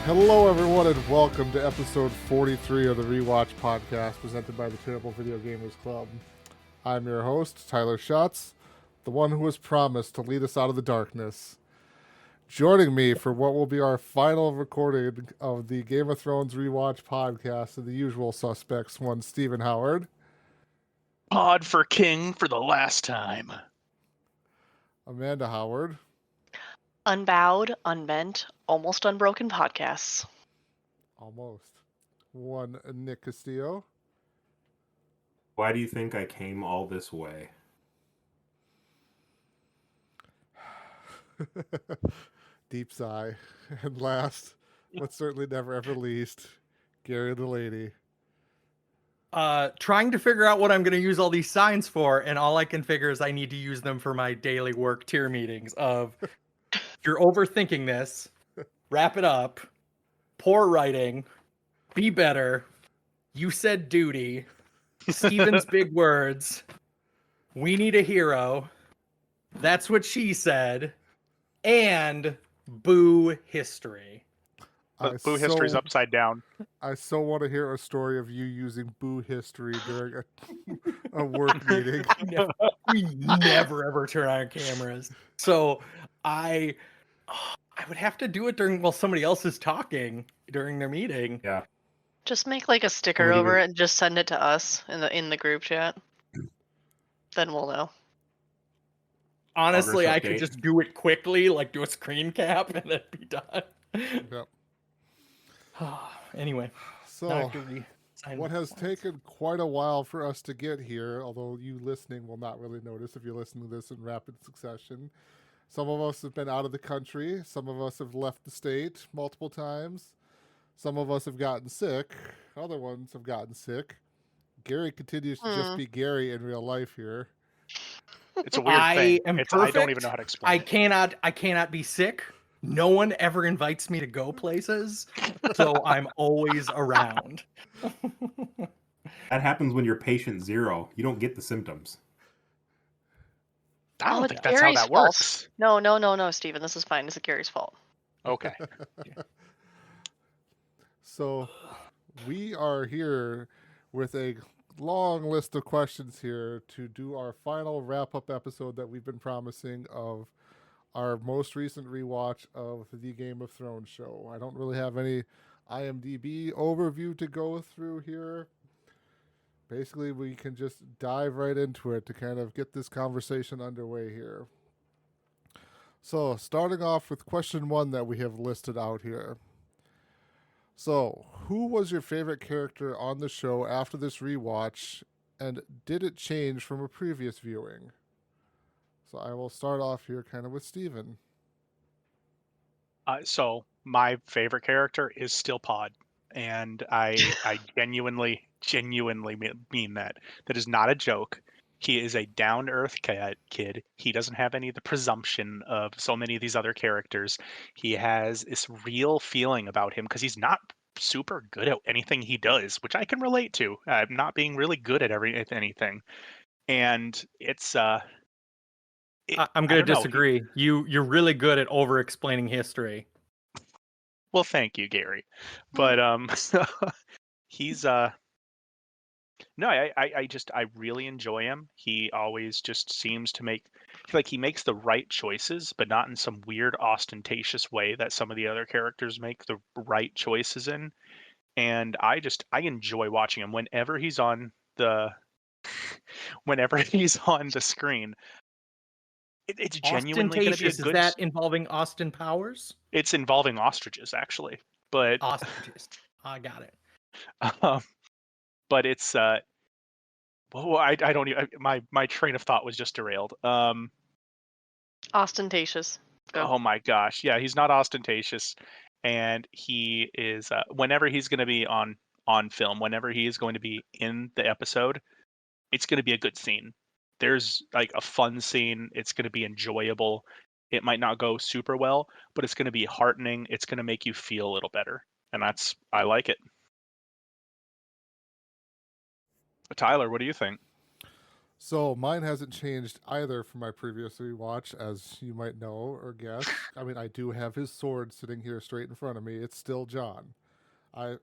Hello, everyone, and welcome to episode 43 of the Rewatch podcast presented by the Terrible Video Gamers Club. I'm your host, Tyler Schatz, the one who was promised to lead us out of the darkness. Joining me for what will be our final recording of the Game of Thrones Rewatch podcast are the usual suspects, one Stephen Howard. Pod for King for the last time. Amanda Howard. Unbowed, unbent, almost unbroken podcasts. Almost. One Nick Castillo. Why do you think I came all this way? Deep sigh. And last, but certainly never ever least, Gary the Lady. Trying to figure out what I'm going to use all these signs for, and all I can figure is I need to use them for my daily work tier meetings of, you're overthinking this, wrap it up, poor writing, be better, you said duty, Steven's big words, we need a hero, that's what she said, and boo history. Boo history's upside down. I so want to hear a story of you using boo history during a work meeting. We never ever turn on cameras. So I would have to do it while somebody else is talking during their meeting. Yeah. Just make like a sticker What do you over mean? it and just send it to us in the group chat. Then we'll know. Honestly, Progress I could update. just do it quickly, like do a screen cap and then be done. Yep. Anyway, So, what has taken quite a while for us to get here, although you listening will not really notice if you're listening to this in rapid succession. Some of us have been out of the country. Some of us have left the state multiple times. Some of us have gotten sick. Other ones have gotten sick. Gary continues to just be Gary in real life here. It's a weird I thing. am I don't perfect. even know how to explain it. I cannot be sick. No one ever invites me to go places, so I'm always around. That happens when you're patient zero. You don't get the symptoms. I don't it's think that's how Gary's that fault. works. No, Steven. This is fine. It's Gary's fault. Okay. So, we are here with a long list of questions here to do our final wrap-up episode that we've been promising of our most recent rewatch of the Game of Thrones show. I don't really have any IMDb overview to go through here. Basically, we can just dive right into it to kind of get this conversation underway here. So, starting off with question one that we have listed out here. So, who was your favorite character on the show after this rewatch, and did it change from a previous viewing? So I will start off here kind of with Steven. So my favorite character is still Pod, and I genuinely mean that. That is not a joke. He is a down-to-earth kid. He doesn't have any of the presumption of so many of these other characters. He has this real feeling about him because he's not super good at anything he does, which I can relate to. Not being really good at anything, and it's I'm going to disagree. You're really good at over-explaining history. Well, thank you, Gary. But he's no, I really enjoy him. He always just seems to he makes the right choices, but not in some weird ostentatious way that some of the other characters make the right choices in. And I enjoy watching him whenever he's on the screen. It's genuinely going to be a Ostentatious, good. is that involving Austin Powers? It's involving ostriches, actually, but Ostentatious. I got it. but it's well, I don't even, my train of thought was just derailed. Ostentatious. Go. Oh my gosh, yeah, he's not ostentatious, and he is whenever he's going to be on film, whenever he is going to be in the episode, it's going to be a good scene. There's like a fun scene. It's going to be enjoyable. It might not go super well, but it's going to be heartening. It's going to make you feel a little better, and I like it. Tyler, what do you think? So mine hasn't changed either from my previous rewatch, as you might know or guess. I mean, I do have his sword sitting here straight in front of me. It's still John. I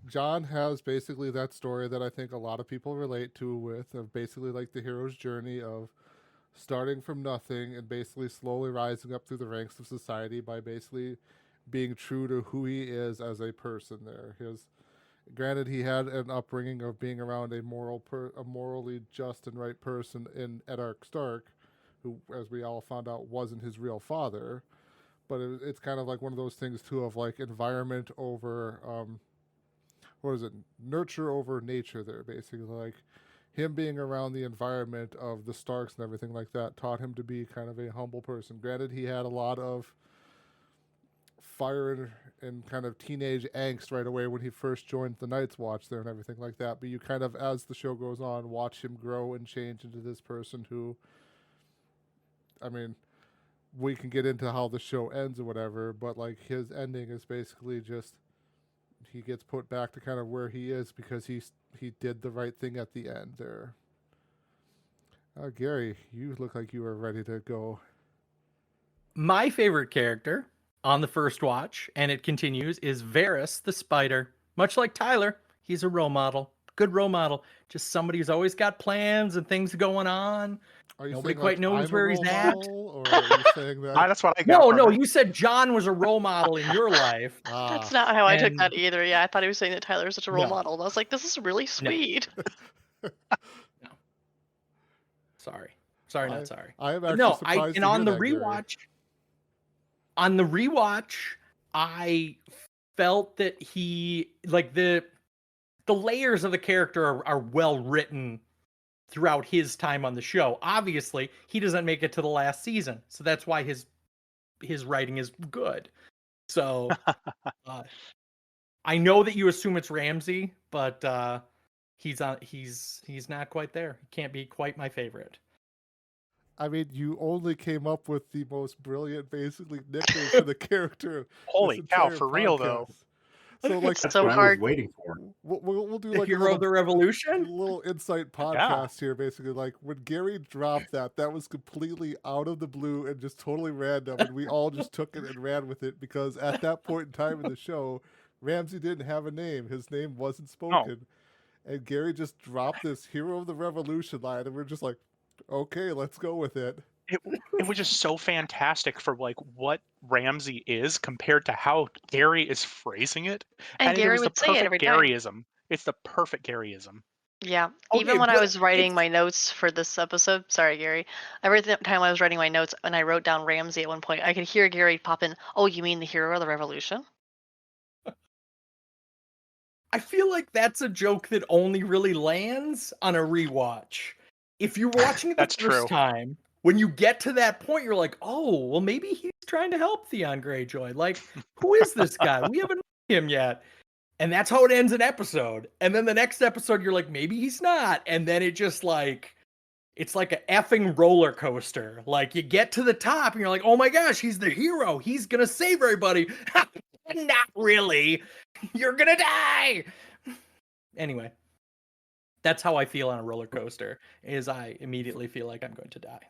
John has basically that story that I think a lot of people relate to with of basically like the hero's journey of starting from nothing and basically slowly rising up through the ranks of society by basically being true to who he is as a person there. His Granted, he had an upbringing of being around a morally just and right person in Edark Stark, who, as we all found out, wasn't his real father. But it's kind of like one of those things too of like environment over what is it, nurture over nature. There, basically, like him being around the environment of the Starks and everything like that taught him to be kind of a humble person. Granted, he had a lot of fire and kind of teenage angst right away when he first joined the Night's Watch there and everything like that. But you kind of, as the show goes on, watch him grow and change into this person who, I mean, we can get into how the show ends or whatever, but like his ending is basically just he gets put back to kind of where he is because he did the right thing at the end there. Gary, you look like you were ready to go. My favorite character on the first watch, and it continues, is Varys the Spider. Much like Tyler, he's a role model. Good role model. Just somebody who's always got plans and things going on. Are you Nobody saying quite like knows I'm where a he's role at? model, or are you saying that? That's what I got. No, from no, it. you said John was a role model in your life. That's not how I took and- that either. Yeah, I thought he was saying that Tyler was such a role No. model. And I was like, this is really sweet. Sorry. Sorry, not sorry. I am But actually no, surprised and to on hear the that, Gary. rewatch, I felt that he like the layers of the character are well written throughout his time on the show. Obviously, he doesn't make it to the last season, so that's why his writing is good. So I know that you assume it's Ramsay, but he's not quite there. He can't be quite my favorite. I mean, you only came up with the most brilliant, basically, nickname for the character. Holy this cow, entire for real, though. podcast. So, like, It's That's so what I hard. was waiting for. we'll do The like a hero of the revolution? little insight podcast here, basically. Like, when Gary dropped that was completely out of the blue and just totally random, and we all just took it and ran with it because at that point in time in the show, Ramsay didn't have a name. His name wasn't spoken. And Gary just dropped this hero of the revolution line, and we're just like, okay, let's go with it. It was just so fantastic for like what Ramsay is compared to how Gary is phrasing it. And it Gary was the would say it perfect every time. Garyism. It's the perfect Garyism. Yeah. Okay, Even when I but was writing it's- my notes for this episode, sorry, Gary, every time I was writing my notes and I wrote down Ramsay at one point, I could hear Gary pop in, oh, you mean the hero of the revolution? I feel like that's a joke that only really lands on a rewatch. If you're watching it the That's first true. time, when you get to that point, you're like, oh, well, maybe he's trying to help Theon Greyjoy. Like, who is this guy? We haven't met him yet. And that's how it ends an episode. And then the next episode, you're like, maybe he's not. And then it just like, it's like an effing roller coaster. Like, you get to the top and you're like, oh my gosh, he's the hero. He's going to save everybody. Not really. You're going to die. Anyway, that's how I feel on a roller coaster, is I immediately feel like I'm going to die.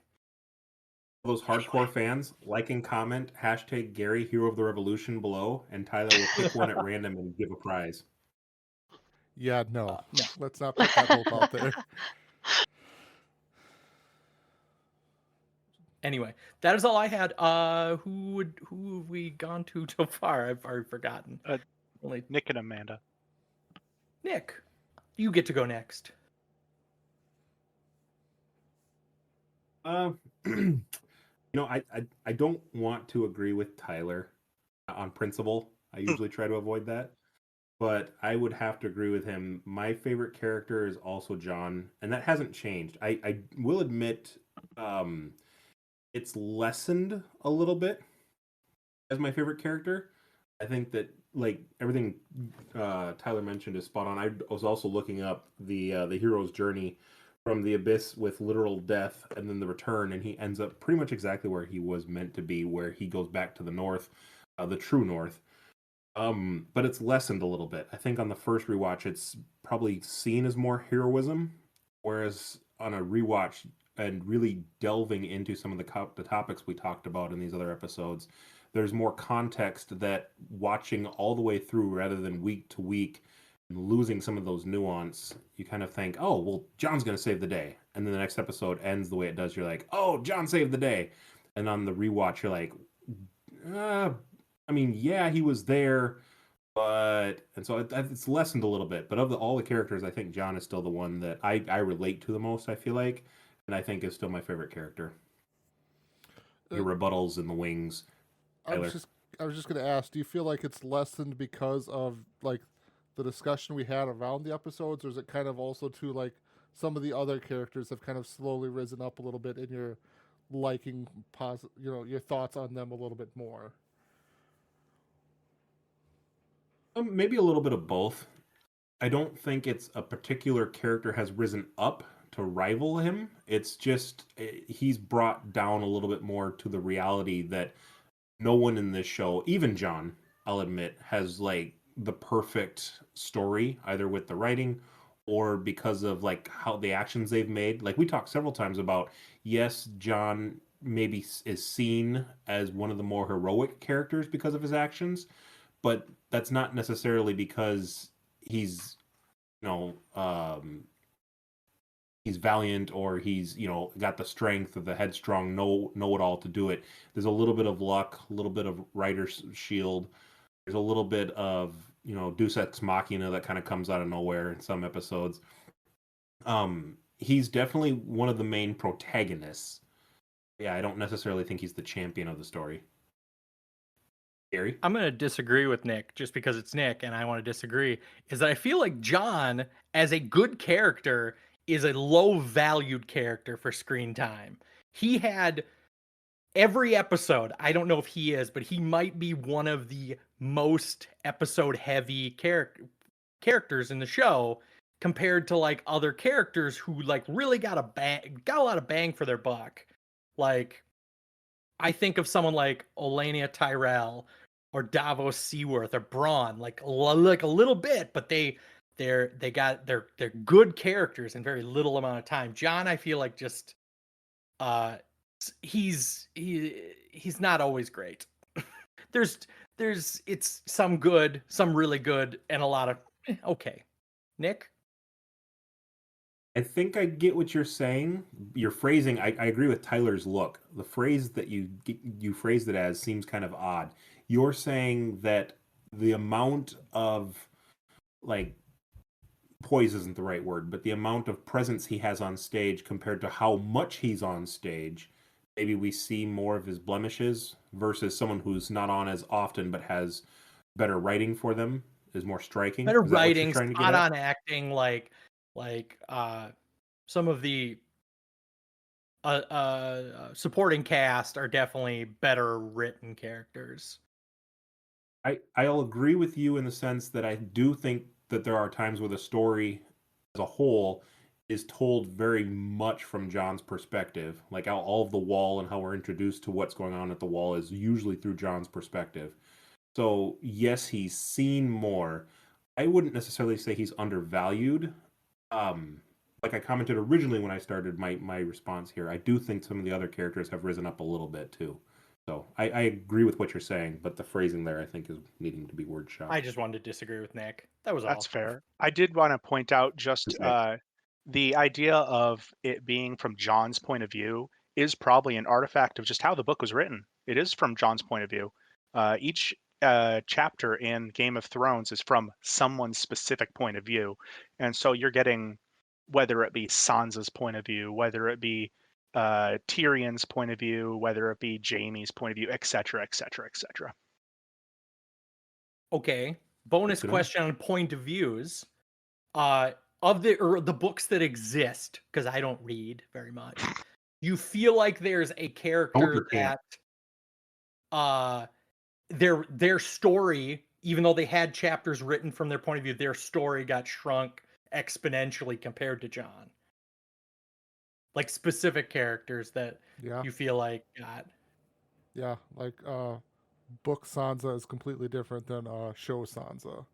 Those hardcore fans, like and comment hashtag Gary Hero of the Revolution below, and Tyler will pick one at random and give a prize. Yeah, no. No. Let's not put that hope out there. Anyway, that is all I had. Who have we gone to so far? I've already forgotten. Only Nick and Amanda. Nick. You get to go next. I don't want to agree with Tyler on principle. I usually try to avoid that. But I would have to agree with him. My favorite character is also John, and that hasn't changed. I will admit it's lessened a little bit as my favorite character. I think that like everything Tyler mentioned is spot on. I was also looking up the hero's journey from the abyss with literal death and then the return, and he ends up pretty much exactly where he was meant to be, where he goes back to the north, the true north. But it's lessened a little bit. I think on the first rewatch, it's probably seen as more heroism, whereas on a rewatch and really delving into some of the topics we talked about in these other episodes, there's more context that watching all the way through rather than week to week and losing some of those nuance, you kind of think, oh, well, John's going to save the day. And then the next episode ends the way it does. You're like, oh, John saved the day. And on the rewatch, you're like, I mean, yeah, he was there, but and so it's lessened a little bit. But of all the characters, I think John is still the one that I relate to the most. I feel like, and I think is still my favorite character. Your rebuttals and the wings. I was just going to ask, do you feel like it's lessened because of like the discussion we had around the episodes, or is it kind of also too like some of the other characters have kind of slowly risen up a little bit in your liking, your thoughts on them a little bit more? Maybe a little bit of both. I don't think it's a particular character has risen up to rival him. It's just he's brought down a little bit more to the reality that no one in this show, even John, I'll admit, has like the perfect story, either with the writing or because of like how the actions they've made. Like we talked several times about, yes, John maybe is seen as one of the more heroic characters because of his actions, but that's not necessarily because he's, you know, he's valiant or he's, got the strength or the headstrong know it all to do it. There's a little bit of luck, a little bit of writer's shield. There's a little bit of, Deus Ex Machina that kind of comes out of nowhere in some episodes. He's definitely one of the main protagonists. Yeah, I don't necessarily think he's the champion of the story. Gary? I'm going to disagree with Nick just because it's Nick and I want to disagree. Is that I feel like John, as a good character, is a low valued character for screen time. He had every episode. I don't know if he is, but he might be one of the most episode heavy characters in the show compared to like other characters who like really got a lot of bang for their buck. Like I think of someone like Olenna Tyrell or Davos Seaworth or Braun, like a little bit, but they're good characters in very little amount of time. John, I feel like just he's not always great. there's it's some good, some really good, and a lot of okay. Nick? I think I get what you're saying. Your phrasing, I agree with Tyler's look. The phrase that you phrased it as seems kind of odd. You're saying that the amount of like poise isn't the right word, but the amount of presence he has on stage compared to how much he's on stage, maybe we see more of his blemishes versus someone who's not on as often but has better writing for them is more striking. Better Is that what you're writing, trying to get spot at? on acting, like some of the supporting cast are definitely better written characters. I'll agree with you in the sense that I do think that there are times where the story as a whole is told very much from John's perspective. Like all of the wall and how we're introduced to what's going on at the wall is usually through John's perspective. So yes, he's seen more. I wouldn't necessarily say he's undervalued. Like I commented originally when I started my response here, I do think some of the other characters have risen up a little bit too. So I agree with what you're saying, but the phrasing there I think is needing to be word shot. I just wanted to disagree with Nick. That was all. That's fair. I did want to point out just the idea of it being from John's point of view is probably an artifact of just how the book was written. It is from John's point of view. Each chapter in Game of Thrones is from someone's specific point of view. And so you're getting, whether it be Sansa's point of view, whether it be Tyrion's point of view, whether it be Jaime's point of view, etc., etc., etc. Okay. Bonus question on point of views. Of the books that exist, because I don't read very much, you feel like there's a character that their story, even though they had chapters written from their point of view, their story got shrunk exponentially compared to John? Like specific characters that you feel like got. Yeah, like book Sansa is completely different than show Sansa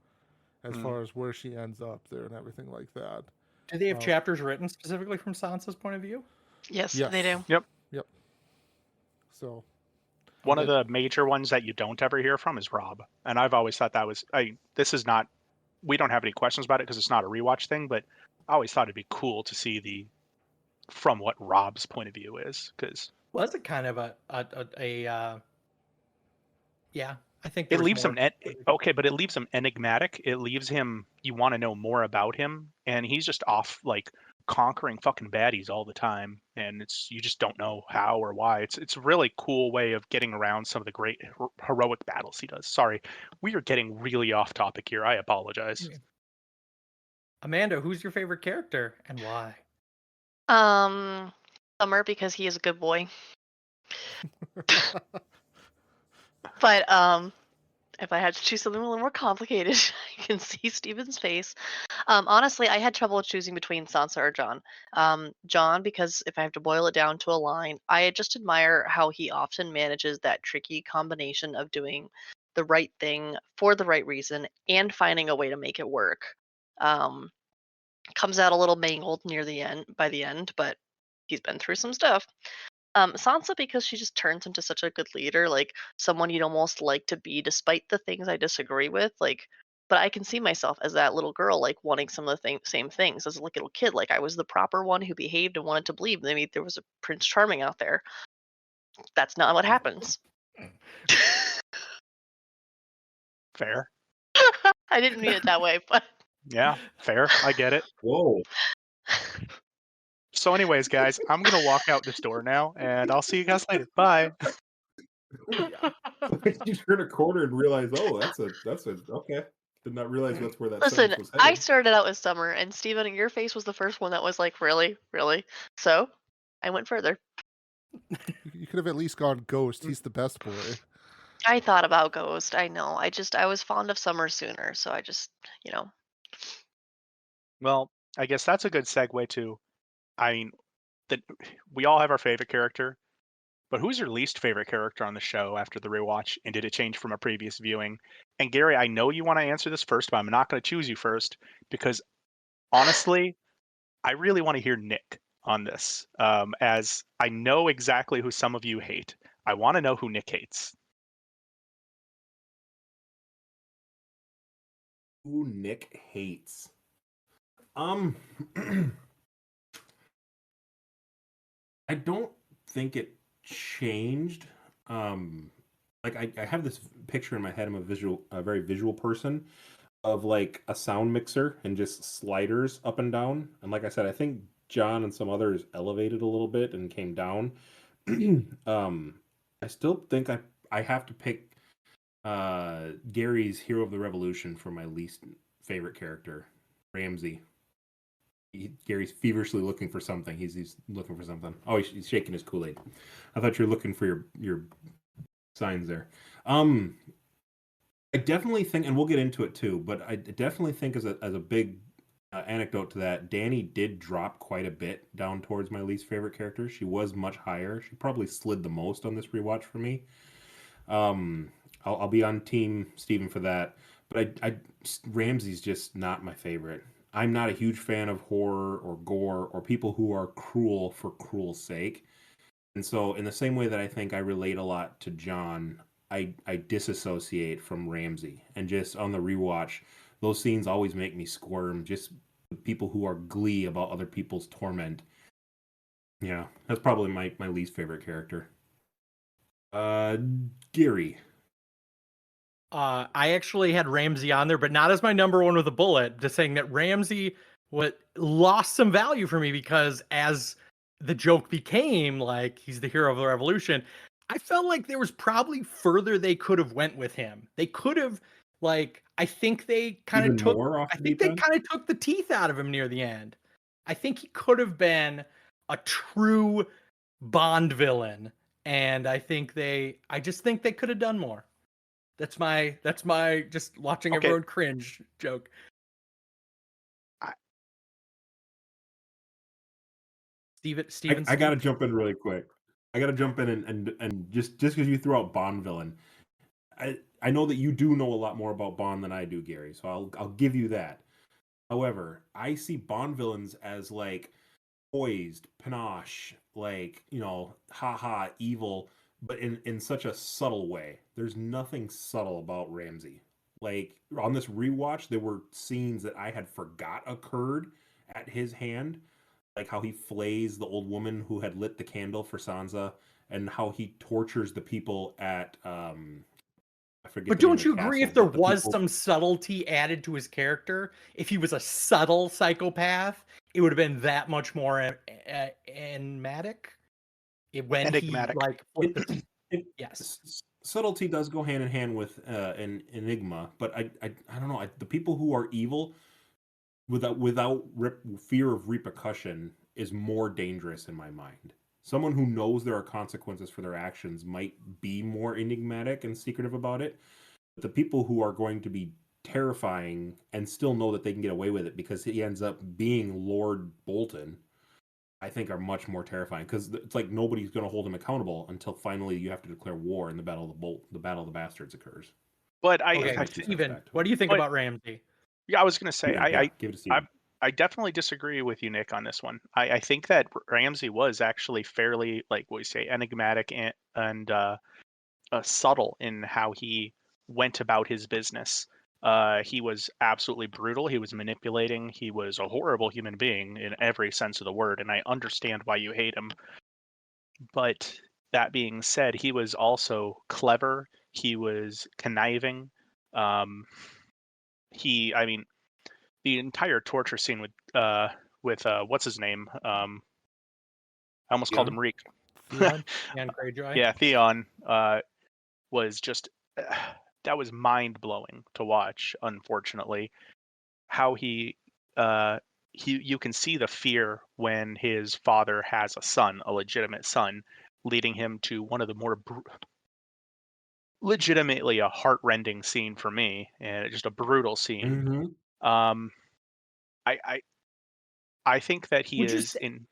as far as where she ends up there and everything like that. Do they have chapters written specifically from Sansa's point of view? Yes, Yes. they do. Yep. So One of the major ones that you don't ever hear from is Rob, and I've always thought that was. This is not. We don't have any questions about it because it's not a rewatch thing, but I always thought it'd be cool to see from what Rob's point of view is, because Was it kind of yeah, I think it there's leaves more. him okay, but it leaves him enigmatic. It leaves him, you want to know more about him, and he's just off like conquering fucking baddies all the time, and you just don't know how or why. It's a really cool way of getting around some of the great heroic battles he does. Sorry, we are getting really off topic here. I apologize. Amanda, who's your favorite character and why? Summer, because he is a good boy. But if I had to choose something a little more complicated, I can see Steven's face. Honestly, I had trouble choosing between Sansa or Jon. Jon, because if I have to boil it down to a line, I just admire how he often manages that tricky combination of doing the right thing for the right reason and finding a way to make it work. Comes out a little mangled near the end by the end, but he's been through some stuff. Sansa, because she just turns into such a good leader, like someone you'd almost like to be, despite the things I disagree with. Like, but I can see myself as that little girl, like wanting some of the same things as a little kid. Like I was the proper one who behaved and wanted to believe. Maybe there was a Prince Charming out there. That's not what happens. Fair. I didn't mean it that way, but Yeah, fair. I get it. Whoa. So anyways, guys, I'm going to walk out this door now, and I'll see you guys later. Bye. You turn a corner and realize, oh, that's a okay. Did not realize that's where that listen, sentence was headed. I started out with Summer, and Steven, your face was the first one that was like, really? Really? So I went further. you could have at least gone Ghost. He's the best boy. I thought about Ghost. I know. I was fond of Summer sooner, so I just, Well, I guess that's a good segue to, I mean, we all have our favorite character, but who's your least favorite character on the show after the rewatch, and did it change from a previous viewing? And Gary, I know you want to answer this first, but I'm not going to choose you first because honestly, I really want to hear Nick on this, as I know exactly who some of you hate. I want to know who Nick hates. Who Nick hates? I don't think it changed. Like I have this picture in my head. I'm a very visual person, of like a sound mixer and just sliders up and down. And like I said, I think John and some others elevated a little bit and came down. I still think I have to pick Gary's Hero of the Revolution for my least favorite character, Ramsay. Gary's feverishly looking for something. He's looking for something. Oh, he's shaking his Kool-Aid. I thought you were looking for your signs there. I definitely think, and we'll get into it too, but I definitely think as a big anecdote to that, Dany did drop quite a bit down towards my least favorite character. She was much higher. She probably slid the most on this rewatch for me. I'll be on Team Steven for that, but Ramsay's just not my favorite. I'm not a huge fan of horror or gore or people who are cruel for cruel's sake. And so in the same way that I think I relate a lot to John, I disassociate from Ramsay. And just on the rewatch, those scenes always make me squirm. Just people who are glee about other people's torment. Yeah, that's probably my least favorite character. Gary. I actually had Ramsay on there, but not as my number one with a bullet. Just saying that Ramsay lost some value for me because as the joke became like he's the hero of the revolution, I felt like there was probably further they could have went with him. They could have I think they kind of took the teeth out of him near the end. I think he could have been a true Bond villain, and I just think they could have done more. That's my just watching everyone cringe joke. Steven, I gotta jump in really quick. I gotta jump in and just because you threw out Bond villain, I know that you do know a lot more about Bond than I do, Gary. So I'll give you that. However, I see Bond villains as like poised, panache, like, haha, evil, but in such a subtle way. There's nothing subtle about Ramsay. Like on this rewatch, there were scenes that I had forgot occurred at his hand, like how he flays the old woman who had lit the candle for Sansa, and how he tortures the people at I forget But the name of don't the you agree castle, if there but the was people. some subtlety added to his character, if he was a subtle psychopath, it would have been that much more enigmatic? When he Enigmatic. like flipped the yes. Subtlety does go hand in hand with an enigma, but I don't know. The people who are evil without fear of repercussion is more dangerous in my mind. Someone who knows there are consequences for their actions might be more enigmatic and secretive about it. But the people who are going to be terrifying and still know that they can get away with it because he ends up being Lord Bolton, I think are much more terrifying because it's like nobody's going to hold him accountable until finally you have to declare war and the Battle of the Battle of the Bastards occurs. But Okay, my 2 cents Steven, back to what it. do you think But- about Ramsay? Yeah, I was gonna say Yeah, give it to Steven. I definitely disagree with you, Nick, on this one. I think that Ramsay was actually fairly, like what you say, enigmatic and subtle in how he went about his business. He was absolutely brutal. He was manipulating. He was a horrible human being in every sense of the word, and I understand why you hate him. But that being said, he was also clever. He was conniving. I mean, the entire torture scene with what's his name? I almost called him Reek. Theon? Ian Greyjoy? Yeah, Theon was just that was mind blowing to watch. Unfortunately, how you can see the fear when his father has a son, a legitimate son, leading him to one of the more legitimately a heart-rending scene for me, and just a brutal scene. Mm-hmm. I think that he Would you is say- in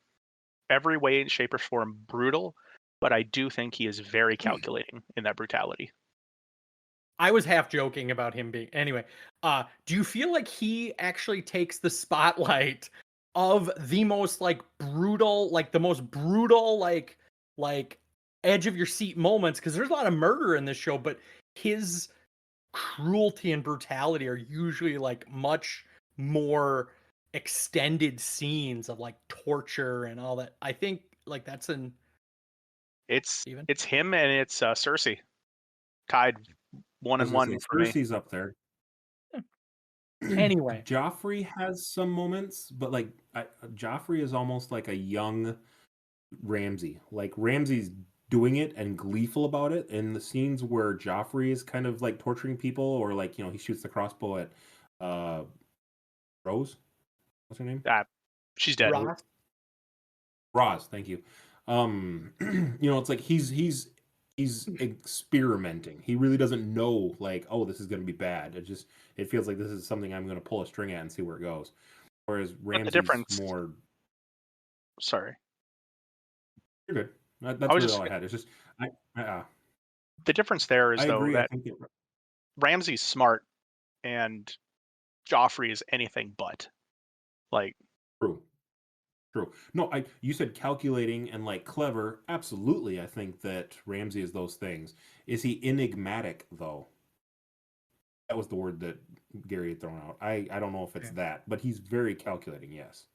every way, shape, or form brutal, but I do think he is very calculating in that brutality. I was half joking about him being anyway. Do you feel like he actually takes the spotlight of the most like brutal, like edge of your seat moments? Because there's a lot of murder in this show, but his cruelty and brutality are usually like much more extended scenes of like torture and all that. I think like that's an It's Steven? it's him and it's Cersei, tied 1-1 for me. Cersei's up there. Anyway. Joffrey has some moments, but like Joffrey is almost like a young Ramsay. Like Ramsay's doing it and gleeful about it. In the scenes where Joffrey is kind of like torturing people, or like he shoots the crossbow at Rose. What's her name? She's dead. Ross? Roz. Thank you. It's like he's experimenting. He really doesn't know like, oh, this is going to be bad. It feels like this is something I'm going to pull a string at and see where it goes. Whereas Ramsay's difference- more. Sorry. You're good. That's was really just- all I had. It's just The difference there is I though agree. that I think Ramsay's smart and Joffrey is anything but. Like, true. No, you said calculating and like clever. Absolutely, I think that Ramsay is those things. Is he enigmatic though? That was the word that Gary had thrown out. I don't know if it's that, but he's very calculating. Yes.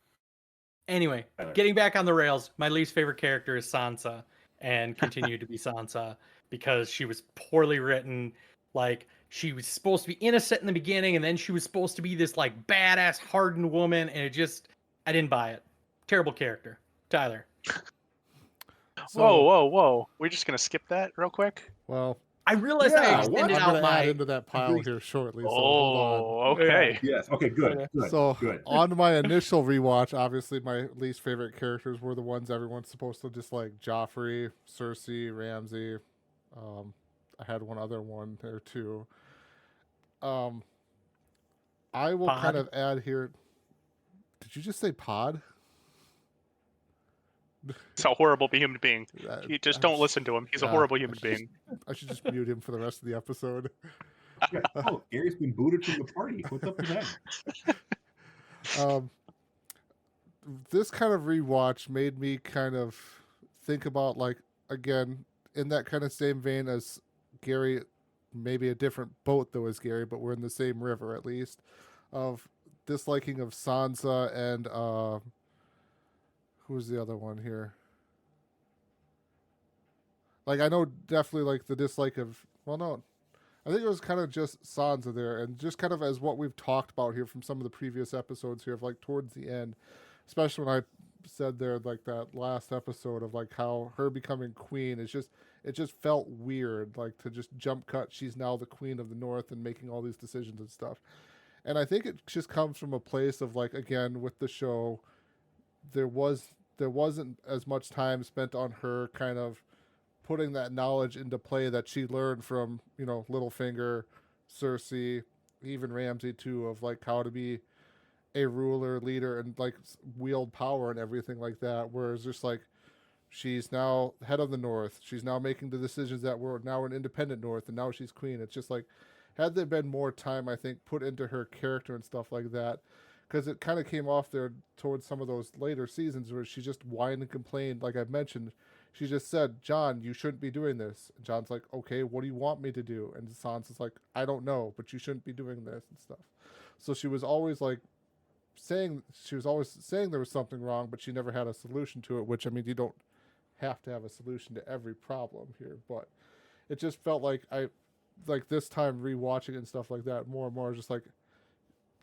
Anyway, Tyler. getting back on the rails, my least favorite character is Sansa, and continued to be Sansa because she was poorly written. Like she was supposed to be innocent in the beginning, and then she was supposed to be this like badass hardened woman, and I didn't buy it. Terrible character. Tyler. whoa! We're just gonna skip that real quick. Well, I realized I Yeah, extended I'm out going to add my. into that pile Agreed. here shortly. So hold on. Oh, okay. Yes. Okay. Good. Okay. Good. So good. on my initial rewatch, obviously my least favorite characters were the ones everyone's supposed to dislike: Joffrey, Cersei, Ramsay. I had one other one there too. I will Pod? kind of add here. Did you just say pod? He's a horrible human being. You just don't listen to him. He's a Yeah, horrible human I should being. I should just mute him for the rest of the episode. Yeah. Oh, Gary's been booted from the party. What's up with that? Um, this kind of rewatch made me kind of think about, like, again, in that kind of same vein as Gary, maybe a different boat though as Gary, but we're in the same river at least, of disliking of Sansa and who's the other one here? Like, I know definitely like the dislike of, well, no, I think it was kind of just Sansa there, and just kind of as what we've talked about here from some of the previous episodes here, of like towards the end, especially when I said there like that last episode of like how her becoming queen is just, it just felt weird, like to just jump cut. She's now the queen of the North and making all these decisions and stuff. And I think it just comes from a place of like, again, with the show, there wasn't as much time spent on her kind of putting that knowledge into play that she learned from, you know, Littlefinger, Cersei, even Ramsay too, of like how to be a ruler, leader, and like wield power and everything like that. Whereas just like she's now head of the North, she's now making the decisions that we're now an independent North, and now she's queen. It's just like, had there been more time, I think, put into her character and stuff like that, because it kind of came off there towards some of those later seasons where she just whined and complained, like I've mentioned. She just said, John, you shouldn't be doing this. And John's like, okay, what do you want me to do? And Sansa's like, I don't know, but you shouldn't be doing this and stuff. So she was always like she was always saying there was something wrong, but she never had a solution to it, which, I mean, you don't have to have a solution to every problem here, but it just felt like like this time rewatching and stuff like that more and more, just like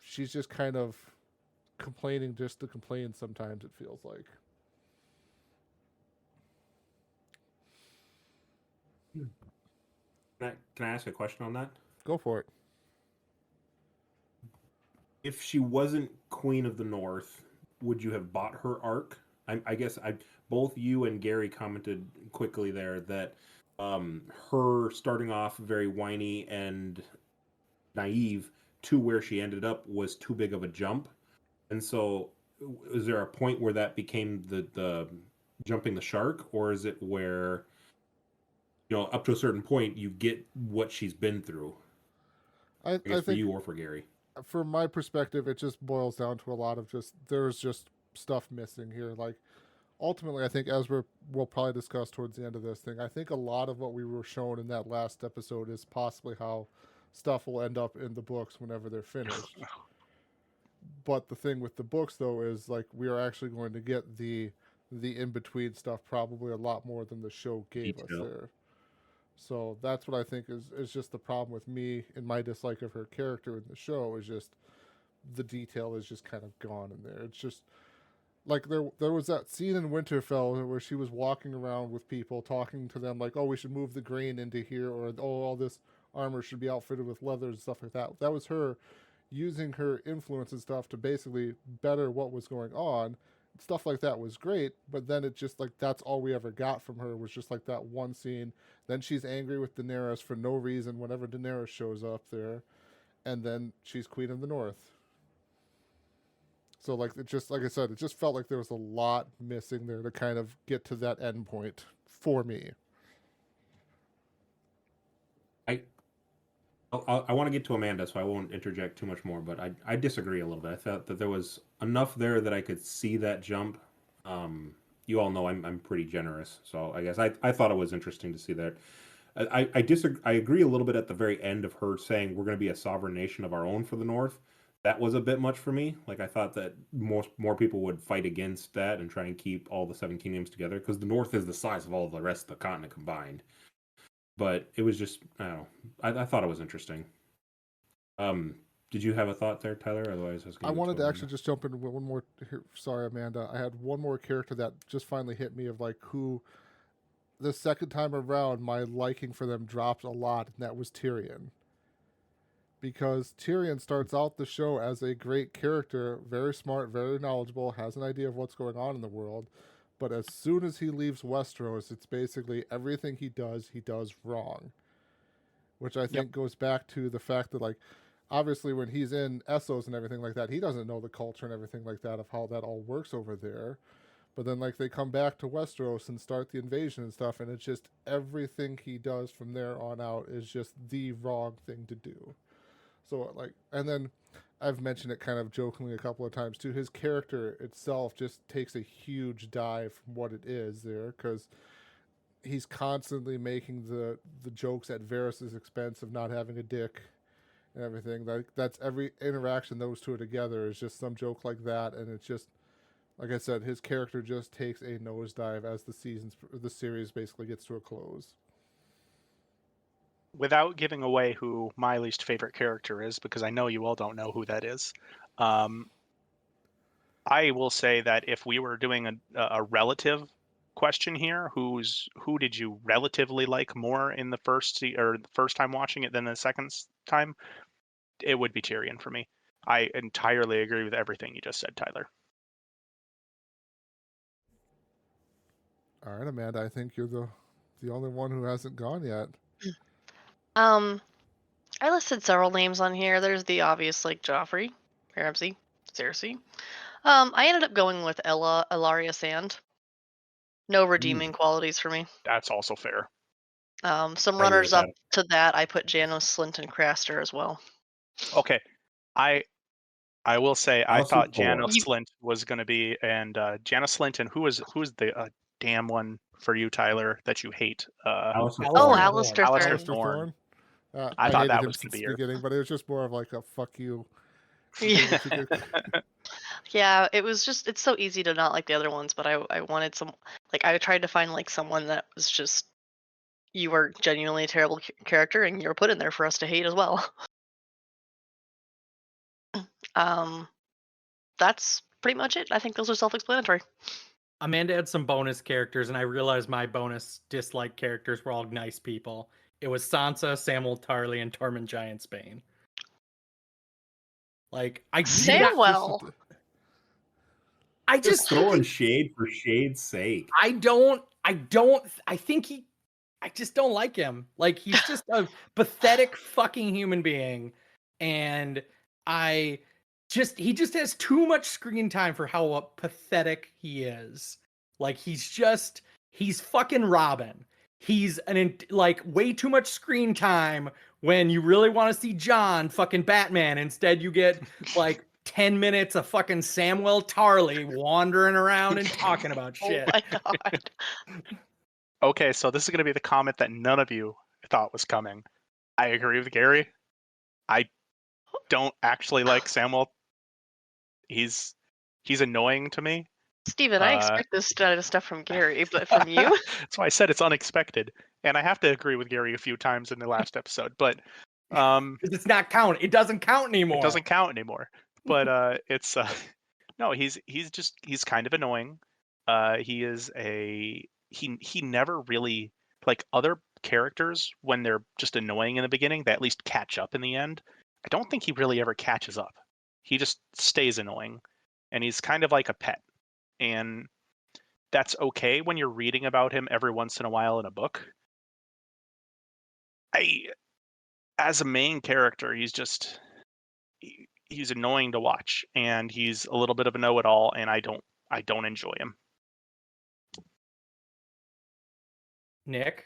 she's just kind of complaining just to complain sometimes, it feels like. Can I ask a question on that? Go for it. If she wasn't Queen of the North, would you have bought her arc? I guess both you and Gary commented quickly there that her starting off very whiny and naive to where she ended up was too big of a jump. And so is there a point where that became the jumping the shark, or is it where, you know, up to a certain point you get what she's been through? I guess for think you or for Gary. from my perspective, it just boils down to a lot of just, there's just stuff missing here. Like, ultimately, I think, as we'll probably discuss towards the end of this thing, I think a lot of what we were shown in that last episode is possibly how stuff will end up in the books whenever they're finished. But the thing with the books, though, is like we are actually going to get the in between stuff probably a lot more than the show gave us there. So that's what I think is just the problem with me and my dislike of her character in the show, is just the detail is just kind of gone in there. It's just like there was that scene in Winterfell where she was walking around with people, talking to them like, oh, we should move the grain into here, or oh, all this armor should be outfitted with leather and stuff like that. That was her using her influence and stuff to basically better what was going on. Stuff like that was great, but then it just, like, that's all we ever got from her, was just like that one scene. Then she's angry with Daenerys for no reason whenever Daenerys shows up there, and then she's Queen of the North. So, like, it just, like I said, it just felt like there was a lot missing there to kind of get to that end point for me. I want to get to Amanda, so I won't interject too much more, but I disagree a little bit. I thought that there was enough there that I could see that jump. You all know I'm pretty generous, so I guess I thought it was interesting to see that. I disagree. I agree a little bit at the very end of her saying we're going to be a sovereign nation of our own for the North. That was a bit much for me. Like, I thought that more people would fight against that and try and keep all the Seven Kingdoms together, because the North is the size of all the rest of the continent combined. But it was just, I don't know. I thought it was interesting. Did you have a thought there, Tyler? Otherwise, I wanted to actually just jump in with one more. Sorry, Amanda. I had one more character that just finally hit me, of like who, the second time around, my liking for them dropped a lot, and that was Tyrion. Because Tyrion starts out the show as a great character, very smart, very knowledgeable, has an idea of what's going on in the world. But as soon as he leaves Westeros, it's basically everything he does wrong. Which I think goes back to the fact that, like, obviously when he's in Essos and everything like that, he doesn't know the culture and everything like that of how that all works over there. But then, like, they come back to Westeros and start the invasion and stuff, and it's just everything he does from there on out is just the wrong thing to do. So like, and then I've mentioned it kind of jokingly a couple of times too. His character itself just takes a huge dive from what it is there, because he's constantly making the jokes at Varys' expense of not having a dick and everything. Like that's every interaction those two are together is just some joke like that, and it's just like I said, his character just takes a nosedive as the series basically gets to a close. Without giving away who my least favorite character is, because I know you all don't know who that is, I will say that if we were doing a relative question here, who did you relatively like more in the first time watching it than the second time, it would be Tyrion for me. I entirely agree with everything you just said, Tyler. All right, Amanda, I think you're the only one who hasn't gone yet. I listed several names on here. There's the obvious, like Joffrey, Ramsay, Cersei. I ended up going with Elaria Sand. No redeeming qualities for me. That's also fair. Some agree with runners up that. to that, I put Janos, Slynt, and Craster as well. Okay, I will say I Also thought Thor. Janos Slynt was going to be, and Janos Slynt, and who was the damn one for you, Tyler, that you hate? Alistair Oh, Thorne. Alistair Alistair Thorne. Thorne. I thought hated that him was going since to the be your. beginning, but it was just more of like a fuck you. Yeah. What you could- Yeah, it's so easy to not like the other ones, but I wanted some, like, I tried to find like someone that was just, you were genuinely a terrible character and you were put in there for us to hate as well. That's pretty much it. I think those are self-explanatory. Amanda had some bonus characters, and I realized my bonus dislike characters were all nice people. It was Sansa, Samwell Tarly, and Tormund Giantsbane. Like I do not, Samwell. I Just just throwing shade for shade's sake. I think I just don't like him. Like he's just a pathetic fucking human being, and he just has too much screen time for how pathetic he is. Like he's fucking Robin. He's like way too much screen time when you really want to see John fucking Batman. Instead, you get like 10 minutes of fucking Samwell Tarly wandering around and talking about shit. Oh my god. Okay, so this is going to be the comment that none of you thought was coming. I agree with Gary. I don't actually like Samwell. He's annoying to me. Steven, I expect this kind of stuff from Gary, but from you? That's why I said it's unexpected. And I have to agree with Gary a few times in the last episode, but It's not count. It doesn't count anymore. it doesn't count anymore. But it's no, he's kind of annoying. He is he never really, like other characters when they're just annoying in the beginning, they at least catch up in the end. I don't think he really ever catches up. He just stays annoying, and he's kind of like a pet. And that's okay when you're reading about him every once in a while in a book. As a main character, he's annoying to watch, and he's a little bit of a know-it-all, and I don't enjoy him. Nick?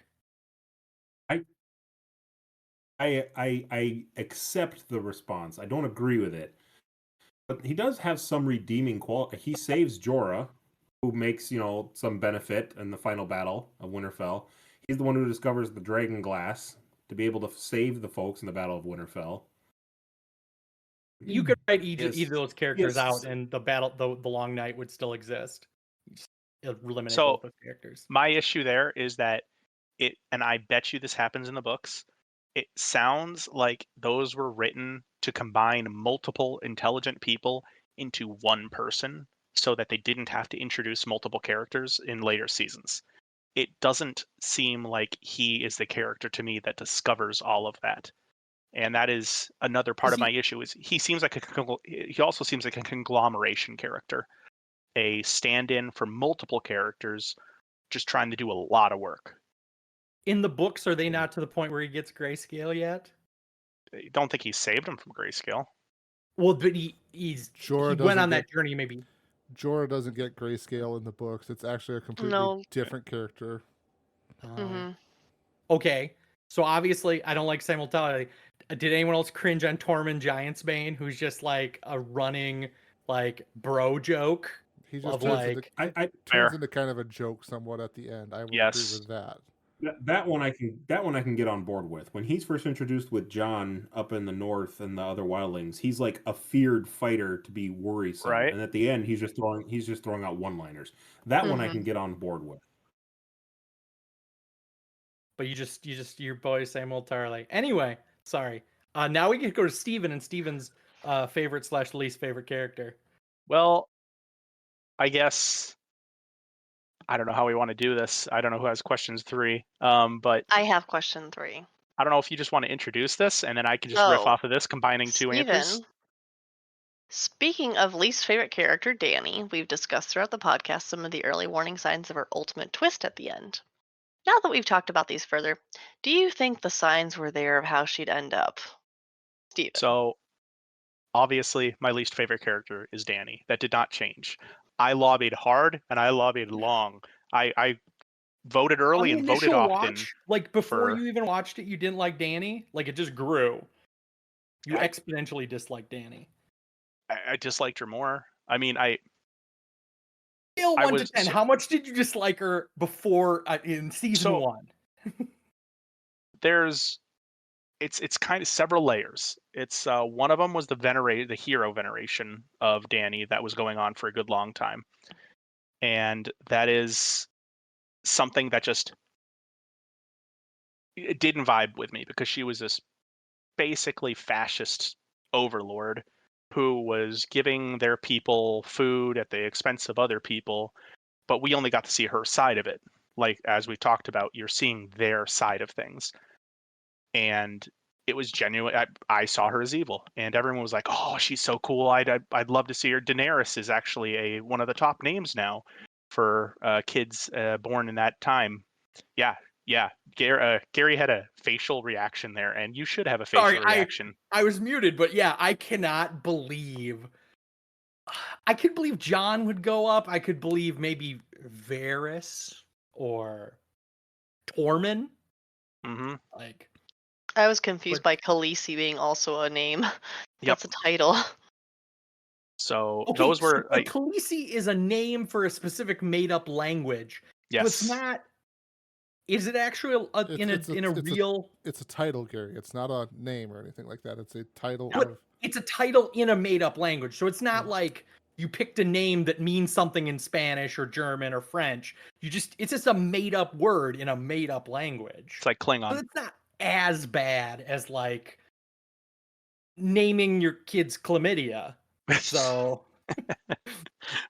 I accept the response. I don't agree with it. But he does have some redeeming quality. He saves Jorah, who makes, some benefit in the final battle of Winterfell. He's the one who discovers the dragon glass to be able to save the folks in the Battle of Winterfell. You could write either Yes. of those characters Yes. out, and the Long Night would still exist. Just eliminate So, both those characters. My issue there is that and I bet you this happens in the books, it sounds like those were written to combine multiple intelligent people into one person so that they didn't have to introduce multiple characters in later seasons. It doesn't seem like he is the character to me that discovers all of that. And that is another part of my issue is he also seems like a conglomeration character, a stand-in for multiple characters, just trying to do a lot of work. In the books, are they not to the point where he gets grayscale yet? I don't think he saved him from grayscale. Well, but he went on that journey, maybe. Jorah doesn't get grayscale in the books. It's actually a completely different character. Mm-hmm. Okay. So obviously, I don't like simultaneity. Did anyone else cringe on Tormund Giantsbane, who's just like a running like bro joke He just of turns into like I turns Fair. into kind of a joke somewhat at the end. I will agree Yes. with that. that one I can get on board with. When he's first introduced with John up in the north and the other wildlings, he's like a feared fighter to be worrisome. Right. And at the end, he's just throwing out one-liners. That one I Mhm. can get on board with. but your boys simultaneity. Anyway, sorry. Now we can go to Steven and Steven's favorite / least favorite character. Well, I guess I don't know how we want to do this. I don't know who has questions 3. But I have question 3. I don't know if you just want to introduce this and then I can just riff So, off of this, combining 2 answers. Steven, speaking of least favorite character, Danny, we've discussed throughout the podcast some of the early warning signs of her ultimate twist at the end. Now that we've talked about these further, do you think the signs were there of how she'd end up? Steven. So, obviously, my least favorite character is Danny. That did not change. I lobbied hard and I lobbied long. I voted On early the and voted initial often. watch, like before for- you even watched it, you didn't like Danny. Like it just grew. You I- exponentially disliked Danny. I disliked her more. I mean, Scale I 1 to was 10. so- How much did you dislike her before in season So- 1? it's kind of several layers. It's one of them was the hero veneration of Danny that was going on for a good long time, and that is something that just it didn't vibe with me because she was this basically fascist overlord who was giving their people food at the expense of other people, but we only got to see her side of it. Like as we talked about, you're seeing their side of things. And it was genuine. I saw her as evil, and everyone was like, "Oh, she's so cool! I'd love to see her." Daenerys is actually one of the top names now for kids born in that time. Yeah. Gary had a facial reaction there, and you should have a facial Sorry, reaction. I was muted, but yeah, I cannot believe. I could believe John would go up. I could believe maybe Varys or Tormund. Mm-hmm. Like, I was confused But- by Khaleesi being also a name. Yep. That's a title. So okay, those were so like, Khaleesi is a name for a specific made-up language. So yes, it's not. Is it actually in a real? It's a title, Gary. It's not a name or anything like that. It's a title But of. it's a title in a made-up language, so it's not like you picked a name that means something in Spanish or German or French. It's just a made-up word in a made-up language. it's like So Klingon. it's not as bad as like naming your kids chlamydia. So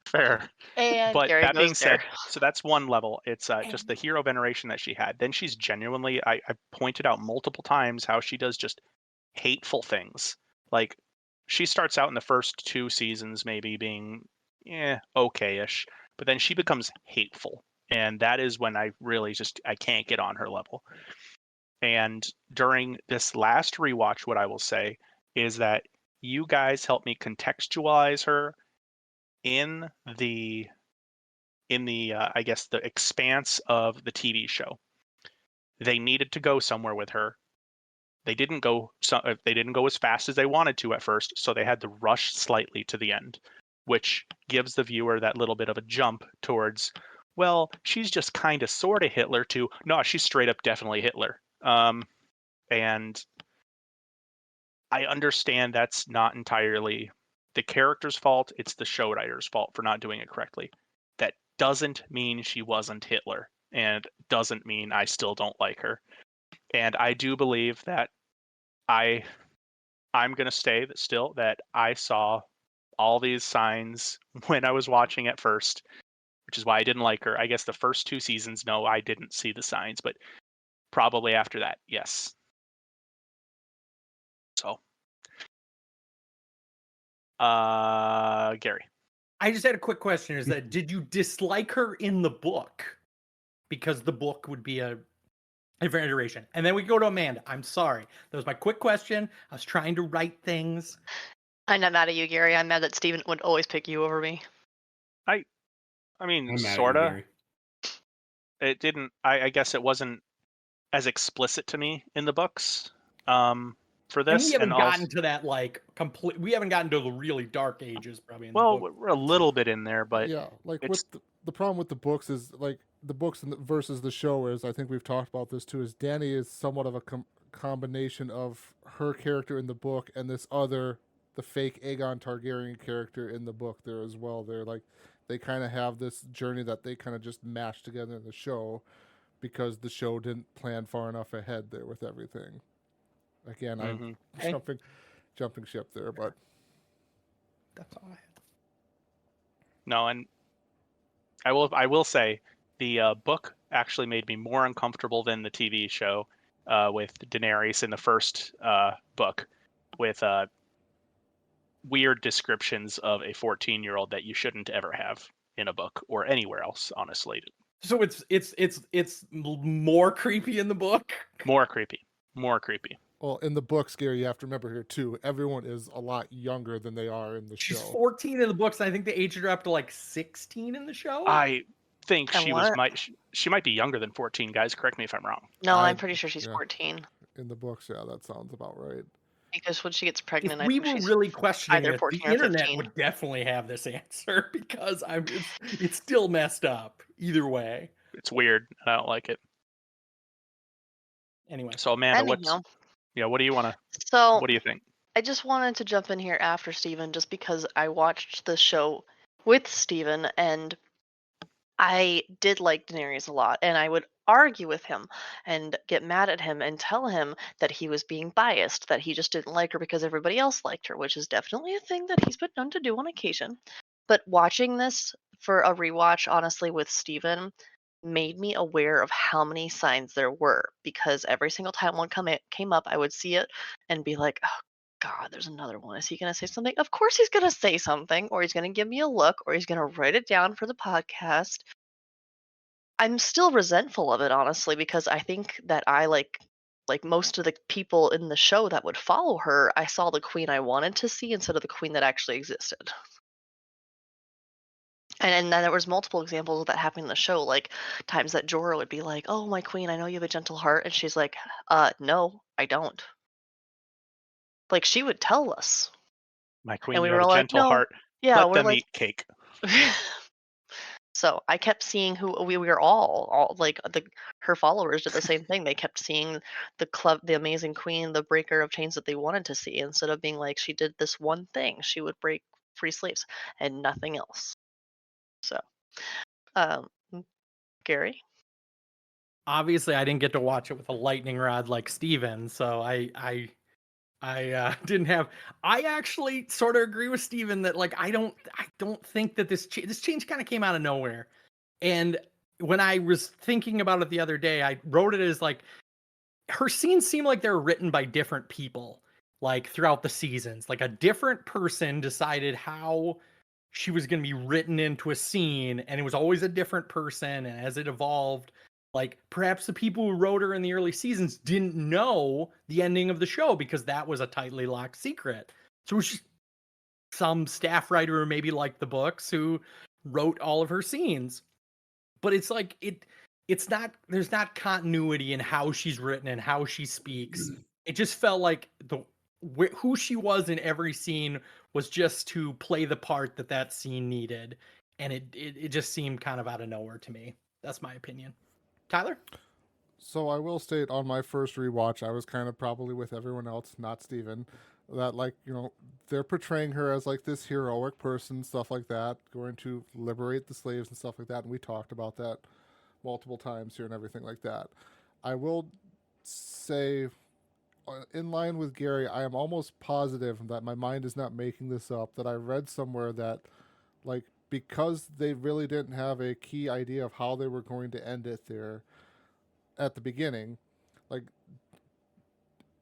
Fair. And But Gary that goes being said, there. so that's one level. It's just the hero veneration that she had. Then she's genuinely, I pointed out multiple times how she does just hateful things. Like she starts out in the first 2 seasons maybe being okay-ish, but then she becomes hateful. And that is when I really I can't get on her level. And during this last rewatch, what I will say is that you guys helped me contextualize her in the I guess the expanse of the TV show. They needed to go somewhere with her. They didn't go as fast as they wanted to at first, so they had to rush slightly to the end, which gives the viewer that little bit of a jump towards, well, she's just kind of sort of Hitler to no, she's straight up definitely Hitler. And I understand that's not entirely the character's fault, it's the show writer's fault for not doing it correctly. That doesn't mean she wasn't Hitler, and doesn't mean I still don't like her. And I do believe that I'm going to stay that I saw all these signs when I was watching at first, which is why I didn't like her. I guess the first 2 seasons, no, I didn't see the signs, but probably after that, yes. So, Gary. I just had a quick question: is that did you dislike her in the book? Because the book would be a different iteration. And then we go to Amanda. I'm sorry. That was my quick question. I was trying to write things. I'm not mad at you, Gary. I'm mad that Steven would always pick you over me. I mean, I'm mad at you, sorta. Gary. It didn't. I guess it wasn't as explicit to me in the books for And this. we haven't also, gotten to that like complete. We haven't gotten to the really dark ages probably in the well, book. we're a little bit in there, but yeah, like it's with the problem with the books is like the books versus the show is, I think we've talked about this too, is Danny is somewhat of a combination of her character in the book and this other, the fake Aegon Targaryen character in the book there as well. They're like, they kind of have this journey that they kind of just mashed together in the show because the show didn't plan far enough ahead there with everything. Again, I'm mhm. Okay. jumping ship there, but That's all I had. No, and I will say the book actually made me more uncomfortable than the TV show with Daenerys in the first book, with weird descriptions of a 14-year-old that you shouldn't ever have in a book or anywhere else, honestly. So it's more creepy in the book. More creepy. More creepy. well, in the books, Gary, you have to remember here too, everyone is a lot younger than they are in the She's show. 14 in the books, and I think they aged her up to like 16 in the show. I think And what? she might be younger than 14, guys. Correct me if I'm wrong. No, I- I'm pretty sure she's yeah. 14. In the books, yeah, that sounds about right. Because when she gets If pregnant, I we think were she's really questioning either it, 14 the or internet 15. would definitely have this answer because it's still messed up either way. It's weird. I don't like it. Anyway, So Amanda, what Anyhow, do you want to? so What do you think? I just wanted to jump in here after Steven just because I watched the show with Steven and I did like Daenerys a lot, and I would argue with him and get mad at him and tell him that he was being biased, that he just didn't like her because everybody else liked her, which is definitely a thing that he's been known to do on occasion. But watching this for a rewatch, honestly, with Steven made me aware of how many signs there were because every single time one came up, I would see it and be like, oh, God, there's another one. Is he going to say something? Of course he's going to say something, or he's going to give me a look, or he's going to write it down for the podcast. I'm still resentful of it, honestly, because I think that I like most of the people in the show that would follow her, I saw the queen I wanted to see instead of the queen that actually existed. And then there was multiple examples of that happening in the show, like times that Jorah would be like, "Oh, my queen, I know you have a gentle heart," and she's like, no, I don't." Like she would tell us, My queen, and we you were have a like, gentle "No, heart. yeah, Let we're them like." eat cake. So I kept seeing who we were all like her followers did the same thing. They kept seeing the amazing queen, the breaker of chains that they wanted to see, instead of being like she did this one thing. She would break free slaves and nothing else. So, um, Gary, obviously, I didn't get to watch it with a lightning rod like Steven, so I didn't have. I actually sort of agree with Steven that like I don't think that this change kind of came out of nowhere. And when I was thinking about it the other day, I wrote it as like her scenes seem like they're written by different people, like throughout the seasons. Like a different person decided how she was going to be written into a scene, and it was always a different person. And as it evolved, like perhaps the people who wrote her in the early seasons didn't know the ending of the show because that was a tightly locked secret. So it was just some staff writer who maybe liked the books who wrote all of her scenes. But it's like it's not, there's not continuity in how she's written and how she speaks. It just felt like who she was in every scene was just to play the part that scene needed, and it just seemed kind of out of nowhere to me. That's my opinion. Tyler? So I will state on my first rewatch, I was kind of probably with everyone else, not Steven, that like, they're portraying her as like this heroic person, stuff like that, going to liberate the slaves and stuff like that. And we talked about that multiple times here and everything like that. I will say, in line with Gary, I am almost positive that my mind is not making this up, that I read somewhere that like because they really didn't have a key idea of how they were going to end it there at the beginning, like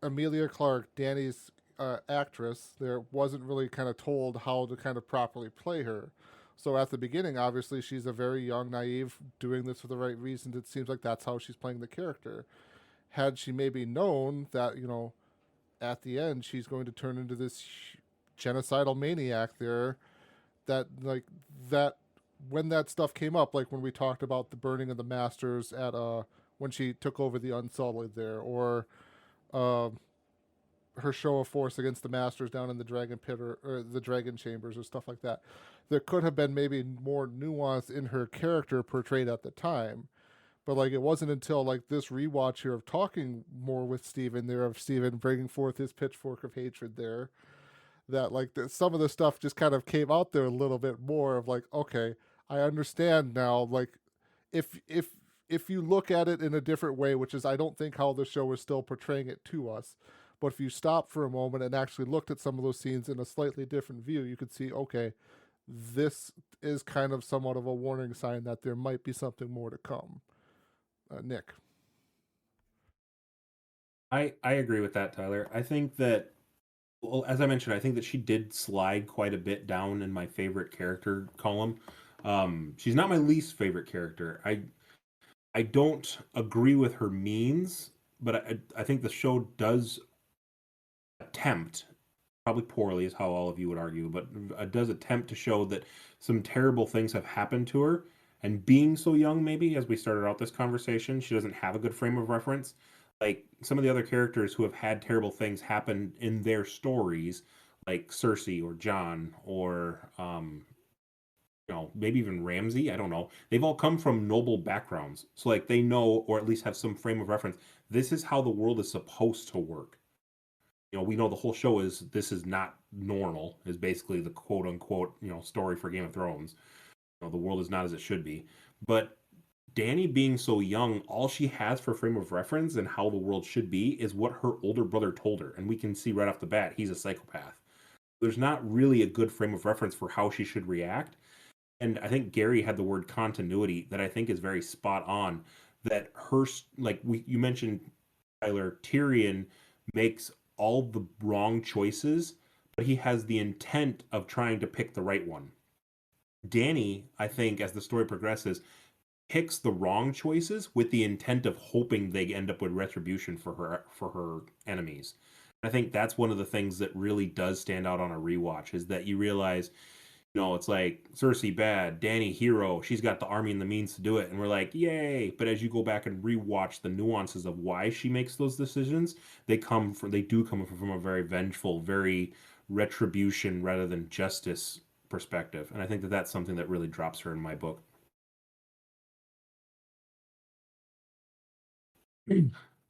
Emilia Clarke, Danny's actress, there wasn't really kind of told how to kind of properly play her. So at the beginning, obviously, she's a very young, naive, doing this for the right reasons. It seems like that's how she's playing the character. Had she maybe known that, at the end, she's going to turn into this genocidal maniac there, that, like, that when that stuff came up, like when we talked about the burning of the masters at when she took over the Unsullied there, or her show of force against the Masters down in the Dragon Pit or the Dragon Chambers or stuff like that. There could have been maybe more nuance in her character portrayed at the time. But like it wasn't until like this rewatch here of talking more with Steven there, of Steven bringing forth his pitchfork of hatred there, that like some of the stuff just kind of came out there a little bit more of like, okay, I understand now. Like if you look at it in a different way, which is I don't think how the show is still portraying it to us, but if you stop for a moment and actually looked at some of those scenes in a slightly different view, you could see, okay, this is kind of somewhat of a warning sign that there might be something more to come. Nick. I agree with that, Tyler. I think that, well, as I mentioned, I think that she did slide quite a bit down in my favorite character column. She's not my least favorite character. I don't agree with her means, but I think the show does attempt, probably poorly is how all of you would argue, but does attempt to show that some terrible things have happened to her. And being so young, maybe, as we started out this conversation, she doesn't have a good frame of reference. Like some of the other characters who have had terrible things happen in their stories, like Cersei or Jon or maybe even Ramsay, I don't know. They've all come from noble backgrounds. So like they know, or at least have some frame of reference. This is how the world is supposed to work. We know the whole show is this is not normal, is basically the quote unquote, story for Game of Thrones. The world is not as it should be. But Dany being so young, all she has for frame of reference and how the world should be is what her older brother told her. And we can see right off the bat, he's a psychopath. There's not really a good frame of reference for how she should react. And I think Gary had the word continuity that I think is very spot on. That you mentioned, Tyler, Tyrion makes all the wrong choices, but he has the intent of trying to pick the right one. Dany, I think, as the story progresses, picks the wrong choices with the intent of hoping they end up with retribution for her enemies. I think that's one of the things that really does stand out on a rewatch, is that you realize, it's like Cersei bad, Dany hero, she's got the army and the means to do it, and we're like, yay. But as you go back and rewatch the nuances of why she makes those decisions, they do come from a very vengeful, very retribution rather than justice perspective. And I think that that's something that really drops her in my book.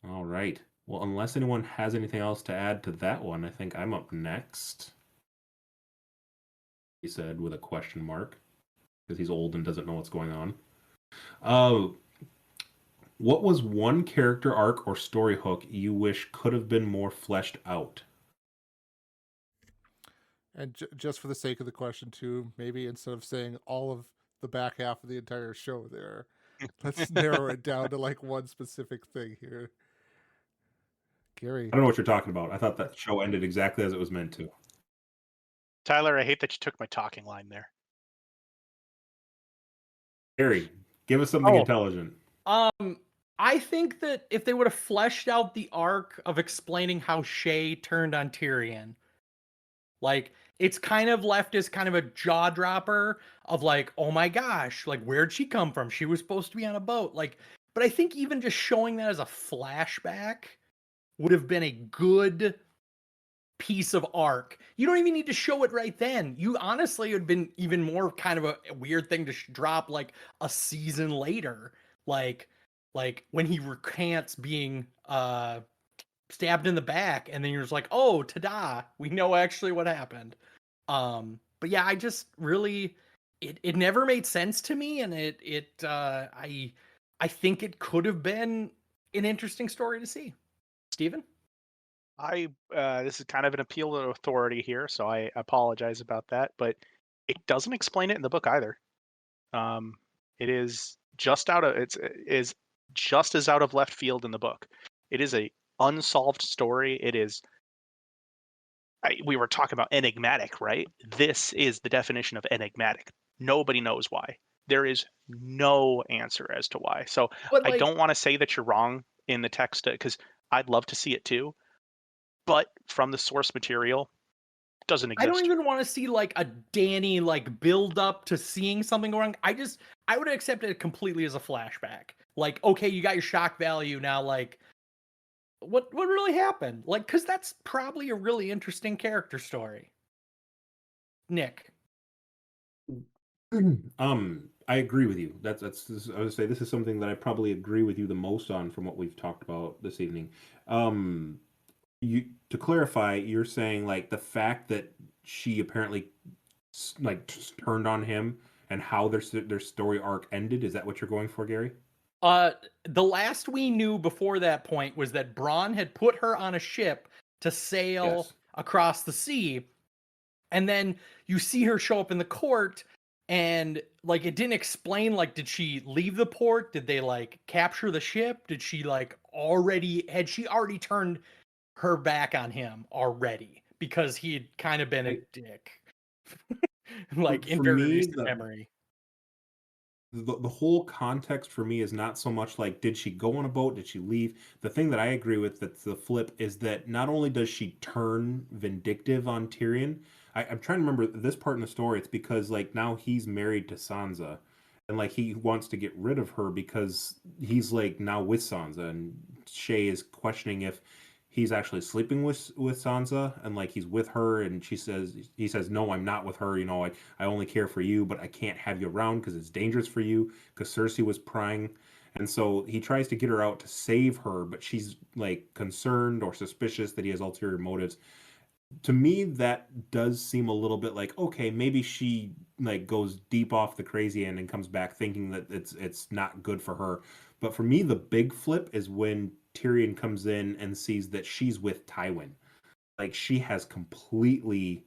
All right. Well, unless anyone has anything else to add to that one, I think I'm up next. He said with a question mark, because he's old and doesn't know what's going on. What was one character arc or story hook you wish could have been more fleshed out? And just for the sake of the question, too, maybe instead of saying all of the back half of the entire show there, let's narrow it down to like one specific thing here. Gary. I don't know what you're talking about. I thought that show ended exactly as it was meant to. Tyler, I hate that you took my talking line there. Gary, give us something intelligent. I think that if they would have fleshed out the arc of explaining how Shay turned on Tyrion, like it's kind of left as kind of a jaw dropper of like, oh my gosh, like where'd she come from? She was supposed to be on a boat. Like, but I think even just showing that as a flashback would have been a good piece of arc. You don't even need to show it right then. You honestly would have been even more kind of a weird thing to drop like a season later, like when he recants being stabbed in the back, and then you're just like, oh, ta-da, we know actually what happened. But yeah, I just really it never made sense to me, and I think it could have been an interesting story to see. Steven? This is kind of an appeal to authority here, so I apologize about that, but it doesn't explain it in the book either. It is just is just as out of left field in the book. It is a unsolved story. It is. We were talking about enigmatic, right? This is the definition of enigmatic. Nobody knows why. There is no answer as to why. So I don't want to say that you're wrong in the text, because I'd love to see it too. But from the source material, doesn't I don't exist. even want to see like a Danny like build up to seeing something wrong. I would have accepted it completely as a flashback. Like, okay, you got your shock value now. Like, what really happened? Like, because that's probably a really interesting character story. Nick, I agree with you. I would say this is something that I probably agree with you the most on from what we've talked about this evening. Um, you to clarify, you're saying like the fact that she apparently turned on him and how their story arc ended. Is that what you're going for, Gary? the last we knew before that point was that Bronn had put her on a ship to sail Yes. across the sea, and then you see her show up in the court, and like it didn't explain, like, did she leave the port? Did they like capture the ship? Did she like had she already turned her back on him already because he had kind of been a dick, like in For very me, recent memory. the whole context for me is not so much like did she go on a boat, did she leave. The thing that I agree with, that's the flip, is that not only does she turn vindictive on Tyrion, I'm trying to remember this part in the story. It's because like now he's married to Sansa, and like he wants to get rid of her because he's like now with Sansa, and Shay is questioning if he's actually sleeping with Sansa, and like he's with her, and he says no, I'm not with her, I only care for you, but I can't have you around because it's dangerous for you, because Cersei was prying. And so he tries to get her out to save her, but she's like concerned or suspicious that he has ulterior motives. To me, that does seem a little bit like, okay, maybe she like goes deep off the crazy end and comes back thinking that it's not good for her. But for me, the big flip is when Tyrion comes in and sees that she's with Tywin. Like she has completely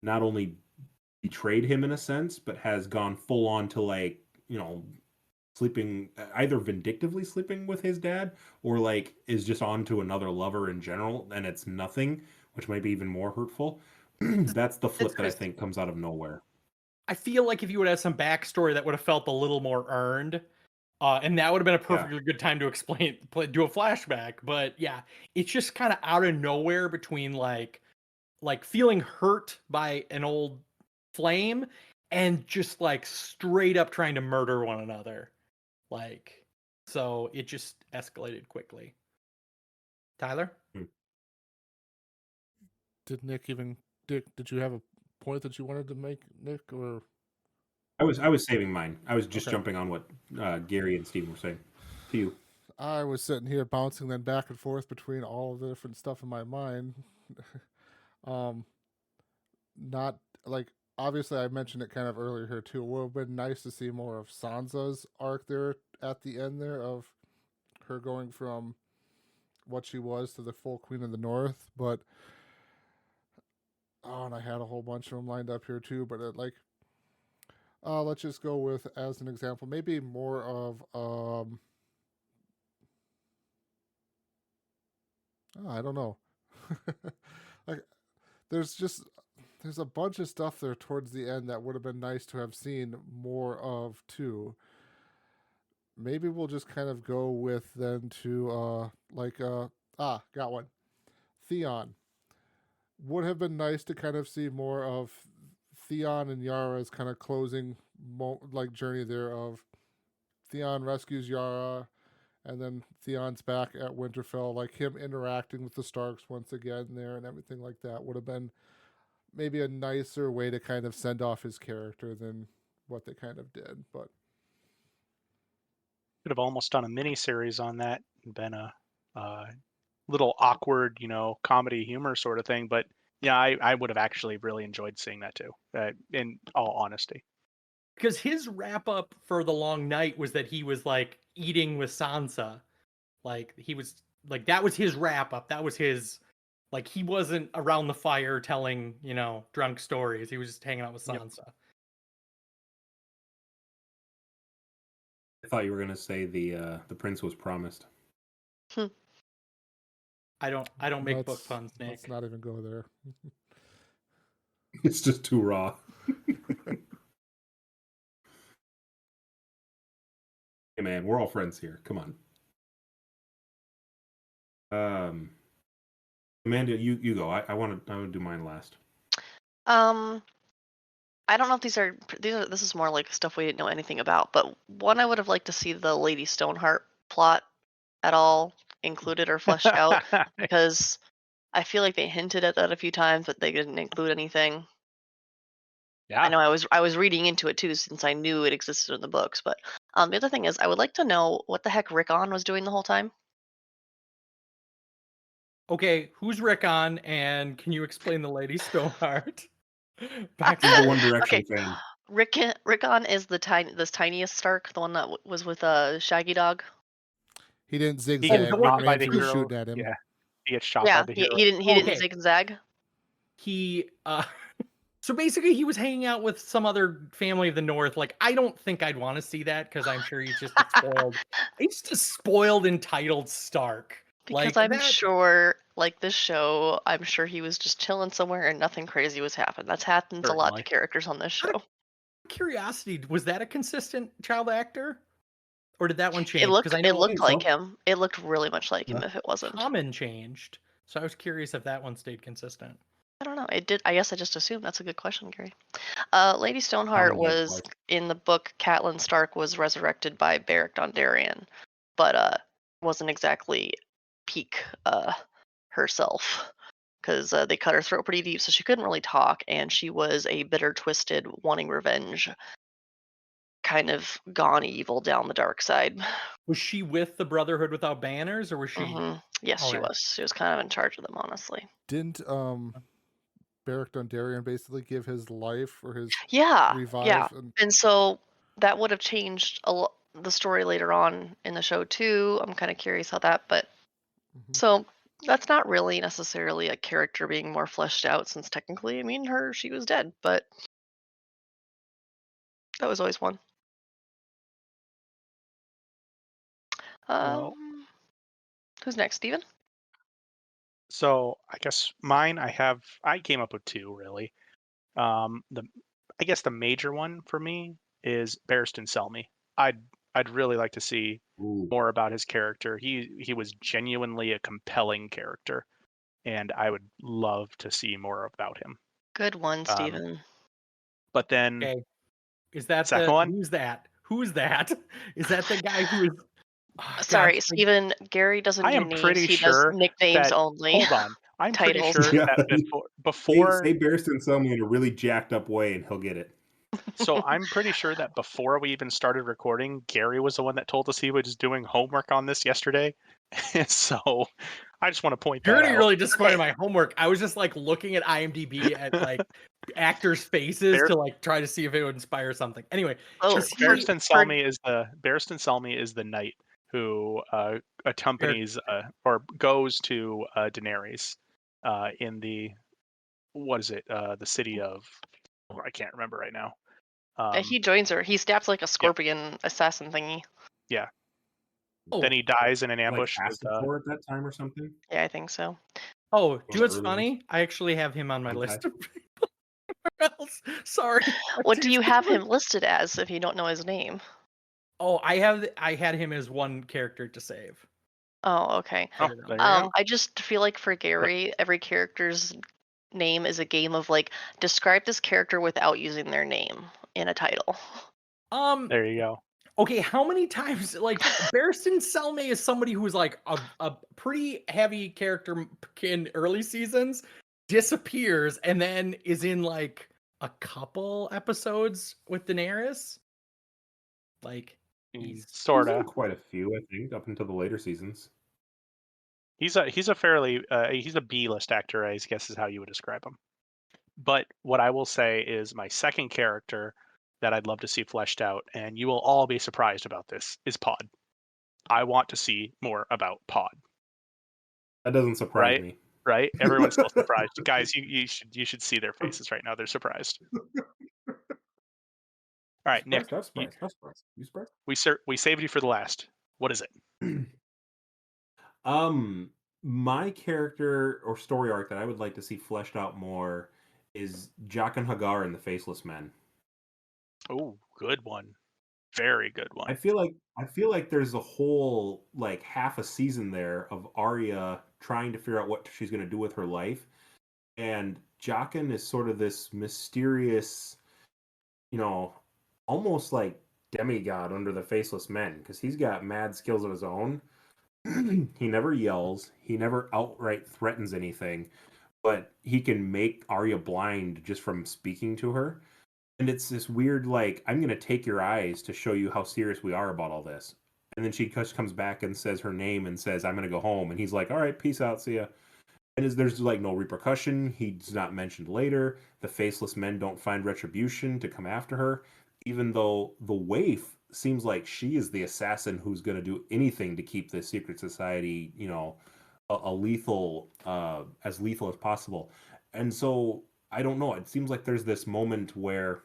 not only betrayed him in a sense, but has gone full on to like, sleeping, either vindictively sleeping with his dad, or like is just on to another lover in general, and it's nothing, which might be even more hurtful. That's the flip that I think comes out of nowhere. I feel like if you would have some backstory, that would have felt a little more earned. And that would have been a perfectly good time to do a flashback. But yeah, it's just kind of out of nowhere between like feeling hurt by an old flame and just like straight up trying to murder one another. Like, so it just escalated quickly. Tyler? Did did you have a point that you wanted to make, Nick, or? I was saving mine. I was just Okay. jumping on what Gary and Steve were saying to you. I was sitting here bouncing then back and forth between all of the different stuff in my mind. um, not like obviously I mentioned it kind of earlier here too. It would have been nice to see more of Sansa's arc there at the end there of her going from what she was to the full Queen of the North. But and I had a whole bunch of them lined up here too. But let's just go with as an example, maybe more of I don't know. Like there's there's a bunch of stuff there towards the end that would have been nice to have seen more of too. Maybe we'll just kind of go with then to got one. Theon. Would have been nice to kind of see more of Theon and Yara's kind of closing journey there of Theon rescues Yara, and then Theon's back at Winterfell, like him interacting with the Starks once again there and everything like that would have been maybe a nicer way to kind of send off his character than what they kind of did. But Could have almost done a mini series on that and been a little awkward, comedy humor sort of thing. But yeah, I would have actually really enjoyed seeing that too, in all honesty. Because his wrap up for the long night was that he was like eating with Sansa. Like he was like that was his wrap up. That was his like he wasn't around the fire telling, drunk stories. He was just hanging out with Sansa. Yep. I thought you were gonna say the prince was promised. I don't make book puns, Nick. Let's not even go there. It's just too raw. Hey man, we're all friends here. Come on. Amanda, you go. I want to do mine last. I don't know if this is more like stuff we didn't know anything about, but one I would have liked to see the Lady Stoneheart plot at all included or fleshed out because I feel like they hinted at that a few times, but they didn't include anything. I Yeah. know I was reading into it too since I knew it existed in the books, but the other thing is I would like to know what the heck Rickon was doing the whole time. Okay, who's Rickon, and can you explain the Lady Stoneheart? He's the One Direction Okay. fan. Rickon is the tiniest Stark, the one that was with Shaggy Dog. He didn't He zigzag gets when shot by the Ramsay was hero. shooting at him. Yeah. He gets shot Yeah, by the he hero. didn't Okay. zigzag. He so basically he was hanging out with some other family of the North. Like, I don't think I'd want to see that because I'm sure he's just a spoiled. He's just a spoiled, entitled Stark. Because Like I'm that. sure, like this show, I'm sure he was just chilling somewhere and nothing crazy was happening. That's happened a lot Certainly. to characters on this Out show. Curiosity, was that a consistent child actor, or did that one change? It looked Because I know looked think like so. him. It looked really much like him Yeah. if it wasn't. Common changed, so I was curious if that one stayed consistent. I don't know. It did. I guess I just assumed. That's a good question, Gary. Lady Stoneheart Common died was twice. in the book. Catelyn Stark was resurrected by Beric Dondarrion, but wasn't exactly peak herself because they cut her throat pretty deep, so she couldn't really talk, and she was a bitter, twisted, wanting revenge, kind of gone evil down the dark side. Was she with the Brotherhood Without Banners, or was she? Yes, she Okay. was. She was kind of in charge of them, honestly. Didn't Beric Dondarrion basically give his life or his Yeah, revive? yeah. And And so that would have changed the story later on in the show too. I'm kind of curious how that, but Mhm. so that's not really necessarily a character being more fleshed out since technically, I mean, she was dead, but that was always one. Well, Who's next, Steven? so I guess mine, I came up with two really. I guess the major one for me is Barristan Selmy. I'd really like to see Ooh. more about his character. He was genuinely a compelling character, and I would love to see more about him. Good one, Steven. But then Okay. Is that second the one? who's that? Who's that? Is that the guy who is Sorry, God, Steven. Gary doesn't I do am names. pretty He does sure nicknames that only. hold on. I'm pretty Titles. sure Yeah. that Say, before say Barristan Selmy in a really jacked up way, and he'll get it. so I'm pretty sure that before we even started recording, Gary was the one that told us he was doing homework on this yesterday. So I just want to point You're that gonna out. really disappointed Okay. my homework. I was just like looking at IMDb at like actors' faces There- to like try to see if it would inspire something. Anyway, Oh, is he- Barristan Selmy is the knight who accompanies or goes to Daenerys in the what is it? The city of I can't remember right now. he joins her. He stabs like a scorpion assassin thingy. Yeah. Oh. Then he dies in an Like ambush with acid for at that time or something. Yeah, I think so. Oh, do the what's early funny? I actually have him on my Okay. list of people. Else. Sorry. What do you have him listed as if you don't know his name? Oh, I had him as one character to save. Oh, okay. Oh, Put it there on. you go. I just feel like for Gary, every character's name is a game of like describe this character without using their name in a title. There you go. Okay, how many times like Barristan Selmy is somebody who's like a pretty heavy character in early seasons, disappears, and then is in like a couple episodes with Daenerys? Like he's He's Sorta. in quite a few, I think, up until the later seasons. He's a fairly he's a B-list actor, I guess is how you would describe him. But what I will say is my second character that I'd love to see fleshed out, and you will all be surprised about this, is Pod. I want to see more about Pod. That doesn't surprise Right? me. Right? Everyone's still surprised. Guys, you should see their faces right now. They're surprised. All right, Nick. I'm surprised. You surprised? We saved you for the last. What is it? My character or story arc that I would like to see fleshed out more is Jaqen Hagar in The Faceless Men. Oh, good one. Very good one. I feel like there's a whole like half a season there of Arya trying to figure out what she's going to do with her life, And Jaqen is sort of this mysterious, almost like demigod under the faceless men, because he's got mad skills of his own. He never yells, he never outright threatens anything, but he can make Arya blind just from speaking to her. And it's this weird, like, I'm going to take your eyes to show you how serious we are about all this. And then she just comes back and says her name and says, I'm going to go home. And he's like, all right, peace out, see ya. And there's like no repercussion. He's not mentioned later. The faceless men don't find retribution to come after her, even though the waif seems like she is the assassin who's going to do anything to keep the secret society, a lethal, as lethal as possible. And so I don't know. It seems like there's this moment where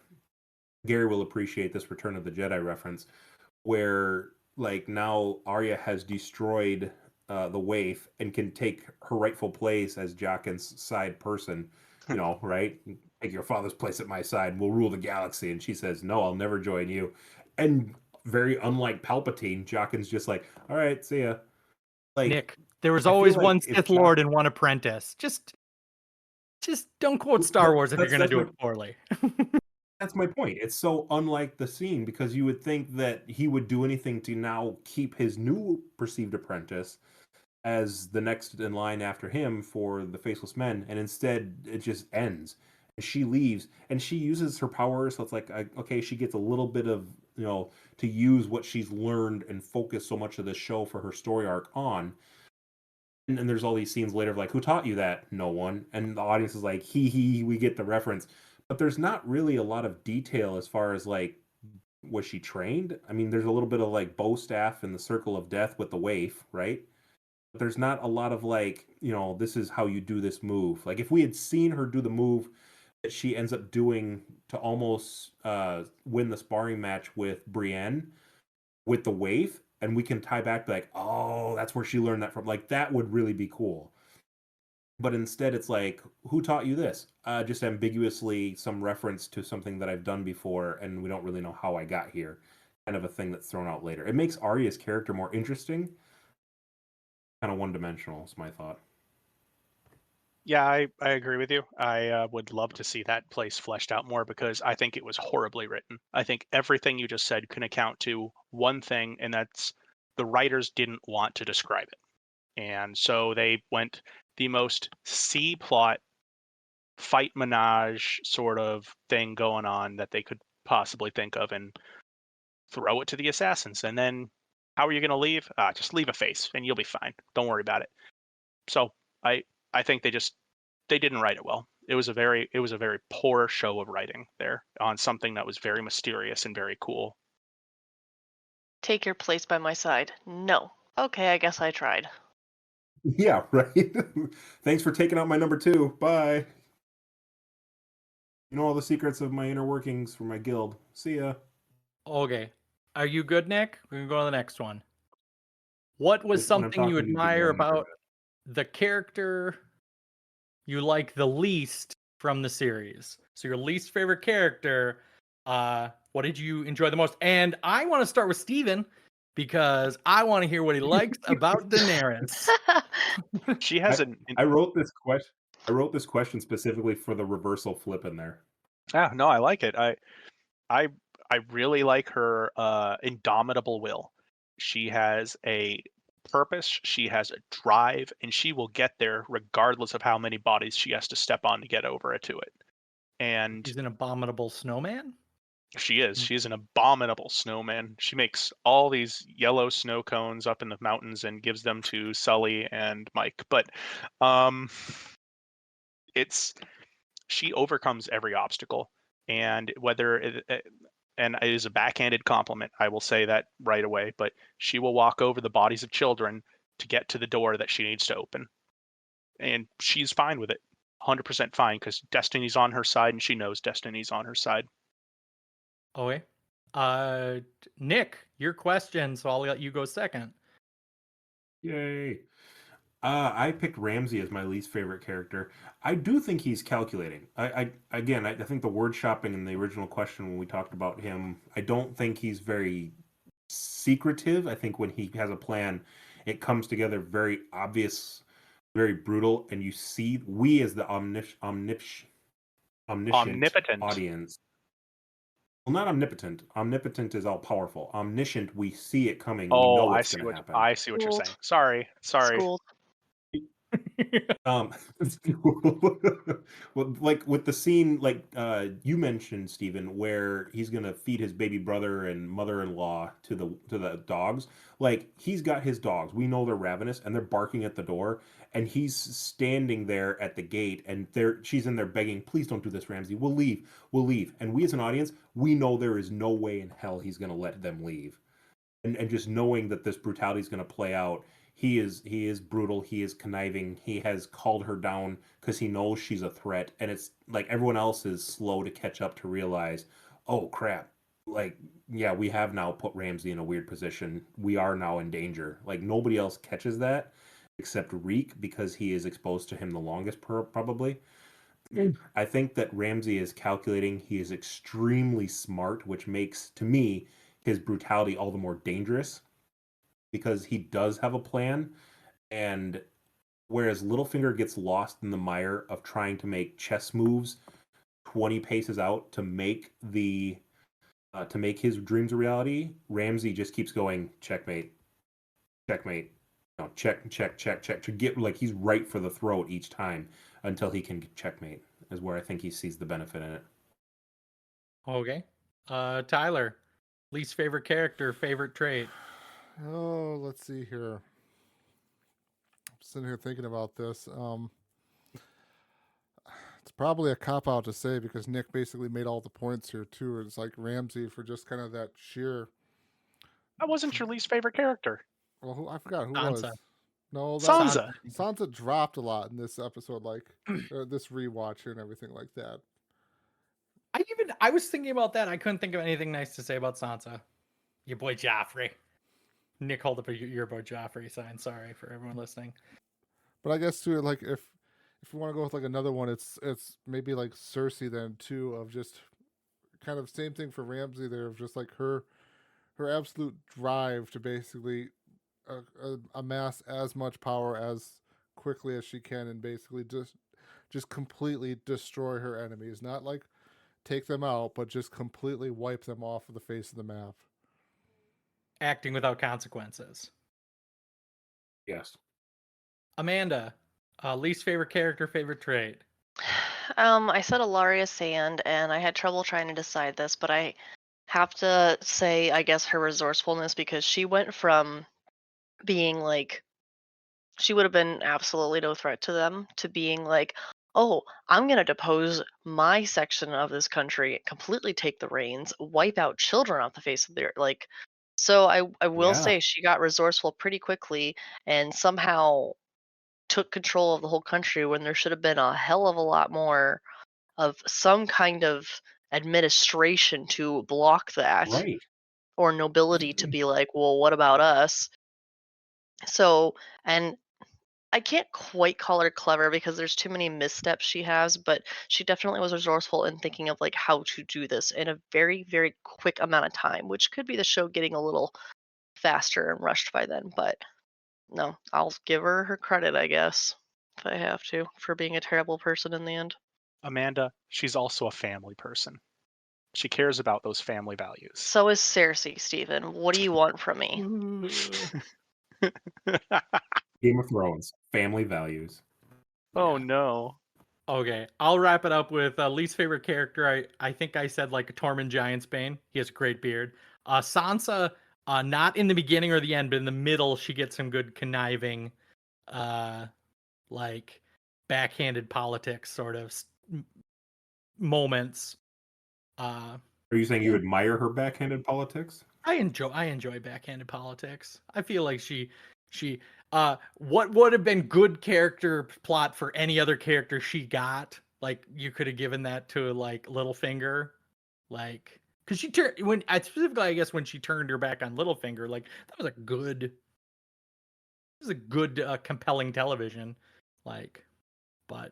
Gary will appreciate this Return of the Jedi reference, where like now Arya has destroyed the waif and can take her rightful place as Jaqen's side person, right? Take your father's place at my side. We'll rule the galaxy. And she says, no, I'll never join you. And very unlike Palpatine, Jaqen's just like, all right, see ya. Like, Nick, there was I feel always like one if Sith Lord and one apprentice. Just don't quote Star Wars if you're going to do it poorly. That's my point. It's so unlike the scene, because you would think that he would do anything to now keep his new perceived apprentice as the next in line after him for the Faceless Men, and instead it just ends. She leaves, and she uses her power, so it's like, okay, she gets a little bit of, to use what she's learned and focus so much of the show for her story arc on. And there's all these scenes later of like, who taught you that? No one. And the audience is like, hee, we get the reference. But there's not really a lot of detail as far as like, was she trained? I mean, there's a little bit of like bow staff in the circle of death with the waif, right? But there's not a lot of like, this is how you do this move. Like if we had seen her do the move that she ends up doing to almost win the sparring match with Brienne with the waif, and we can tie back to like, oh, that's where she learned that from. Like that would really be cool. But instead, it's like, who taught you this? Just ambiguously some reference to something that I've done before, and we don't really know how I got here. Kind of a thing that's thrown out later. It makes Arya's character more interesting. Kind of one-dimensional is my thought. Yeah, I agree with you. I would love to see that place fleshed out more, because I think it was horribly written. I think everything you just said can account to one thing, and that's the writers didn't want to describe it. And so they went the most C-plot fight menage sort of thing going on that they could possibly think of, and throw it to the assassins. And then how are you going to leave? Just leave a face and you'll be fine. Don't worry about it. So I think they didn't write it well. It was a very poor show of writing there on something that was very mysterious and very cool. Take your place by my side. No. Okay, I guess I tried. Yeah, right. Thanks for taking out my number 2. Bye. You know all the secrets of my inner workings for my guild. See ya. Okay. Are you good, Nick? We're going to go to the next one. What was When I'm something you talking, get admire going for a about the character you like the least from the series? So your least favorite character, what did you enjoy the most? And I want to start with Steven, because I want to hear what he likes about Daenerys. She has I wrote this question. I wrote this question specifically for the reversal flip in there. Yeah, no, I like it. I really like her indomitable will. She has a purpose, she has a drive, and she will get there regardless of how many bodies she has to step on to get over to it. And He's an abominable snowman? she's an abominable snowman. She makes all these yellow snow cones up in the mountains and gives them to Sully and Mike. But she overcomes every obstacle, and and it is a backhanded compliment, I will say that right away, but she will walk over the bodies of children to get to the door that she needs to open. And she's fine with it. 100% fine, because Destiny's on her side, and she knows Destiny's on her side. Okay. Nick, your question, so I'll let you go second. Yay. I picked Ramsay as my least favorite character. I do think he's calculating. I think the word shopping in the original question when we talked about him, I don't think he's very secretive. I think when he has a plan, it comes together very obvious very brutal, and you see we as the omniscient Omnipotent. audience. Well, not omnipotent. Omnipotent is all powerful. Omniscient, we see it coming. We know what's going to happen. I see what you're Schooled. saying. Sorry. Schooled. Um, well, like with the scene, like you mentioned, Stephen, where he's gonna feed his baby brother and mother-in-law to the dogs. Like he's got his dogs. We know they're ravenous and they're barking at the door, and he's standing there at the gate, and she's in there begging, "Please don't do this, Ramsay. We'll leave. We'll leave." And we as an audience, we know there is no way in hell he's gonna let them leave. And just knowing that this brutality is going to play out, he is brutal, he is conniving, he has called her down because he knows she's a threat, and it's like everyone else is slow to catch up to realize, oh crap, like yeah, we have now put Ramsay in a weird position, we are now in danger. Like nobody else catches that except Reek, because he is exposed to him the longest probably. I think that Ramsay is calculating, he is extremely smart, which makes to me his brutality all the more dangerous, because he does have a plan. And whereas Littlefinger gets lost in the mire of trying to make chess moves 20 paces out to make his dreams a reality, Ramsay just keeps going checkmate, checkmate, no, check, to get like he's right for the throat each time until he can checkmate, is where I think he sees the benefit in it. Okay. Tyler, least favorite character, favorite trait. Oh, let's see here. I'm sitting here thinking about this. It's probably a cop out to say because Nick basically made all the points here too. It's like Ramsay for just kind of that sheer. That wasn't your least favorite character. Well, I forgot who Sansa. was. No, Sansa. Sansa dropped a lot in this episode, like this rewatch here and everything like that. I was thinking about that. I couldn't think of anything nice to say about Sansa. Your boy Joffrey. Nick, hold up your boy Joffrey sign. Sorry for everyone listening. But I guess too, like if we want to go with like another one, it's maybe like Cersei then too, of just kind of same thing for Ramsay there, of just like her absolute drive to basically amass as much power as quickly as she can, and basically just completely destroy her enemies. Not like take them out, but just completely wipe them off of the face of the map. Acting without consequences. Yes. Amanda, least favorite character, favorite trait. I said Ilaria Sand, and I had trouble trying to decide this, but I have to say, I guess, her resourcefulness, because she went from being like, she would have been absolutely no threat to them, to being like, oh, I'm going to depose my section of this country, completely take the reins, wipe out children off the face of the earth. Like, so I will say she got resourceful pretty quickly and somehow took control of the whole country when there should have been a hell of a lot more of some kind of administration to block that, Right. or nobility to be like, well, what about us? So, and I can't quite call her clever because there's too many missteps she has, but she definitely was resourceful in thinking of like how to do this in a very, very quick amount of time, which could be the show getting a little faster and rushed by then. But no, I'll give her credit, I guess, if I have to, for being a terrible person in the end. Amanda, she's also a family person. She cares about those family values. So is Cersei, Stephen. What do you want from me? Game of Thrones, family values. Oh no. Okay, I'll wrap it up with least favorite character. I think I said like Tormund Giantsbane. He has a great beard. Sansa, not in the beginning or the end, but in the middle, she gets some good conniving, like backhanded politics sort of moments. Are you saying you admire her backhanded politics? I enjoy backhanded politics. I feel like she what would have been good character plot for any other character she got, like you could have given that to like Littlefinger, like because she turned when specifically I guess when she turned her back on Littlefinger, like that was a good compelling television, like, but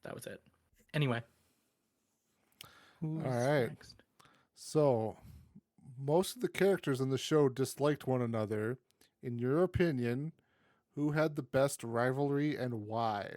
that was it anyway. All right. Next? So, most of the characters in the show disliked one another. In your opinion, Who had the best rivalry and why?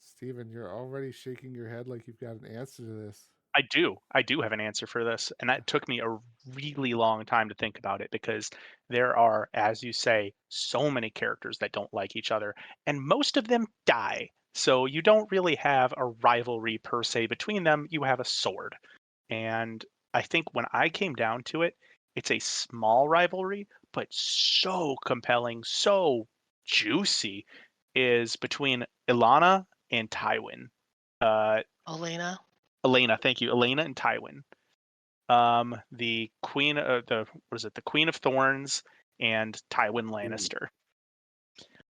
Steven, you're already shaking your head like you've got an answer to this. I do have an answer for this, and that took me a really long time to think about it because there are, as you say, so many characters that don't like each other, and most of them die. So you don't really have a rivalry per se between them. You have a sword. And I think when I came down to it, it's a small rivalry, but so compelling, so juicy, is between Ilana and Tywin. Olena. Elena, thank you, Elena and Tywin. The Queen of the what is it? The Queen of Thorns and Tywin Lannister.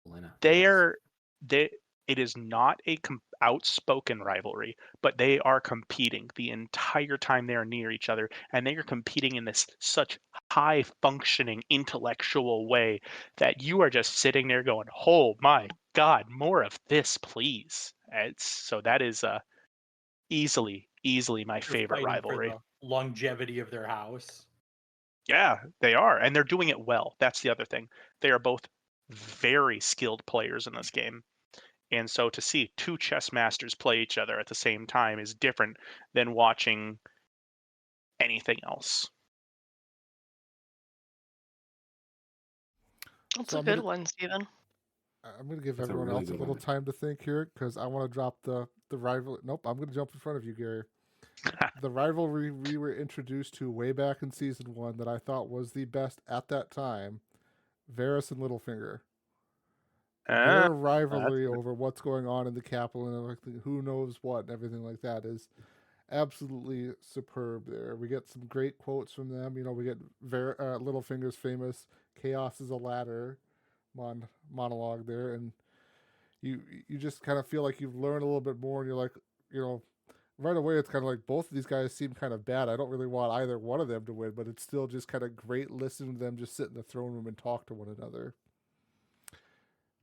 Elena, They yes. are they. It is not a outspoken rivalry, but they are competing the entire time they are near each other, and they are competing in this such high functioning intellectual way that you are just sitting there going, "Oh my God, more of this, please!" That is easily my They're favorite fighting for rivalry. the longevity of their house. Yeah, they are, and they're doing it well. That's the other thing. They are both very skilled players in this game. And so to see two chess masters play each other at the same time is different than watching anything else. That's So a good one, Steven. I'm gonna give That's a everyone really else a good little one. time to think here because I want to drop the rival. Nope, I'm gonna jump in front of you, Gary. The rivalry we were introduced to way back in season 1 that I thought was the best at that time, Varys and Littlefinger. Uh, Their that's rivalry good. over what's going on in the capital and everything, who knows what and everything like that is absolutely superb. There, we get some great quotes from them. You know, we get Littlefinger's famous "Chaos is a ladder" monologue there, and you just kind of feel like you've learned a little bit more, and you're like, you know, right away it's kind of like both of these guys seem kind of bad. I don't really want either one of them to win, but it's still just kind of great listening to them just sit in the throne room and talk to one another.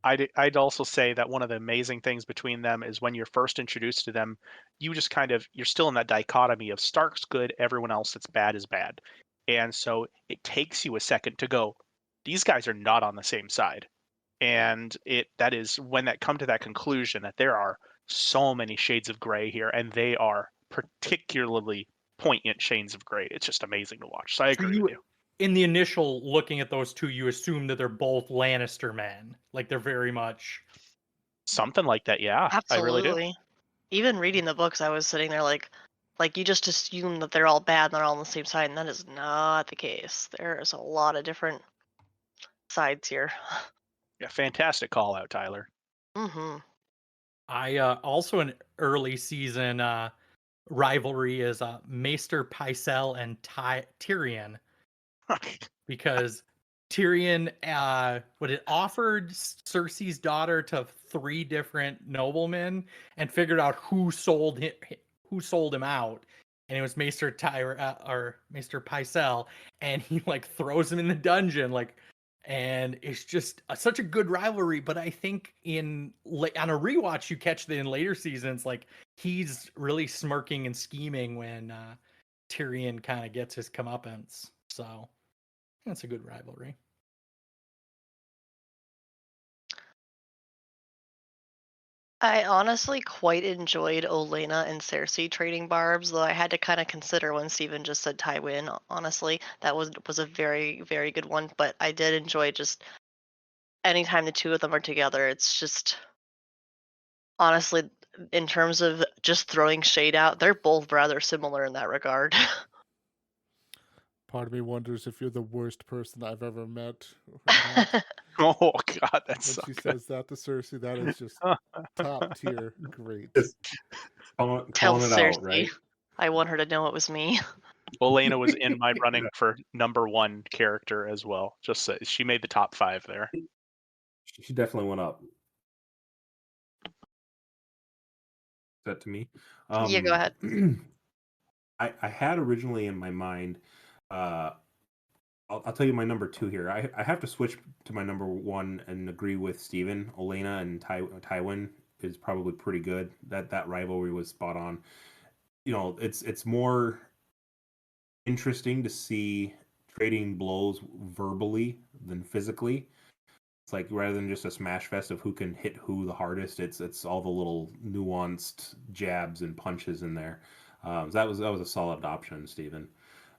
I'd also say that one of the amazing things between them is when you're first introduced to them, you just you're still in that dichotomy of Stark's good, everyone else that's bad is bad. And so it takes you a second to go, these guys are not on the same side. And that is when that come to that conclusion that there are so many shades of gray here, and they are particularly poignant shades of gray. It's just amazing to watch. So I So agree with you. in the initial looking at those two, you assume that they're both Lannister men. Like they're very much. Something like that, yeah. I really do. Absolutely. Even reading the books, I was sitting there like you just assume that they're all bad and they're all on the same side, and that is not the case. There's a lot of different sides here. Yeah, fantastic call out, Tyler. Mm-hmm. I also an early season rivalry is Maester Pycelle and Tyrion, because Tyrion what it offered Cersei's daughter to 3 different noblemen and figured out who sold him out, and it was Maester or Maester Pycelle, and he like throws him in the dungeon like, and it's just such a good rivalry. But I think on a rewatch you catch that in later seasons, like he's really smirking and scheming when Tyrion kind of gets his comeuppance. So that's a good rivalry. I honestly quite enjoyed Olenna and Cersei trading barbs, though I had to kind of consider when Steven just said Tywin. Honestly, that was a very, very good one. But I did enjoy just anytime the two of them are together. It's just honestly, in terms of just throwing shade out, they're both rather similar in that regard. Part of me wonders if you're the worst person I've ever met or not. Oh God, that's When so she good. says that to Cersei, that is just top tier great. Just Tell calling it out, Cersei, right? I want her to know it was me. Elena was in my running for #1 character as well. Just she made the top 5 there. She definitely went up. That to me. Yeah, go ahead. I had originally in my mind. I'll tell you my number 2 here. I have to switch to my number 1 and agree with Steven. Olenna and Tywin is probably pretty good. That rivalry was spot on. You know, it's more interesting to see trading blows verbally than physically. It's like rather than just a smash fest of who can hit who the hardest, it's all the little nuanced jabs and punches in there. So that was a solid option, Stephen.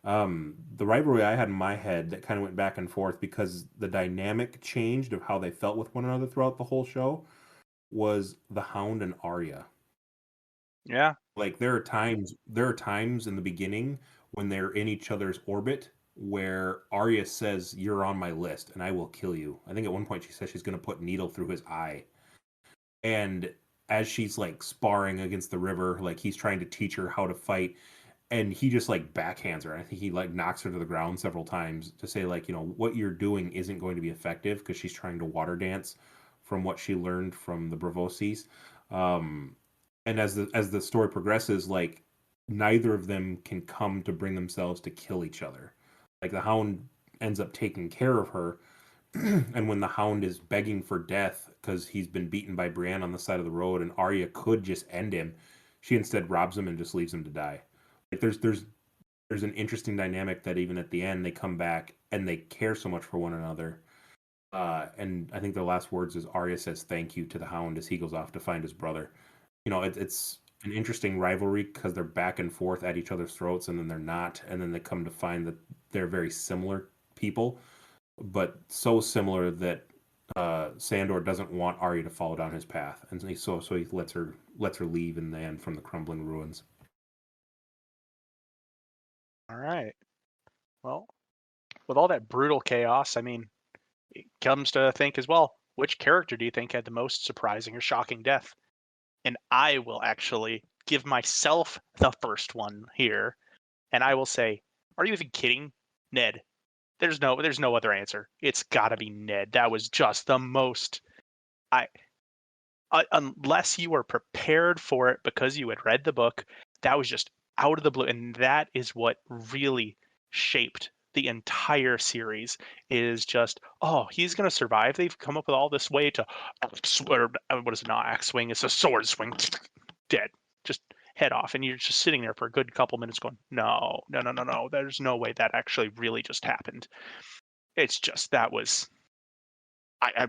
The rivalry I had in my head that kind of went back and forth because the dynamic changed of how they felt with one another throughout the whole show was the Hound and Arya. Yeah. Like there are times in the beginning when they're in each other's orbit where Arya says, "You're on my list and I will kill you." I think at one point she says she's going to put needle through his eye. And as she's like sparring against the river, like he's trying to teach her how to fight, and he just like backhands her. I think he like knocks her to the ground several times to say like, what you're doing isn't going to be effective because she's trying to water dance from what she learned from the Bravosis. And as the story progresses, like neither of them can come to bring themselves to kill each other. Like the Hound ends up taking care of her, and when the Hound is begging for death because he's been beaten by Brienne on the side of the road, and Arya could just end him, she instead robs him and just leaves him to die. Like there's an interesting dynamic that even at the end they come back and they care so much for one another. And I think the last words is Arya says thank you to the Hound as he goes off to find his brother. It's an interesting rivalry because they're back and forth at each other's throats, and then they're not, and then they come to find that they're very similar people, but so similar that Sandor doesn't want Arya to follow down his path, and so he lets her leave in the end from the crumbling ruins. All right. Well, with all that brutal chaos, I mean, it comes to think as well, which character do you think had the most surprising or shocking death? And I will actually give myself the first one here, and I will say, are you even kidding? Ned. There's no other answer. It's got to be Ned. That was just the most unless you were prepared for it because you had read the book, that was just out of the blue, and that is what really shaped the entire series. Is just, oh, he's gonna survive. They've come up with all this way to what is it, not axe swing, it's a sword swing. Dead, just head off, and you're just sitting there for a good couple minutes going, no, there's no way that actually really just happened. It's just, that was, I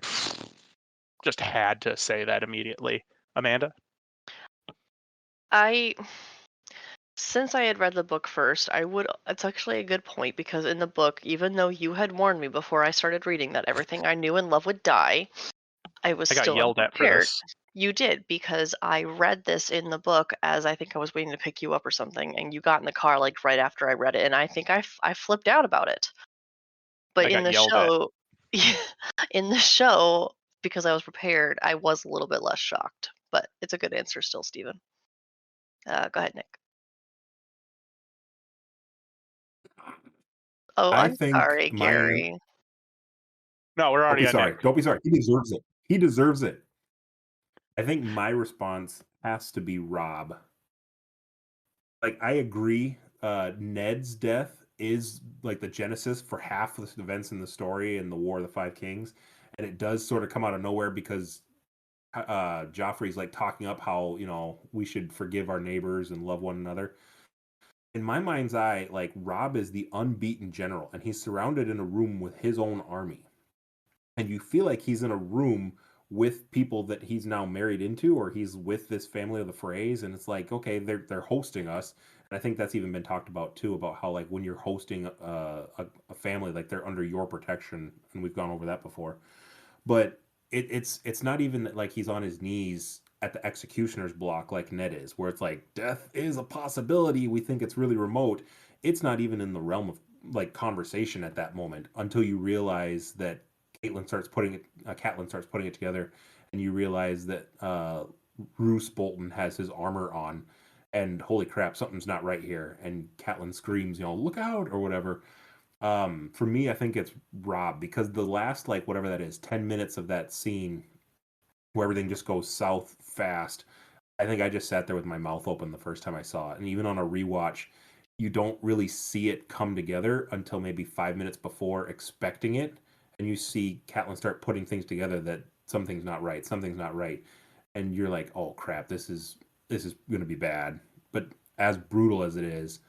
just had to say that immediately. Amanda? Since I had read the book first, it's actually a good point because in the book, even though you had warned me before I started reading that everything I knew and loved would die, I was I got still yelled at for unprepared. this. You did, because I read this in the book as I think I was waiting to pick you up or something, and you got in the car like right after I read it, and I think I flipped out about it. But I in got the yelled at. show, in the show, because I was prepared, I was a little bit less shocked. But it's a good answer still, Stephen. Go ahead, Nick. Oh, I I'm think sorry, mine. Gary. No, we're Don't already be on sorry. Nick. Don't be sorry. He deserves it. He deserves it. I think my response has to be Rob. Like I agree. Ned's death is like the genesis for half of the events in the story and the War of the Five Kings, and it does sort of come out of nowhere because Joffrey's like talking up how we should forgive our neighbors and love one another. In my mind's eye, like Rob is the unbeaten general, and he's surrounded in a room with his own army, and you feel like he's in a room with people that he's now married into, or he's with this family of the Freys, and it's like, okay, they're hosting us. And I think that's even been talked about too, about how like when you're hosting a family, like they're under your protection, and we've gone over that before. But it's not even like he's on his knees at the executioner's block like Ned is, where it's like death is a possibility. We think it's really remote. It's not even in the realm of like conversation at that moment until you realize that Catelyn starts putting it together, and you realize that Roose Bolton has his armor on, and holy crap, something's not right here. And Catelyn screams, look out or whatever. For me, I think it's Rob, because the last like whatever that is, 10 minutes of that scene where everything just goes south fast. I think I just sat there with my mouth open the first time I saw it, and even on a rewatch, you don't really see it come together until maybe 5 minutes before expecting it, and you see Catelyn start putting things together that something's not right, and you're like, oh crap, this is going to be bad. But as brutal as it is,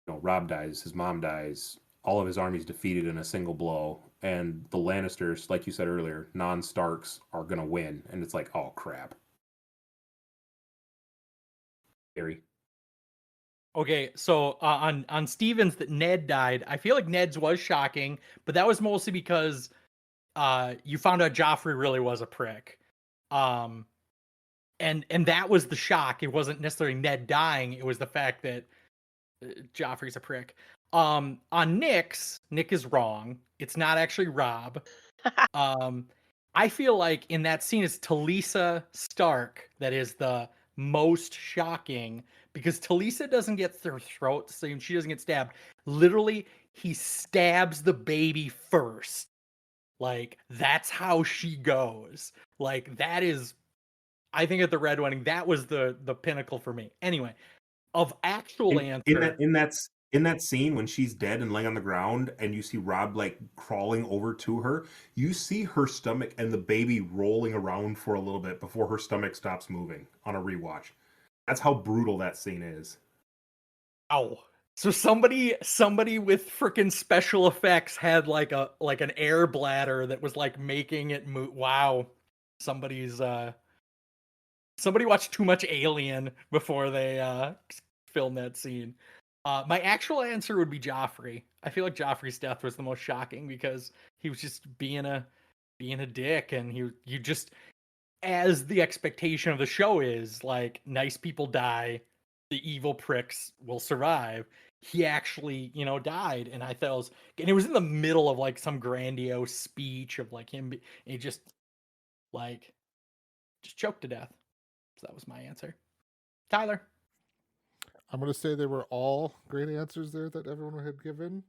Rob dies, his mom dies, all of his armies defeated in a single blow, and the Lannisters, like you said earlier, non-Starks are gonna win, and it's like, oh crap. Scary. Okay, so on Stevens that Ned died, I feel like Ned's was shocking, but that was mostly because you found out Joffrey really was a prick. And that was the shock. It wasn't necessarily Ned dying, it was the fact that Joffrey's a prick. On Nick is wrong. It's not actually Rob. I feel like in that scene it's Talisa Stark that is the most shocking, because Talisa doesn't get her throat, so she doesn't get stabbed. Literally, he stabs the baby first. Like, that's how she goes. Like, that is, I think at the Red Wedding, that was the pinnacle for me. Anyway, of actual answer. In that scene when she's dead and laying on the ground and you see Rob like crawling over to her, you see her stomach and the baby rolling around for a little bit before her stomach stops moving on a rewatch. That's how brutal that scene is. Ow. So somebody with freaking special effects had like an air bladder that was like making it move. Wow. Somebody watched too much Alien before they filmed that scene. My actual answer would be Joffrey. I feel like Joffrey's death was the most shocking because he was just being a dick, and you just, as the expectation of the show is, like, nice people die, the evil pricks will survive. He actually, died, and I thought and it was in the middle of like some grandiose speech of like him, and he just choked to death. So that was my answer. Tyler. I'm going to say they were all great answers there that everyone had given.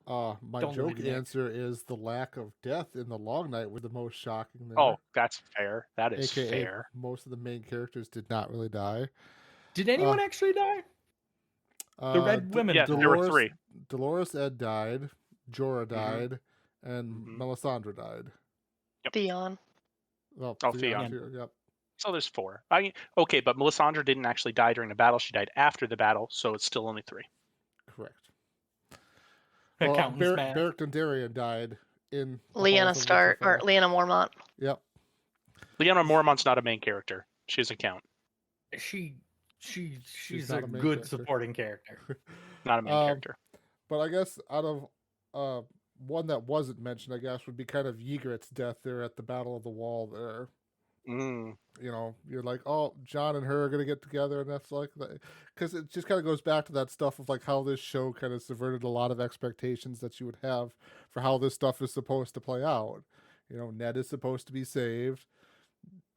My Don't joke leave it. answer is the lack of death in the Long Night was the most shocking there. Oh, that's fair. That is AKA, fair. most of the main characters did not really die. Did anyone actually die? The Red Women. Yeah, there were 3. Dolores Ed died, Jorah died, and Mhm. Melisandre died. Theon. Well, Theon. Too, yep. So there's 4. Okay, but Melisandre didn't actually die during the battle. She died after the battle, so it's still only 3. Correct. Well, Accountant's math. Beric Dondarrion died in Lyanna Stark or Lyanna Mormont. Yep. Lyanna Mormont's not a main character. She's a count. She's not a a main good character. supporting character. Not a main character. But I guess out of one that wasn't mentioned, I guess, would be kind of Ygritte's death there at the Battle of the Wall there. You're like, oh, Jon and her are gonna get together, and that's like, because it just kind of goes back to that stuff of like how this show kind of subverted a lot of expectations that you would have for how this stuff is supposed to play out. Ned is supposed to be saved.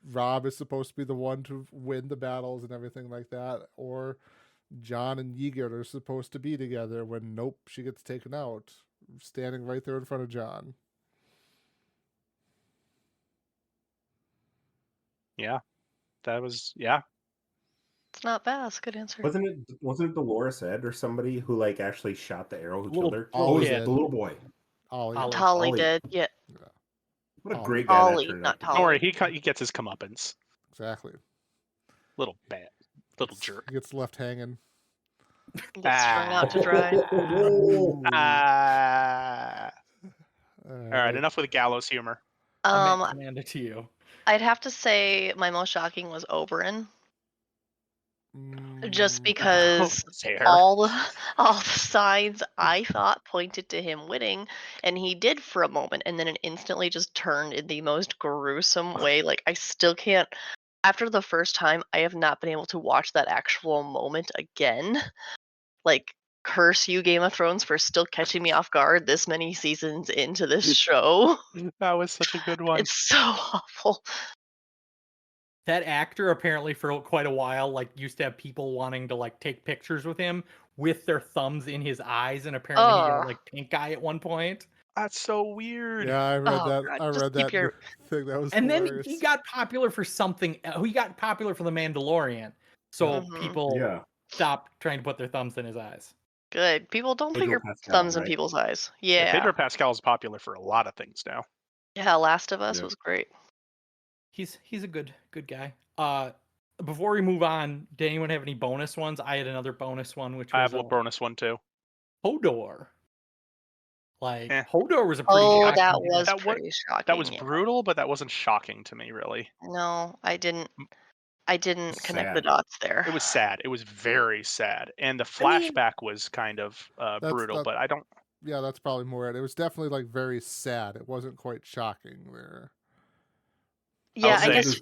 Rob is supposed to be the one to win the battles and everything like that, or Jon and Ygritte are supposed to be together when nope, she gets taken out, standing right there in front of Jon. Yeah, that was yeah. It's not bad. That's a good answer. Wasn't it Dolores Ed or somebody who like actually shot the arrow who Little- killed her? Oh, it yeah. was the little boy. Ollie. Holly Ollie. did. Yeah. What a Ollie. great guy Ollie, that turned not out to be. Don't worry, he gets his comeuppance. Exactly. Little jerk. He gets left hanging. Gets strung out to dry. Ooh. All right, enough with the gallows humor. Amanda, to you. I'd have to say my most shocking was Oberyn. Just because Fair. all the signs I thought pointed to him winning, and he did for a moment, and then it instantly just turned in the most gruesome way. Like, I still can't. After the first time, I have not been able to watch that actual moment again. Like, curse you, Game of Thrones, for still catching me off guard this many seasons into this show. That was such a good one. It's so awful. That actor apparently for quite a while like used to have people wanting to like take pictures with him with their thumbs in his eyes, and apparently he got like pink eye at one point. That's so weird. Yeah, I read that. God, I just read keep that thing. That was And hilarious. then he got popular for something. He got popular for The Mandalorian, so people stopped trying to put their thumbs in his eyes. Good. People don't put Pedro your Pascal, thumbs in right? people's eyes. Yeah, Yeah. Pedro Pascal is popular for a lot of things now. Yeah, Last of Us Yeah. was great. He's a good guy. Before we move on, did anyone have any bonus ones? I had another bonus one, which I was have a bonus one too. Hodor. Like Eh. Hodor was a pretty Oh, shocking that death. was That wa- pretty shocking. That was yeah. brutal, but that wasn't shocking to me, really. No, I didn't. I didn't It's connect the sad. dots there. It was sad. It was very sad, and the I mean- flashback was kind of brutal. But I don't. Yeah, that's probably more it. It was definitely like very sad. It wasn't quite shocking there. Yeah, I say- guess.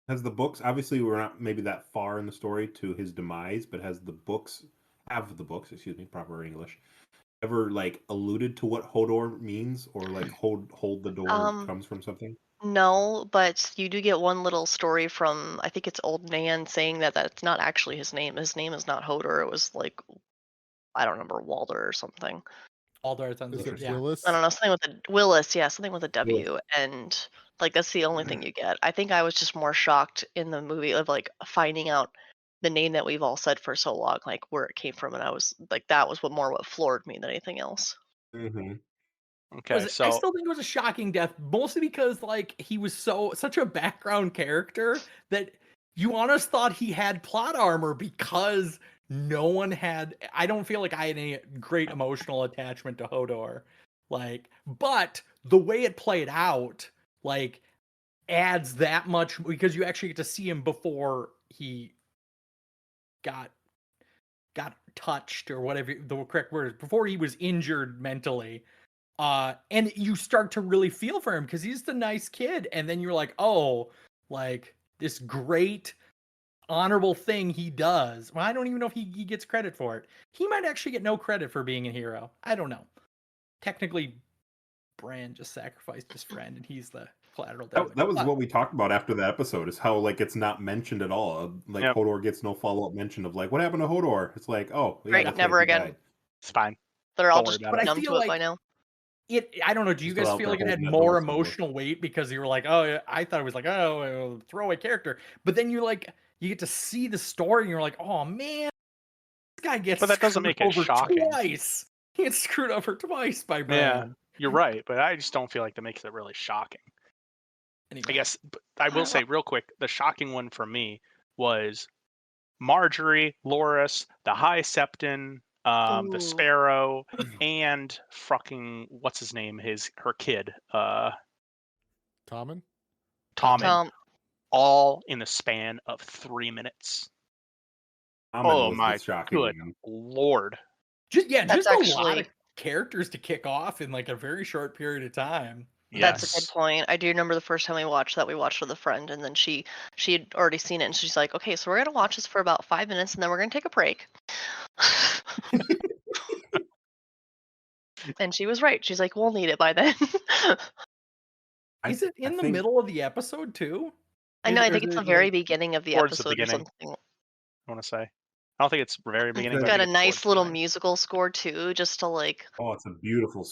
Has the books, obviously we're not maybe that far in the story to his demise, but have the books, excuse me, proper English, ever like alluded to what Hodor means, or like hold the door comes from something? No, but you do get one little story from, I think it's Old Nan, saying that that's not actually his name. His name is not Hodor. It was like, I don't remember, Walder or something. Aldar sounds Is it yeah. Willis? I don't know, something with a Willis, yeah, something with a Willis. W, and like that's the only thing you get. I think I was just more shocked in the movie of like finding out the name that we've all said for so long, like where it came from, and I was like, that was what floored me than anything else. Mm-hmm. Okay, I so still think it was a shocking death, mostly because like he was such a background character that you honest thought he had plot armor because no one had. I don't feel like I had any great emotional attachment to Hodor, like, but the way it played out, like, adds that much because you actually get to see him before he got touched or whatever the correct word is, before he was injured mentally. And you start to really feel for him because he's the nice kid, and then you're like, oh, like this great honorable thing he does. Well, I don't even know if he gets credit for it. He might actually get no credit for being a hero. I don't know. Technically, Bran just sacrificed his friend, and he's the collateral damage. That was But what we talked about after the episode, is how like it's not mentioned at all. Like Yep. Hodor gets no follow-up mention of like what happened to Hodor. It's like, oh yeah, Right, that's never right, he again. died. it's fine. They're all Don't worry just about it. But I numb feel to it by like- now. I don't know. Do you Just guys out feel there like it had holding that more door somewhere. emotional weight because you were like, oh, yeah, I thought it was like, oh, throwaway character. But then you get to see the story and you're like, oh man, this guy gets But that doesn't screwed make it over shocking. twice. He gets screwed over twice by Bran. Yeah, you're right, but I just don't feel like that makes it really shocking. Anyway, I guess I will say real quick, the shocking one for me was Marjorie, Loras, the High Septon, the Ooh. Sparrow, and fucking what's his name? Her kid, Tommen? Tommen, Tom, all in the span of 3 minutes. Tommen Oh was my the shocking good one. lord! just That's a lot actually- of characters to kick off in like a very short period of time. that's a Yes. good point. I do remember the first time we watched with a friend, and then she had already seen it, and she's like, okay, so we're gonna watch this for about 5 minutes, and then we're gonna take a break. And she was right. She's like, we'll need it by then. Is it I in the think- middle of the episode too? I know. I Or think is it's the it, very like- beginning of the Towards the episode or beginning. something. I want to say. I don't think it's very beginning. It's but I got a think nice towards the little beginning. musical score too, just to like. Oh, it's a beautiful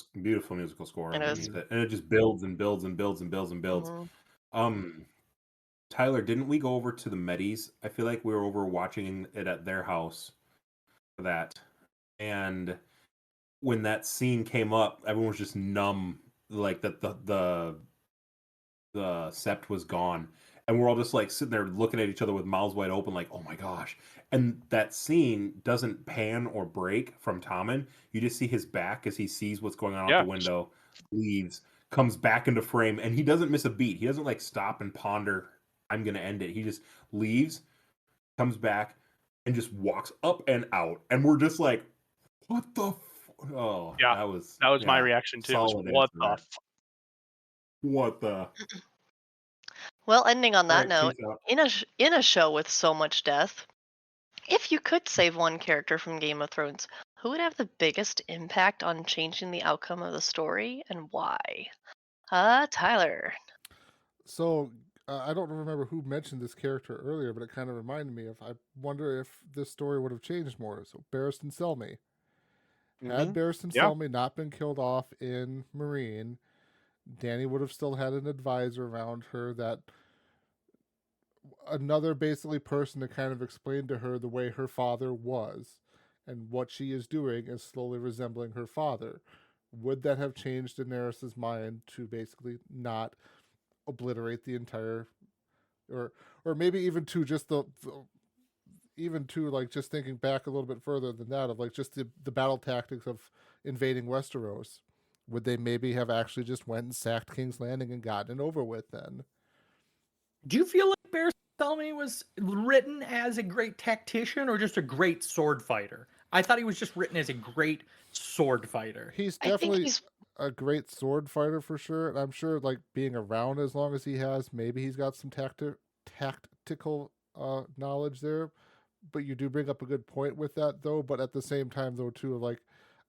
musical score It is. underneath it, and it just builds and builds and builds and builds and builds. Mhm. Tyler, didn't we go over to the Medis? I feel like we were over watching it at their house for that, and when that scene came up, everyone was just numb, like that the sept was gone, and we're all just like sitting there looking at each other with mouths wide open, like, oh my gosh. And that scene doesn't pan or break from Tommen. You just see his back as he sees what's going on out Yeah. the window, leaves, comes back into frame, and he doesn't miss a beat. He doesn't like stop and ponder, I'm gonna end it. He just leaves, comes back, and just walks up and out. And we're just like, what the oh, Yeah, that was my yeah, reaction too. Was, solid what answer the? there. What the? Well, ending on that Alright, note, peace out. in a show with so much death, if you could save one character from Game of Thrones, who would have the biggest impact on changing the outcome of the story and why? Tyler. So I don't remember who mentioned this character earlier, but it kind of reminded me of. I wonder if this story would have changed more. So Barristan Selmy. Had Barristan Yeah. Selmy not been killed off in Marine, Dany would have still had an advisor around her, that another basically person to kind of explain to her the way her father was, and what she is doing is slowly resembling her father. Would that have changed Daenerys's mind to basically not obliterate the entire, or maybe even to just even to like just thinking back a little bit further than that, of like just the battle tactics of invading Westeros? Would they maybe have actually just went and sacked King's Landing and gotten it over with then? Do you feel like Bear Selmy was written as a great tactician or just a great sword fighter? I thought he was just written as a great sword fighter. He's I think definitely he's a great sword fighter for sure. And I'm sure, like, being around as long as he has, maybe he's got some tactical knowledge there. But you do bring up a good point with that, though. But at the same time, though, too, like,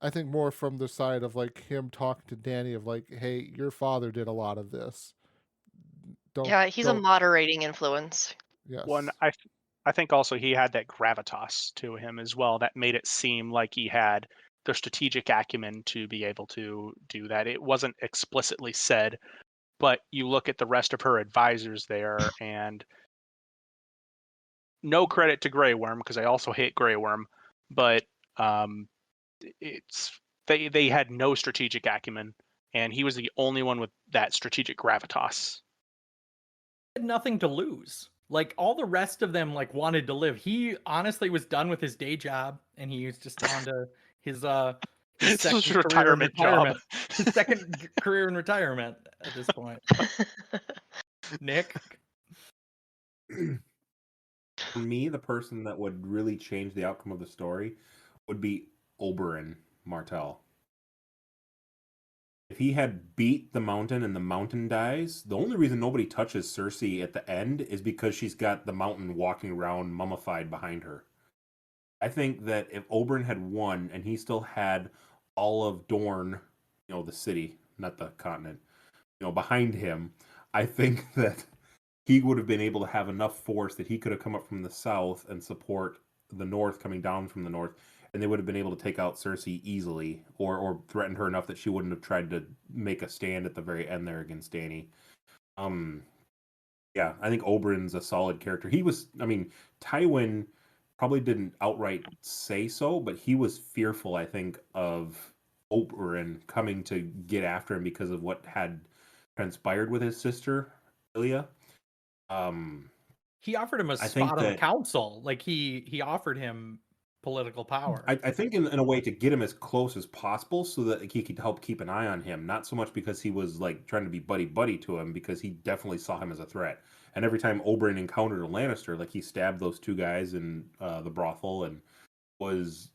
I think more from the side of, like, him talking to Danny of, like, hey, your father did a lot of this. he's a moderating influence. Yes. One, I think also he had that gravitas to him as well that made it seem like he had the strategic acumen to be able to do that. It wasn't explicitly said, but you look at the rest of her advisors there, and no credit to Grey Worm because I also hate Grey Worm, but it's they had no strategic acumen, and he was the only one with that strategic gravitas. He had nothing to lose. Like all the rest of them, like wanted to live. He honestly was done with his day job, and he was just on to his This second was a career in retirement job. His second career in retirement at this point. Nick, For me, the person that would really change the outcome of the story would be Oberyn Martell. If he had beat the mountain and the mountain dies, the only reason nobody touches Cersei at the end is because she's got the mountain walking around mummified behind her. I think that if Oberyn had won and he still had all of Dorne, the city, not the continent, behind him, I think that he would have been able to have enough force that he could have come up from the south and support the north coming down from the north, and they would have been able to take out Cersei easily, or threatened her enough that she wouldn't have tried to make a stand at the very end there against Dany. Yeah, I think Oberyn's a solid character. Tywin probably didn't outright say so, but he was fearful, I think, of Oberyn coming to get after him because of what had transpired with his sister, Ilya. he offered him a spot on the council. Like he offered him political power. I think in a way to get him as close as possible so that he could help keep an eye on him. Not so much because he was like trying to be buddy to him, because he definitely saw him as a threat. And every time Oberyn encountered a Lannister, like he stabbed those two guys in the brothel and was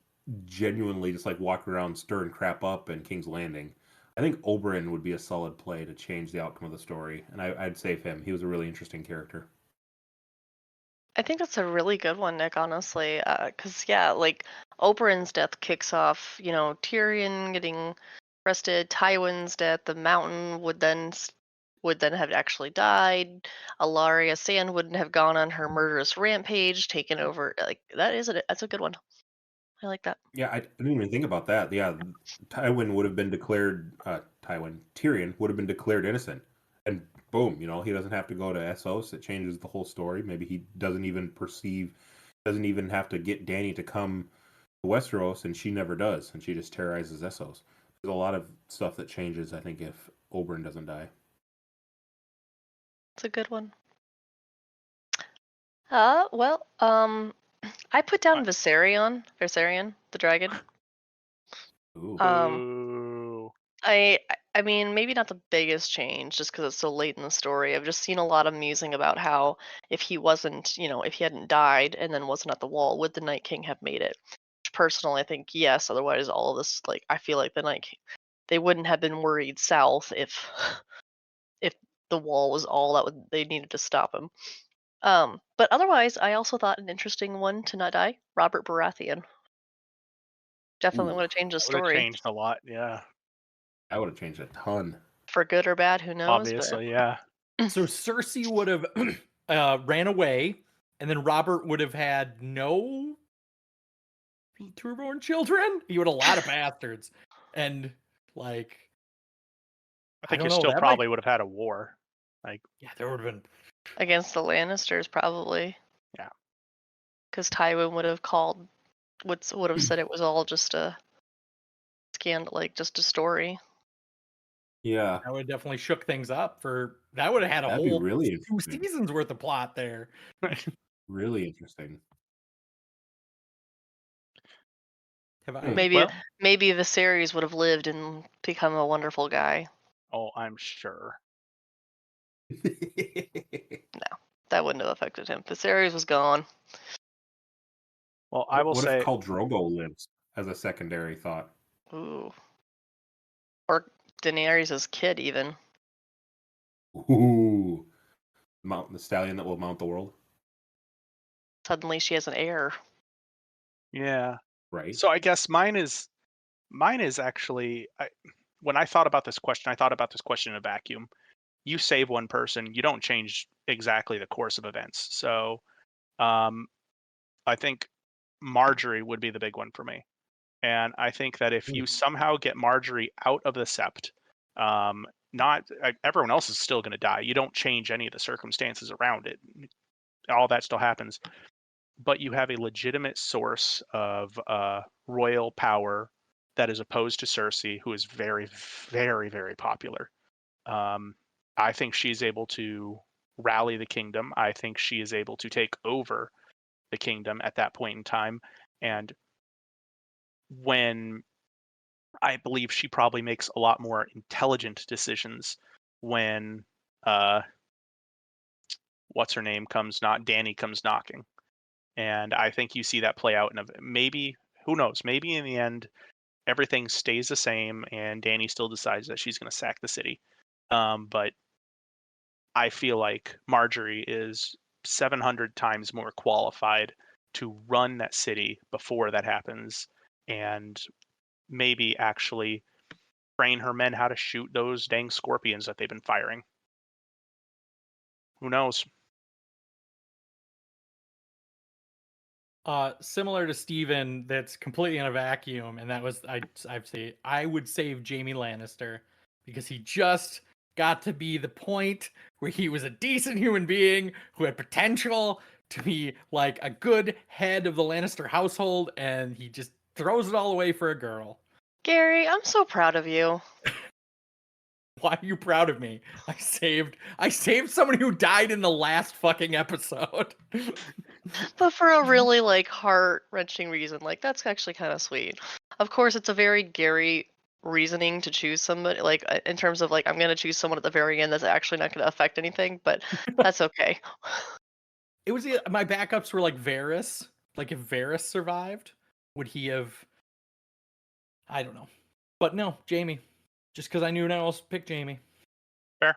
genuinely just like walking around stirring crap up in King's Landing. I think Oberyn would be a solid play to change the outcome of the story, and I'd save him. He was a really interesting character. I think that's a really good one, Nick, honestly. Because, like, Oberyn's death kicks off, Tyrion getting arrested, Tywin's death, the mountain would then have actually died, Alaria Sand wouldn't have gone on her murderous rampage, taken over. Like, that's a good one. I like that. Yeah, I didn't even think about that. Yeah, Tyrion would have been declared innocent. And boom, he doesn't have to go to Essos. It changes the whole story. Maybe he doesn't even have to get Dany to come to Westeros, and she never does, and she just terrorizes Essos. There's a lot of stuff that changes, I think, if Oberyn doesn't die. It's a good one. I put down Viserion, the dragon. Ooh. I mean, maybe not the biggest change, just because it's so late in the story. I've just seen a lot of musing about how if he wasn't, if he hadn't died and then wasn't at the wall, would the Night King have made it? Personally, I think yes. Otherwise, all of this, like, I feel like the Night King, they wouldn't have been worried south if the wall was all that they needed to stop him. But otherwise, I also thought an interesting one to not die, Robert Baratheon. Definitely would have changed the Would have story. changed a lot, yeah. I would have changed a ton. For good or bad, who knows? Obviously, yeah. So Cersei would have ran away, and then Robert would have had no two-born children. He would have a lot of bastards, and like I think don't you know, still that probably would have had a war. Like, yeah, there would have been against the Lannisters, probably. Yeah. Because Tywin would have said it was all just a scandal, like just a story. Yeah, that would have definitely shook things up. That would have had a that'd be whole really 2 interesting. seasons worth of plot there. Really interesting. Have I? Maybe Well, maybe Viserys would have lived and become a wonderful guy. oh, I'm sure. That wouldn't have affected him. Viserys was gone. Well, I will What say if Khal Drogo lives as a secondary thought? Ooh. Or Daenerys' kid, even. Ooh, the stallion that will mount the world, Suddenly she has an heir. yeah. right? So I guess mine is actually when I thought about this question, I thought about this question in a vacuum. You save one person, you don't change exactly the course of events. So I think Marjorie would be the big one for me. And I think that if you somehow get Marjorie out of the sept, not everyone else is still going to die. You don't change any of the circumstances around it. All that still happens. But you have a legitimate source of royal power that is opposed to Cersei, who is very, very, very popular. I think she's able to rally the kingdom. I think she is able to take over the kingdom at that point in time. And when I believe she probably makes a lot more intelligent decisions when what's her name comes not Dany comes knocking. And I think you see that play out in maybe, who knows, maybe in the end everything stays the same and Dany still decides that she's going to sack the city. But I feel like Marjorie is 700 times more qualified to run that city before that happens and maybe actually train her men how to shoot those dang scorpions that they've been firing. Who knows? Similar to Steven, that's completely in a vacuum, and that was I'd say I would save Jaime Lannister because he just got to be the point where he was a decent human being who had potential to be like a good head of the Lannister household, and he just throws it all away for a girl. Gary, I'm so proud of you. Why are you proud of me? I saved someone who died in the last fucking episode. But for a really like heart-wrenching reason. Like that's actually kind of sweet. Of course, it's a very Gary reasoning to choose somebody like in terms of like I'm going to choose someone at the very end that's actually not going to affect anything, but that's okay. It was my backups were like Varys. Like if Varys survived, would he have? I don't know, but no, Jaime. Just because I knew no one else picked Jaime. Fair.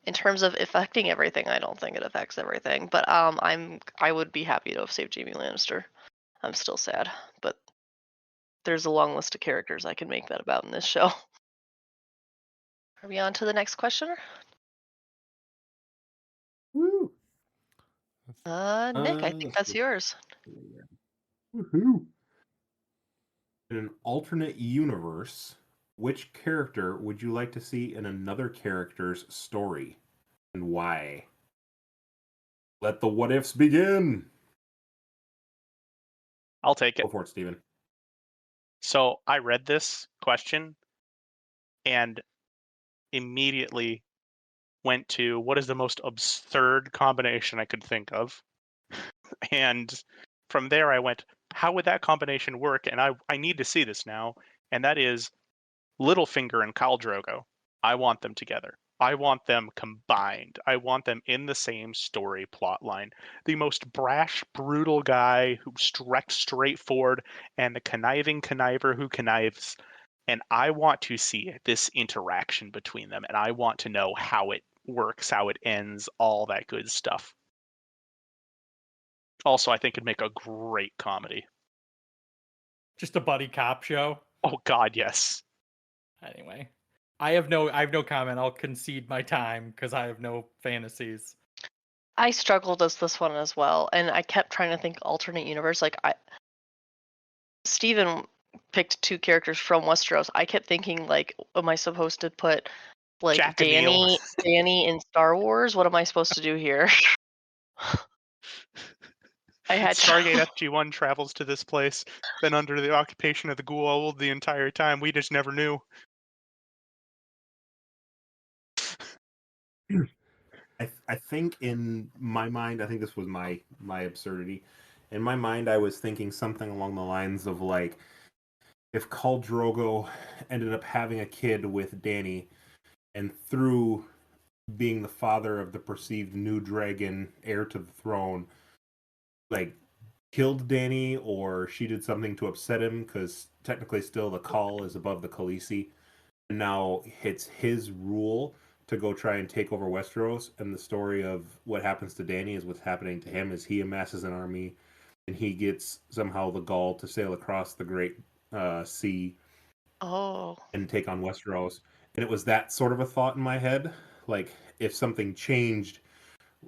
In terms of affecting everything, I don't think it affects everything, but I would be happy to have saved Jaime Lannister. I'm still sad, but there's a long list of characters I can make that about in this show. Are we on to the next questioner? Woo. Nick, I think that's yours. Woohoo! In an alternate universe, which character would you like to see in another character's story, and why? Let the what ifs begin. I'll take it. Go for it, Steven. So I read this question and immediately went to what is the most absurd combination I could think of. And from there I went, how would that combination work? And I need to see this now. And that is Littlefinger and Khal Drogo. I want them together. I want them combined. I want them in the same story plot line. The most brash, brutal guy who's straightforward and the conniving conniver who connives. And I want to see this interaction between them. And I want to know how it works, how it ends, all that good stuff. Also, I think it'd make a great comedy. Just a buddy cop show. Oh God, yes. Anyway, I have no comment. I'll concede my time because I have no fantasies. I struggled with this one as well, and I kept trying to think alternate universe. Like Steven picked two characters from Westeros. I kept thinking like, am I supposed to put like Jack and Neil. Dany in Star Wars? What am I supposed to do here? I had Stargate SG-1 travels to this place, been under the occupation of the Goa'uld the entire time. We just never knew. I think in my mind, I think this was my absurdity, In my mind, I was thinking something along the lines of like, if Khal Drogo ended up having a kid with Dany, and through being the father of the perceived new dragon heir to the throne, like killed Dany, or she did something to upset him, because technically still the Khal is above the Khaleesi, and now it's his rule to go try and take over Westeros. And the story of what happens to Dany is what's happening to him, is he amasses an army, and he gets somehow the gall to sail across the great sea Oh. and take on Westeros. And it was that sort of a thought in my head, like if something changed,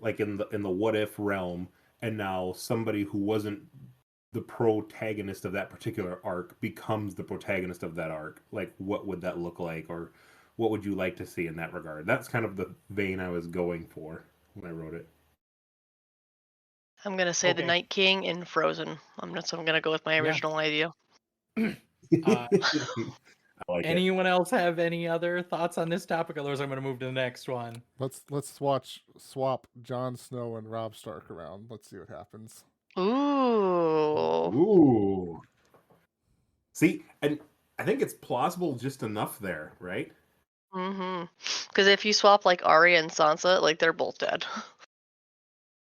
like in the what if realm, and now somebody who wasn't the protagonist of that particular arc becomes the protagonist of that arc. Like, what would that look like, or what would you like to see in that regard? That's kind of the vein I was going for when I wrote it. I'm gonna say the Okay. Night King in Frozen. I'm gonna go with my Yeah. original idea. Uh, I like it. Anyone else have any other thoughts on this topic? Otherwise, I'm going to move to the next one. Let's swap Jon Snow and Robb Stark around. Let's see what happens. Ooh. Ooh. See, and I think it's plausible just enough there, right? Mm-hmm. Because if you swap like Arya and Sansa, like they're both dead.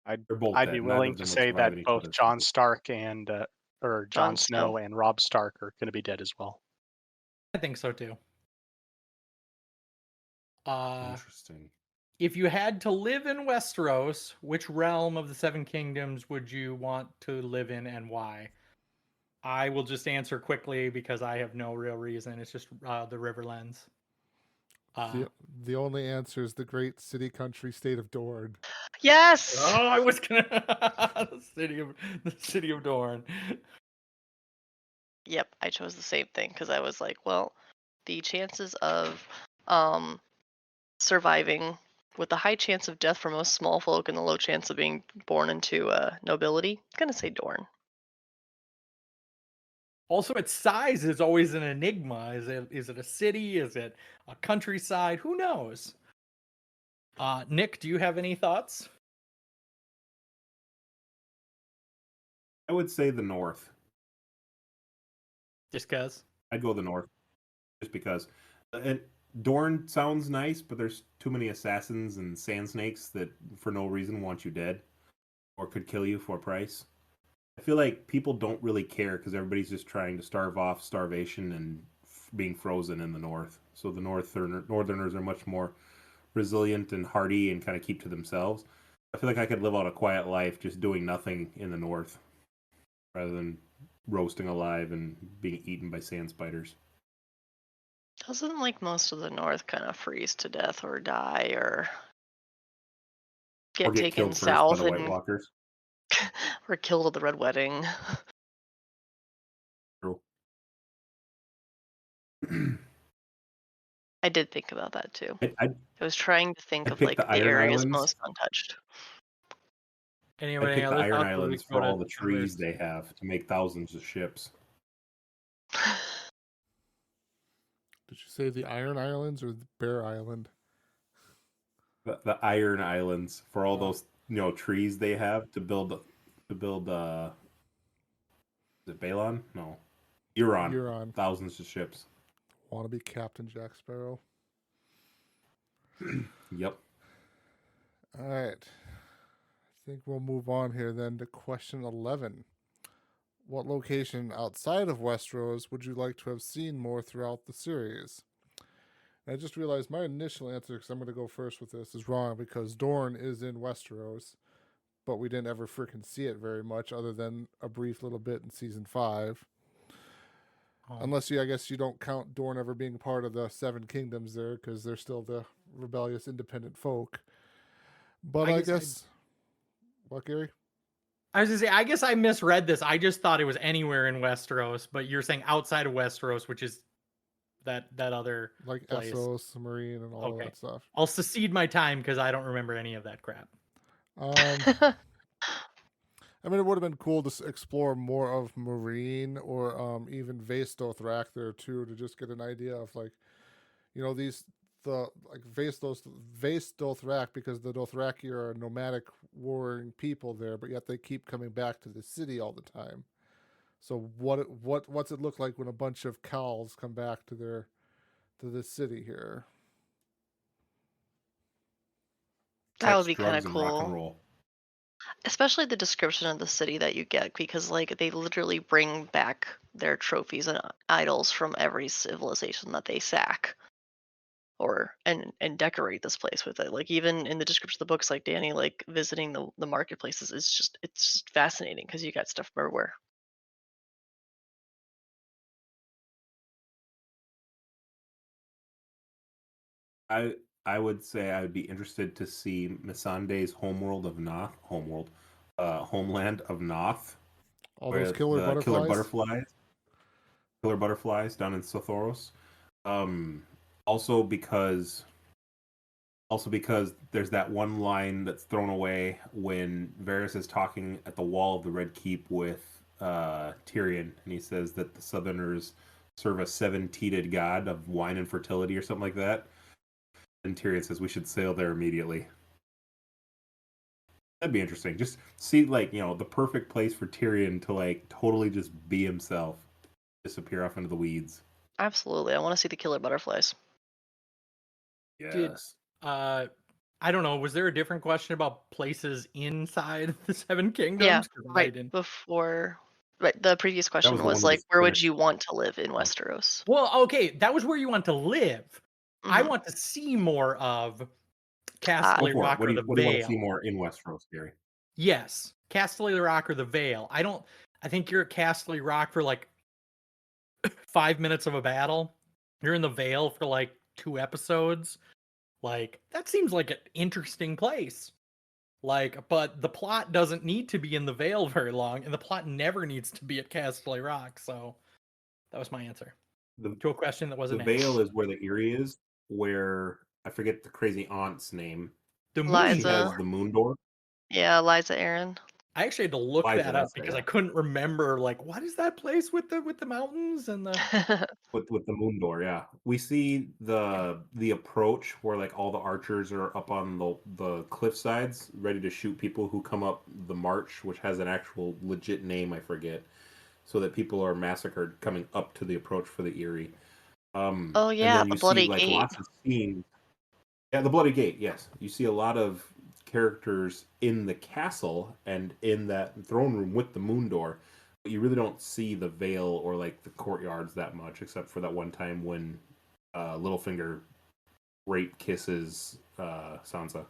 They're both I'd dead. be Neither willing of to them would say survive that any both other Jon season. Stark and or Jon Jon Snow Snow. and Robb Stark are going to be dead as well. I think so too. Interesting. If you had to live in Westeros, which realm of the Seven Kingdoms would you want to live in, and why? I will just answer quickly because I have no real reason. It's just the Riverlands. The only answer is the great city country state of Dorne. Yes. Oh, I was gonna the city of Dorne. Yep, I chose the same thing because I was like, well, the chances of surviving with the high chance of death for most small folk and the low chance of being born into nobility, I'm gonna say Dorne. Also, its size is always an enigma. Is it a city? Is it a countryside? Who knows? Nick, do you have any thoughts? I would say the North. Just cause. I'd go the North, just because. And Dorne sounds nice, but there's too many assassins and sand snakes that, for no reason, want you dead, or could kill you for a price. I feel like people don't really care because everybody's just trying to starve off starvation and being frozen in the North. So the Northerners are much more resilient and hardy and kind of keep to themselves. I feel like I could live out a quiet life just doing nothing in the North, rather than roasting alive and being eaten by sand spiders. Doesn't like most of the North kind of freeze to death or die or Or get get taken killed first by south the White and Walkers. or killed at the Red Wedding? True. I did think about that too. I I was trying to think I'd of pick like the the Iron areas Islands. most untouched. I Anybody picked the other Iron thoughts? Or we Islands can go for all to the trees others? they have to make thousands of ships. Did you say the Iron Islands or the Bear Island? The Iron Islands for all Oh. those trees they have to build. Is it Balon? No, Euron. Euron. Thousands of ships. Want to be Captain Jack Sparrow? Yep. All right. I think we'll move on here then to question 11. What location outside of Westeros would you like to have seen more throughout the series? And I just realized my initial answer, because I'm going to go first with this, is wrong because Dorne is in Westeros, but we didn't ever freaking see it very much other than a brief little bit in season 5. Unless I guess you don't count Dorne ever being part of the Seven Kingdoms there, because they're still the rebellious independent folk. But I guess what, Gary? I was gonna say, I guess I misread this. I just thought it was anywhere in Westeros, but you're saying outside of Westeros, which is that other Like place. Essos, Marine, and all of that stuff. I'll secede my time because I don't remember any of that crap. I mean, it would have been cool to explore more of Marine or even Vaes Dothrak there too, to just get an idea of Vaes Dothrak, because the Dothraki are a nomadic warring people there, but yet they keep coming back to the city all the time. So what's it look like when a bunch of cows come back to the city here? That would Sex, be kind of drugs, and rock and cool. roll. Especially the description of the city that you get, because like they literally bring back their trophies and idols from every civilization that they sack, or and decorate this place with it. Like even in the description of the books, like Danny like visiting the marketplaces is just it's just fascinating because you got stuff everywhere. I would say I would be interested to see Missandei's homeland of Noth, All those with killer the butterflies. killer butterflies down in Sothoros. Um, also because there's that one line that's thrown away when Varys is talking at the wall of the Red Keep with Tyrion, and he says that the Southerners serve a seven-teated god of wine and fertility or something like that. And Tyrion says we should sail there immediately. That'd be interesting. Just see, like, the perfect place for Tyrion to, like, totally just be himself, disappear off into the weeds. Absolutely, I want to see the killer butterflies. Did- I don't know. Was there a different question about places inside the Seven Kingdoms? Yeah, 'Cause I right didn't. before. Right, the previous question was the was one we like, just where would finished. you want to live in Westeros? Well, okay, that was where you want to live. I Mhm. want to see more of Go Casterly for it. Rock What or do the you want to see Vale. more in Westeros, Gary? Yes, Casterly Rock or the Vale. I think you're at Casterly Rock for like 5 minutes of a battle. You're in the Vale for like 2 episodes. Like, that seems like an interesting place. Like, but the plot doesn't need to be in the Vale very long, and the plot never needs to be at Casterly Rock. So that was my answer The to a question that the wasn't Vale asked. is where the Eyrie is, where I forget the crazy aunt's name. The moon She Liza. has the moon door. Yeah, Liza Aaron. I actually had to look Liza, that up that's it, because I yeah. couldn't remember. Like, what is that place with the mountains and the? With the moon door, yeah. We see the approach where, like, all the archers are up on the cliff sides, ready to shoot people who come up the march, which has an actual legit name, I forget, so that people are massacred coming up to the approach for the Eyrie. Oh And yeah, then the you see, Bloody like, Gate. lots of scenes. Yeah, the Bloody Gate, yes. You see a lot of characters in the castle and in that throne room with the moon door, but you really don't see the Vale or, like, the courtyards that much, except for that one time when Littlefinger rape kisses Sansa.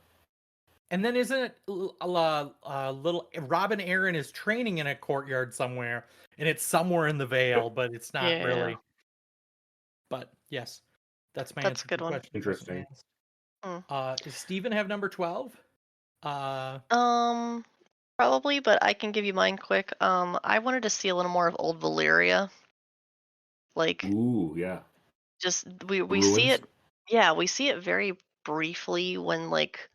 And then isn't it little Robin Aaron is training in a courtyard somewhere, and it's somewhere in the Vale, but it's not Yeah. really. But yes, that's my That's answer a good to the one. question. that wasn't Interesting. asked. Does Steven have number 12? Probably, but I can give you mine quick. I wanted to see a little more of old Valyria. Like, Ooh, yeah. just we see Ruins. it. Yeah, we see it very briefly when like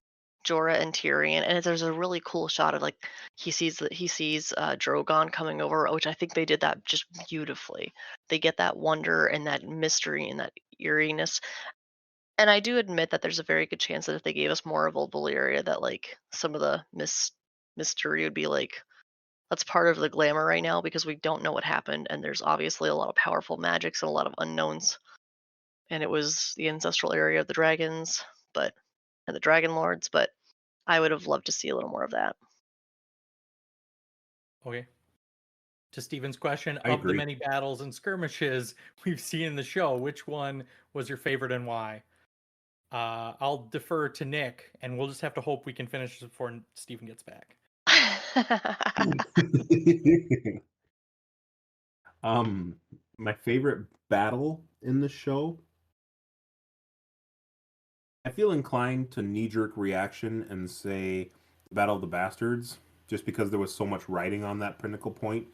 Jorah and Tyrion, and there's a really cool shot of like he sees Drogon coming over, which I think they did that just beautifully. They get that wonder and that mystery and that eeriness. And I do admit that there's a very good chance that if they gave us more of old Valyria, that like some of the mystery would be like that's part of the glamour right now because we don't know what happened, and there's obviously a lot of powerful magics and a lot of unknowns. And it was the ancestral area of the dragons, and the dragon lords, but I would have loved to see a little more of that. Okay. To Steven's question, I of the agree. many battles and skirmishes we've seen in the show, which one was your favorite and why? I'll defer to Nick, and we'll just have to hope we can finish this before Steven gets back. My favorite battle in the show, I feel inclined to knee-jerk reaction and say Battle of the Bastards, just because there was so much writing on that pinnacle point.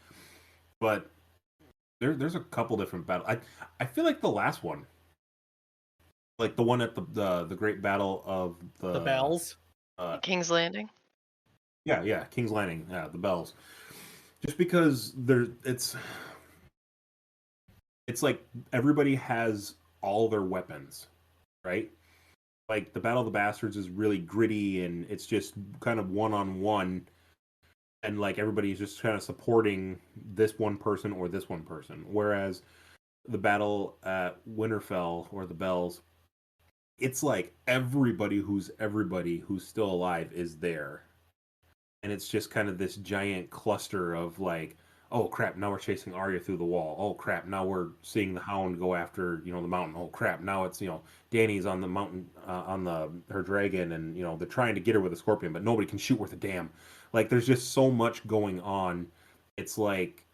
But there's a couple different battles. I feel like the last one, like the one at the Great Battle of The bells. King's Landing. Yeah, King's Landing, yeah, the bells. Just because it's like everybody has all their weapons, right? like the Battle of the Bastards is really gritty and it's just kind of one-on-one, and like everybody's just kind of supporting this one person or this one person. Whereas the battle at Winterfell or the Bells, it's like everybody who's still alive is there. And it's just kind of this giant cluster of like, oh crap, now we're chasing Arya through the wall. Oh crap, now we're seeing the Hound go after, the mountain. Oh crap, now it's, Dany's on the mountain, on her dragon, and they're trying to get her with a scorpion, but nobody can shoot worth a damn. Like there's just so much going on. It's like,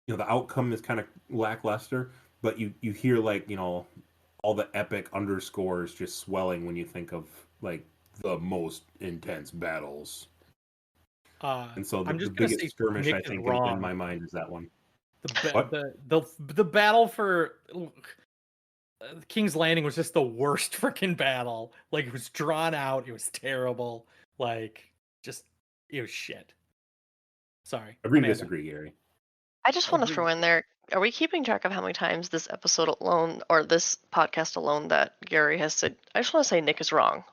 the outcome is kind of lackluster, but you hear like, all the epic underscores just swelling when you think of like the most intense battles. And so the I'm just gonna biggest say skirmish Nick I is think wrong. in my mind is that one. What? The battle for King's Landing was just the worst freaking battle. Like it was drawn out. It was terrible. Like just it was shit. Sorry. Agree to Amanda. disagree, Gary. I just want to throw in there, are we keeping track of how many times this episode alone, or this podcast alone, that Gary has said, I just want to say Nick is wrong?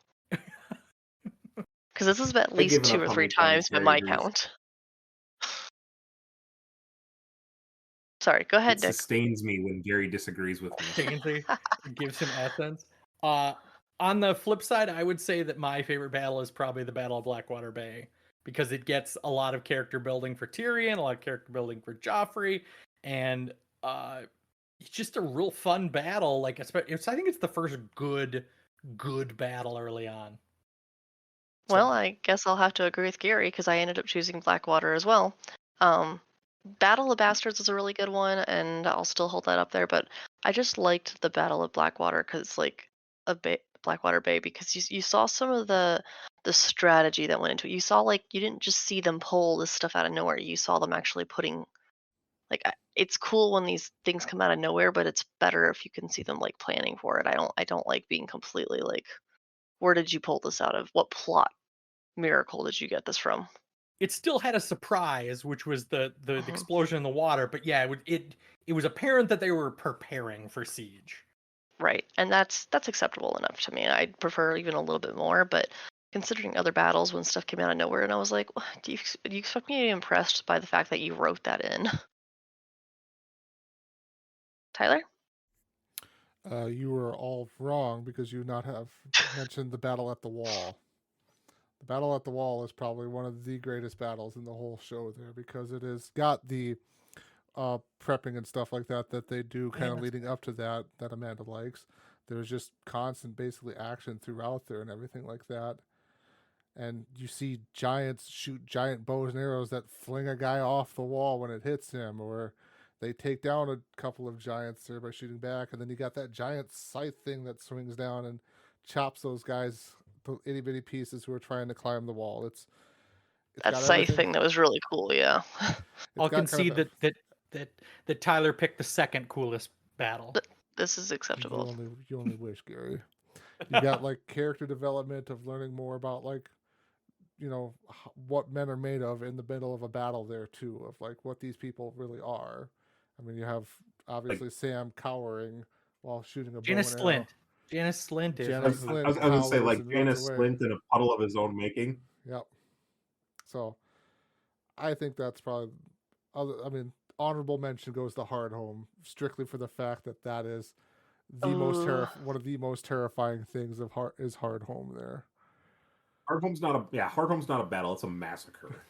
Because this is at least given 2 up or how 3 many times times by Gary my agrees. count. Sorry, go ahead, It Nick. sustains me when Gary disagrees with me. It gives him essence. On the flip side, I would say that my favorite battle is probably the Battle of Blackwater Bay, because it gets a lot of character building for Tyrion, a lot of character building for Joffrey, and it's just a real fun battle. Like I think it's the first good battle early on. Well, I guess I'll have to agree with Gary because I ended up choosing Blackwater as well. Battle of Bastards is a really good one, and I'll still hold that up there. But I just liked the Battle of Blackwater because, like, Blackwater Bay, because you saw some of the strategy that went into it. You saw, like, you didn't just see them pull this stuff out of nowhere. You saw them actually putting, like, it's cool when these things come out of nowhere, but it's better if you can see them like planning for it. I don't like being completely like, where did you pull this out of? What plot miracle did you get this from? It still had a surprise, which was the explosion in the water. But yeah, it was apparent that they were preparing for siege. Right, and that's acceptable enough to me. I'd prefer even a little bit more, but considering other battles when stuff came out of nowhere, and I was like, do you expect me to be impressed by the fact that you wrote that in? Tyler? You were all wrong because you not have mentioned the battle at the wall. The battle at the wall is probably one of the greatest battles in the whole show there, because it has got the prepping and stuff like that they do kind of leading up to that Amanda likes. There's just constant basically action throughout there and everything like that. And you see giants shoot giant bows and arrows that fling a guy off the wall when it hits him, or they take down a couple of giants there by shooting back, and then you got that giant scythe thing that swings down and chops those guys to itty bitty pieces who are trying to climb the wall. It's that scythe thing that was really cool, yeah. I'll concede that Tyler picked the second coolest battle. This is acceptable. You only wish, Gary. You got like character development of learning more about like, what men are made of in the middle of a battle there too, of like what these people really are. I mean, you have obviously Sam cowering while shooting a bow and arrow. Janice Slint is. I was going to say, like, Janice Slint in a puddle of his own making. Yep. So, I think that's probably. Honorable mention goes to Hardhome, strictly for the fact that is the one of the most terrifying things of Hardhome there. Hardhome's not a battle; it's a massacre.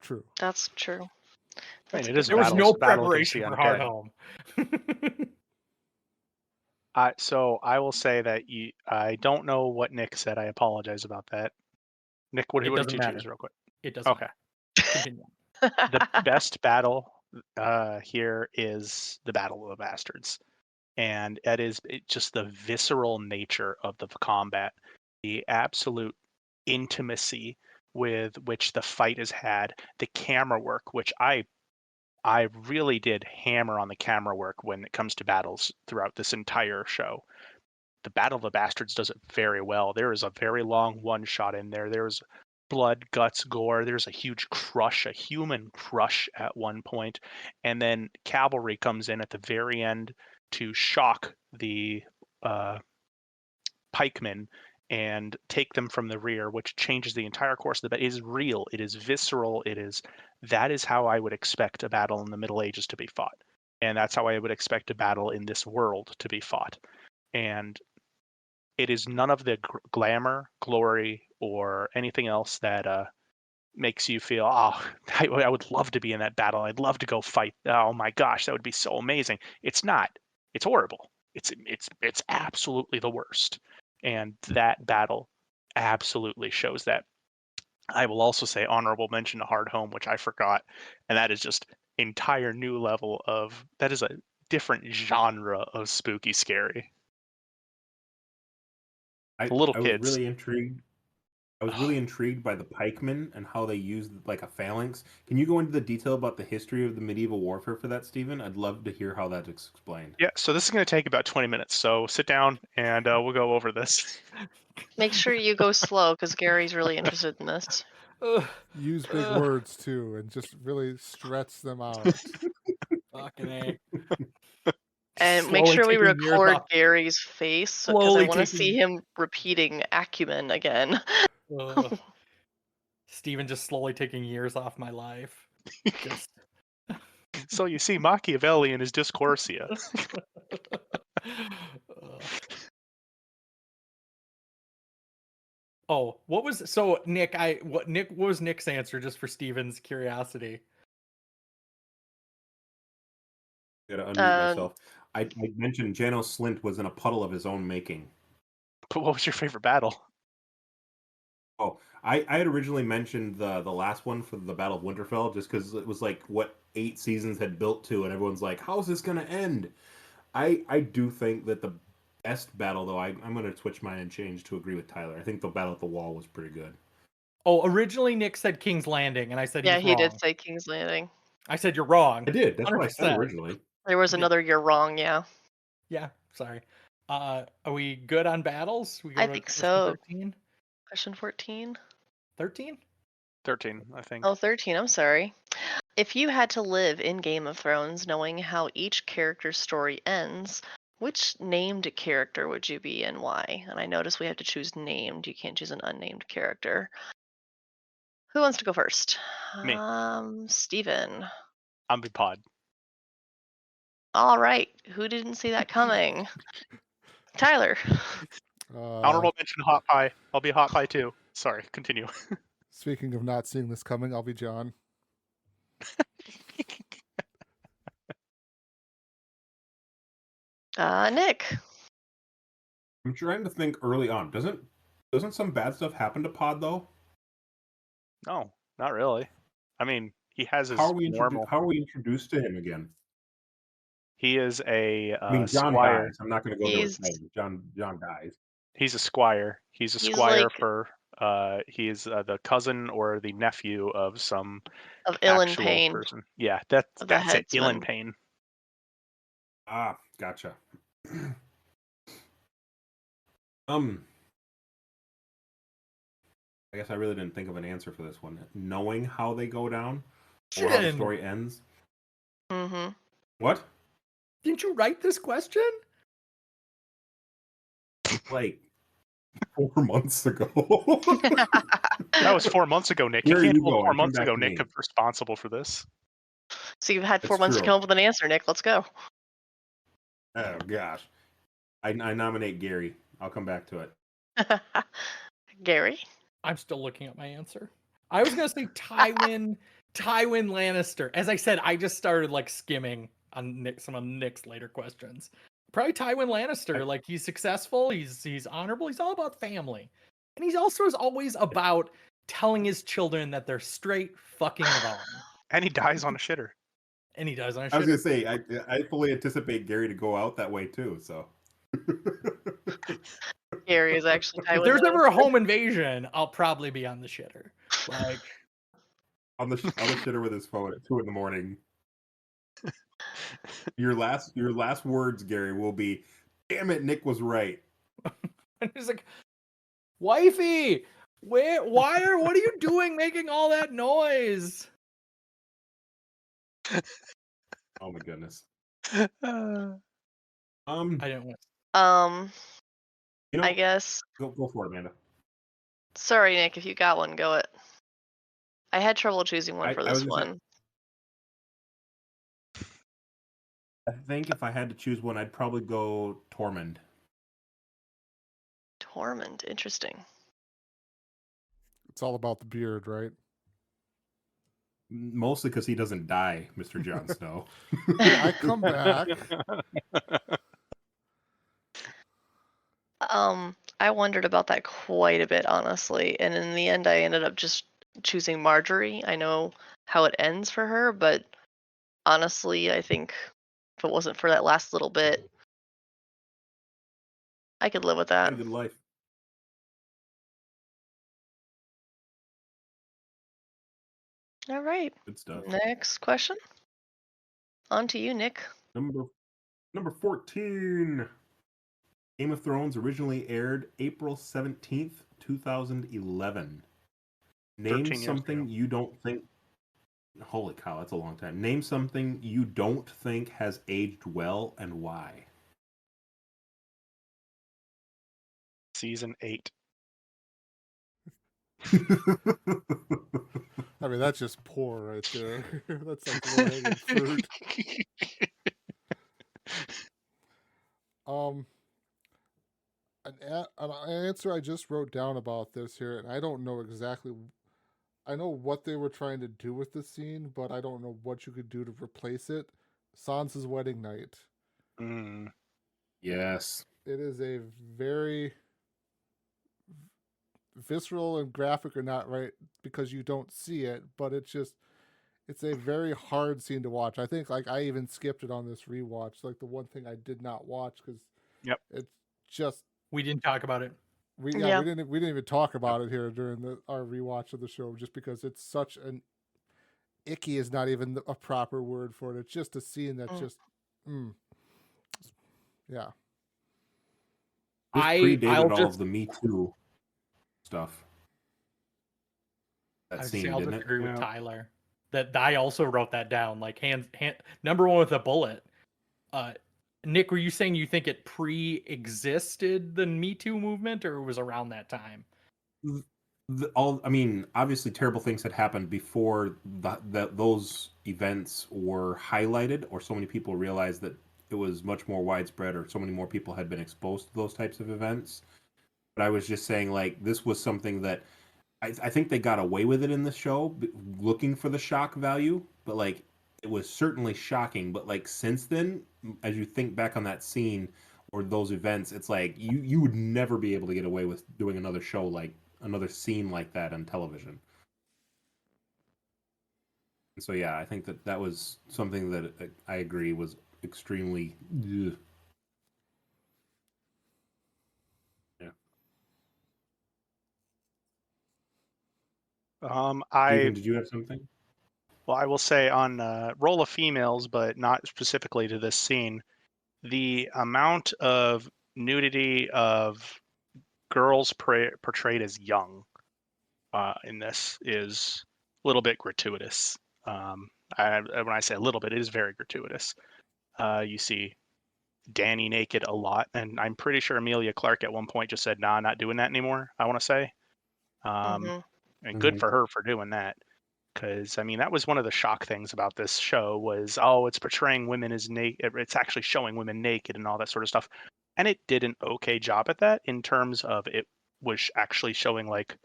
True. That's true. There was no preparation for Hardhome. So I will say that I don't know what Nick said. I apologize about that. Nick, what did you choose real quick? It doesn't. Okay. The best battle here is the Battle of the Bastards. And that is just the visceral nature of the combat, the absolute intimacy with which the fight is had, the camera work, which I really did hammer on the camera work when it comes to battles throughout this entire show. The Battle of the Bastards does it very well. There is a very long one shot in there. There's blood, guts, gore. There's a huge crush, a human crush at one point. And then cavalry comes in at the very end to shock the pikemen and take them from the rear, which changes the entire course of the battle. It is real. It is visceral. That is how I would expect a battle in the Middle Ages to be fought. And that's how I would expect a battle in this world to be fought. And it is none of the glamour, glory, or anything else that makes you feel, oh, I would love to be in that battle. I'd love to go fight. Oh my gosh, that would be so amazing. It's not. It's horrible. It's absolutely the worst. And that battle absolutely shows that. I will also say honorable mention to Hard Home, which I forgot, and that is just entire new level of, that is a different genre of spooky scary. Little I was kids. really intrigued. I was really intrigued by the pikemen and how they used like a phalanx. Can you go into the detail about the history of the medieval warfare for that, Stephen? I'd love to hear how that's explained. Yeah, so this is going to take about 20 minutes. So sit down and we'll go over this. Make sure you go slow because Gary's really interested in this. Use big words too, and just really stretch them out. Fucking A. And make Slowly sure we taking years record off. Gary's face because I Slowly want to see taking- him repeating acumen again. Ugh. Steven just slowly taking years off my life. Just So you see Machiavelli is Discorsia. Ugh. Oh, what was so Nick? What was Nick's answer just for Steven's curiosity? I gotta unmute myself. I mentioned Janos Slint was in a puddle of his own making. But what was your favorite battle? Oh, I had originally mentioned the last one for the Battle of Winterfell just because it was like what 8 seasons had built to, and everyone's like, "How's this gonna end?" I do think that the best battle, though, I'm gonna switch mine and change to agree with Tyler. I think the Battle at the Wall was pretty good. Oh, originally Nick said King's Landing, and I said Yeah, he's he wrong. did say King's Landing. I said you're wrong. I did. That's what I said 100%. originally. There was You did. another "you're wrong," yeah. Yeah, sorry. Are we good on battles? We go I to think question so. 13? Question 14? 13? 13, I think. Oh, 13, I'm sorry. If you had to live in Game of Thrones knowing how each character's story ends, which named character would you be and why? And I notice we have to choose named. You can't choose an unnamed character. Who wants to go first? Me. Steven. I'm Pod. All right. Who didn't see that coming? Tyler. Honorable mention Hot Pie. I'll be Hot Pie too. Sorry, continue. Speaking of not seeing this coming, I'll be John. Nick. I'm trying to think early on. Doesn't some bad stuff happen to Pod though? No, not really. I mean, he has his How are we introduced to him again? He is a I mean, John squire. dies. I'm not going to go there He's- with John. John dies. He's a squire. He's a He's squire like- for. He is the cousin or the nephew of some Of Ilan actual Payne. person. Yeah, that's Of the it. Ilan headsman. Payne. Ah, gotcha. I guess I really didn't think of an answer for this one. Knowing how they go down or how the Shit. story ends. Mm-hmm. What? Didn't you write this question? Like 4 months ago. That was 4 months ago, Nick. Where You are can't you hold going? 4 Come months back ago, to Nick, me. responsible for this. So you've had 4 That's months to true. come up with an answer, Nick. Let's go. Oh gosh. I nominate Gary. I'll come back to it. Gary. I'm still looking at my answer. I was gonna say Tywin Lannister. As I said, I just started like skimming on some of Nick's later questions. Probably Tywin Lannister. Like he's successful, he's honorable, he's all about family. And he's also is always about telling his children that they're straight fucking wrong. And he dies on a shitter. And he does on a I was gonna shit. say I fully anticipate Gary to go out that way too. So Gary is actually If Tywin there's ever a Lannister. home invasion, I'll probably be on the shitter. Like on the shitter with his phone at 2 a.m. Your last words, Gary, will be, "Damn it, Nick was right." and he's like, wifey, what are you doing making all that noise? Oh my goodness. Uh, I didn't want Um, You know, I guess. go for it, Amanda. Sorry, Nick, if you got one, go it. I had trouble choosing one for I was this gonna say, one. I think if I had to choose one, I'd probably go Tormund. Tormund, interesting. It's all about the beard, right? Mostly because he doesn't die, Mr. Jon Snow. I come back. I wondered about that quite a bit, honestly, and in the end, I ended up just choosing Marjorie. I know how it ends for her, but honestly, I think if it wasn't for that last little bit, I could live with Had that. a good life. All right. Good stuff. Next question. On to you, Nick. Number 14. Game of Thrones originally aired April 17th, 2011. Name 13 years something ago. you don't think. Holy cow, that's a long time. Name something you don't think has aged well and why. Season 8. I mean, that's just poor right there. That's like low-hanging fruit. An answer I just wrote down about this here, and I don't know exactly. I know what they were trying to do with the scene, but I don't know what you could do to replace it. Sansa's wedding night. Mm. Yes. It is a very visceral and graphic, or not right because you don't see it, but it's a very hard scene to watch. I think like I even skipped it on this rewatch. Like the one thing I did not watch because Yep. it's just We didn't talk about it. we Yeah. we didn't even talk about it here during our rewatch of the show just because it's such an icky is not even a proper word for it. It's just a scene that's just yeah. This I'll predated all just of the Me Too stuff. That I'll scene, didn't it? agree with Yeah. Tyler. That I also wrote that down. Like hand number one with a bullet. Nick, were you saying you think it pre-existed the Me Too movement, or it was around that time? I mean, obviously, terrible things had happened before those events were highlighted, or so many people realized that it was much more widespread, or so many more people had been exposed to those types of events. But I was just saying, like, this was something that I think they got away with it in the show, looking for the shock value, but like it was certainly shocking. But like since then, as you think back on that scene or those events, it's like you would never be able to get away with doing another show like another scene like that on television. And so yeah, I think that was something that I agree was extremely. Ugh. I Ethan, did you have something? I will say on Role of Females, but not specifically to this scene, the amount of nudity of girls portrayed as young in this is a little bit gratuitous. When I say a little bit, it is very gratuitous. You see Dany naked a lot, and I'm pretty sure Emilia Clarke at one point just said, "Nah, not doing that anymore." I want to say, and good for her for doing that. Because I mean, that was one of the shock things about this show was, oh, it's portraying women as naked. It's actually showing women naked and all that sort of stuff, and it did an okay job at that in terms of it was actually showing like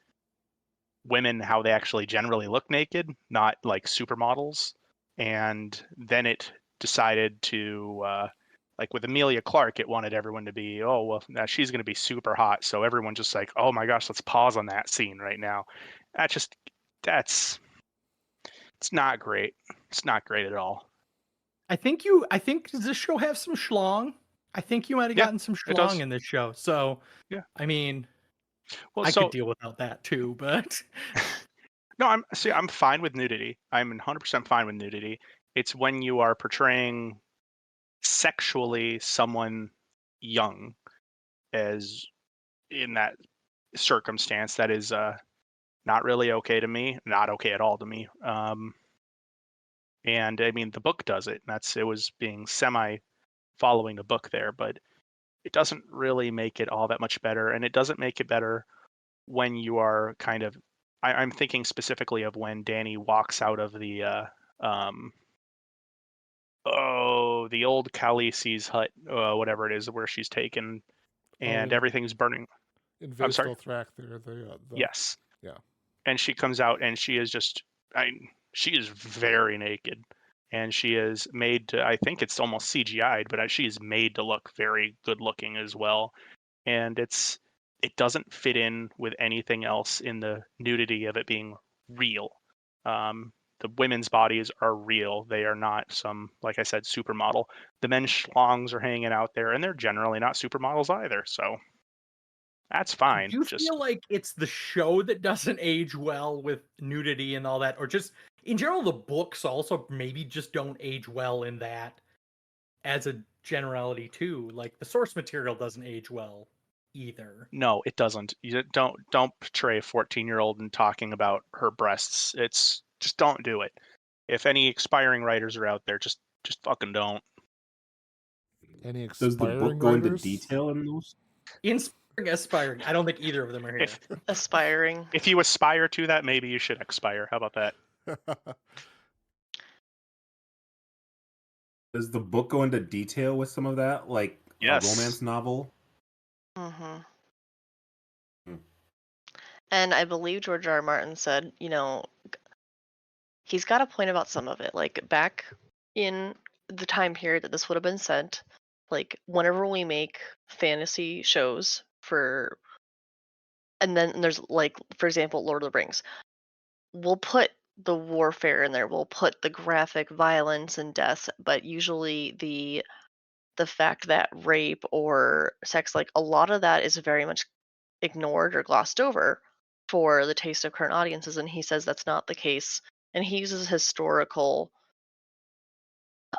women how they actually generally look naked, not like supermodels. And then it decided to like with Emilia Clarke, it wanted everyone to be, oh well, now she's going to be super hot, so everyone just like, oh my gosh, let's pause on that scene right now. That's it's not great. It's not great at all. I think does this show have some schlong? I think you might have Yeah, gotten some it does. schlong in this show. So Yeah. I mean, Well, I so could deal without that too, but no, I'm fine with nudity. I'm 100% fine with nudity. It's when you are portraying sexually someone young as in that circumstance that is not really okay to me, not okay at all to me. And I mean, the book does it. It was being semi following the book there, but it doesn't really make it all that much better, and it doesn't make it better when you are kind of. I'm thinking specifically of when Dany walks out of the the old Khaleesi's hut, whatever it is, where she's taken, and Oh, everything's burning. in I'm sorry. Vaestal there, the Yes. yeah. And she comes out, and she is just, she is very naked, and she is made to. I think it's almost CGI'd, but she is made to look very good looking as well. And it doesn't fit in with anything else in the nudity of it being real. The women's bodies are real. They are not some, like I said, supermodel. The men's schlongs are hanging out there, and they're generally not supermodels either. So that's fine. Do you Just feel like it's the show that doesn't age well with nudity and all that, or just in general the books also maybe just don't age well in that as a generality too? Like the source material doesn't age well either. no, it doesn't. You don't portray a 14-year-old and talking about her breasts. It's just don't do it. If any expiring writers are out there, just fucking don't. Any Does the expiring book go into writers? detail in those? Inspiring, aspiring. I don't think either of them are here. If Aspiring. if you aspire to that, maybe you should expire. How about that? Does the book go into detail with some of that, like Yes. a romance novel? Mm-hmm. Hmm. And I believe George R. R. Martin said, he's got a point about some of it. Like back in the time period that this would have been sent, like whenever we make fantasy shows and then there's like, for example, Lord of the Rings, we'll put the warfare in there, we'll put the graphic violence and deaths, but usually the fact that rape or sex, like a lot of that is very much ignored or glossed over for the taste of current audiences, and he says that's not the case, and he uses historical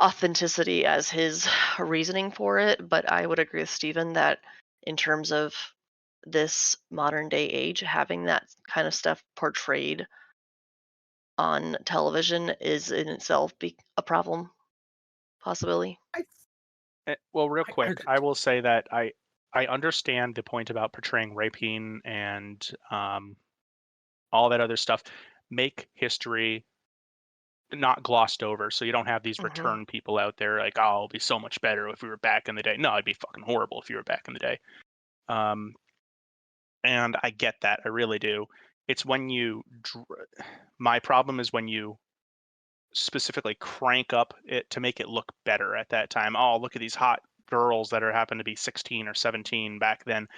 authenticity as his reasoning for it. But I would agree with Stephen that in terms of this modern day age, having that kind of stuff portrayed on television is in itself a problem, possibly. Well, real I- quick, I will say that I understand the point about portraying raping and all that other stuff. Make history not glossed over, so you don't have these Mhm. return people out there like, oh, it'll be so much better if we were back in the day. No, it'd be fucking horrible if you were back in the day. And I get that, I really do. It's when my problem is when you specifically crank up it to make it look better at that time. Oh, look at these hot girls that happen to be 16 or 17 back then.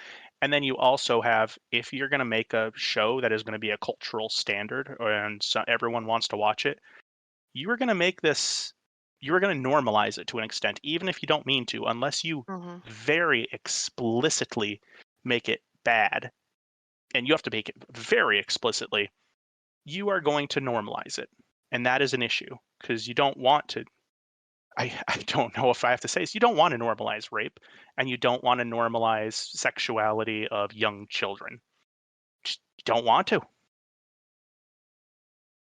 And then you also have, if you're going to make a show that is going to be a cultural standard and so everyone wants to watch it, you are going to make this, you are going to normalize it to an extent, even if you don't mean to, unless you Mhm. very explicitly make it bad. And you have to make it very explicitly. You are going to normalize it. And that is an issue because you don't want to. I don't know if I have to say this. You don't want to normalize rape and you don't want to normalize sexuality of young children. Just, you don't want to.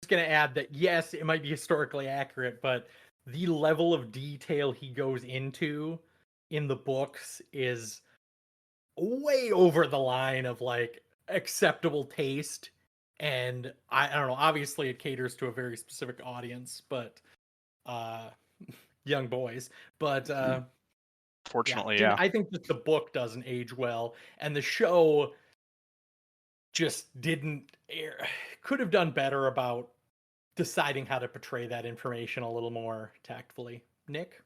Just going to add that yes, it might be historically accurate, but the level of detail he goes into in the books is way over the line of like acceptable taste. And I don't know, obviously it caters to a very specific audience, but young boys. But Fortunately, yeah, yeah. I think that the book doesn't age well, and the show just didn't could have done better about deciding how to portray that information a little more tactfully. Nick?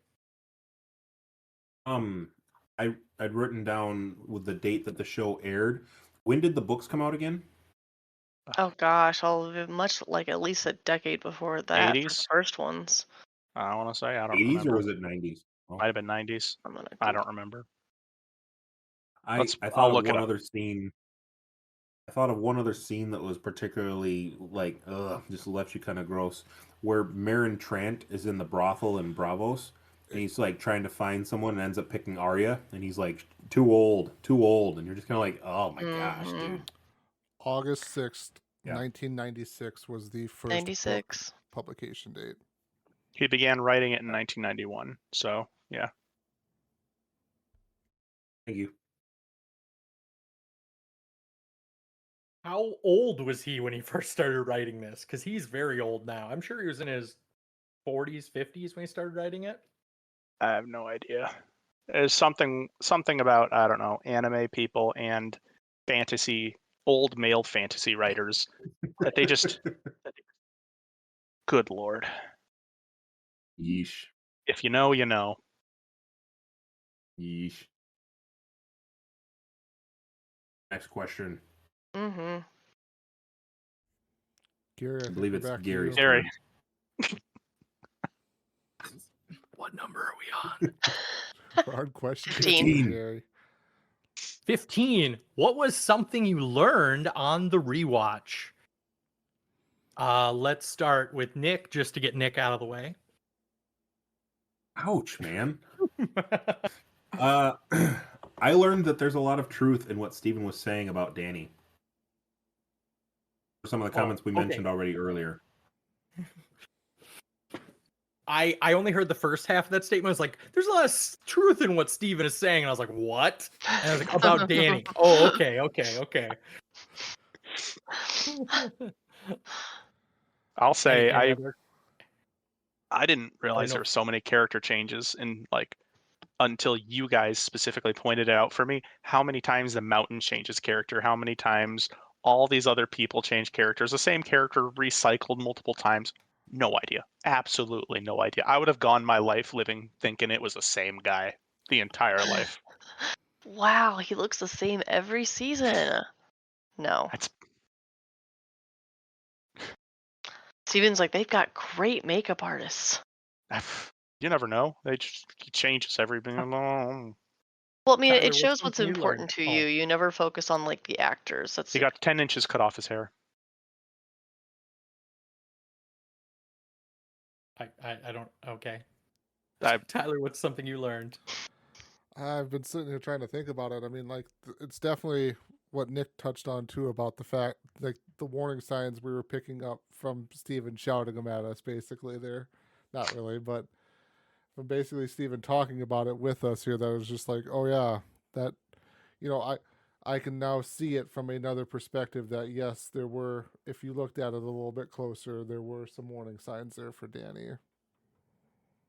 I'd written down with the date that the show aired. When did the books come out again? Oh gosh, all of it, much like at least a decade before that for the 80s? first ones. I want to say, I don't 80s remember. or was it 90s? Oh. Might have been 90s. I'm gonna I Google. don't remember. I I'll thought of look it one up. other scene. I thought of one other scene that was particularly like, just left you kind of gross, where Marin Trant is in the brothel in Bravos, and he's like trying to find someone and ends up picking Arya, and he's like, too old, and you're just kind of like, oh my gosh, Mhm. dude. August 6th, Yeah. 1996 was the first book 96. publication date. He began writing it in 1991. So, yeah. Thank you. How old was he when he first started writing this? Because he's very old now. I'm sure he was in his 40s, 50s when he started writing it. I have no idea. There's something about, I don't know, anime people and old male fantasy writers that they just, good lord. Yeesh. If you know, you know. Yeesh. Next question. Mm-hmm. Gary, I I think believe we're it's back to Gary's you. Gary. turn. What number are we on? Hard question. 15. Gary. 15. What was something you learned on the rewatch? Let's start with Nick, just to get Nick out of the way. Ouch, man. I learned that there's a lot of truth in what Steven was saying about Danny. Some of the comments we mentioned already earlier. I only heard the first half of that statement. I was like, there's a lot of truth in what Steven is saying. And I was like, what? And I was like, about Danny. Oh, okay. I'll say Any other? I didn't realize know. there were so many character changes in until you guys specifically pointed it out for me how many times the mountain changes character, how many times all these other people change characters, the same character recycled multiple times. No idea. Absolutely no idea. I would have gone my life living thinking it was the same guy the entire life. Wow, he looks the same every season. No. That's Steven's like, they've got great makeup artists. you never know. He changes everything. Well, I mean, Tyler, it what's shows what's something you learned? important to Oh. you. You never focus on like the actors. That's He got 10 inches cut off his hair. I don't. Okay. I- Tyler, what's something you learned? I've been sitting here trying to think about it. I mean, like, it's definitely what Nick touched on too about the fact, like, the warning signs we were picking up from Steven shouting them at us. Basically, there, not really, but from basically Steven talking about it with us here. That was just like, oh yeah, that, I can now see it from another perspective. That yes, there were. If you looked at it a little bit closer, there were some warning signs there for Danny.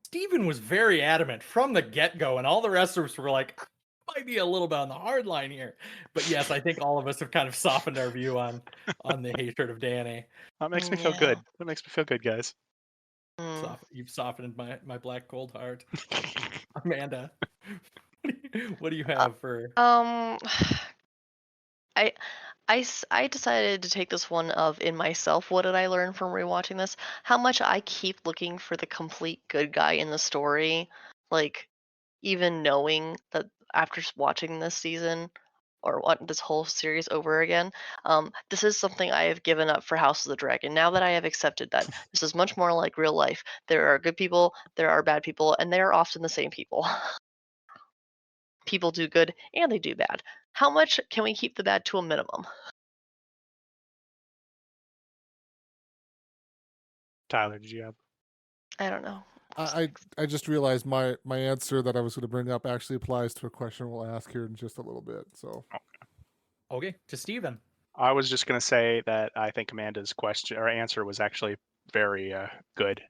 Steven was very adamant from the get-go, and all the rest of us were like, might be a little bit on the hard line here. But yes, I think all of us have kind of softened our view on the hatred of Danny. That makes me feel good. That makes me feel good, guys. You've softened my black cold heart. Amanda, what do you have for? I decided to take this one of in myself. What did I learn from rewatching this? How much I keep looking for the complete good guy in the story, like even knowing that after watching this season or this whole series over again, this is something I have given up for House of the Dragon. Now that I have accepted that this is much more like real life. There are good people, there are bad people, and they are often the same people. People do good and they do bad. How much can we keep the bad to a minimum? Tyler, did you have? I don't know. I just realized my answer that I was going to bring up actually applies to a question we'll ask here in just a little bit. So Okay, to Steven. I was just going to say that I think Amanda's question or answer was actually very good.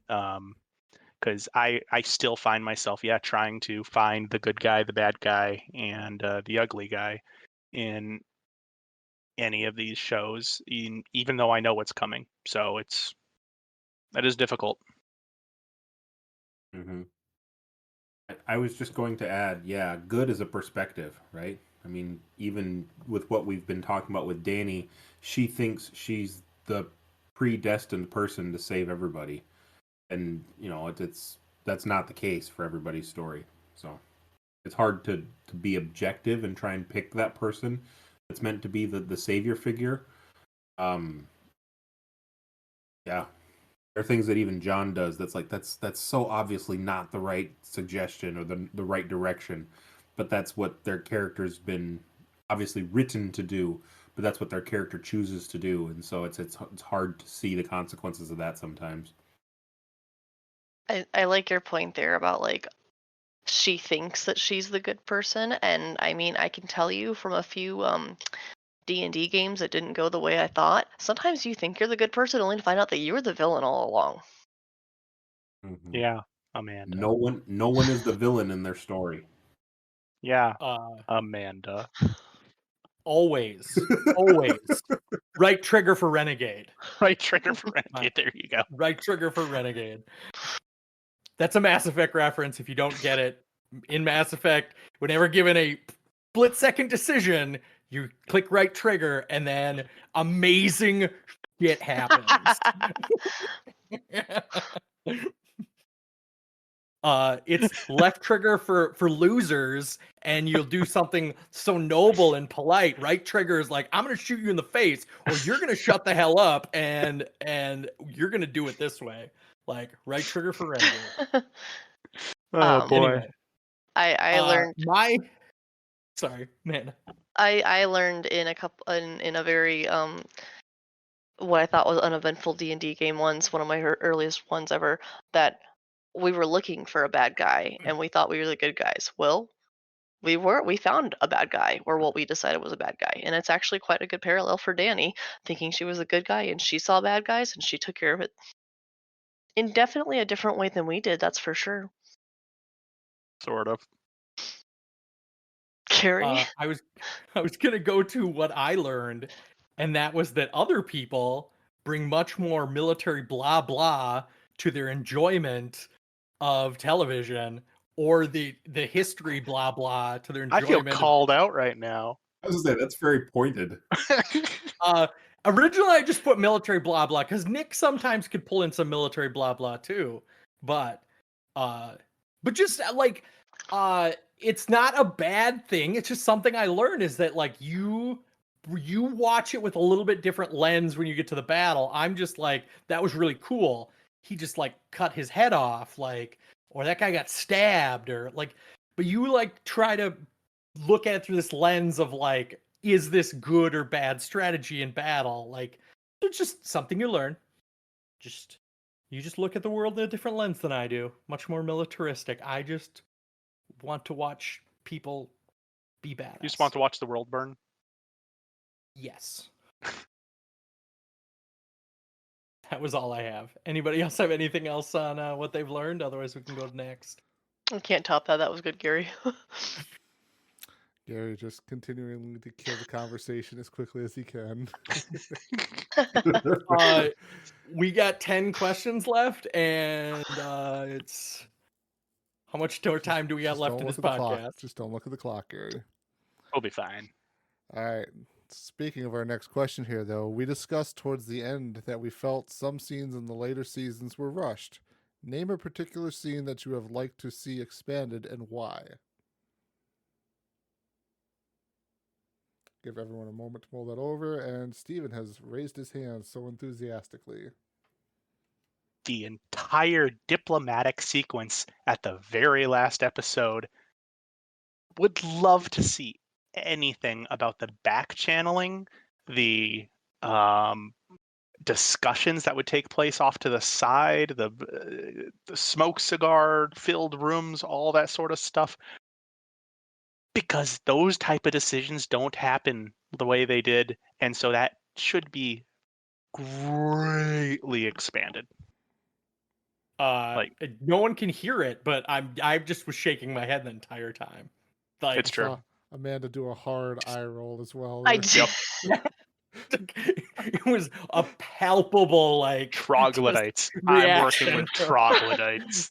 Because I still find myself, trying to find the good guy, the bad guy, and the ugly guy in any of these shows, even though I know what's coming. So that is difficult. Mm-hmm. I was just going to add, yeah, good is a perspective, right? I mean, even with what we've been talking about with Danny, she thinks she's the predestined person to save everybody, and that's not the case for everybody's story. So it's hard to be objective and try and pick that person that's meant to be the savior figure. Yeah. There are things that even John does that's so obviously not the right suggestion or the right direction, but that's what their character's been obviously written to do, but that's what their character chooses to do, and so it's hard to see the consequences of that sometimes. I like your point there about like she thinks that she's the good person, and I mean, I can tell you from a few D&D games that didn't go the way I thought. Sometimes you think you're the good person only to find out that you were the villain all along. Mhm. Yeah, Amanda. No one is the villain in their story. Yeah, Uh, Amanda. always right trigger for renegade. Right trigger for Renegade. There you go. Right trigger for renegade. That's a Mass Effect reference. If you don't get it, in Mass Effect, whenever given a split-second decision, you click right trigger, and then amazing shit happens. It's left trigger for losers, and you'll do something so noble and polite. Right trigger is like, I'm gonna shoot you in the face, or you're gonna shut the hell up, and you're gonna do it this way. Like right trigger for renegade. Oh boy. Anyway, I learned sorry, man. I learned in a very what I thought was uneventful D&D game once, one of my earliest ones ever, that we were looking for a bad guy and we thought we were the good guys. Well, we found a bad guy, or what we decided was a bad guy. And it's actually quite a good parallel for Danny, thinking she was a good guy and she saw bad guys and she took care of it in definitely a different way than we did, that's for sure. Sort of. Carrie? I was gonna go to what I learned, and that was that other people bring much more military blah blah to their enjoyment of television, or the history blah blah to their I feel enjoyment. called out right now. I was gonna say that's very pointed. Originally, I just put military blah blah because Nick sometimes could pull in some military blah blah too, but just like it's not a bad thing. It's just something I learned is that like you watch it with a little bit different lens when you get to the battle. I'm just like, that was really cool. He just like cut his head off, like, or that guy got stabbed, or like, but you like try to look at it through this lens of like, is this good or bad strategy in battle? Like, it's just something you learn. You just look at the world in a different lens than I do, much more militaristic. I just want to watch people be badass. You just want to watch the world burn? Yes. That was all I have. Anybody else have anything else on what they've learned? Otherwise, we can go to next. I can't top that. That was good, Gary. Gary just continuing to kill the conversation as quickly as he can. We got 10 questions left, and it's how much time do we got left in this podcast? Just don't look at the clock, Gary. We'll be fine. All right. Speaking of our next question here, though, we discussed towards the end that we felt some scenes in the later seasons were rushed. Name a particular scene that you have liked to see expanded and why. Give everyone a moment to mull that over, and Steven has raised his hand so enthusiastically. The entire diplomatic sequence at the very last episode. Would love to see anything about the back channeling, the discussions that would take place off to the side, the smoke cigar filled rooms, all that sort of stuff. Because those type of decisions don't happen the way they did, and so that should be greatly expanded. Like no one can hear it, but I just was shaking my head the entire time. Like, it's true. Amanda do a hard eye roll as well. I did. It was a palpable like troglodytes. I'm working with troglodytes.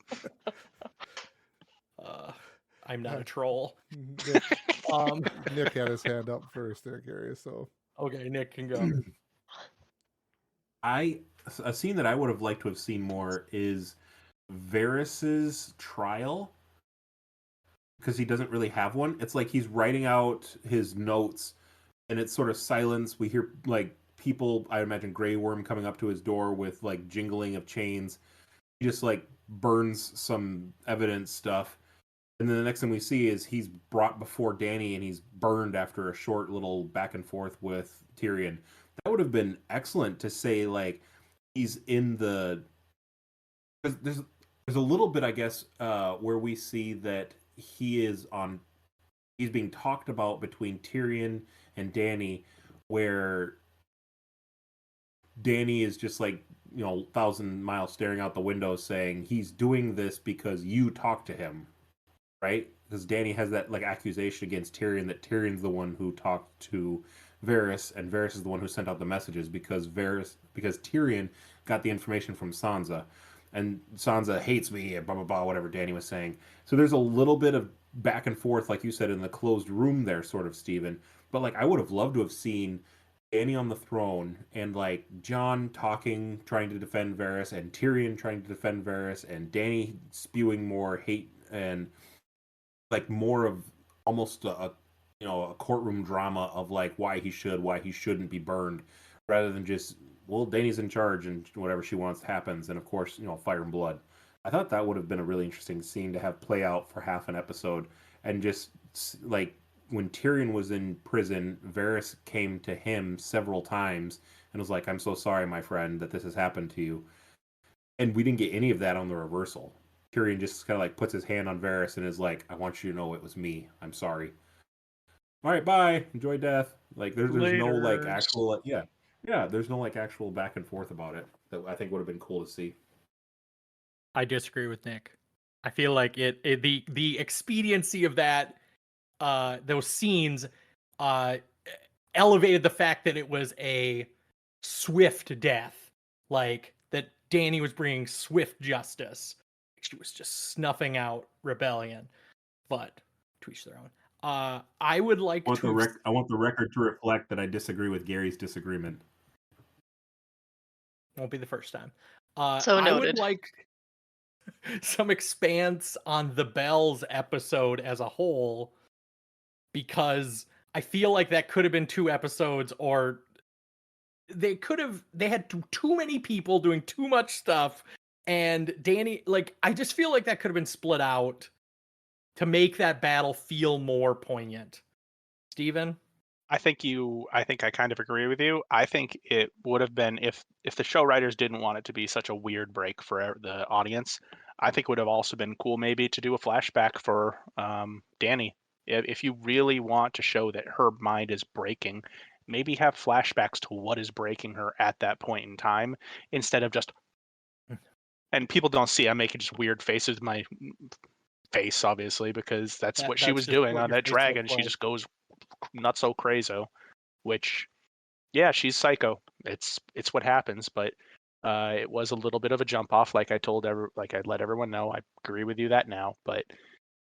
I'm not a troll. Nick had his hand up first there, Gary. So okay, Nick can go. A scene that I would have liked to have seen more is Varys's trial, because he doesn't really have one. It's like he's writing out his notes, and it's sort of silence. We hear like people, I imagine Grey Worm coming up to his door with like jingling of chains. He just like burns some evidence stuff. And then the next thing we see is he's brought before Dany and he's burned after a short little back and forth with Tyrion. That would have been excellent to say, like, he's in the... There's a little bit, I guess, where we see that he's being talked about between Tyrion and Dany, where Dany is just like, 1,000 miles staring out the window saying he's doing this because you talked to him, right? Because Dany has that like accusation against Tyrion that Tyrion's the one who talked to Varys, and Varys is the one who sent out the messages because Tyrion got the information from Sansa, and Sansa hates me and blah blah blah, whatever Dany was saying. So there's a little bit of back and forth, like you said, in the closed room there, sort of, Stephen. But like I would have loved to have seen Dany on the throne and like Jon talking, trying to defend Varys, and Tyrion trying to defend Varys, and Dany spewing more hate and like more of almost a courtroom drama of like why he shouldn't be burned, rather than just, well, Dany's in charge and whatever she wants happens, and of course, fire and blood. I thought that would have been a really interesting scene to have play out for half an episode, and just like when Tyrion was in prison, Varys came to him several times and was like, "I'm so sorry, my friend, that this has happened to you." And we didn't get any of that on the reversal. Tyrion just kind of like puts his hand on Varys and is like, "I want you to know it was me. I'm sorry. All right, bye. Enjoy death." Like there's no like actual there's no like actual back and forth about it that I think would have been cool to see. I disagree with Nick. I feel like the expediency of that those scenes elevated the fact that it was a swift death, like that Dany was bringing swift justice. She was just snuffing out rebellion, but to each their own. I would like I want the record to reflect that I disagree with Gary's disagreement. Won't be the first time. So I would noted. like some expanse on the Bells episode as a whole, because I feel like that could have been 2 episodes, or they had too many people doing too much stuff, and Dany, like, I just feel like that could have been split out to make that battle feel more poignant. Steven? I think I kind of agree with you. I think it would have been, if the show writers didn't want it to be such a weird break for the audience, I think it would have also been cool maybe to do a flashback for Dany. If you really want to show that her mind is breaking, maybe have flashbacks to what is breaking her at that point in time, instead of just, and people don't see, I'm making just weird faces with my face, obviously, because that's what she was doing on that dragon. She just goes not so crazo, which, yeah, she's psycho. It's what happens, but it was a little bit of a jump off, like I let everyone know. I agree with you that now, but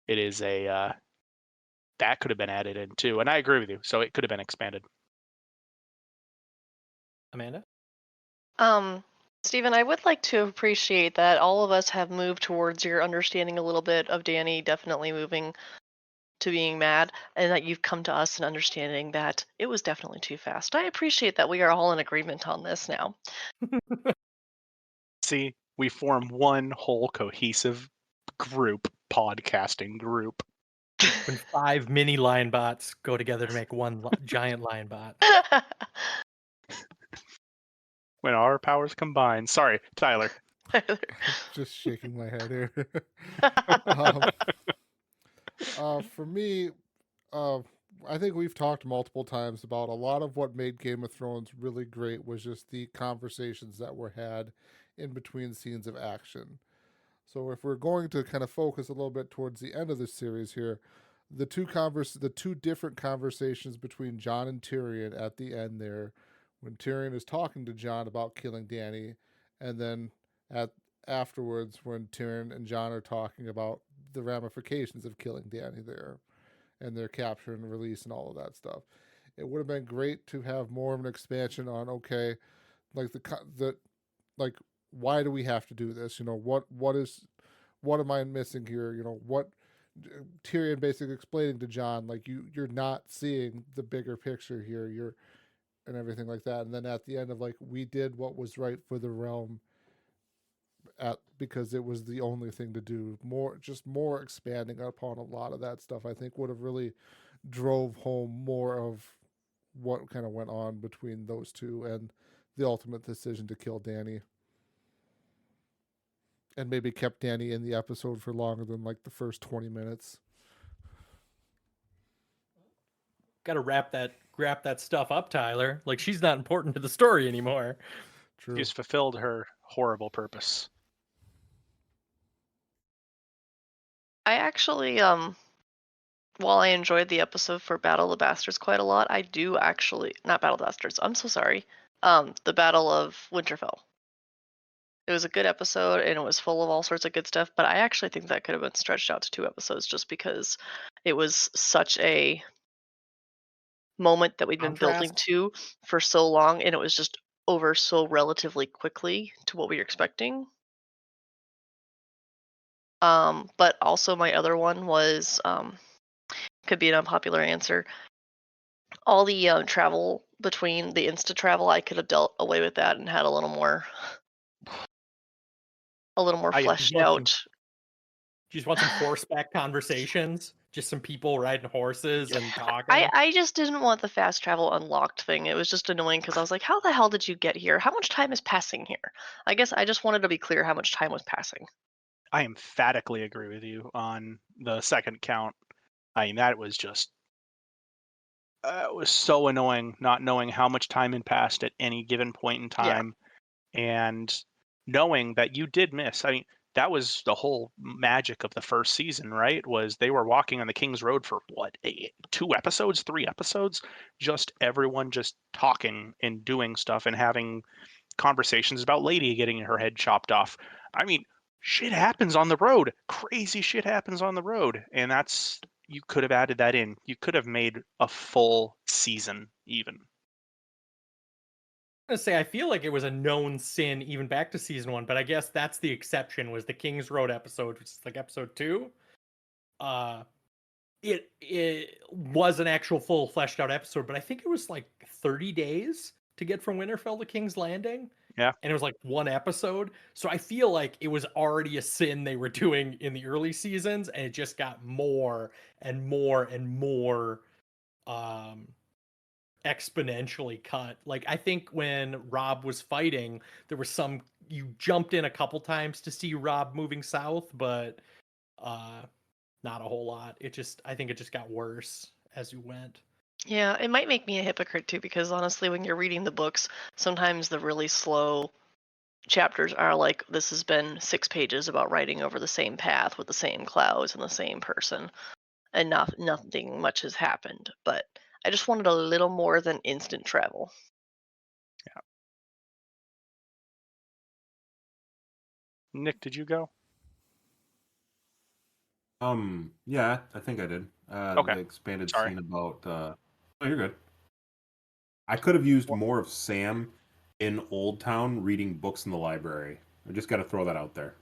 it is that could have been added in too, and I agree with you. So it could have been expanded. Amanda? Stephen, I would like to appreciate that all of us have moved towards your understanding a little bit of Dany definitely moving to being mad, and that you've come to us and understanding that it was definitely too fast. I appreciate that we are all in agreement on this now. See, we form one whole cohesive group, podcasting group. When 5 mini lion bots go together to make one giant lion bot. When our powers combine. Sorry, Tyler. Just shaking my head here. For me, I think we've talked multiple times about a lot of what made Game of Thrones really great was just the conversations that were had in between scenes of action. So if we're going to kind of focus a little bit towards the end of the series here, the two different conversations between Jon and Tyrion at the end there, when Tyrion is talking to Jon about killing Dany, and then afterwards when Tyrion and Jon are talking about the ramifications of killing Dany there, and their capture and release and all of that stuff. It would have been great to have more of an expansion on, okay, like like, why do we have to do this? What am I missing here? What Tyrion basically explaining to Jon, like, you're not seeing the bigger picture here, and everything like that. And then at the end of, like, we did what was right for the realm because it was the only thing to do. More expanding upon a lot of that stuff, I think, would have really drove home more of what kind of went on between those two and the ultimate decision to kill Dany. And maybe kept Dany in the episode for longer than like the first 20 minutes. gotta wrap that stuff up, Tyler. Like she's not important to the story anymore. True. She's fulfilled her horrible purpose. I actually, while I enjoyed the episode for Battle of the Bastards quite a lot, I do actually not Battle of the Bastards. I'm so sorry. The Battle of Winterfell. It was a good episode and it was full of all sorts of good stuff, but I actually think that could have been stretched out to 2 episodes just because it was such a moment that we'd been building Contrast. to for so long, and it was just over so relatively quickly to what we were expecting. But also my other one was could be an unpopular answer. All the travel between the insta travel, I could have dealt away with that and had a little more I fleshed want some- out. You just want some horseback conversations, just some people riding horses and talking. I just didn't want the fast travel unlocked thing. It was just annoying because I was like, how the hell did you get here? How much time is passing here? I guess I just wanted to be clear how much time was passing. I emphatically agree with you on the second count. I mean, that was just it was so annoying not knowing how much time had passed at any given point in Yeah. time, and knowing that you did miss. I mean, that was the whole magic of the first season, right? Was they were walking on the King's Road for what, 2 episodes, 3 episodes, just everyone just talking and doing stuff and having conversations about Lady getting her head chopped off. I mean, shit happens on the road. Crazy shit happens on the road, and that's you could have added that in. You could have made a full season even. I'm gonna say I feel like it was a known sin even back to season 1, but I guess that's the exception was the King's Road episode, which is like episode 2. It was an actual full fleshed out episode, but I think it was like 30 days to get from Winterfell to King's Landing. Yeah. And it was like 1 episode. So I feel like it was already a sin they were doing in the early seasons, and it just got more and more and more exponentially cut. Like I think when Rob was fighting, there was you jumped in a couple times to see Rob moving south, but not a whole lot. I think it just got worse as you went. Yeah, it might make me a hypocrite too, because honestly, when you're reading the books, sometimes the really slow chapters are like, this has been 6 pages about riding over the same path with the same clouds and the same person, and nothing much has happened. But I just wanted a little more than instant travel. Yeah. Nick, did you go? Yeah, I think I did. Okay. The expanded Sorry. scene about oh, you're good. I could have used Well- more of Sam in Old Town reading books in the library. I just got to throw that out there.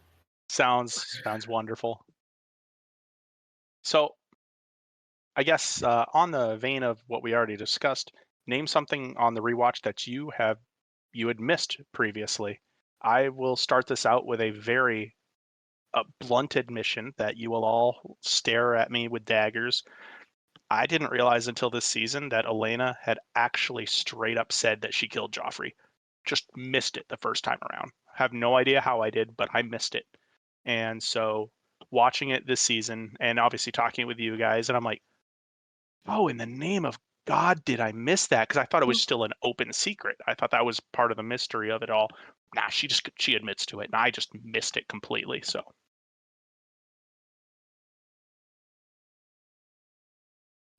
Sounds wonderful. So, I guess on the vein of what we already discussed, name something on the rewatch that you had missed previously. I will start this out with a very blunt admission that you will all stare at me with daggers. I didn't realize until this season that Elena had actually straight up said that she killed Joffrey. Just missed it the first time around. Have no idea how I did, but I missed it. And so watching it this season and obviously talking with you guys, and I'm like, oh, in the name of God, did I miss that? Because I thought it was still an open secret. I thought that was part of the mystery of it all. Nah, she admits to it, and I just missed it completely. So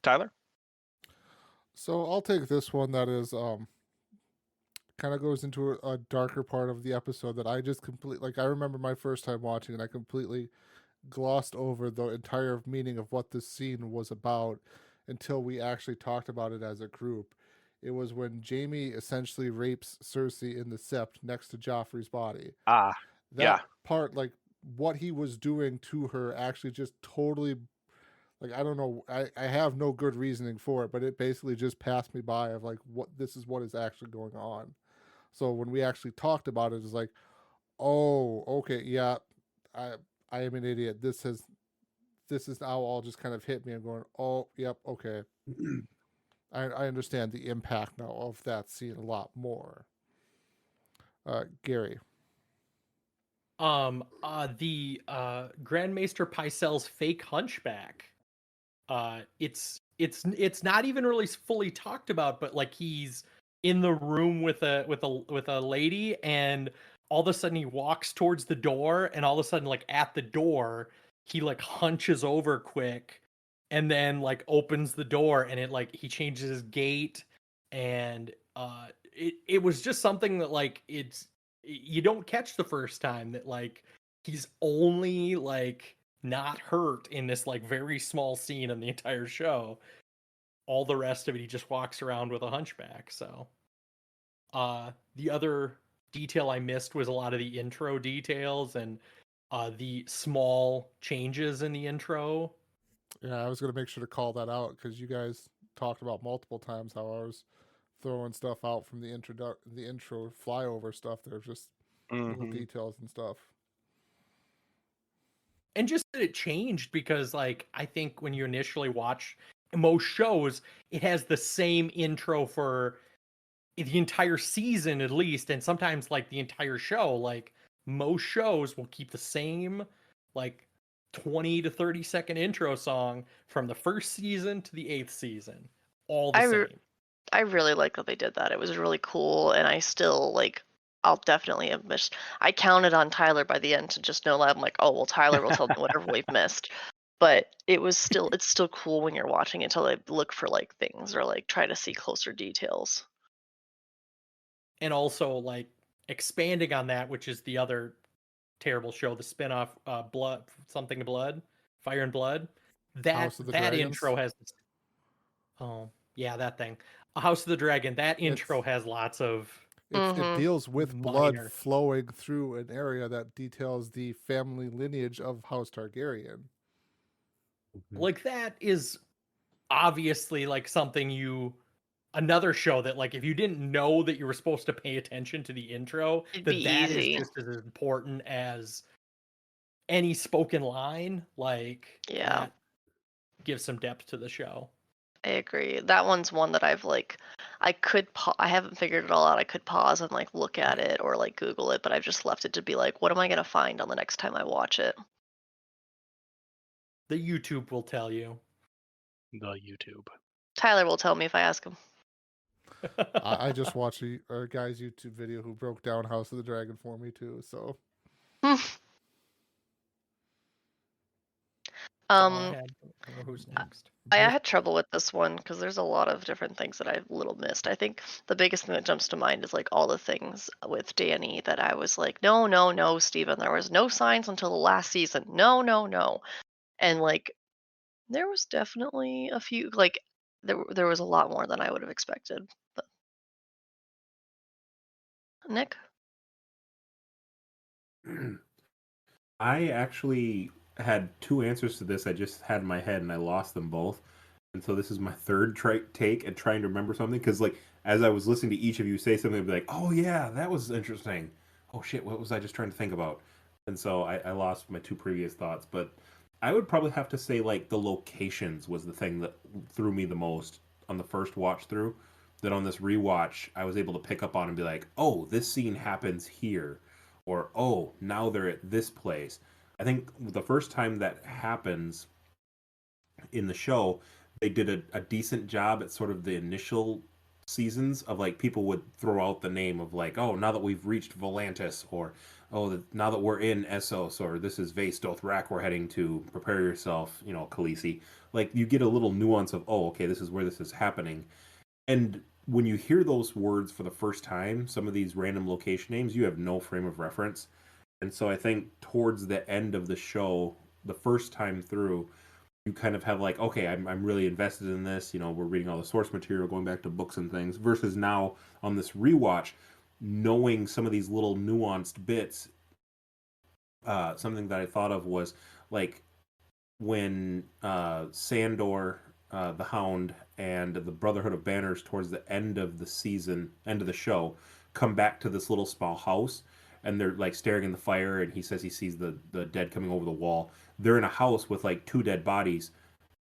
Tyler? So I'll take this one that is kind of goes into a darker part of the episode that I just I remember my first time watching and I completely glossed over the entire meaning of what this scene was about until we actually talked about it as a group. It was when Jaime essentially rapes Cersei in the sept next to Joffrey's body. Ah, That yeah. part, like what he was doing to her, actually just totally, like, I don't know, I have no good reasoning for it, but it basically just passed me by of like, what this is what is actually going on. So when we actually talked about it, it's like, oh, okay, yeah, I am an idiot. This is now all just kind of hit me. I'm going, oh, yep, okay. I understand the impact now of that scene a lot more. Gary. The Grand Maester Pycelle's fake hunchback. it's not even really fully talked about, but like he's in the room with a lady, and all of a sudden he walks towards the door, and all of a sudden like at the door he like hunches over quick and then like opens the door, and it like he changes his gait, and it was just something that like you don't catch the first time, that like he's only like not hurt in this like very small scene in the entire show. All the rest of it he just walks around with a hunchback. So the other detail I missed was a lot of the intro details, and the small changes in the intro. Yeah, I was going to make sure to call that out because you guys talked about multiple times how I was throwing stuff out from the intro flyover stuff. There's just little details and stuff. And just that it changed, because like I think when you initially watch most shows, it has the same intro for the entire season at least, and sometimes like the entire show. Like most shows will keep the same like 20 to 30-second intro song from the first season to the 8th season, all the same. I really like that they did that. It was really cool, and I still like. I'll definitely have missed. I counted on Tyler by the end to just know that I'm like, oh well, Tyler will tell me whatever we've missed. But it's still cool when you're watching it to like look for like things or like try to see closer details. And also like expanding on that, which is the other terrible show, the spinoff, Fire and Blood. That intro has. Oh yeah, that thing, House of the Dragon. That intro has lots of. It deals with blood flowing through an area that details the family lineage of House Targaryen. Like that is obviously like something another show that like if you didn't know that you were supposed to pay attention to the intro, that is just as important as any spoken line. Like that gives some depth to the show. I agree. That one's one that I've like, I haven't figured it all out. I could pause and like look at it or like Google it, but I've just left it to be like, what am I going to find on the next time I watch it? The YouTube will tell you. The YouTube. Tyler will tell me if I ask him. I just watched a guy's YouTube video who broke down House of the Dragon for me too, so. Who's next? I had trouble with this one because there's a lot of different things that I've little missed. I think the biggest thing that jumps to mind is like all the things with Dany that I was like, no, Steven, there was no signs until the last season. No. And like, there was definitely a few, like, there was a lot more than I would have expected. But... Nick? I actually had two answers to this I just had in my head, and I lost them both. And so this is my third take at trying to remember something, because like as I was listening to each of you say something, I'd be like, oh yeah, that was interesting. Oh shit, what was I just trying to think about? And so I lost my two previous thoughts. But I would probably have to say like the locations was the thing that threw me the most on the first watch through. That on this rewatch I was able to pick up on and be like, oh, this scene happens here, or oh, now they're at this place. I think the first time that happens in the show, they did a decent job at sort of the initial seasons of like people would throw out the name of like, oh, now that we've reached Volantis, or oh, now that we're in Essos, or this is Vace Dothrak we're heading to, prepare yourself, Khaleesi. Like you get a little nuance of, oh, okay, this is where this is happening. And when you hear those words for the first time, some of these random location names, you have no frame of reference. And so I think towards the end of the show, the first time through, you kind of have like, okay, I'm really invested in this. We're reading all the source material, going back to books and things, versus now on this rewatch, knowing some of these little nuanced bits. Something that I thought of was like when Sandor, the Hound, and the Brotherhood of Banners towards the end of the show, come back to this little small house, and they're like staring in the fire, and he says he sees the dead coming over the wall. They're in a house with like 2 dead bodies.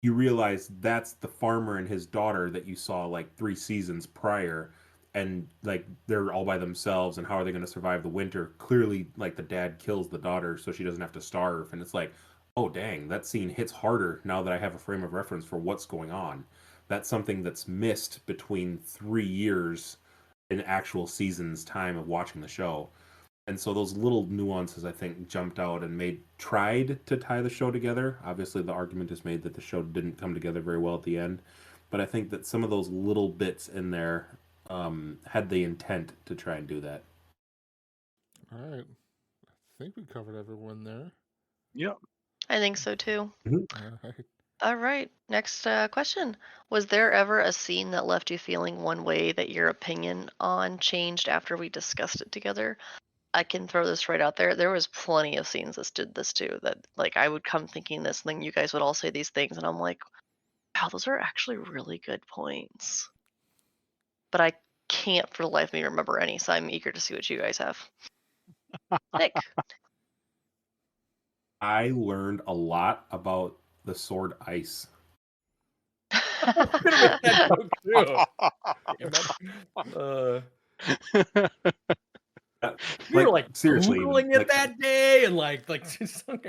You realize that's the farmer and his daughter that you saw like 3 seasons prior, and like they're all by themselves, and how are they going to survive the winter? Clearly, like the dad kills the daughter so she doesn't have to starve, and it's like, oh dang, that scene hits harder now that I have a frame of reference for what's going on. That's something that's missed between 3 years in actual seasons time of watching the show. And so those little nuances I think jumped out and tried to tie the show together. Obviously the argument is made that the show didn't come together very well at the end, but I think that some of those little bits in there had the intent to try and do that. All right. I think we covered everyone there. Yep. I think so too. All right. All right. Next question. Was there ever a scene that left you feeling one way that your opinion on changed after we discussed it together? I can throw this right out there. There was plenty of scenes that did this too. That like I would come thinking this, and then you guys would all say these things, and I'm like, wow, those are actually really good points. But I can't for the life of me remember any, so I'm eager to see what you guys have. Nick. I learned a lot about the sword ice. We were like seriously, Googling it that day and like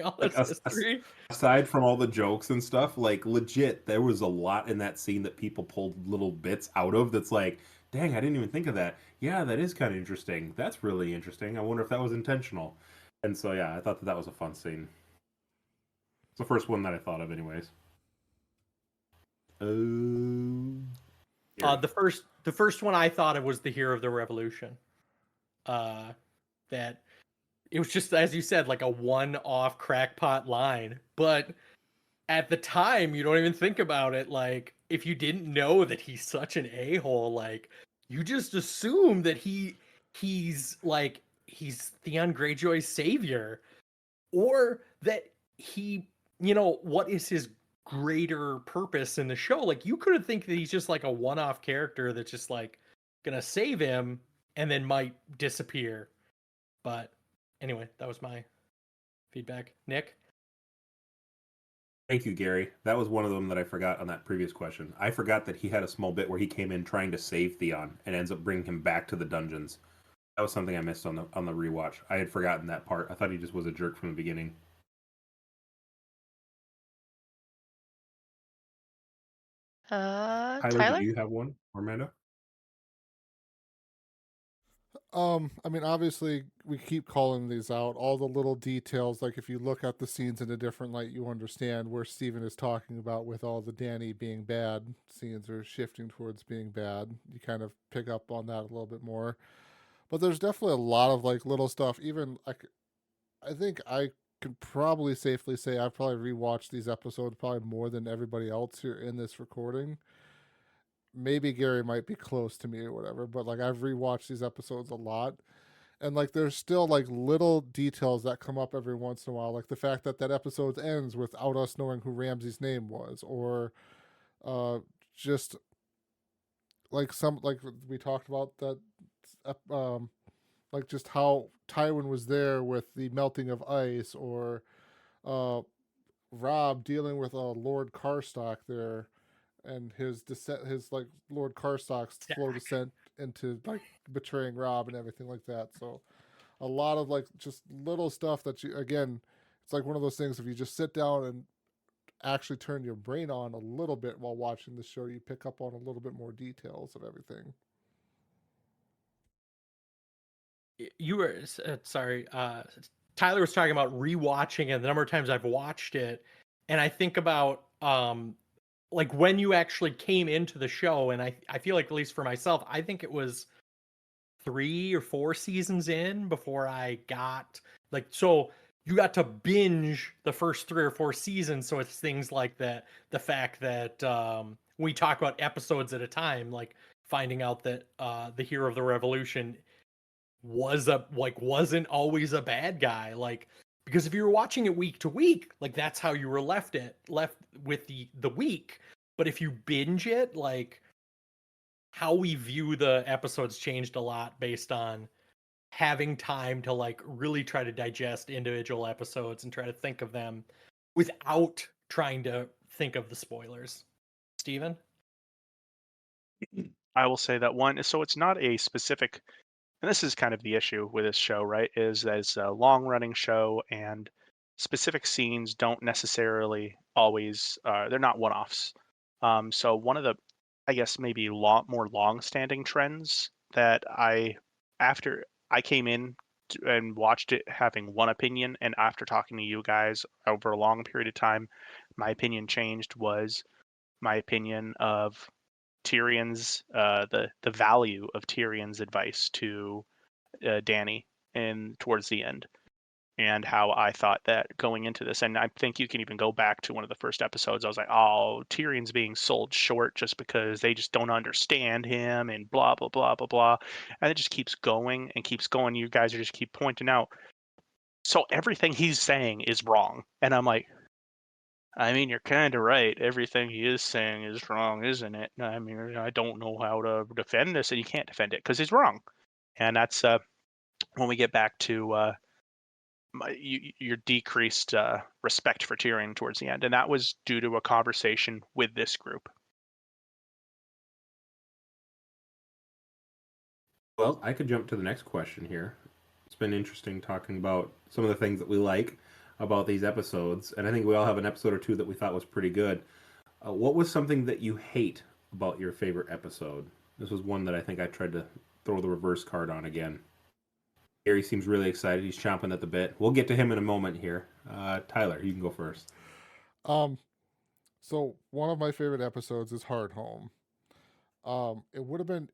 all this history. Aside from all the jokes and stuff, like legit, there was a lot in that scene that people pulled little bits out of. That's like, dang, I didn't even think of that. Yeah, that is kind of interesting. That's really interesting. I wonder if that was intentional. And so yeah, I thought that was a fun scene. It's the first one that I thought of, anyways. The first one I thought of was the Hero of the Revolution. That it was just, as you said, like a one-off crackpot line, but at the time you don't even think about it. Like, if you didn't know that he's such an a-hole, like you just assume that he's Theon Greyjoy's savior, or that he, what is his greater purpose in the show. Like, you could think that he's just like a one-off character that's just like gonna save him and then might disappear. But anyway, that was my feedback. Nick? Thank you, Gary. That was one of them that I forgot on that previous question. I forgot that he had a small bit where he came in trying to save Theon and ends up bringing him back to the dungeons. That was something I missed on the rewatch. I had forgotten that part. I thought he just was a jerk from the beginning. Tyler? Do you have one, Armando? I mean, obviously, we keep calling these out. All the little details, like if you look at the scenes in a different light, you understand where Steven is talking about with all the Dany being bad scenes are shifting towards being bad. You kind of pick up on that a little bit more. But there's definitely a lot of like little stuff. Even like, I think I could probably safely say I've probably rewatched these episodes probably more than everybody else here in this recording. Maybe Gary might be close to me or whatever, but like I've rewatched these episodes a lot, and like there's still like little details that come up every once in a while, like the fact that that episode ends without us knowing who Ramsay's name was, or just like some like we talked about that, like just how Tywin was there with the melting of ice, or Rob dealing with Lord Karstock there, and his descent, his like Lord Karstock's slow descent into like betraying Rob and everything like that. So a lot of like just little stuff that you, again, it's like one of those things, if you just sit down and actually turn your brain on a little bit while watching the show, you pick up on a little bit more details of everything. You were sorry, Tyler was talking about rewatching and the number of times I've watched it, and I think about like when you actually came into the show, and I feel like, at least for myself, I think it was 3 or 4 seasons in before I got like, so you got to binge the first 3 or 4 seasons. So it's things like that, the fact that we talk about episodes at a time, like finding out that the Hero of the Revolution wasn't always a bad guy, like, because if you were watching it week to week, like that's how you were left with the week. But if you binge it, like, how we view the episodes changed a lot based on having time to like really try to digest individual episodes and try to think of them without trying to think of the spoilers. Steven? I will say that one, so it's not a specific, and this is kind of the issue with this show, right? Is as a long running show, and specific scenes don't necessarily always they're not one-offs. So one of the, I guess maybe more long-standing trends that after I came in and watched it having one opinion, and after talking to you guys over a long period of time, my opinion changed, was my opinion of Tyrion's the value of Tyrion's advice to Dany and towards the end, and how I thought that going into this, and I think you can even go back to one of the first episodes. I was like, oh, Tyrion's being sold short just because they just don't understand him, and blah blah blah blah blah, and it just keeps going and keeps going. You guys are just keep pointing out, so everything he's saying is wrong, and I'm like, I mean, you're kind of right. Everything he is saying is wrong, isn't it? I mean, I don't know how to defend this, and you can't defend it because he's wrong. And that's when we get back to your decreased respect for Tyrion towards the end, and that was due to a conversation with this group. Well, I could jump to the next question here. It's been interesting talking about some of the things that we like about these episodes, and I think we all have an episode or two that we thought was pretty good. What was something that you hate about your favorite episode? This was one that I think I tried to throw the reverse card on again. Gary seems really excited. He's chomping at the bit. We'll get to him in a moment here. Tyler, you can go first. So one of my favorite episodes is Hard Home. It would have been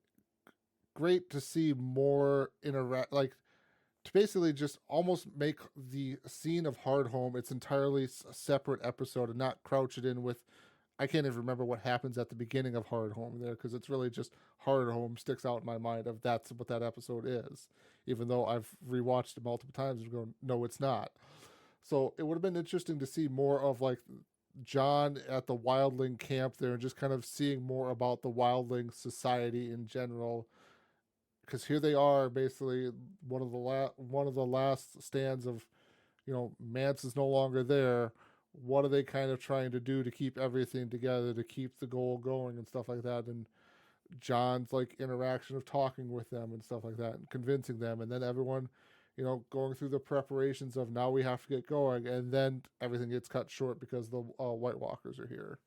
great to see more like to basically just almost make the scene of Hard Home its entirely separate episode and not crouch it in with. I can't even remember what happens at the beginning of Hard Home there, because it's really just Hard Home sticks out in my mind of that's what that episode is, even though I've rewatched it multiple times and go, no, it's not. So it would have been interesting to see more of like John at the wildling camp there and just kind of seeing more about the wildling society in general, because here they are basically one of the last stands of, Mance is no longer there. What are they kind of trying to do to keep everything together, to keep the goal going and stuff like that? And John's like interaction of talking with them and stuff like that and convincing them, and then everyone, going through the preparations of now we have to get going, and then everything gets cut short because the White Walkers are here.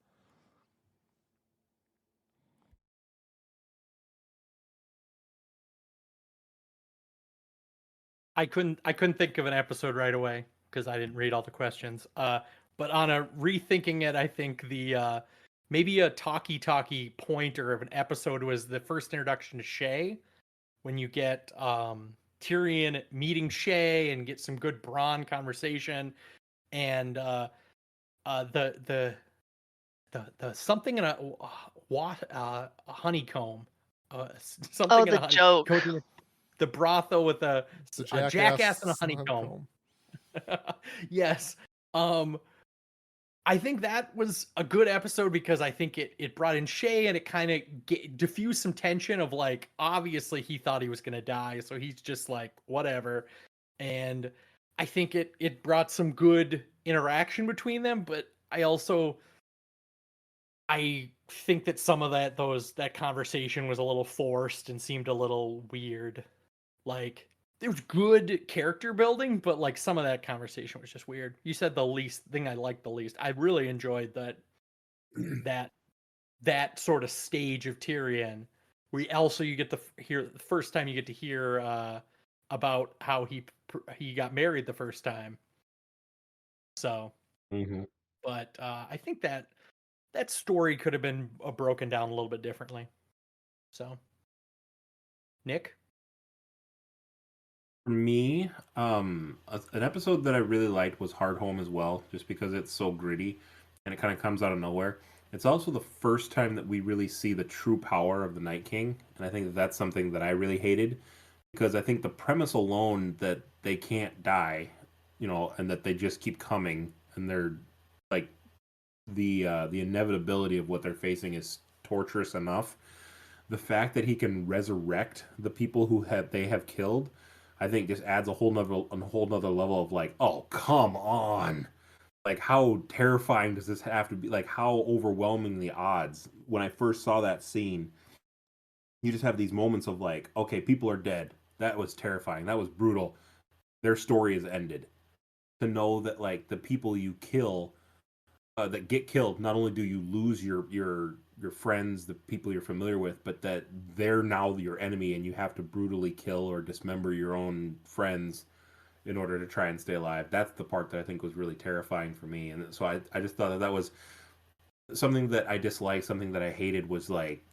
I couldn't think of an episode right away because I didn't read all the questions. But on a rethinking it, I think the maybe a talkie pointer of an episode was the first introduction to Shay, when you get Tyrion meeting Shay and get some good Bronn conversation, and the something in a honeycomb, something in the a joke. the brothel with a jackass and a honeycomb. Yes. I think that was a good episode because I think it brought in Shay, and it kind of diffused some tension of like, obviously he thought he was going to die, so he's just like, whatever. And I think it brought some good interaction between them, but I think that some of that conversation was a little forced and seemed a little weird. Like, there was good character building, but like some of that conversation was just weird. You said the least thing I liked the least. I really enjoyed that sort of stage of Tyrion, where also you get to hear the first time you get to hear about how he got married the first time. So, but I think that story could have been broken down a little bit differently. So, Nick? For me, an episode that I really liked was Hard Home as well, just because it's so gritty and it kind of comes out of nowhere. It's also the first time that we really see the true power of the Night King, and I think that that's something that I really hated, because I think the premise alone that they can't die, and that they just keep coming, and they're like the inevitability of what they're facing is torturous enough. The fact that he can resurrect the people who they have killed, I think just adds a whole nother level of like, oh, come on. Like, how terrifying does this have to be? Like, how overwhelming the odds. When I first saw that scene, you just have these moments of like, okay, people are dead. That was terrifying. That was brutal. Their story is ended. to know that like the people you kill that get killed, not only do you lose your friends, the people you're familiar with, but that they're now your enemy and you have to brutally kill or dismember your own friends in order to try and stay alive. That's the part that I think was really terrifying for me. And so I just thought that was something that I disliked, something that I hated, was like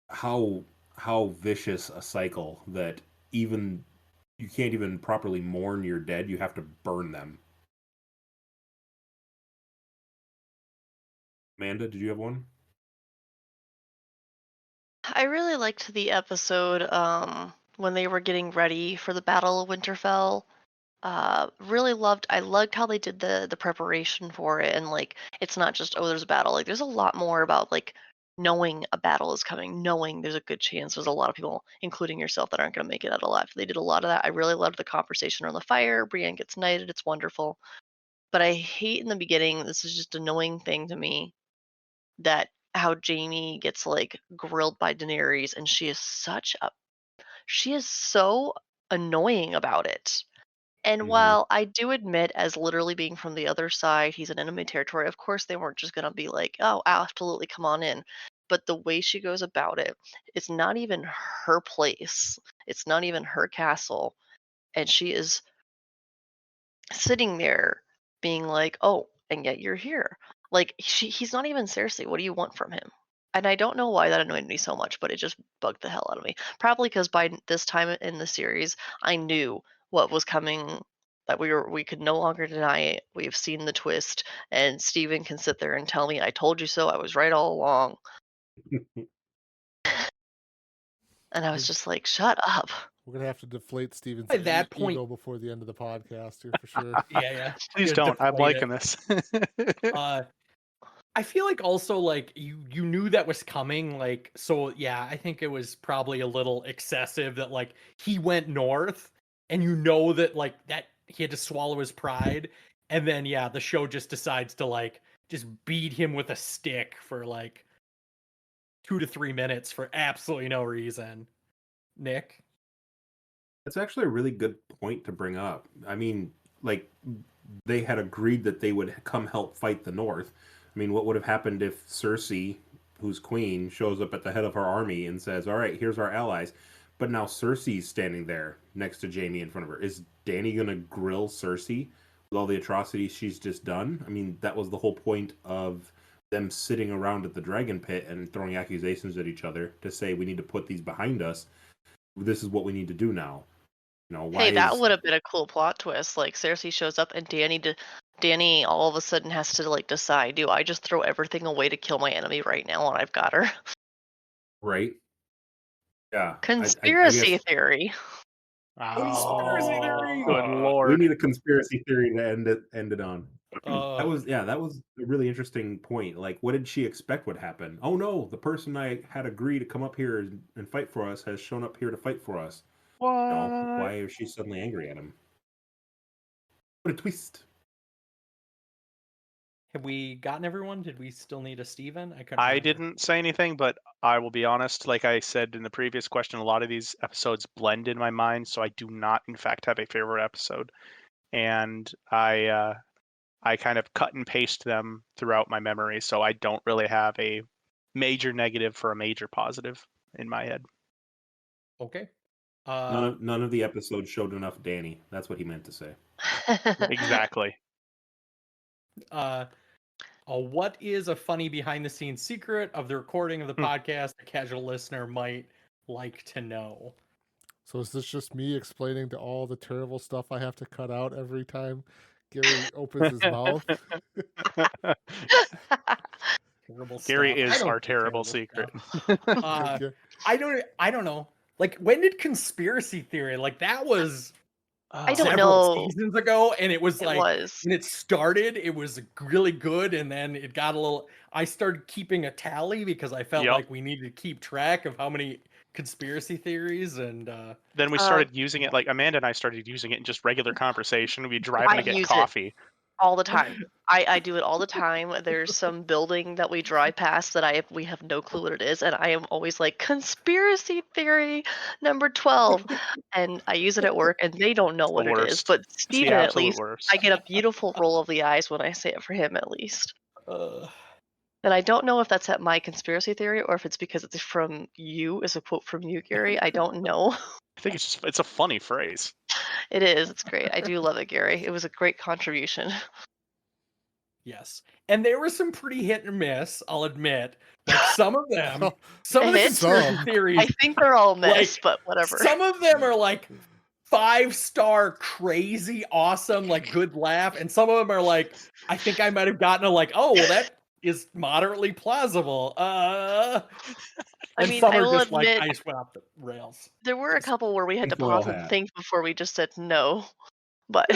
how vicious a cycle that even you can't even properly mourn your dead, you have to burn them. Amanda, did you have one? I really liked the episode when they were getting ready for the Battle of Winterfell. I loved how they did the preparation for it, and like it's not just, oh, there's a battle. Like there's a lot more about like knowing a battle is coming, knowing there's a good chance there's a lot of people, including yourself, that aren't going to make it out alive. They did a lot of that. I really loved the conversation around the fire. Brienne gets knighted. It's wonderful. But I hate in the beginning, this is just a annoying thing to me, that how Jaime gets like grilled by Daenerys, and she is so annoying about it. And Mhm. while I do admit, as literally being from the other side, he's in enemy territory, of course they weren't just gonna be like, oh, absolutely, come on in. But the way she goes about it, it's not even her place. It's not even her castle. And she is sitting there being like, oh, and yet you're here. Like he's not even Cersei. What do you want from him? And I don't know why that annoyed me so much, but it just bugged the hell out of me. Probably because by this time in the series, I knew what was coming, that we could no longer deny it. We've seen the twist, and Steven can sit there and tell me, I told you so, I was right all along. And I was just like, shut up. We're gonna have to deflate Steven's At that point- ego before the end of the podcast here for sure. Yeah. Please Yeah, don't. I'm deflate liking it. this. I feel like also like you knew that was coming, like, so yeah, I think it was probably a little excessive that like he went north and you know that like that he had to swallow his pride, and then yeah, the show just decides to like just beat him with a stick for like 2 to 3 minutes for absolutely no reason. Nick? That's actually a really good point to bring up. I mean, like, they had agreed that they would come help fight the North. I mean, what would have happened if Cersei, who's queen, shows up at the head of her army and says, all right, here's our allies. But now Cersei's standing there next to Jaime in front of her. Is Dany going to grill Cersei with all the atrocities she's just done? I mean, that was the whole point of them sitting around at the dragon pit and throwing accusations at each other to say, we need to put these behind us. This is what we need to do now. You know, why Hey, that is would have been a cool plot twist. Like Cersei shows up and Dany all of a sudden has to like decide, do I just throw everything away to kill my enemy right now when I've got her? right? Yeah, Conspiracy guess theory. conspiracy Oh, theory. good We lord. need a conspiracy theory to end it on. Uh, That was a really interesting point. Like, what did she expect would happen? Oh no, the person I had agreed to come up here and fight for us has shown up here to fight for us. No, What? why is she suddenly angry at him? What a twist! have we gotten everyone? Did we still need a Steven? I couldn't I remember. didn't say anything, but I will be honest. Like I said in the previous question, a lot of these episodes blend in my mind, so I do not, in fact, have a favorite episode. And I kind of cut and paste them throughout my memory, so I don't really have a major negative for a major positive in my head. Okay. None of the episodes showed enough Dany. That's what he meant to say. Exactly. What is a funny behind the scenes secret of the recording of the podcast a casual listener might like to know? So is this just me explaining to all the terrible stuff I have to cut out every time Gary opens his mouth? Terrible Gary stuff. I is don't our do terrible secret. stuff. Okay. I don't know. Like, when did conspiracy theory, like, that was I don't several know. seasons ago, and it was It like was. when it started, it was really good, and then it got a little. I started keeping a tally because I felt Yep. like we needed to keep track of how many conspiracy theories and Then we started using it, like Amanda and I started using it in just regular conversation. We'd be driving I to get use it. coffee. All the time. I do it all the time. There's some building that we drive past that we have no clue what it is, and I am always like, conspiracy theory number 12. And I use it at work, and they don't know the what it is. worst. But It's the Steven, at absolute least, worst. I get a beautiful roll of the eyes when I say it for him, at least. Uh, And I don't know if that's at my conspiracy theory or if it's because it's from you, as a quote from you, Gary. I don't know. I think it's a funny phrase. It is. It's great. I do love it, Gary. It was a great contribution. yes. And there were some pretty hit and miss, I'll admit. Like some of them, some of the Hit? conspiracy Some. theories, I think they're all miss, Like, but whatever. some of them are like 5-star crazy awesome, like good laugh, and some of them are like, I think I might have gotten a like, oh well, that is moderately plausible. And mean, some I are will just like admit- ice went off the rails. There were a couple where we had to Tinfoil pause and hat. think before we just said no. But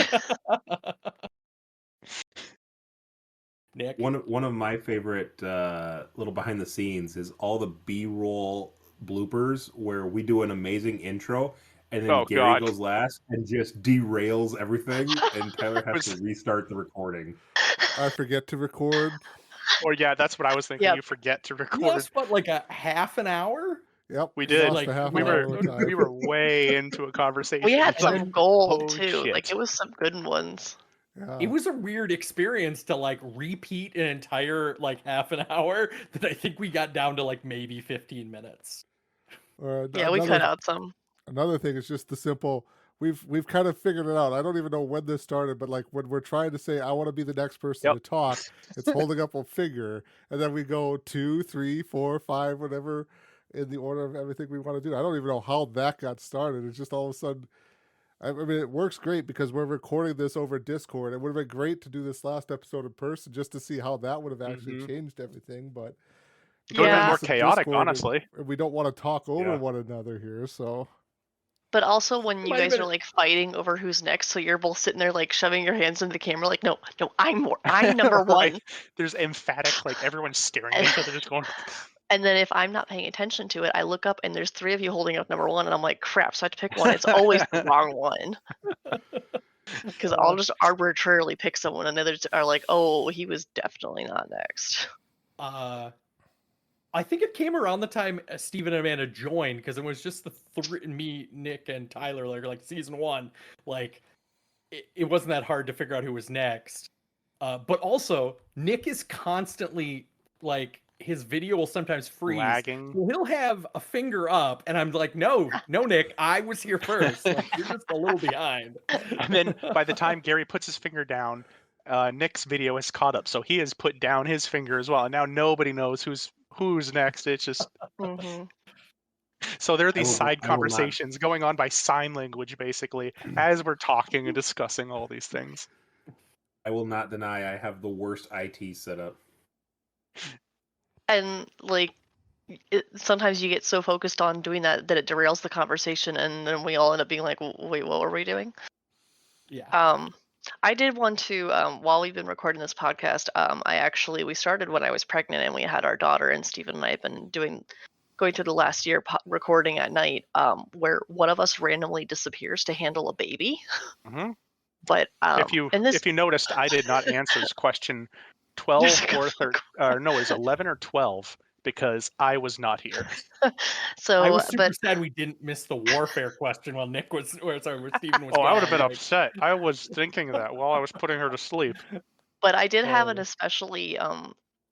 Nick, One of my favorite little behind the scenes is all the B-roll bloopers where we do an amazing intro and then Oh, Gary God. goes last and just derails everything and Tyler has to restart the recording. I forget to record. Or yeah, that's what I was thinking. Yep. You forget to record. yes, but like a half an hour. Yep, We we did. lost Like, a half we an were hour of time. we were way into a conversation. we had It's like, some gold oh, too. Like shit. it was some good ones. Yeah. It was a weird experience to like repeat an entire like half an hour that I think we got down to like maybe 15 minutes. Yeah, we cut out some. Another thing is just the simple. We've kind of figured it out. I don't even know when this started, but like when we're trying to say I want to be the next person Yep. to talk, it's holding up a finger, and then we go 2, 3, 4, 5, whatever in the order of everything we want to do. I don't even know how that got started. It's just all of a sudden. I mean, it works great because we're recording this over Discord. It would have been great to do this last episode in person just to see how that would have actually changed everything. But It would have been Yeah. more it's in chaotic, Discord, honestly. and we don't want to talk over Yeah. one another here. So But also when you Might have guys are been- like fighting over who's next, so you're both sitting there like shoving your hands into the camera, like, no, I'm number Right. one. There's emphatic, like everyone's staring at each other, just going. And then if I'm not paying attention to it, I look up and there's 3 of you holding up number 1, and I'm like, crap, so I have to pick one. It's always the wrong one. Because I'll just arbitrarily pick someone, and others are like, oh, he was definitely not next. I think it came around the time Steven and Amanda joined because it was just the three, me, Nick, and Tyler, like season 1. Like it wasn't that hard to figure out who was next. But also Nick is constantly like his video will sometimes freeze. Lagging. So he'll have a finger up, and I'm like, no, Nick, I was here first. Like, you're just a little behind. And then by the time Gary puts his finger down, Nick's video is caught up, so he has put down his finger as well, and now nobody knows who's next. It's just hmm so there are these side I will not- conversations going on by sign language, basically, as we're talking and discussing all these things. I will not deny I have the worst IT setup. And like, sometimes you get so focused on doing that it derails the conversation, and then we all end up being like, wait, what were we doing? Yeah. I did want to, while we've been recording this podcast, we started when I was pregnant and we had our daughter, and Stephen and I have been going through the last year recording at night, where one of us randomly disappears to handle a baby. Mhm. But If you noticed, I did not answer question 12 or 13, no, it was 11 or 12 because I was not here. so, I was super but sad we didn't miss the warfare question while Nick was, where Steven was. Oh, I would have been gone. Like, upset. I was thinking that while I was putting her to sleep. But I did have an Oh. especially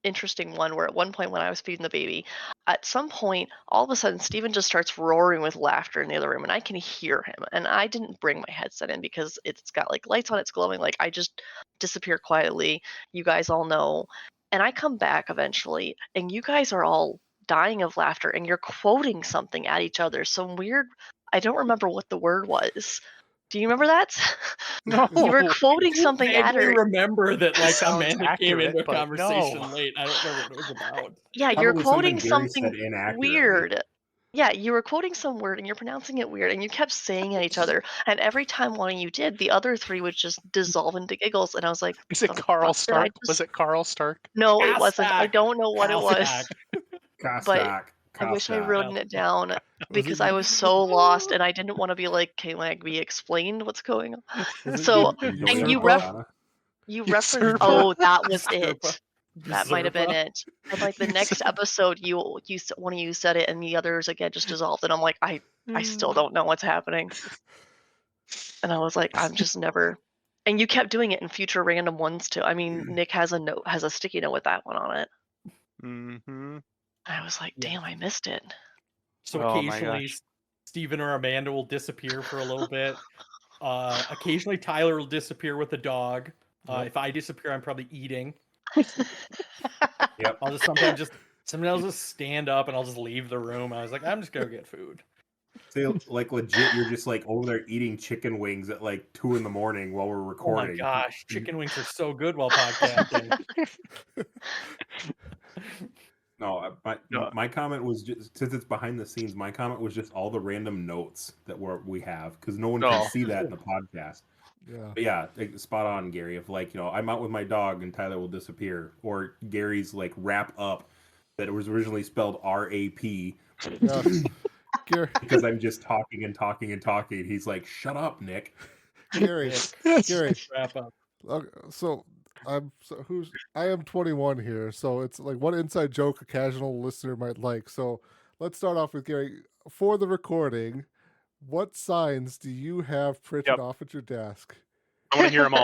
interesting one where at one point when I was feeding the baby, at some point, all of a sudden, Steven just starts roaring with laughter in the other room, and I can hear him. And I didn't bring my headset in because it's got like lights on, it's glowing. Like I just disappear quietly. You guys all know. And I come back eventually, and you guys are all dying of laughter, and you're quoting something at each other. Some weird, I don't remember what the word was. Do you remember that? No. You were quoting something at vaguely her. remember that like Sounds Amanda came accurate, into a but conversation no. late. I don't know what it was about. Yeah, you're Probably quoting something Gary something said inaccurately. weird. Yeah, you were quoting some word and you're pronouncing it weird, and you kept saying at each other. And every time one of you did, the other 3 would just dissolve into giggles. And I was like, Is it "The Carl fuck did I Stark? Was it Carl Stark? No, it wasn't. I Kostak. don't know what it was. Kostak. I wish I Kostak. wrote it down because it- I was so lost, and I didn't want to be like, can like be explained what's going on? Was it So, you- and Yoruba? you You referenced. Usurper. Oh, that was Usurper. it. That might have been Usurper. it. And like the next episode, one of you said it, and the others again just dissolved. And I'm like, I still don't know what's happening. And I was like, I'm just never. And you kept doing it in future random ones too. I mean, Nick has a sticky note with that one on it. Mm-hmm. I was like, Yeah. damn, I missed it. So Oh my occasionally, gosh. Steven or Amanda will disappear for a little bit. Occasionally, Tyler will disappear with the dog. Yep. If I disappear, I'm probably eating. Yep. I'll just sometimes just stand up and I'll just leave the room. I was like, I'm just gonna get food. So, like, legit, you're just like over there eating chicken wings at like 2 a.m. while we're Oh my recording. gosh, chicken wings are so good while podcasting. No, my comment was just, since it's behind the scenes, my comment was just all the random notes that we have, because no one can Oh. see that in the podcast. Yeah. But yeah, like, spot on, Gary. If like, I'm out with my dog and Tyler will disappear, or Gary's like wrap up that it was originally spelled R-A-P. Yes. Gary, Because I'm just talking and talking and talking. He's like, "Shut up, Nick." Gary, Wrap up. so I am 21 here, so it's like one inside joke a casual listener might like. So let's start off with Gary. For the recording, what signs do you have printed Yep. off at your desk? I want to hear them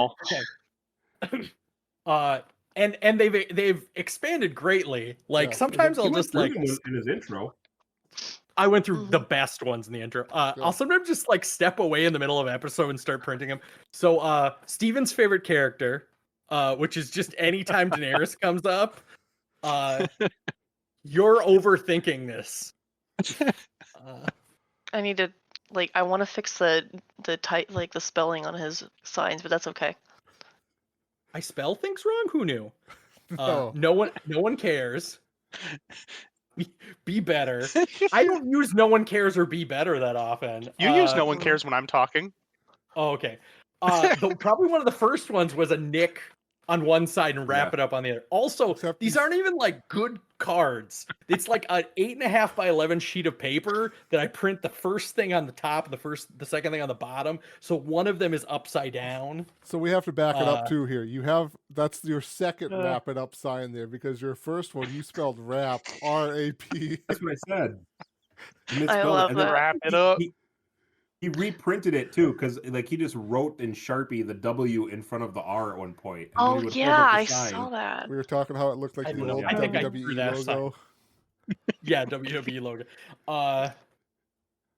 all. And they've expanded greatly. Like Yeah. sometimes He I'll went just through like them in his intro. I went through the best ones in the intro. I'll sometimes just like step away in the middle of an episode and start printing them. So Steven's favorite character, which is just anytime Daenerys comes up, you're overthinking this. I need to I want to fix the the spelling on his signs, but that's okay. I spell things wrong? Who knew? No. No one cares. Be better. I don't use no one cares or be better that often. You use no one cares when I'm talking. Oh, okay. Probably one of the first ones was a Nick on one side and wrap it up on the other. Also, Except these aren't even like good cards. It's like an 8.5 by 11 sheet of paper that I print the first thing on the top, the second thing on the bottom. So one of them is upside down. So we have to back it up too here. That's your second wrap it up sign there, because your first one you spelled wrap R-A-P. That's what I said. I love and then that. Wrap it up. He reprinted it too, because like he just wrote in Sharpie the W in front of the R at one point. And when Oh he would hold yeah, up the I sign, saw that. We were talking how it looked like I the don't know. old I think I WWE drew that logo. Yeah, WWE logo.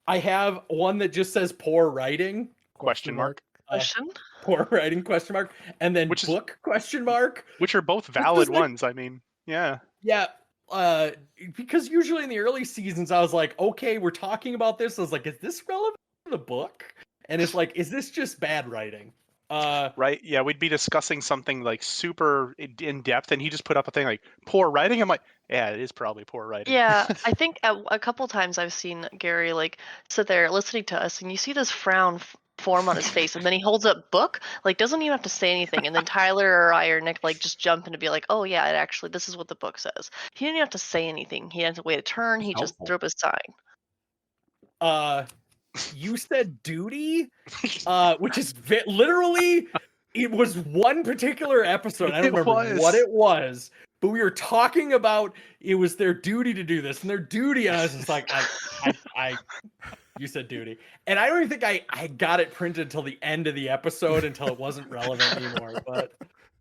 I have one that just says poor writing. Question mark. Question? Poor writing question mark. And then Which is- book question mark. Which are both valid ones. I mean, yeah. Yeah. Because usually in the early seasons I was like, okay, we're talking about this. I was like, is this relevant to the book? And it's like, is this just bad writing? Right? Yeah, we'd be discussing something like super in depth, and he just put up a thing like poor writing. I'm like, yeah, it is probably poor writing. Yeah, I think a couple times I've seen Gary sit there listening to us, and you see this frown form on his face, and then he holds up book, doesn't even have to say anything, and then Tyler or I or Nick just jump in to be like, oh yeah, this is what the book says. He didn't even have to say anything. He didn't have to wait a turn. He just threw up his sign. You said duty, which is literally, it was one particular episode. I don't remember what it was, but we were talking about it was their duty to do this, and their duty, and I was just like, you said duty, and I don't even think I got it printed until the end of the episode, until it wasn't relevant anymore. But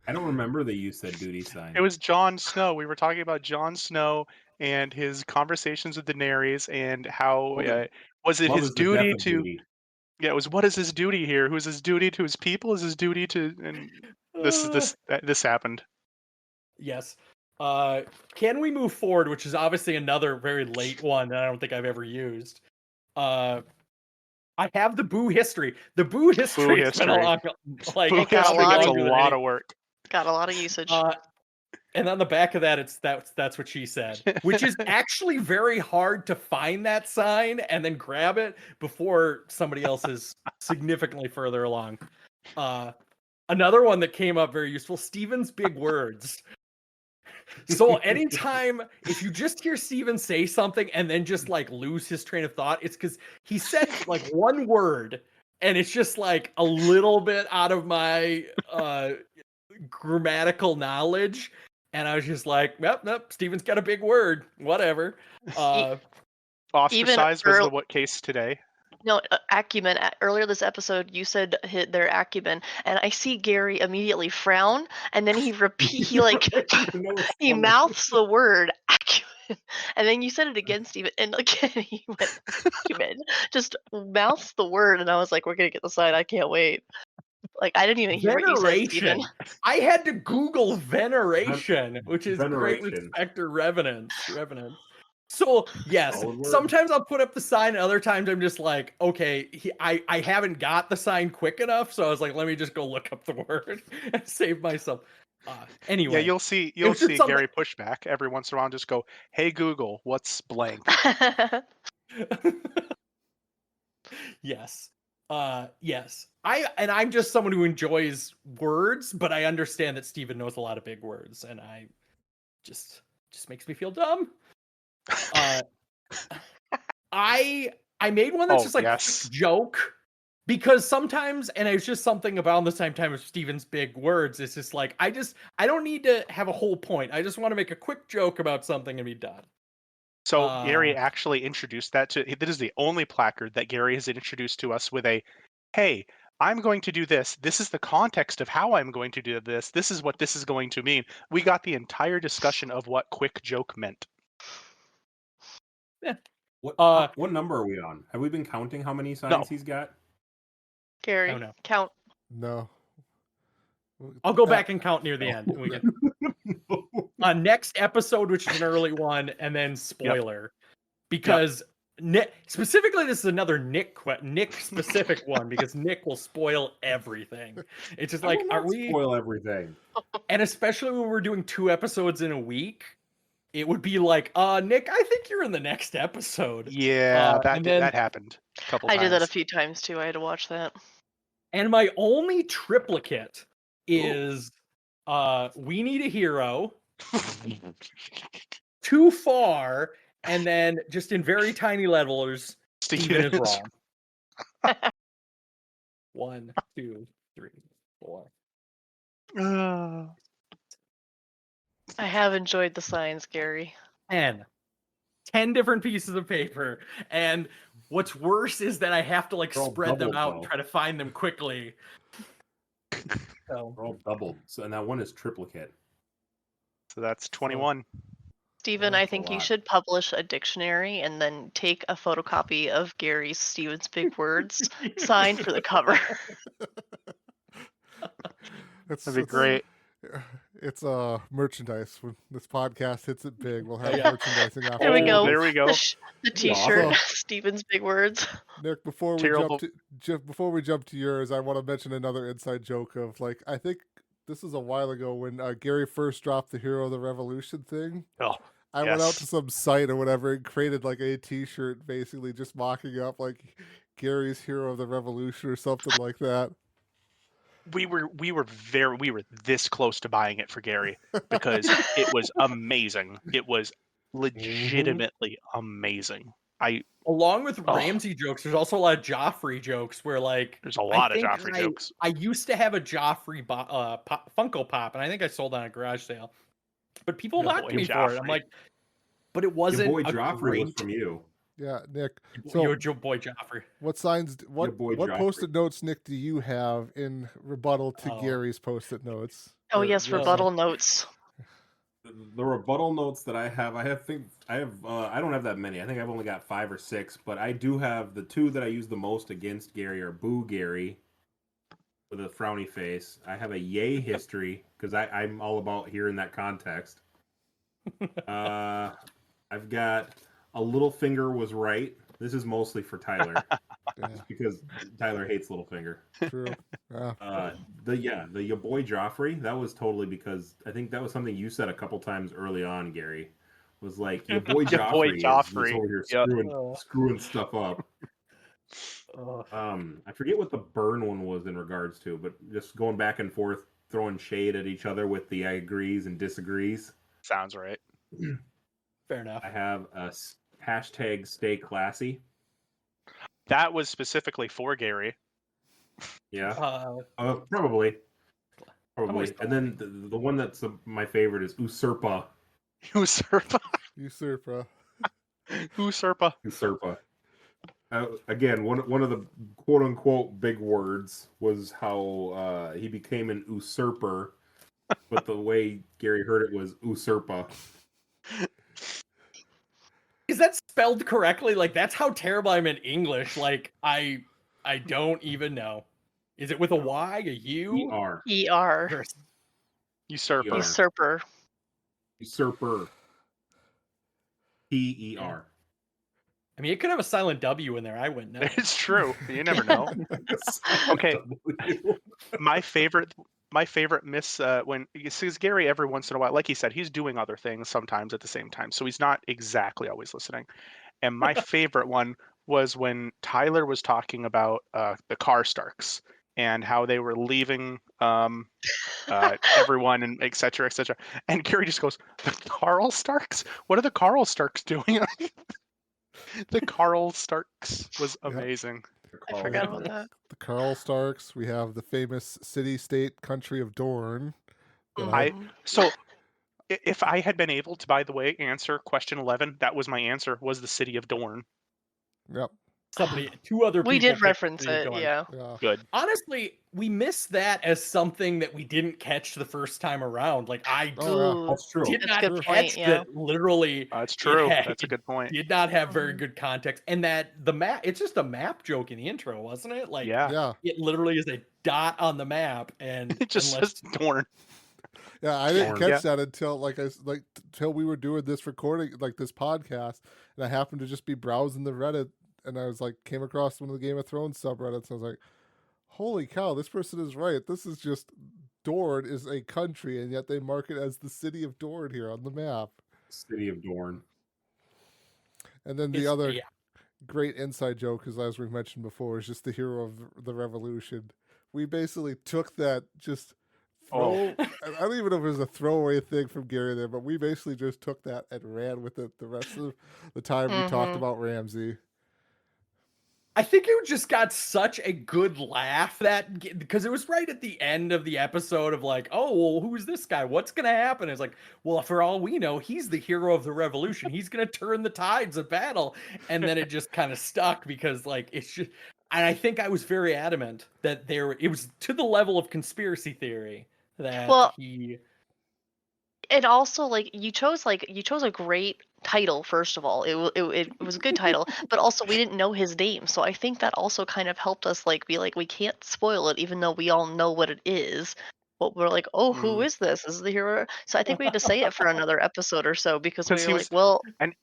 I don't remember the use said duty sign. It was Jon Snow. We were talking about Jon Snow and his conversations with Daenerys, and how was it Love his is the death duty of to? duty. Yeah, it was. What is his duty here? Who's his duty to his people? Is his duty to? And this happened. Yes. Can we move forward? Which is obviously another very late one that I don't think I've ever used. I have the Boo history. The Boo history has been a long, Boo history gets a lot of work. Got a lot of usage. And on the back of that, that's what she said, which is actually very hard to find that sign and then grab it before somebody else is significantly further along. Another one that came up very useful, Steven's big words. So anytime, if you just hear Steven say something and then just lose his train of thought, it's because he said one word and it's just a little bit out of my grammatical knowledge, and I was just like, nope, Steven's got a big word, whatever. Ostracized was earl- the what case today? No, acumen. Earlier this episode, you said their acumen, and I see Gary immediately frown, and then he he mouths the word acumen, and then you said it again, Steven, and again he went acumen, just mouths the word, and I was like, we're gonna get the sign. I can't wait. Like I didn't even hear what you said, Steven. Veneration. I had to Google veneration, which is great Veneration. respect or revenance. So yes, Solid word. sometimes I'll put up the sign, and other times I'm just like, okay, I haven't got the sign quick enough, so I was like, let me just go look up the word and save myself. Anyway, Yeah, you'll see it's just something- Gary pushback every once in a while. Just go, hey Google, what's blank? Yes. Yes. I'm just someone who enjoys words, but I understand that Steven knows a lot of big words, and I just makes me feel dumb. I made one that's just like yes. a joke, because sometimes, and it's just something about the same time as Steven's big words, it's just like I don't need to have a whole point. I just want to make a quick joke about something and be done. So Gary actually introduced that that is the only placard that Gary has introduced to us with a, hey, I'm going to do this. This is the context of how I'm going to do this. This is what this is going to mean. We got the entire discussion of what quick joke meant. Yeah. What number are we on? Have we been counting how many signs he's got? Gary, Oh, no. count. No. I'll go back and count near the end. And we get next episode, which is an early one, and then spoiler, because Nick specifically, this is another Nick specific one, because Nick will spoil everything. It's just like, are we spoil everything? And especially when we're doing 2 episodes in a week, it would be like, Nick, I think you're in the next episode. Yeah, that happened a couple times. I did that a few times too. I had to watch that. And my only triplicate is We Need a Hero, Too Far, and then just in very tiny letters, Steven is wrong. 1, 2, 3, 4. I have enjoyed the signs, Gary. 10 different pieces of paper, and what's worse is that I have to like spread them out and try to find them quickly. So they're all doubled. So, and that one is triplicate. So that's 21. Steven, I think you should publish a dictionary and then take a photocopy of Gary's Steven's Big Words sign for the cover. That'd be great. It's merchandise. When this podcast hits it big, we'll have merchandising. There we go. There we go. The T-shirt, Awesome. Steven's Big Words. Nick, before we jump to yours, I want to mention another inside joke of like, I think this is a while ago when Gary first dropped the Hero of the Revolution thing. Oh, I went out to some site or whatever and created like a T-shirt, basically just mocking up like Gary's Hero of the Revolution or something like that. We were this close to buying it for Gary because it was amazing. It was legitimately amazing. Along with Ramsey jokes, there's also a lot of Joffrey jokes where like there's a lot of Joffrey jokes. I used to have a Joffrey Funko Pop, and I think I sold on a garage sale. But people mocked me for it. I'm like, but it wasn't. Your boy Joffrey was from you. Yeah, Nick. So your boy Joffrey. What signs? What Post-it notes, Nick, do you have in rebuttal to Gary's Post-it notes? Oh yes, rebuttal notes. The rebuttal notes that I have, I don't have that many. I think I've only got 5 or 6, but I do have the 2 that I use the most against Gary are Boo Gary with a frowny face. I have a yay history because I'm all about hearing that context. I've got a Littlefinger was right. This is mostly for Tyler, because Tyler hates Littlefinger. True. The your boy Joffrey. That was totally because I think that was something you said a couple times early on, Gary. Was like your boy Joffrey is over here screwing stuff up. I forget what the burn one was in regards to, but just going back and forth, throwing shade at each other with the agrees and disagrees. Sounds right. Fair enough. I have a hashtag stay classy. That was specifically for Gary. Yeah. Probably. Probably. And then the one that's my favorite is Usurpa. Usurpa. Usurpa. Usurpa. Usurpa. Again, one of the quote unquote big words was how he became an usurper, but the way Gary heard it was Usurpa. Is that spelled correctly? Like, that's how terrible I'm in English. Like, I don't even know. Is it with a Y, a U? ER. ER. Usurper. ER. Usurper. Usurper. PER. I mean, it could have a silent W in there. I wouldn't know. It's true. You never know. Okay. My favorite miss when because Gary every once in a while, like he said, he's doing other things sometimes at the same time, so he's not exactly always listening. And my favorite one was when Tyler was talking about the Karstarks and how they were leaving everyone and et cetera, et cetera. And Gary just goes, "The Carl Starks? What are the Carl Starks doing?" The Carl Starks was amazing. I forgot about that. The Carl Starks. We have the famous city-state country of Dorne. that Mhm. So if I had been able to, by the way, answer question 11, that was my answer, was the city of Dorne. Yep. Two other people. We did picked reference City of it, Dorne. yeah. Yeah. Good. Honestly, we missed that as something that we didn't catch the first time around. Like, I Oh, yeah. Ooh, That's true. did That's a not good catch point, yeah. that literally. That's true. had- That's a good point. Did not have very Mhm. good context, and that the map. It's just a map joke in the intro, wasn't it? Like, Yeah. Yeah. it literally is a dot on the map, and It just unless says Dorne. Yeah, I didn't Dorne. catch Yeah. that until until we were doing this recording, like this podcast, and I happened to just be browsing the Reddit, and I was like, came across one of the Game of Thrones subreddits. And I was like, holy cow, this person is right. This is just Dorne is a country, and yet they mark it as the city of Dorne here on the map. City of Dorne. And then the it's- other yeah. great inside joke, as we mentioned before, is just the hero of the revolution. We basically took that just throw. I don't even know if it was a throwaway thing from Gary there, but we basically just took that and ran with it the rest of the time we talked Mhm. about Ramsay. I think it just got such a good laugh because it was right at the end of the episode of like, oh, well, who's this guy? What's going to happen? It's like, well, for all we know, he's the hero of the revolution. He's going to turn the tides of battle. And then it just kind of stuck because like, it's just, and I think I was very adamant that it was to the level of conspiracy theory that Well, he. And also, like, you chose a great title. First of all, it was a good title, but also we didn't know his name, so I think that also kind of helped us like be like we can't spoil it, even though we all know what it is. But we're like, oh, who is this? This is the hero. So I think we had to say it for another episode or so because we Because were he like, was. well, And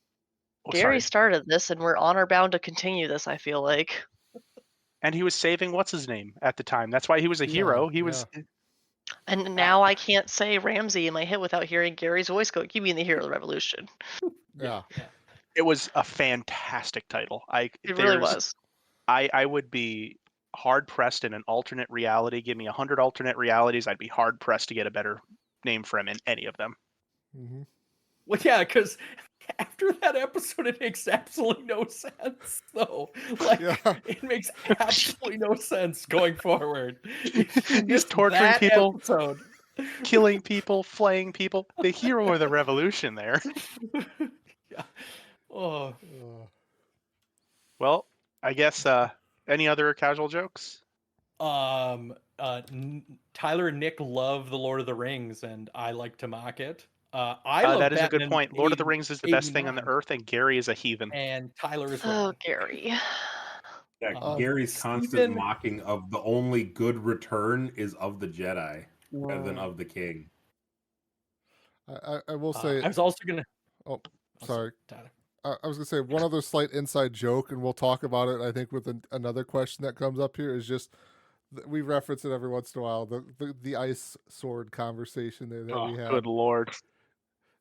Gary sorry. started this, and we're honor bound to continue this. I feel like. And he was saving what's his name at the time. That's why he was a Yeah, hero. He was. And now I can't say Ramsay in my head without hearing Gary's voice go, "You mean the hero of the revolution?" Yeah. It was a fantastic title. It really was. I would be hard pressed in an alternate reality. Give me 100 alternate realities. I'd be hard pressed to get a better name for him in any of them. Mm-hmm. Well, yeah, because after that episode, it makes absolutely no sense, though. Like, Yeah. it makes absolutely no sense going forward. He's torturing people, Episode. killing people, flaying people. The hero of the revolution there. Yeah. Oh, Well, I guess any other casual jokes? Tyler and Nick love the Lord of the Rings, and I like to mock it. I love that is a Batman good point. Lord of the 80 Rings is the best thing on the 89, earth, and Gary is a heathen. and Tyler is Oh, wrong. Gary. Yeah, Gary's constant Steven- mocking of the only good return is of the Jedi rather than of the King. I will say. I was also gonna. Oh, sorry. Tyler. I was gonna say one other slight inside joke, and we'll talk about it. I think with another question that comes up here is just we reference it every once in a while. The ice sword conversation there that we had. Good lord!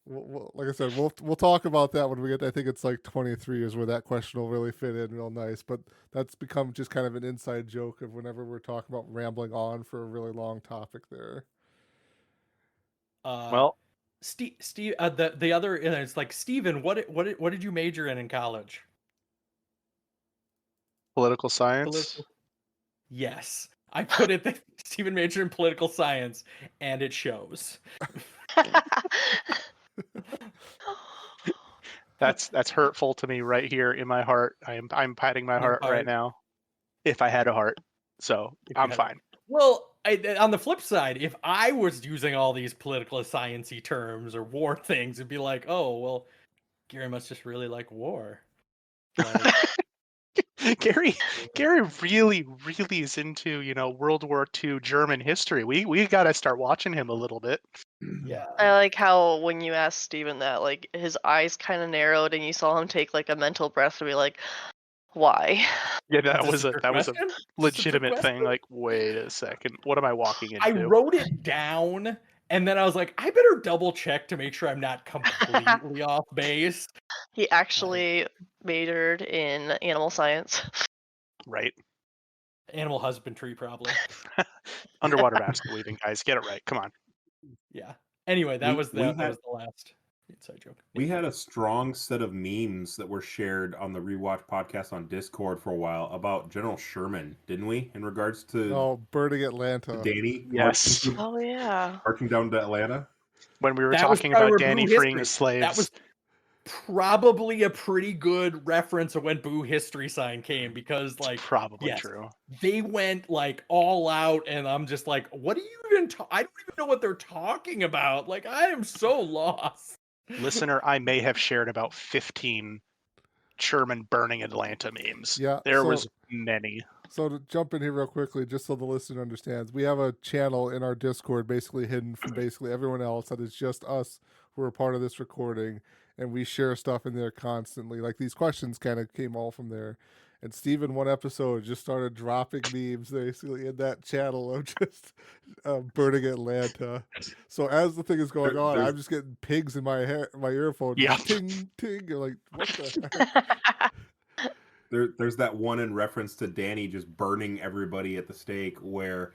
Like I said, we'll talk about that when we get. I think it's like 23 is where that question will really fit in real nice. But that's become just kind of an inside joke of whenever we're talking about rambling on for a really long topic there. Well, Steve, the other, it's like, Steven, what did you major in college? political science. Yes. I put it that Stephen majored in political science, and it shows. That's hurtful to me right here in my heart. I'm patting my Your heart right heart. now. If I had a heart, so If you I'm had- fine. Well, on the flip side, if I was using all these political science-y terms or war things, it'd be like, oh, well, Gary must just really like war. Like, Gary really is into World War II German history. We got to start watching him a little bit. yeah. I like how when you asked Steven that, like, his eyes kind of narrowed and you saw him take like a mental breath to be like, why? Yeah, that Is was this a a trick question? Is this a trick legitimate thing. question? Like, wait a second, what am I walking I into? wrote it down, and then I was like, I better double check to make sure I'm not completely off base. He actually majored in animal science. Right, Animal husbandry, probably. underwater basket weaving, guys, get it right. Come on. Yeah. Anyway, that was the last inside joke. We had a strong set of memes that were shared on the Rewatch podcast on Discord for a while about General Sherman, didn't we? In regards to Oh, burning Atlanta. Danny Yes. Oh yeah. marching down to Atlanta. When we were That was talking probably about where Danny Boo freeing history- his slaves, That was probably a pretty good reference of when Boo History Sign came, because like probably yes, true. they went like all out, and I'm just like, what do you even I don't even know what they're talking about. Like, I am so lost. Listener, I may have shared about 15 Sherman burning Atlanta memes. Yeah, There so- was many. So to jump in here real quickly, just so the listener understands, we have a channel in our Discord basically hidden from basically everyone else that is just us who are part of this recording, and we share stuff in there constantly. Like these questions kind of came all from there. And Steven, one episode, just started dropping memes basically in that channel of just burning Atlanta. So as the thing is going on, I'm just getting pings in my hair, my earphone. Yeah. Ting, ting. You're like, what the heck? There's that one in reference to Danny just burning everybody at the stake, where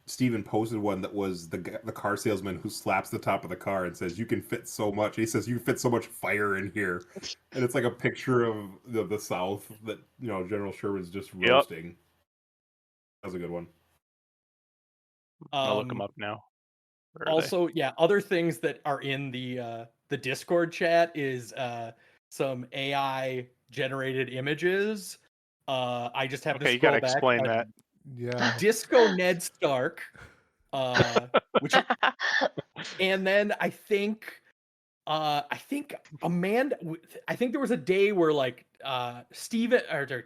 Steven posted one that was the car salesman who slaps the top of the car and says, "You can fit so much." He says, "You can fit so much fire in here," and it's like a picture of the South that General Sherman's just roasting. That was a good one. I'll look them up now. Where are they? Also, yeah, other things that are in the Discord chat is some AI generated images. I just have Okay, to you scroll gotta back. explain that. Yeah. Disco Ned Stark, which, and then I think Amanda. I think there was a day where like Steven or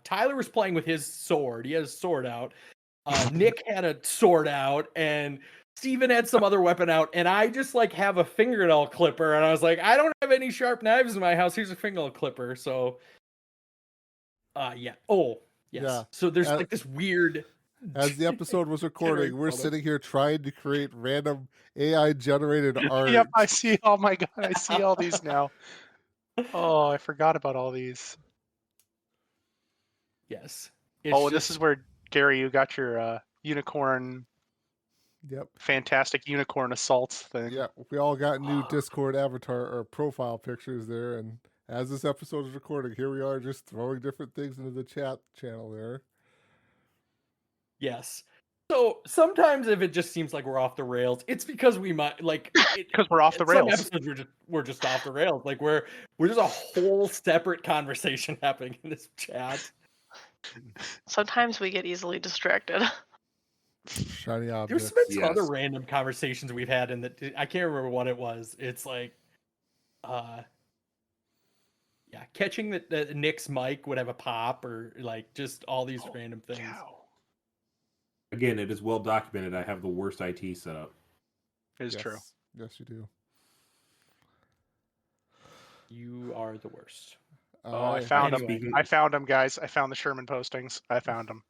Tyler was playing with his sword. He had his sword out. Nick had a sword out, and Steven had some other weapon out, and I just like have a fingernail clipper, and I was like, I don't have any sharp knives in my house. Here's a fingernail clipper. So, yeah. Oh, yes. Yeah. So there's like this weird. As the episode was recording, Generated we're photo. sitting here trying to create random AI generated art. Yep, I see. Oh my god, I see all these now. Oh, I forgot about all these. Yes. Oh, and this is where Gary, you got your unicorn, Yep. fantastic unicorn assaults thing. Yeah. We all got new Discord avatar or profile pictures there. And as this episode is recording, here we are just throwing different things into the chat channel there. Yes. So sometimes if it just seems like we're off the rails, it's because we might like Because we're off the some rails. episodes we're just off the rails. Like we're just a whole separate conversation happening in this chat. Sometimes we get easily distracted. Shiny There's objects. been some other Yes. random conversations we've had in that I can't remember what it was. It's like yeah, catching that Nick's mic would have a pop, or like just all these random things. Cow. Again, it is well documented. I have the worst IT setup. It is Yes. true. Yes, you do. You are the worst. Oh, I found Anyway. them. I found them, guys. I found the Sherman postings. I found them.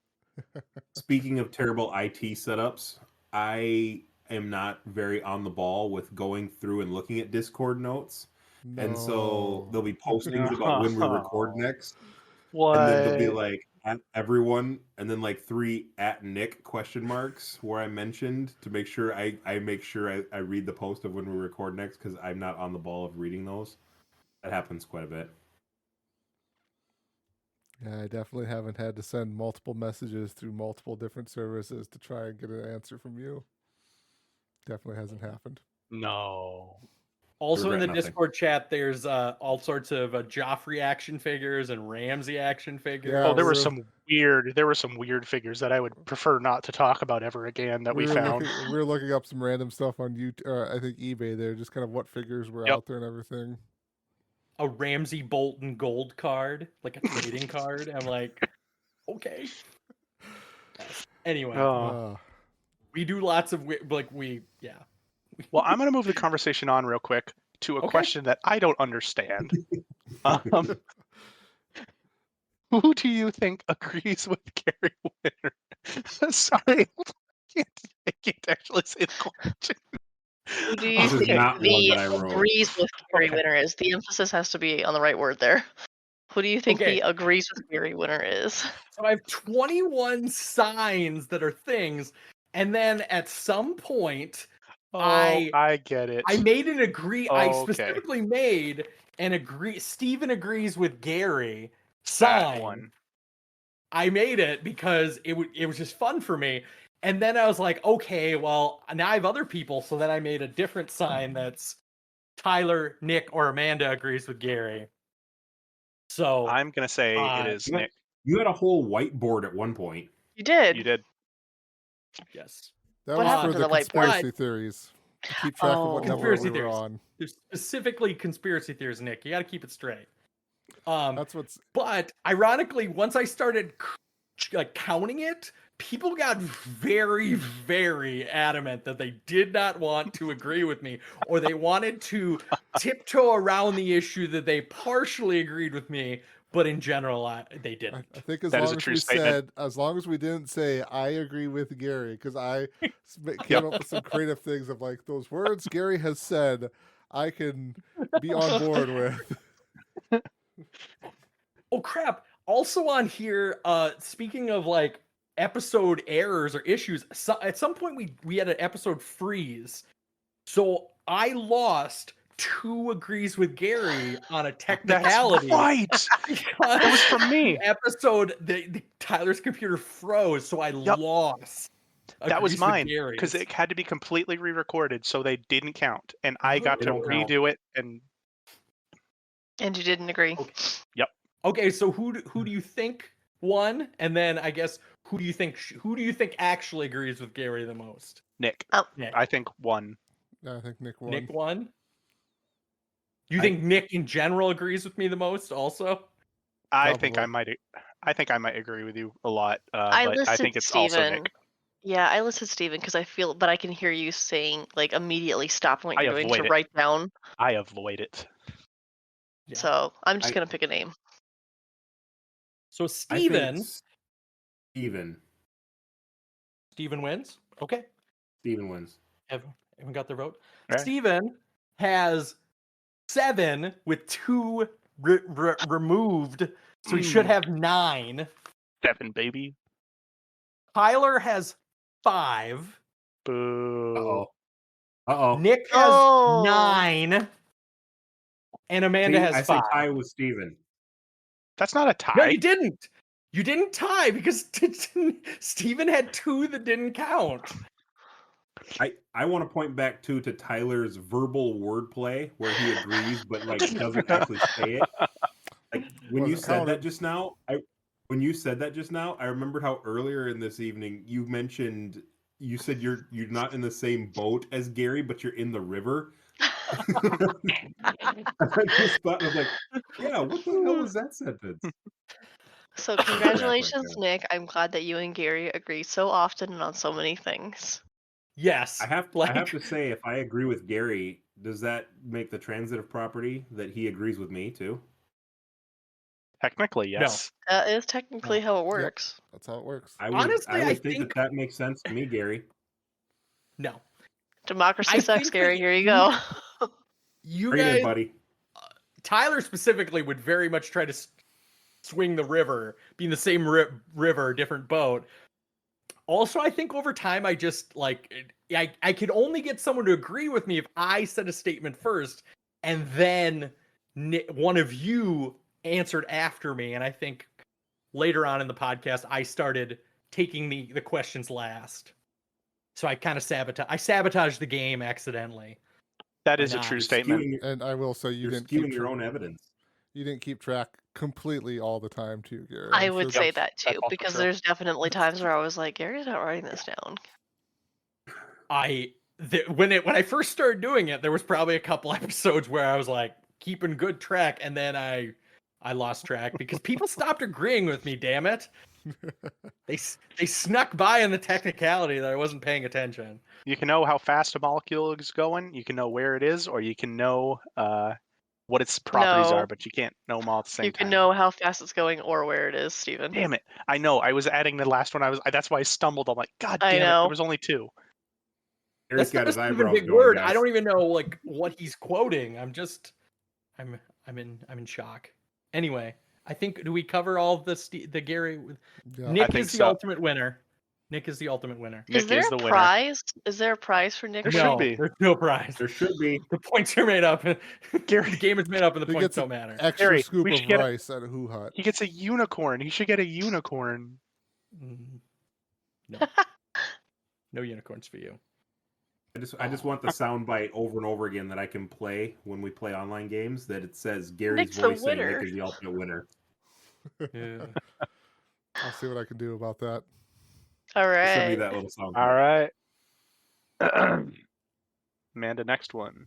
Speaking of terrible IT setups, I am not very on the ball with going through and looking at Discord notes. And so No. there'll be postings about when we record next. What? And then there'll be like at everyone, and then like 3 at Nick question marks where I mentioned to make sure I make sure I read the post of when we record next, because I'm not on the ball of reading those. That happens quite a bit. Yeah, I definitely haven't had to send multiple messages through multiple different services to try and get an answer from you. Definitely hasn't happened. No. Also in the Regret nothing. Discord chat, there's all sorts of Joffrey action figures and Ramsey action figures. Yeah, Oh, there we're- were some weird figures that I would prefer not to talk about ever again that we found. we were looking up some random stuff on YouTube, I think eBay there, just kind of what figures were Yep. out there and everything. A Ramsey Bolton gold card, like a trading card. I'm like, okay. Anyway, Oh. we do lots of yeah. Well, I'm going to move the conversation on real quick to a Okay. question that I don't understand. Who do you think agrees with Gary Winter? Sorry, I can't actually say the question. Who do you This is think not one the that I wrote. agrees with Gary Okay. Winter is? The emphasis has to be on the right word there. Who do you think Okay. the agrees with Gary Winter is? So I have 21 signs that are things, and then at some point, Oh, I get it. I made an agree. I Okay. specifically made an agree. Steven agrees with Gary That sign. one. I made it because it was just fun for me. And then I was like, okay, well, now I have other people. So then I made a different sign that's Tyler, Nick, or Amanda agrees with Gary. So I'm gonna say it is Yeah. Nick. You had a whole whiteboard at one point. You did. You did. yes, That What was happened for to the the whiteboard? conspiracy theories. To keep track of what Oh. number Conspiracy we were theories. on. there's specifically conspiracy theories, Nick. You got to keep it straight. That's what's But ironically, once I started counting it, people got very, very adamant that they did not want to agree with me, or they wanted to tiptoe around the issue that they partially agreed with me, but in general, they didn't. I think as That is long a as true we statement. as long as we didn't say I agree with Gary, because I came Yep. up with some creative things of like those words Gary has said, I can be on board with. Oh crap! Also on here, speaking of like episode errors or issues, at some point we had an episode freeze, so I lost 2 agrees with Gary on a technicality. That's right. Because It was from me. the episode, the Tyler's computer froze, so I Yep. lost. That was agrees with mine Gary's. because it had to be completely re-recorded, so they didn't count, and I got They to don't count. redo it. And And you didn't agree. Okay. Yep. Okay, so who do you think won? And then I guess who do you think actually agrees with Gary the most? Nick, Nick. I think one. Yeah, I think Nick won. Nick won. You think Nick in general agrees with me the most? Also, I think Probably. I might agree with you a lot, I but I listed think it's also Steven. Nick. Yeah, I listed Steven because I feel, but I can hear you saying, like, immediately stop what I you're doing to avoid it. write down. I avoid it. Yeah. So I'm just I- gonna pick a name. so I Steven wins. Okay, Steven wins. Everyone got their vote. Right. Steven has 7 with 2 removed, so he should have 9. 7, baby. Tyler has 5. Boo. Uh-oh. Nick has Oh. 9. And Amanda has I 5. say tie with Steven. That's not a tie. No, you didn't. You didn't tie because Steven had 2 that didn't count. I want to point back to Tyler's verbal wordplay where he agrees but like doesn't actually say it. Like when you Wasn't said counted. that just now, I remembered how earlier in this evening you mentioned you said you're not in the same boat as Gary, but you're in the river. I just thought, I was like, yeah, what the hell was that sentence? So Crap, congratulations, right Nick. I'm glad that you and Gary agree so often and on so many things. Yes. I have to say, if I agree with Gary, does that make the transitive property that he agrees with me too? Technically, yes. That is technically how it works. That's how it works. I would Honestly, I think think- that makes sense to me, Gary. No. Democracy I sucks, think Gary. that Here you go. You Bring it in, guys, buddy. Tyler specifically would very much try to swing the river, being the same river, different boat. Also, I think over time, I just like I could only get someone to agree with me if I said a statement first, and then one of you answered after me. And I think later on in the podcast, I started taking the questions last. So I kind of sabotaged the game accidentally. That Or is a not. true You're statement. skewing, And I will say you're didn't skewing keep your own evidence. You didn't keep track completely all the time, too, Gary. I I'm would sure say Yep, that that's too, also because true. there's definitely times where I was like, Gary's not writing this down. When I first started doing it, there was probably a couple episodes where I was like keeping good track, and then I lost track because people stopped agreeing with me. Damn it! They snuck by in the technicality that I wasn't paying attention. You can know how fast a molecule is going. You can know where it is, or you can know what its properties No. are, but you can't know them all at the same You time. can know how fast it's going or where it is, Steven. Damn it! I know. I was adding the last one. That's why I stumbled. I'm like, God I damn it! know. There was only 2. Eric's That's got not his a Steven eyebrows big going, word. guys. I don't even know like what he's quoting. I'm in shock. Anyway, I think do we cover all of the Gary? Yeah. Nick think is the so. ultimate winner. Nick is the ultimate winner. Nick Is there is a the winner. prize? Is there a prize for Nick? There should No, be. there's no prize. There should be. The points are made up. Gary- The game is made up, and the He points gets don't matter. Extra Gary, scoop we of should get a- rice at a Who Hut. He gets a unicorn. He should get a unicorn. No, no unicorns for you. I just want the soundbite over and over again that I can play when we play online games. That it says Gary's Nick's the voice saying winner. Nick is the ultimate winner. Yeah. I'll see what I can do about that. All Send me right. that little sound. All right. Amanda, next one.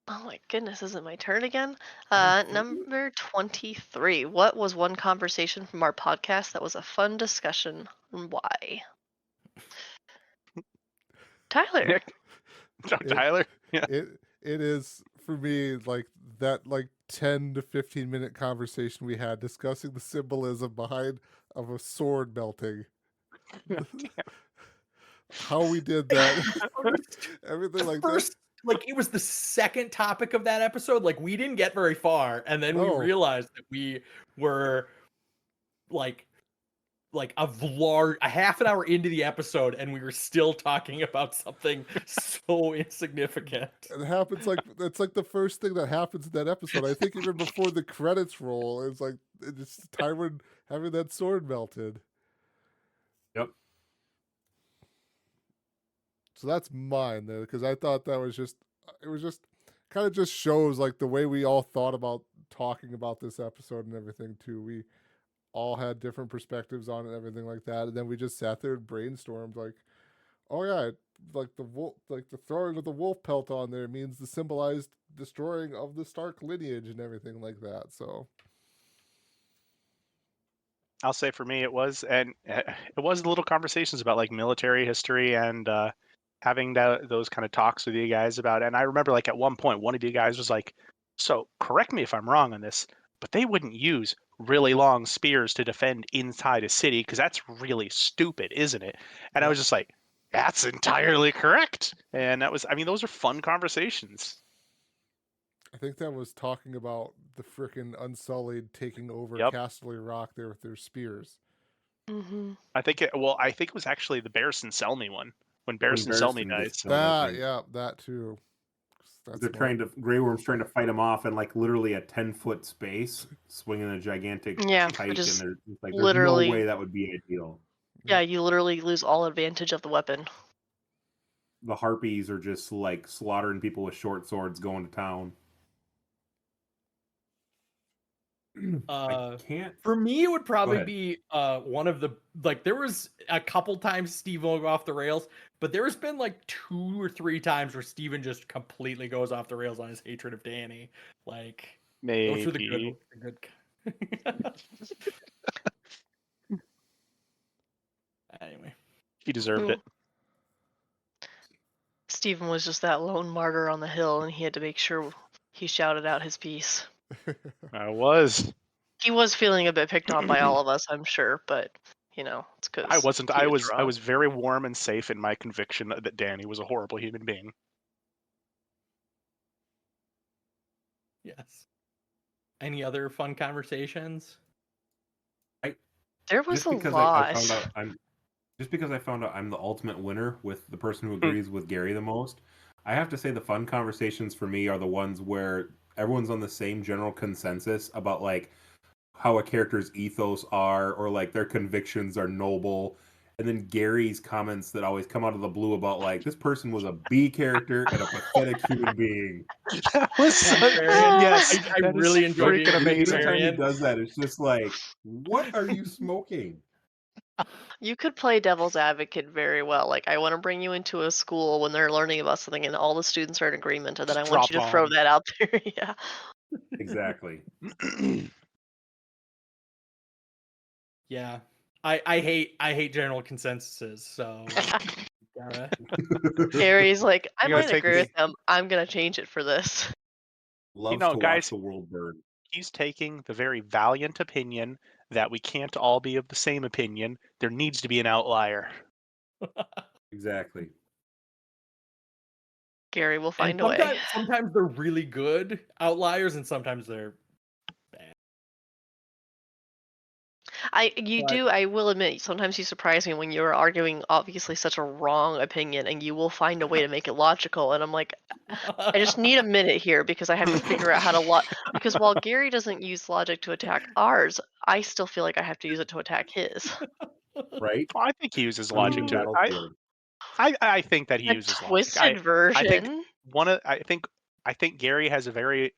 Oh my goodness, is it my turn again? Mhm. Number 23. What was one conversation from our podcast that was a fun discussion and why? Tyler. Nick. Tyler. Yeah. It is for me like that 10 to 15 minute conversation we had discussing the symbolism behind of a sword melting. How we did that. Everything like that. First, like it was the second topic of that episode. Like we didn't get very far, and then we No. realized that we were like a half an hour into the episode, and we were still talking about something so insignificant. It happens like it's like the first thing that happens in that episode. I think even before the credits roll, it's like it's Tywin having that sword melted. Yep. So that's mine there because I thought that was just kind of just shows like the way we all thought about talking about this episode and everything too. We all had different perspectives on it and everything like that, and then we just sat there and brainstormed like, oh yeah, like the wolf, like the throwing of the wolf pelt on there means the symbolized destroying of the Stark lineage and everything like that. So I'll say for me it was little conversations about like military history and having those kind of talks with you guys about it. And I remember like at one point one of you guys was like, so correct me if I'm wrong on this, but they wouldn't use really long spears to defend inside a city because that's really stupid, isn't it? And I was just like, that's entirely correct. And that was, I mean, those are fun conversations. I think that was talking about the frickin' Unsullied taking over Yep. Casterly Rock there with their spears. Mm-hmm. I think it was actually the Barristan Selmy one when Barristan Selmy Barristan dies. gets killed, I think. That too. That's They're trying to Grey Worm's trying to fight him off in like literally a 10-foot space, swinging a gigantic Yeah, pike, which is and there's literally- no way that would be ideal. Yeah, you literally lose all advantage of the weapon. The harpies are just like slaughtering people with short swords going to town. I can't. For me, it would probably ahead. be one of the like there was a couple times Steve will go off the rails, but there's been like 2 or 3 times where Steven just completely goes off the rails on his hatred of Danny. Like Maybe. those are the good. Anyway, He deserved it. Stephen was just that lone martyr on the hill, and he had to make sure he shouted out his piece. I was. He was feeling a bit picked on by all of us, I'm sure, but it's because I wasn't. I was very warm and safe in my conviction that Danny was a horrible human being. yes. Any other fun conversations? There was Just a because lot. I found out I'm the ultimate winner with the person who agrees with Gary the most. I have to say the fun conversations for me are the ones where everyone's on the same general consensus about like, how a character's ethos are, or like their convictions are noble. And then Gary's comments that always come out of the blue about like this person was a B character and a pathetic human being. That was Contrarian. yes. I that is really enjoy being freaking a amazing. Anytime he contrarian. does that, it's just like, what are you smoking? You could play devil's advocate very well. Like, I want to bring you into a school when they're learning about something and all the students are in agreement, and then Just I want drop you to throw bombs. that out there. Yeah. Exactly. Yeah. I hate general consensuses, so gotta Gary's like, I You gotta might take agree the- with them. I'm gonna change it for this. Loves know, to guys- watch the world burn. He's taking the very valiant opinion that we can't all be of the same opinion. There needs to be an outlier. Exactly. Gary will and find a way. sometimes they're really good outliers and sometimes they're bad. I will admit, sometimes you surprise me when you're arguing obviously such a wrong opinion and you will find a way to make it logical. And I'm like, I just need a minute here because I have to figure out how to because while Gary doesn't use logic to attack ours, I still feel like I have to use it to attack his. Right? Well, I think he uses I mean, logic to it. battlefield. I think that he A uses logic. twisted version. I think Gary has a very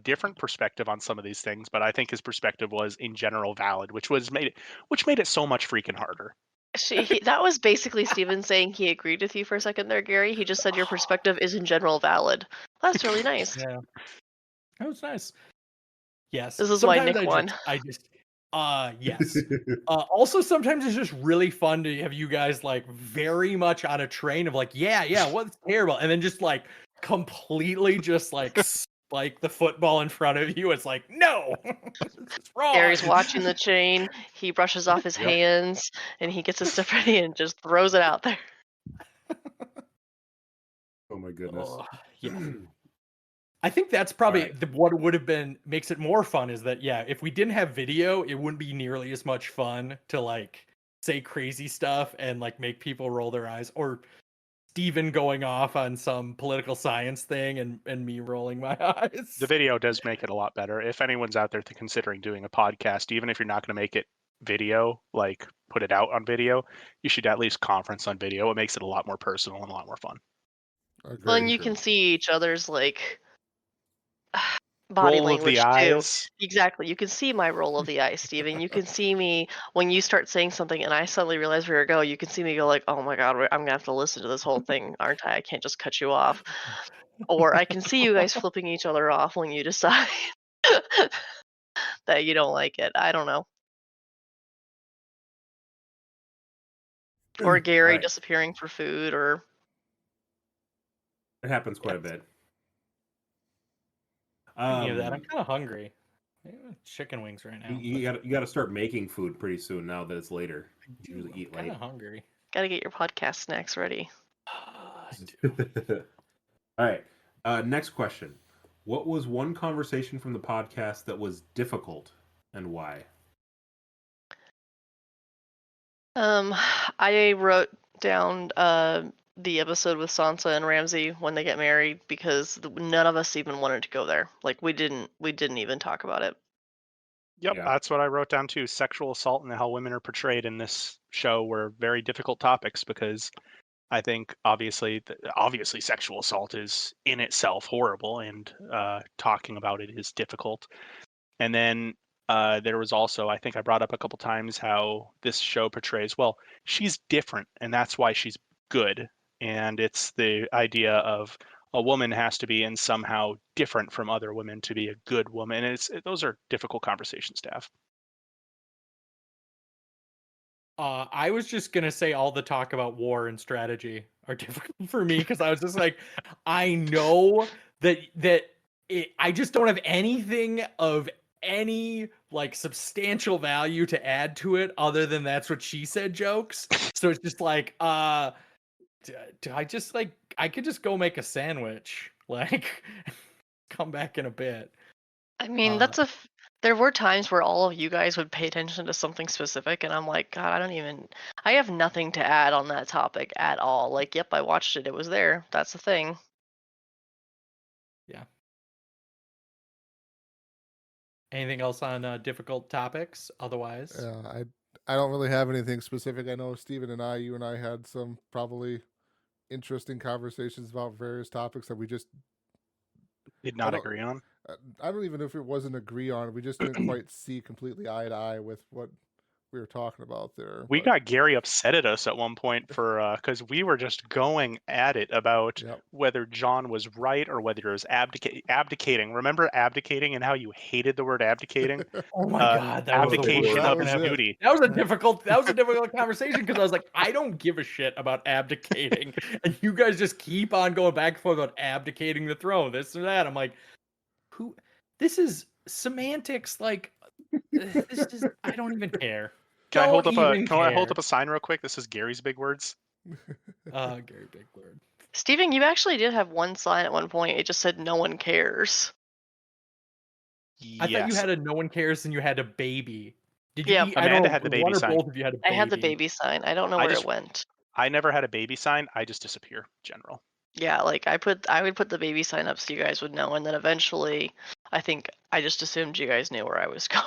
different perspective on some of these things, but I think his perspective was in general valid, which made it so much freaking harder. That was basically Steven saying he agreed with you for a second there, Gary. He just said your perspective is in general valid. That's really nice. Yeah. That was nice. Yes. This is why Sometimes Nick won. Yes. Also, sometimes it's just really fun to have you guys like very much on a train of like, yeah, what's terrible, and then just like completely just like spike the football in front of you. It's like, no, it's wrong. Gary's watching the chain. He brushes off his Yep. hands and he gets his stuff ready and just throws it out there. Oh my goodness. Oh, yeah. I think that's probably Alright. what would have been makes it more fun is that if we didn't have video, it wouldn't be nearly as much fun to like say crazy stuff and like make people roll their eyes, or Steven going off on some political science thing and me rolling my eyes. The video does make it a lot better. If anyone's out there considering doing a podcast, even if you're not going to make it video, like put it out on video, you should at least conference on video. It makes it a lot more personal and a lot more fun. Well, and you Agreed. can see each other's like body Roll of language the too. eyes. Exactly. You can see my roll of the eyes, Steven. You can see me when you start saying something and I suddenly realize where you're going. You can see me go like, oh my god, I'm gonna have to listen to this whole thing, aren't I? I can't just cut you off. Or I can see you guys flipping each other off when you decide that you don't like it. I don't know. Or Gary Alright. disappearing for food, or It happens quite a bit. Speaking of that, I'm kind of hungry. Maybe chicken wings right now. You got to start making food pretty soon now that it's later. You usually eat Kind late. of hungry. gotta get your podcast snacks ready. All right. Next question. What was one conversation from the podcast that was difficult and why? I wrote down the episode with Sansa and Ramsay when they get married because none of us even wanted to go there. Like we didn't even talk about it. Yep, Yeah. that's what I wrote down too. Sexual assault and how women are portrayed in this show were very difficult topics because I think obviously sexual assault is in itself horrible, and talking about it is difficult. And then there was also, I think I brought up a couple times how this show portrays, well, she's different and that's why she's good. And it's the idea of a woman has to be in somehow different from other women to be a good woman. And those are difficult conversations to have. I was just gonna say all the talk about war and strategy are difficult for me because I was just like, I know I just don't have anything of any like substantial value to add to it other than that's what she said jokes. So it's just like, do I just like I could just go make a sandwich, like come back in a bit. I mean, there were times where all of you guys would pay attention to something specific, and I'm like, God, I have nothing to add on that topic at all. Like, yep, I watched it. It was there. That's the thing. Yeah. Anything else on difficult topics? Otherwise, I don't really have anything specific. I know Steven and you and I had some probably interesting conversations about various topics that we just Did I not don't agree on. I don't even know if it wasn't agree on. We just didn't quite see completely eye to eye with what we were talking about there. We but- got Gary upset at us at one point for because we were just going at it about Yep. whether John was right or whether it was abdicating. Remember abdicating and how you hated the word abdicating? oh my god, that was the Abdication worst. That of was it. duty. That was a difficult conversation because I was like, I don't give a shit about abdicating, and you guys just keep on going back and forth about abdicating the throne, this or that. I'm like, who? This is semantics. Like, this is. I don't even care. Can I hold up Don't even Can I hold care. up a sign real quick? This is Gary's big words. Gary Big Word. Steven, you actually did have one sign at one point. It just said "No one cares." I thought you Yes. had a no one cares and you had a baby. Did you? Yeah. I don't Amanda know, had the baby one or sign. both of you had a baby. I had the baby sign. I don't know I where just- it went. I never had a baby sign. I just disappear. General. Yeah, like I would put the baby sign up so you guys would know, and then eventually, I think I just assumed you guys knew where I was going.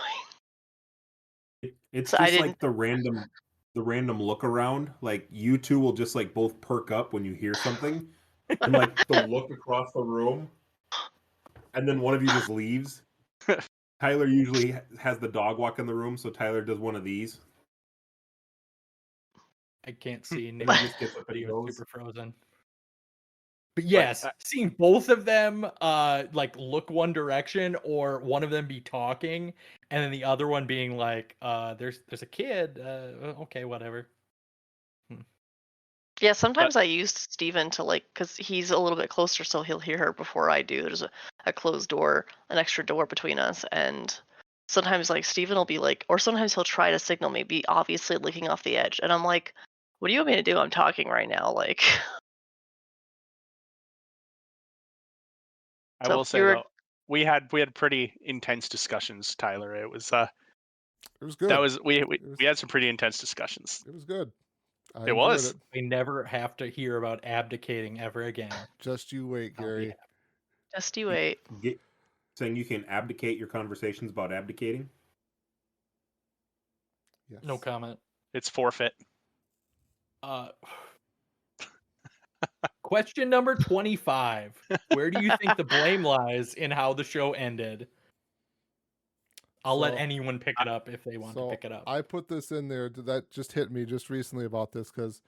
It's So I just didn't- like the random look around. Like you two will just like both perk up when you hear something, and like the look across the room, and then one of you just leaves. Tyler usually has the dog walk in the room, so Tyler does one of these. I can't see. And Nick he just gets up and video goes. super frozen. But yes, I- seeing both of them like look one direction or one of them be talking and then the other one being like there's a kid, okay, whatever. Yeah, sometimes I used Steven to because he's a little bit closer, so he'll hear her before I do. There's a closed door, an extra door between us, and sometimes Steven will be or sometimes he'll try to signal me, be obviously licking off the edge, and I'm like, what do you want me to do? I'm talking right now, I So will say you're- though, we had pretty intense discussions, Tyler. It was It was good. that was we was- had some pretty intense discussions. It was good. I It enjoyed was. it. We never have to hear about abdicating ever again. Just you wait, Oh, Gary. yeah. just you wait. Saying you can abdicate your conversations about abdicating. Yes. No comment. It's forfeit. Question number 25. Where do you think the blame lies in how the show ended? I'll let So- anyone pick it up if they want to pick it up. I put this in there. That just hit me just recently about this because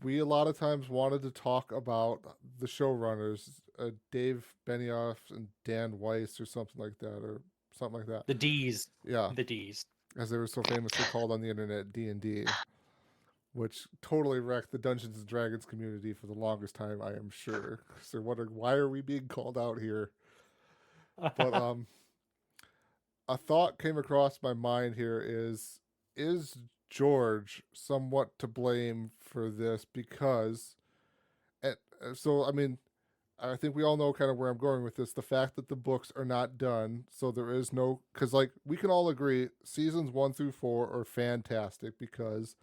we a lot of times wanted to talk about the showrunners, Dave Benioff and Dan Weiss or something like that, The D's. Yeah, The D's. as they were so famously called on the internet, D&D, which totally wrecked the Dungeons and Dragons community for the longest time, I am sure. 'Cause they're wondering, why are we being called out here? But a thought came across my mind here is George somewhat to blame for this? Because so I mean, I think we all know kind of where I'm going with this. The fact that the books are not done, so there is no, because we can all agree seasons 1 through 4 are fantastic because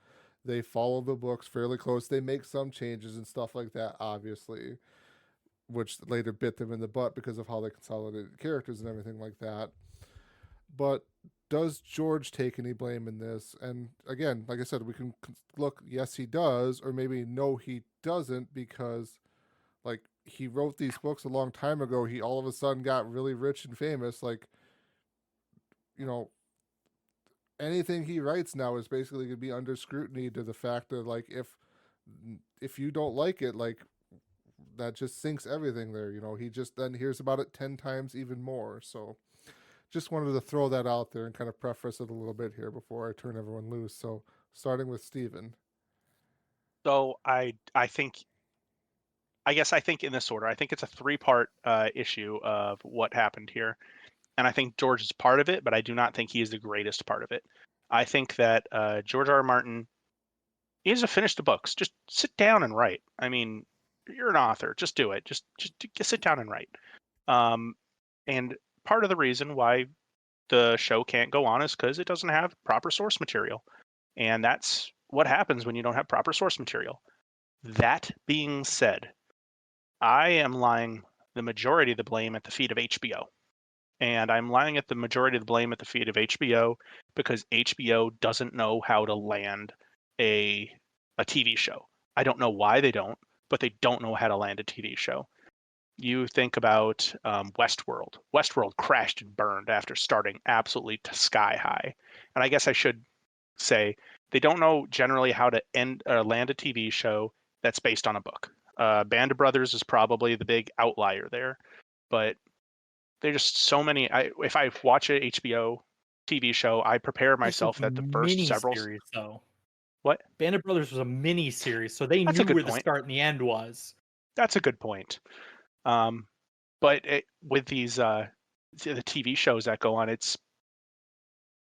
they follow the books fairly close. They make some changes and stuff like that, obviously, which later bit them in the butt because of how they consolidated characters and everything like that. But does George take any blame in this? And again, like I said, we can look, yes, he does, or maybe no, he doesn't, because he wrote these books a long time ago. He all of a sudden got really rich and famous. Anything he writes now is basically going to be under scrutiny to the fact that if you don't like it, that just sinks everything there. He just then hears about it 10 times even more. So just wanted to throw that out there and kind of preface it a little bit here before I turn everyone loose. So starting with Steven. So I think in this order, I think it's a 3-part issue of what happened here. And I think George is part of it, but I do not think he is the greatest part of it. I think that George R. R. Martin needs to finish the books. Just sit down and write. I mean, you're an author. Just do it. Just sit down and write. And part of the reason why the show can't go on is because it doesn't have proper source material. And that's what happens when you don't have proper source material. That being said, I am laying the majority of the blame at the feet of HBO. And I'm laying at the majority of the blame at the feet of HBO because HBO doesn't know how to land a TV show. I don't know why they don't, but they don't know how to land a TV show. You think about Westworld. Westworld crashed and burned after starting absolutely to sky high. And I guess I should say they don't know generally how to land a TV show that's based on a book. Band of Brothers is probably the big outlier there, but there's just so many. If I watch a HBO TV show, I prepare This was myself a that the first mini several. series, though. What? Band of Brothers was a mini series, so they That's a knew good where the point. start and the end was. That's a good point. But with these the TV shows that go on,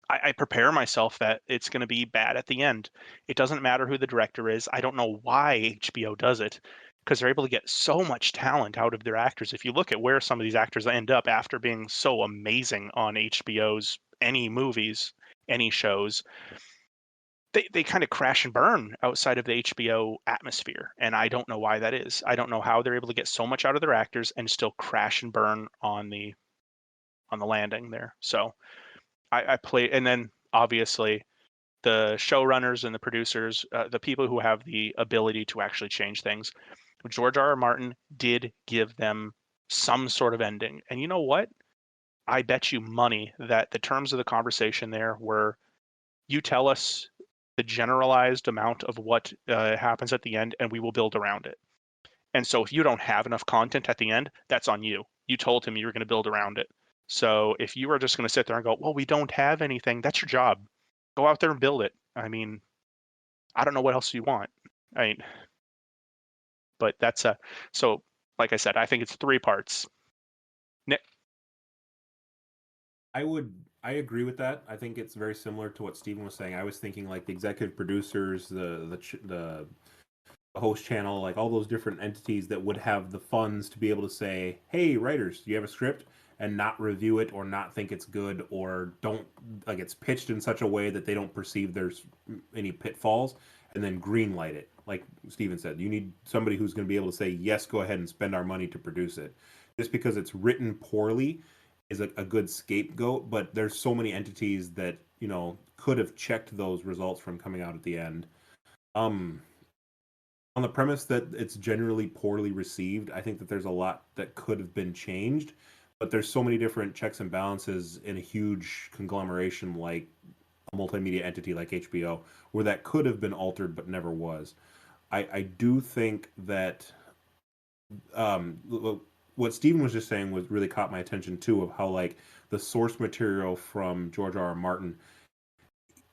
I prepare myself that it's going to be bad at the end. It doesn't matter who the director is. I don't know why HBO does it, because they're able to get so much talent out of their actors. If you look at where some of these actors end up after being so amazing on HBO's any movies, any shows, they kind of crash and burn outside of the HBO atmosphere. And I don't know why that is. I don't know how they're able to get so much out of their actors and still crash and burn on the landing there. So I play, and then obviously the showrunners and the producers, the people who have the ability to actually change things. George R.R. Martin did give them some sort of ending. And you know what? I bet you money that the terms of the conversation there were, you tell us the generalized amount of what happens at the end, and we will build around it. And so if you don't have enough content at the end, that's on you. You told him you were going to build around it. So if you are just going to sit there and go, well, we don't have anything, that's your job. Go out there and build it. I mean, I don't know what else you want. I mean, but that's so like I said, I think it's 3 parts. Nick? I agree with that. I think it's very similar to what Steven was saying. I was thinking like the executive producers, the host channel, like all those different entities that would have the funds to be able to say, "Hey, writers, do you have a script?" and not review it or not think it's good or don't like it's pitched in such a way that they don't perceive there's any pitfalls and then green light it. Like Steven said, you need somebody who's going to be able to say, "Yes, go ahead and spend our money to produce it." Just because it's written poorly is a good scapegoat, but there's so many entities that, could have checked those results from coming out at the end. On the premise that it's generally poorly received, I think that there's a lot that could have been changed, but there's so many different checks and balances in a huge conglomeration like a multimedia entity like HBO where that could have been altered but never was. I do think that what Steven was just saying was really caught my attention too, of how like the source material from George R. R. Martin.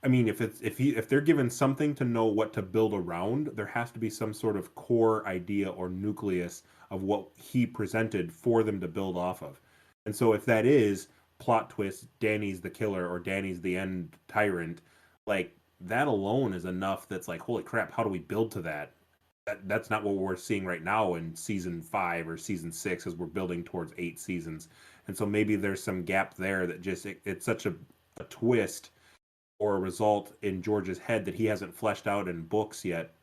I mean, if they're given something to know what to build around, there has to be some sort of core idea or nucleus of what he presented for them to build off of. And so if that is plot twist, Danny's the killer or Danny's the end tyrant, like that alone is enough that's like, holy crap, how do we build to that? That's not what we're seeing right now in season 5 or season 6 as we're building towards 8 seasons. And so maybe there's some gap there that just it's such a twist or a result in George's head that he hasn't fleshed out in books yet,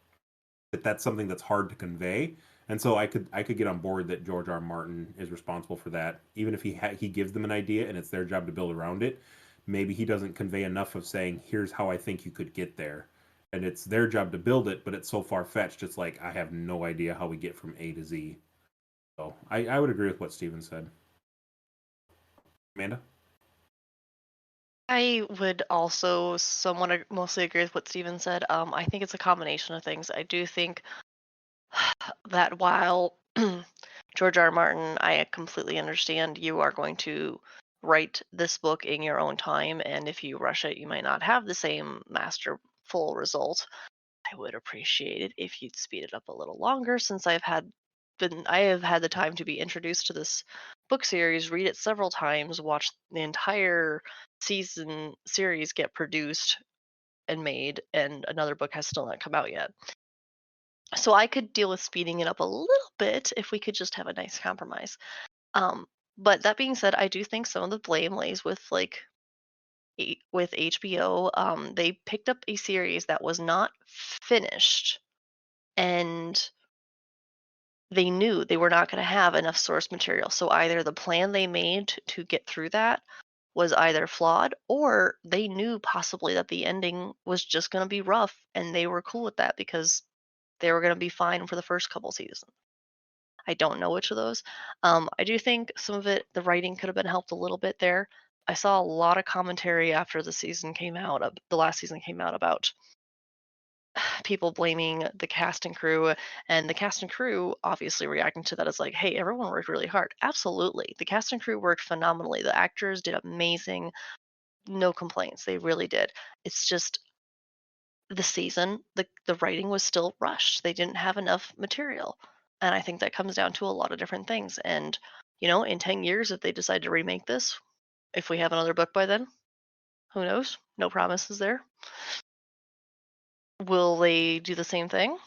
that's something that's hard to convey. And so I could get on board that George R. R. Martin is responsible for that, even if he gives them an idea and it's their job to build around it. Maybe he doesn't convey enough of saying, here's how I think you could get there, and it's their job to build it, but it's so far fetched. It's like I have no idea how we get from A to Z. So I would agree with what Steven said. Amanda? I would also somewhat mostly agree with what Steven said. I think it's a combination of things. I do think that while George R. R. Martin, I completely understand you are going to write this book in your own time, and if you rush it, you might not have the same masterful result. I would appreciate it if you'd speed it up a little longer, since I have had the time to be introduced to this book series, read it several times, watch the entire series get produced and made, and another book has still not come out yet. So I could deal with speeding it up a little bit if we could just have a nice compromise. But that being said, I do think some of the blame lays with with HBO. They picked up a series that was not finished, and they knew they were not going to have enough source material. So either the plan they made to get through that was either flawed, or they knew possibly that the ending was just going to be rough, and they were cool with that because they were going to be fine for the first couple seasons. I don't know which of those. I do think some of it, the writing could have been helped a little bit there. I saw a lot of commentary after the season came out, the last season came out, about people blaming the cast and crew, and the cast and crew obviously reacting to that as like, hey, everyone worked really hard. Absolutely. The cast and crew worked phenomenally. The actors did amazing. No complaints. They really did. It's just the season, the writing was still rushed. They didn't have enough material. And I think that comes down to a lot of different things. And, in 10 years, if they decide to remake this, if we have another book by then, who knows? No promises there. Will they do the same thing?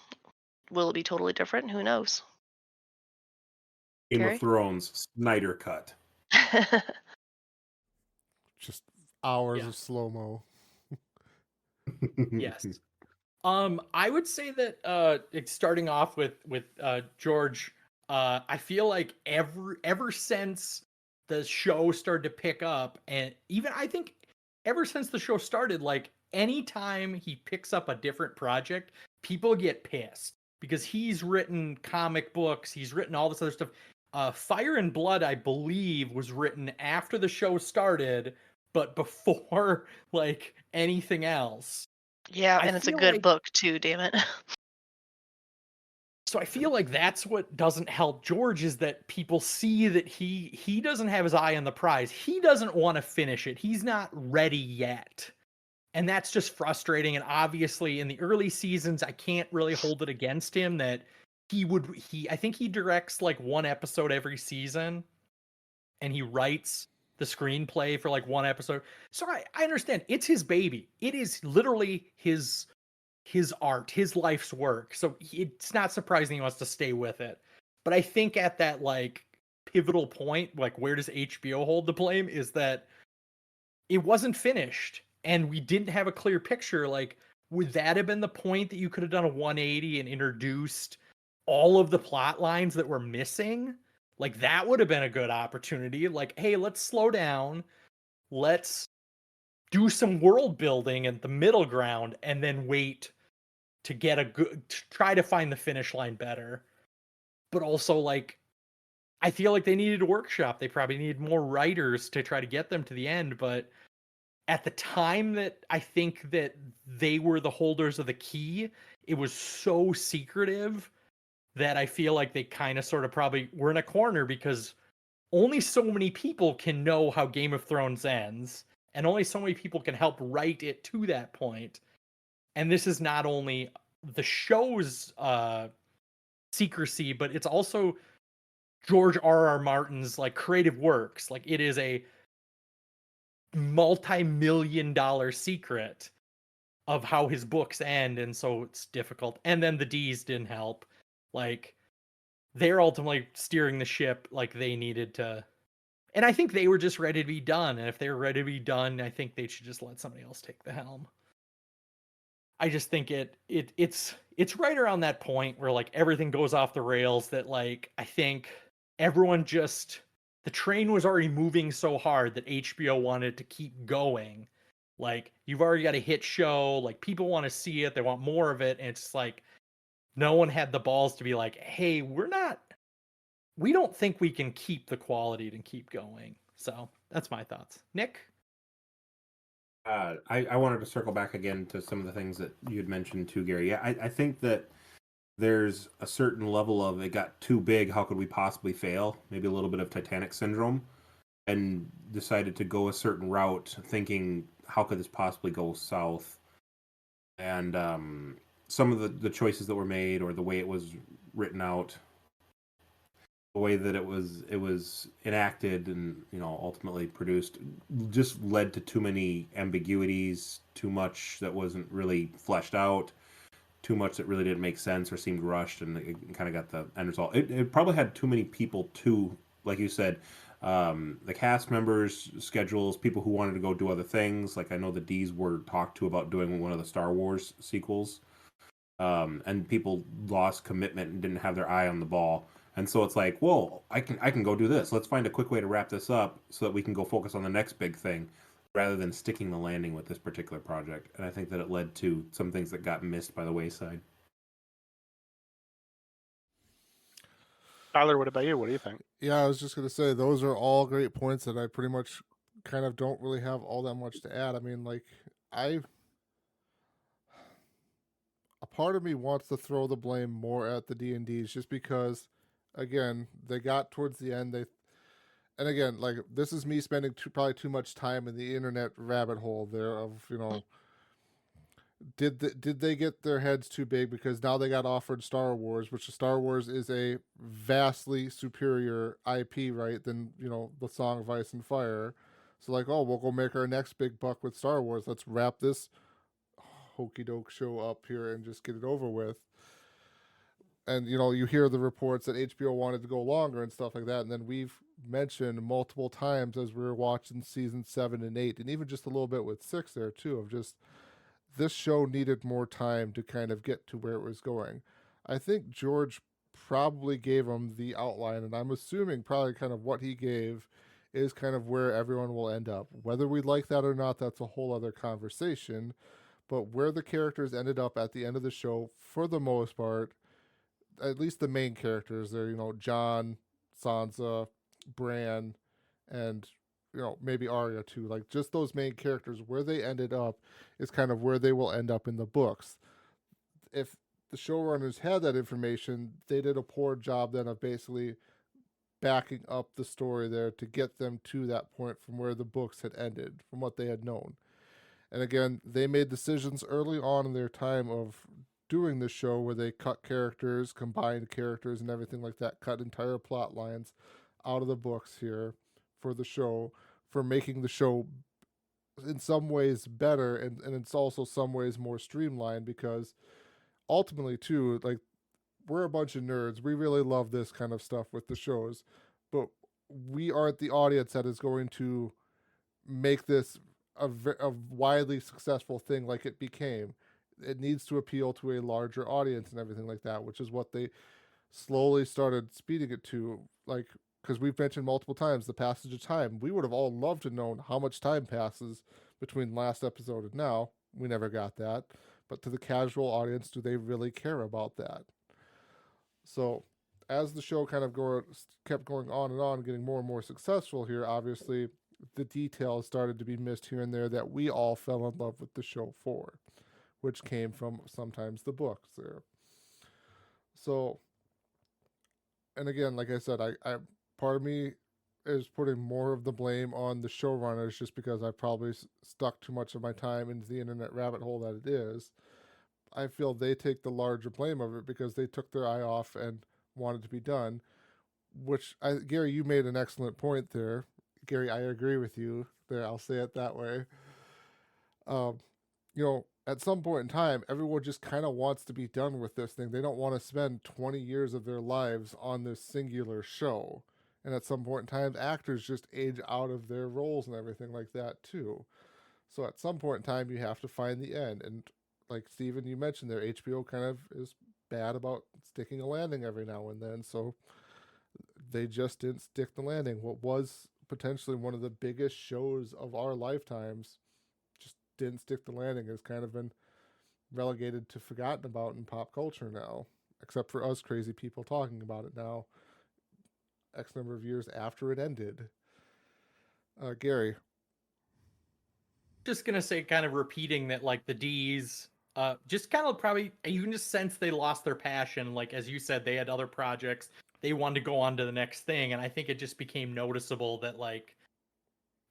Will it be totally different? Who knows? Game Gary? of Thrones, Snyder cut. Just hours Yeah. of slow mo. Yes. I would say that starting off with George, I feel like ever since the show started to pick up, and even I think ever since the show started, like anytime he picks up a different project, people get pissed because he's written comic books, he's written all this other stuff. Fire and Blood, I believe, was written after the show started, but before like anything else. Yeah, I and it's a feel good like- book too, damn it. So I feel like that's what doesn't help George, is that people see that he doesn't have his eye on the prize. He doesn't want to finish it. He's not ready yet. And that's just frustrating. And obviously in the early seasons, I can't really hold it against him that I think he directs like one episode every season, and he writes the screenplay for like one episode. So I understand, it's his baby. It is literally his art, his life's work. So it's not surprising he wants to stay with it. But I think at that like pivotal point, like where does HBO hold the blame, is that it wasn't finished and we didn't have a clear picture. Like, would that have been the point that you could have done a 180 and introduced all of the plot lines that were missing? Like, that would have been a good opportunity. Like, hey, let's slow down. Let's do some world building at the middle ground and then wait to get to try to find the finish line better. But also, like, I feel like they needed a workshop. They probably needed more writers to try to get them to the end. But at the time that I think that they were the holders of the key, it was so secretive that I feel like they kind of sort of probably were in a corner, because only so many people can know how Game of Thrones ends, and only so many people can help write it to that point. And this is not only the show's secrecy, but it's also George R.R. Martin's like creative works. Like, it is a multi-million-dollar secret of how his books end, and so it's difficult. And then the D's didn't help. Like, they're ultimately steering the ship like they needed to. And I think they were just ready to be done. And if they were ready to be done, I think they should just let somebody else take the helm. I just think it's right around that point where like everything goes off the rails, that like I think everyone just, the train was already moving so hard that HBO wanted to keep going. Like, you've already got a hit show, like people want to see it, they want more of it, and it's like no one had the balls to be like, hey, we don't think we can keep the quality to keep going. So that's my thoughts. Nick? I wanted to circle back again to some of the things that you had mentioned too, Gary. Yeah, I think that there's a certain level of, it got too big, how could we possibly fail? Maybe a little bit of Titanic syndrome, and decided to go a certain route thinking, how could this possibly go south? And some of the choices that were made, or the way it was written out, the way that it was enacted and ultimately produced, just led to too many ambiguities, too much that wasn't really fleshed out, too much that really didn't make sense or seemed rushed, and it kind of got the end result. It probably had too many people too, like you said, the cast members' schedules, people who wanted to go do other things. Like, I know the D's were talked to about doing one of the Star Wars sequels, and people lost commitment and didn't have their eye on the ball. And so it's like, well, I can go do this. Let's find a quick way to wrap this up so that we can go focus on the next big thing, rather than sticking the landing with this particular project. And I think that it led to some things that got missed by the wayside. Tyler, what about you? What do you think? Yeah, I was just gonna say those are all great points that I pretty much kind of don't really have all that much to add. I mean, like a part of me wants to throw the blame more at the D&Ds just because, again, they got towards the end. And again, like this is me spending probably too much time in the internet rabbit hole there of did they get their heads too big because now they got offered Star Wars, which Star Wars is a vastly superior IP, right, than the Song of Ice and Fire. So like, oh, we'll go make our next big buck with Star Wars. Let's wrap this hokey doke show up here and just get it over with. And you hear the reports that HBO wanted to go longer and stuff like that, and then we've mentioned multiple times as we were watching season 7 and 8, and even just a little bit with 6 there too, of just this show needed more time to kind of get to where it was going. I think George probably gave him the outline, and I'm assuming probably kind of what he gave is kind of where everyone will end up. Whether we like that or not, that's a whole other conversation. But where the characters ended up at the end of the show, for the most part, at least the main characters there, John, Sansa, Bran, and maybe Arya too. Like just those main characters, where they ended up is kind of where they will end up in the books. If the showrunners had that information, they did a poor job then of basically backing up the story there to get them to that point from where the books had ended, from what they had known. And again, they made decisions early on in their time of doing this show where they cut characters, combined characters, and everything like that, cut entire plot lines out of the books here for the show, for making the show in some ways better, and it's also some ways more streamlined, because ultimately too, like, we're a bunch of nerds. We really love this kind of stuff with the shows, but we aren't the audience that is going to make this a widely successful thing like it became. It needs to appeal to a larger audience and everything like that, which is what they slowly started speeding it to. Like, because we've mentioned multiple times the passage of time. We would have all loved to know how much time passes between last episode and now. We never got that. But to the casual audience, do they really care about that? So as the show kind of kept going on, getting more and more successful here, obviously the details started to be missed here and there that we all fell in love with the show for, which came from sometimes the books there. So, and again, like I said, I part of me is putting more of the blame on the showrunners just because I probably stuck too much of my time into the internet rabbit hole that it is. I feel they take the larger blame of it because they took their eye off and wanted to be done, which Gary, you made an excellent point there. Gary, I agree with you there. I'll say it that way. At some point in time, everyone just kind of wants to be done with this thing. They don't want to spend 20 years of their lives on this singular show. And at some point in time, actors just age out of their roles and everything like that too. So at some point in time, you have to find the end. And like Steven, you mentioned there, HBO kind of is bad about sticking a landing every now and then. So they just didn't stick the landing. What was potentially one of the biggest shows of our lifetimes just didn't stick the landing. Has kind of been relegated to forgotten about in pop culture now, except for us crazy people talking about it now, X number of years after it ended. Gary. Just gonna say, kind of repeating that, like the D's, just kind of probably, you can just sense they lost their passion. Like, as you said, they had other projects. They wanted to go on to the next thing. And I think it just became noticeable that, like,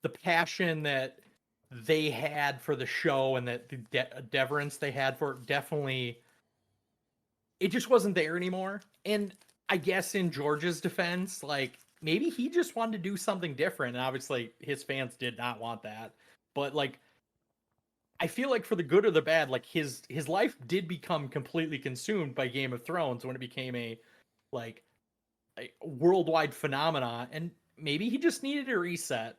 the passion that they had for the show and that the deference they had for it, definitely, it just wasn't there anymore. And I guess in George's defense, like, maybe he just wanted to do something different. And obviously his fans did not want that. But, like, I feel like for the good or the bad, like, his life did become completely consumed by Game of Thrones when it became a worldwide phenomena, and maybe he just needed a reset.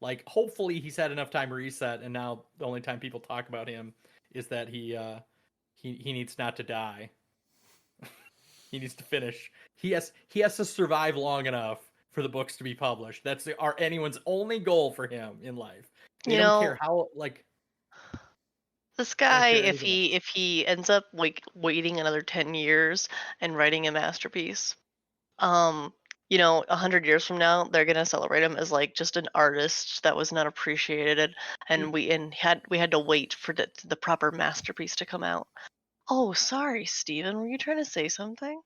Like, hopefully he's had enough time to reset, and now the only time people talk about him is that he needs not to die. He needs to finish. He has to survive long enough for the books to be published. That's anyone's only goal for him in life. They You don't know, care how this they don't guy, care if anything he ends up like waiting another 10 years and writing a masterpiece, 100 years from now, they're gonna celebrate him as like just an artist that was not appreciated, and we had to wait for the proper masterpiece to come out. Oh, sorry, Steven, were you trying to say something?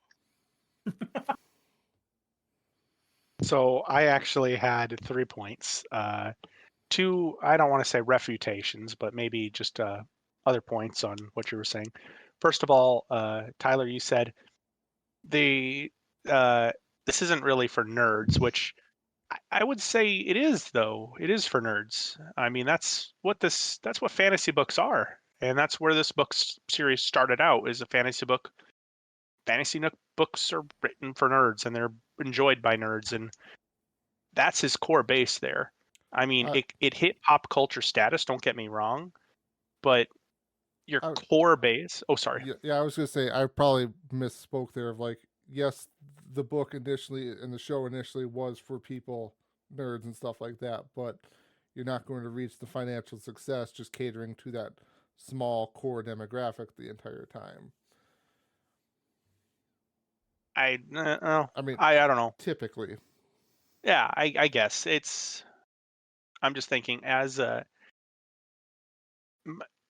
So I actually had 3 points. Two, I don't want to say refutations, but maybe just other points on what you were saying. First of all, Tyler, you said the this isn't really for nerds, which I would say it is, though. It is for nerds. I mean, that's what fantasy books are, and that's where this series started out, is a fantasy book. Fantasy books are written for nerds, and they're enjoyed by nerds, and that's his core base there. I mean, it hit pop culture status. Don't get me wrong, but your core base. Oh, sorry. Yeah, I was gonna say I probably misspoke there. Of like, yes, the book initially and the show initially was for people, nerds and stuff like that, but you're not going to reach the financial success just catering to that small core demographic the entire time. I mean, I don't know. Typically, yeah, I guess it's. I'm just thinking as a.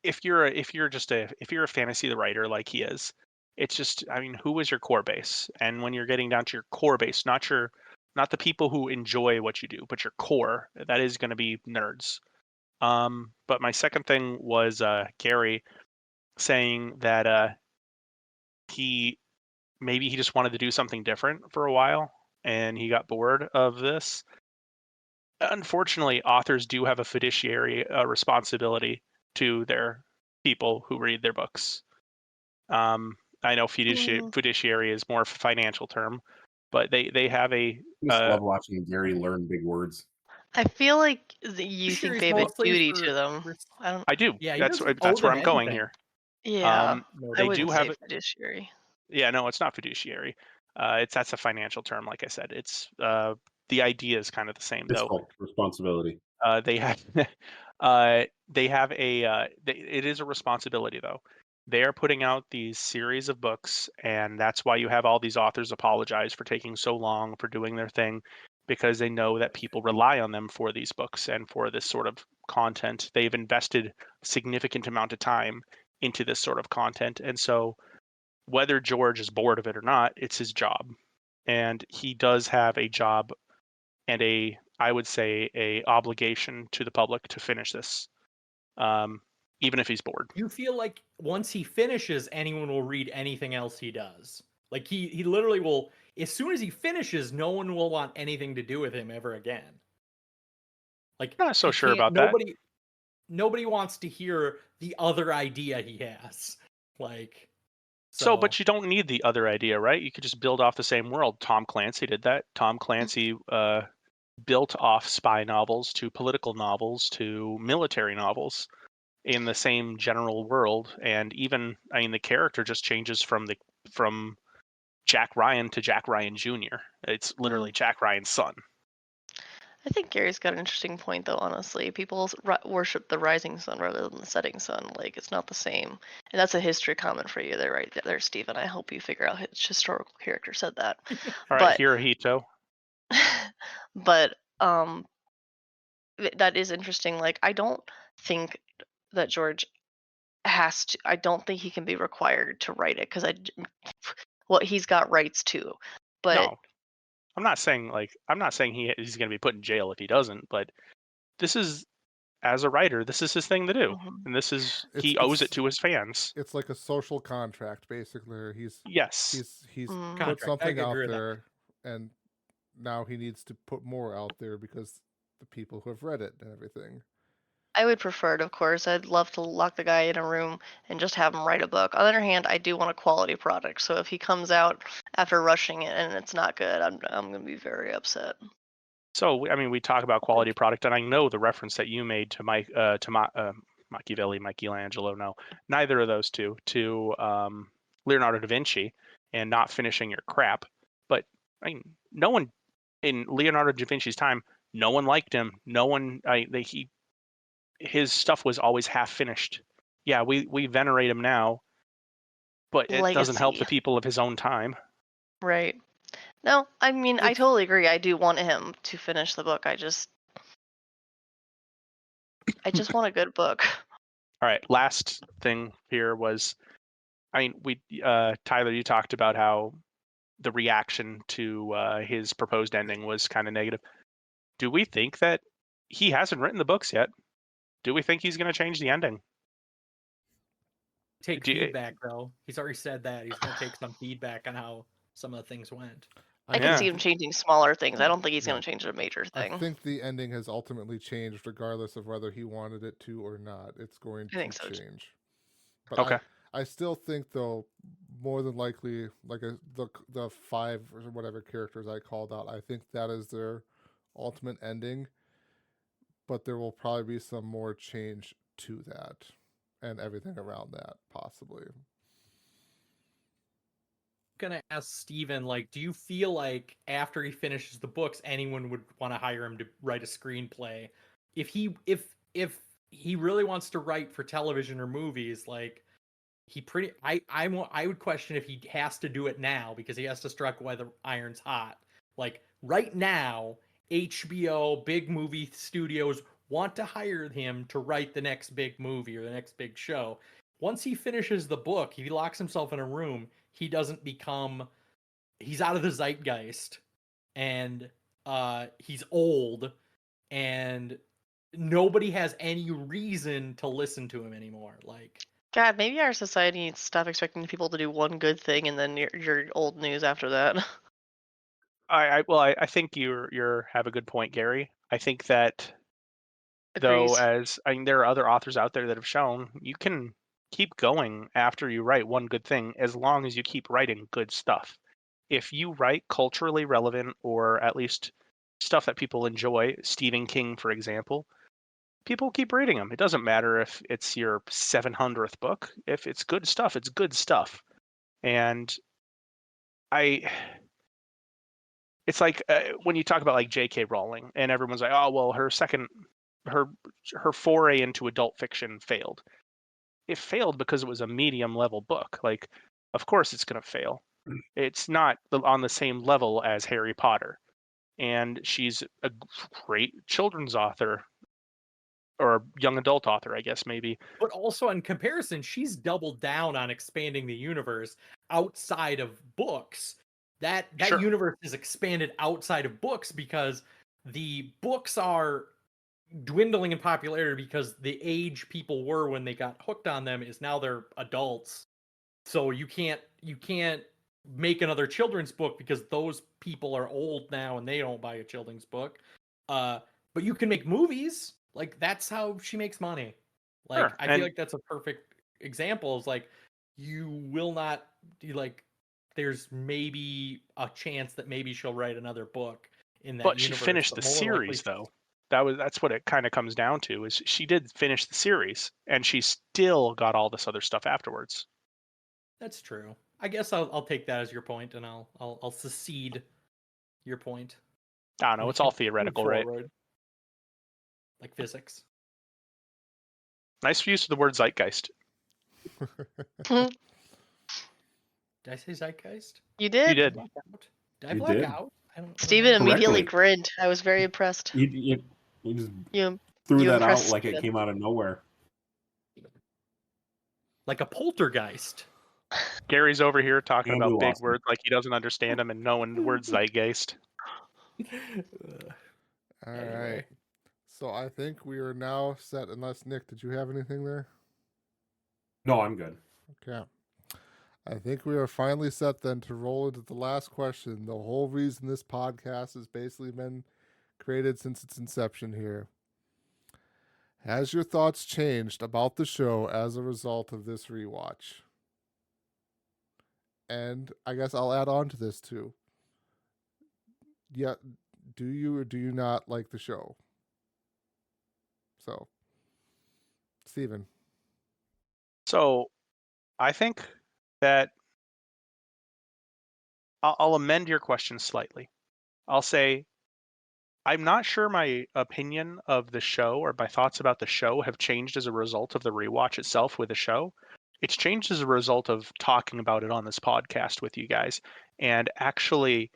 If you're a fantasy writer like he is, it's just, I mean, who is your core base? And when you're getting down to your core base, not the people who enjoy what you do, but your core, that is going to be nerds. But my second thing was Gary saying that he just wanted to do something different for a while, and he got bored of this. Unfortunately, authors do have a fiduciary responsibility to their people who read their books. I know fiduciary is more of a financial term, but they have a. I just love watching Gary learn big words. I feel like you think they have a duty to them. I do. Yeah, that's where I'm going here. Yeah, they I wouldn't do say have fiduciary. Yeah, no, it's not fiduciary. That's a financial term, like I said. It's the idea is kind of the same, though. Fiscal responsibility. They have they have it is a responsibility, though. They are putting out these series of books, and that's why you have all these authors apologize for taking so long for doing their thing, because they know that people rely on them for these books and for this sort of content. They've invested a significant amount of time into this sort of content, and so whether George is bored of it or not, it's his job. And he does have a job and I would say, a obligation to the public to finish this, even if he's bored. You feel like once he finishes, anyone will read anything else he does. Like he literally will, as soon as he finishes, no one will want anything to do with him ever again. Like, not so sure about that. Nobody wants to hear the other idea he has. Like, so, but you don't need the other idea, right? You could just build off the same world. Tom Clancy did that. Tom Clancy built off spy novels to political novels to military novels in the same general world. And even, I mean, the character just changes from Jack Ryan to Jack Ryan Jr. It's literally Jack Ryan's son. I think Gary's got an interesting point, though, honestly. People worship the rising sun rather than the setting sun. Like, it's not the same. And that's a history comment for you there, right there, Stephen. I hope you figure out which historical character said that. All right, Hirohito. But that is interesting. Like, I don't think that George has to. I don't think he can be required to write it, because he's got rights to. But no. I'm not saying he's going to be put in jail if he doesn't, but this is, as a writer, this is his thing to do, and he owes it to his fans. It's like a social contract, basically. He's put put something out there, and now he needs to put more out there because the people who have read it and everything. I would prefer it, of course. I'd love to lock the guy in a room and just have him write a book. On the other hand, I do want a quality product. So if he comes out after rushing it and it's not good, I'm going to be very upset. So, I mean, we talk about quality product, and I know the reference that you made to Machiavelli, Michelangelo. No, neither of those two. To Leonardo da Vinci and not finishing your crap. But I mean, no one in Leonardo da Vinci's time, no one liked him. No one, his stuff was always half finished. Yeah, we venerate him now, but it doesn't help the Legacy. people of his own time. Right. No, I mean, I It's- totally agree. I do want him to finish the book. I just want a good book. All right, last thing here was, I mean, Tyler, you talked about how the reaction to his proposed ending was kind of negative. Do we think that he hasn't written the books yet? Do we think he's going to change the ending? Take Do you- feedback though. He's already said that he's going to take some feedback on how some of the things went. I can Yeah. see him changing smaller things. I don't think he's Yeah. going to change a major I thing. think the ending has ultimately changed, regardless of whether he wanted it to or not. It's going I to think so, too. change. But Okay. I still think, though, more than likely, like the 5 or whatever characters I called out, I think that is their ultimate ending. But there will probably be some more change to that, and everything around that, possibly. Gonna ask Steven, like, do you feel like after he finishes the books, anyone would want to hire him to write a screenplay? If he really wants to write for television or movies, like I would question if he has to do it now because he has to strike while the iron's hot. Like right now, HBO, big movie studios want to hire him to write the next big movie or the next big show. Once he finishes the book, he locks himself in a room, he doesn't become he's out of the zeitgeist and he's old and nobody has any reason to listen to him anymore. Like God, maybe our society needs to stop expecting people to do one good thing and then you're old news after that. I think you're have a good point, Gary. I think that though, Agrees. there are other authors out there that have shown you can keep going after you write one good thing as long as you keep writing good stuff. If you write culturally relevant or at least stuff that people enjoy, Stephen King, for example, people keep reading them. It doesn't matter if it's your 700th book. If it's good stuff, it's good stuff. And it's like when you talk about like J.K. Rowling and everyone's like, oh, well, her foray into adult fiction failed. It failed because it was a medium level book. Like, of course it's going to fail. It's not on the same level as Harry Potter. And she's a great children's author or young adult author, I guess, maybe. but also in comparison, she's doubled down on expanding the universe outside of books. That Sure. universe is expanded outside of books because the books are dwindling in popularity because the age people were when they got hooked on them is now they're adults. So you can't make another children's book because those people are old now and they don't buy a children's book. But you can make movies. Like that's how she makes money. Like Sure. I feel like that's a perfect example. Is like you will not there's maybe a chance that maybe she'll write another book in that But she universe, finished but the more than likely series, though. That's what it kind of comes down to. Is she did finish the series, and she still got all this other stuff afterwards. That's true. I guess I'll take that as your point, and I'll secede your point. I don't know. It's all theoretical, right? Forward. Like physics. Nice use of the word zeitgeist. Did I say zeitgeist? You did? You did. Black out? Did I You black did. out? I don't Steven remember. immediately Correctly. grinned. I was very impressed. You just You threw you that out impressed like it Steven. came out of nowhere. Like a poltergeist. Gary's over here talking And about we big lost him. words like he doesn't understand them and knowing the word zeitgeist. All Anyway. right. So I think we are now set. Unless Nick, did you have anything there? No, I'm good. Okay. I think we are finally set then to roll into the last question. The whole reason this podcast has basically been created since its inception here. Has your thoughts changed about the show as a result of this rewatch? And I guess I'll add on to this too. Yeah, do you or do you not like the show? So, Steven. So I think that I'll amend your question slightly. I'll say I'm not sure my opinion of the show or my thoughts about the show have changed as a result of the rewatch itself with the show. It's changed as a result of talking about it on this podcast with you guys and actually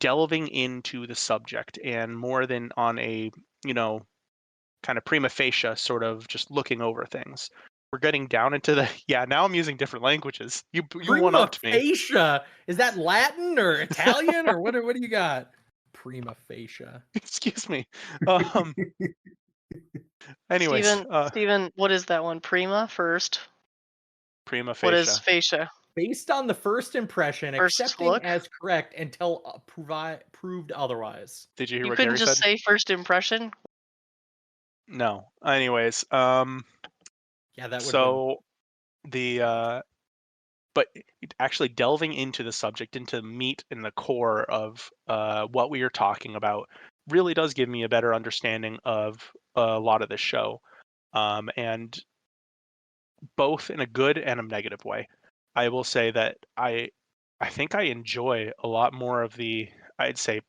delving into the subject, and more than on a, kind of prima facie sort of just looking over things. We're getting down into the now I'm using different languages. You Prima one-upped me. facie. Is that Latin or Italian or what do you got? Prima facie. Excuse me. Anyways, Steven, what is that one? Prima first. prima What is facie. fascia? Based on the first impression, First accepting look? as correct until proved otherwise. Did you hear You what couldn't Gary just said? say first impression? No. Anyways, Yeah, that would so the but actually delving into the subject, into meat and the core of what we are talking about, really does give me a better understanding of a lot of this show, and both in a good and a negative way. I will say that I think I enjoy a lot more of the, I'd say,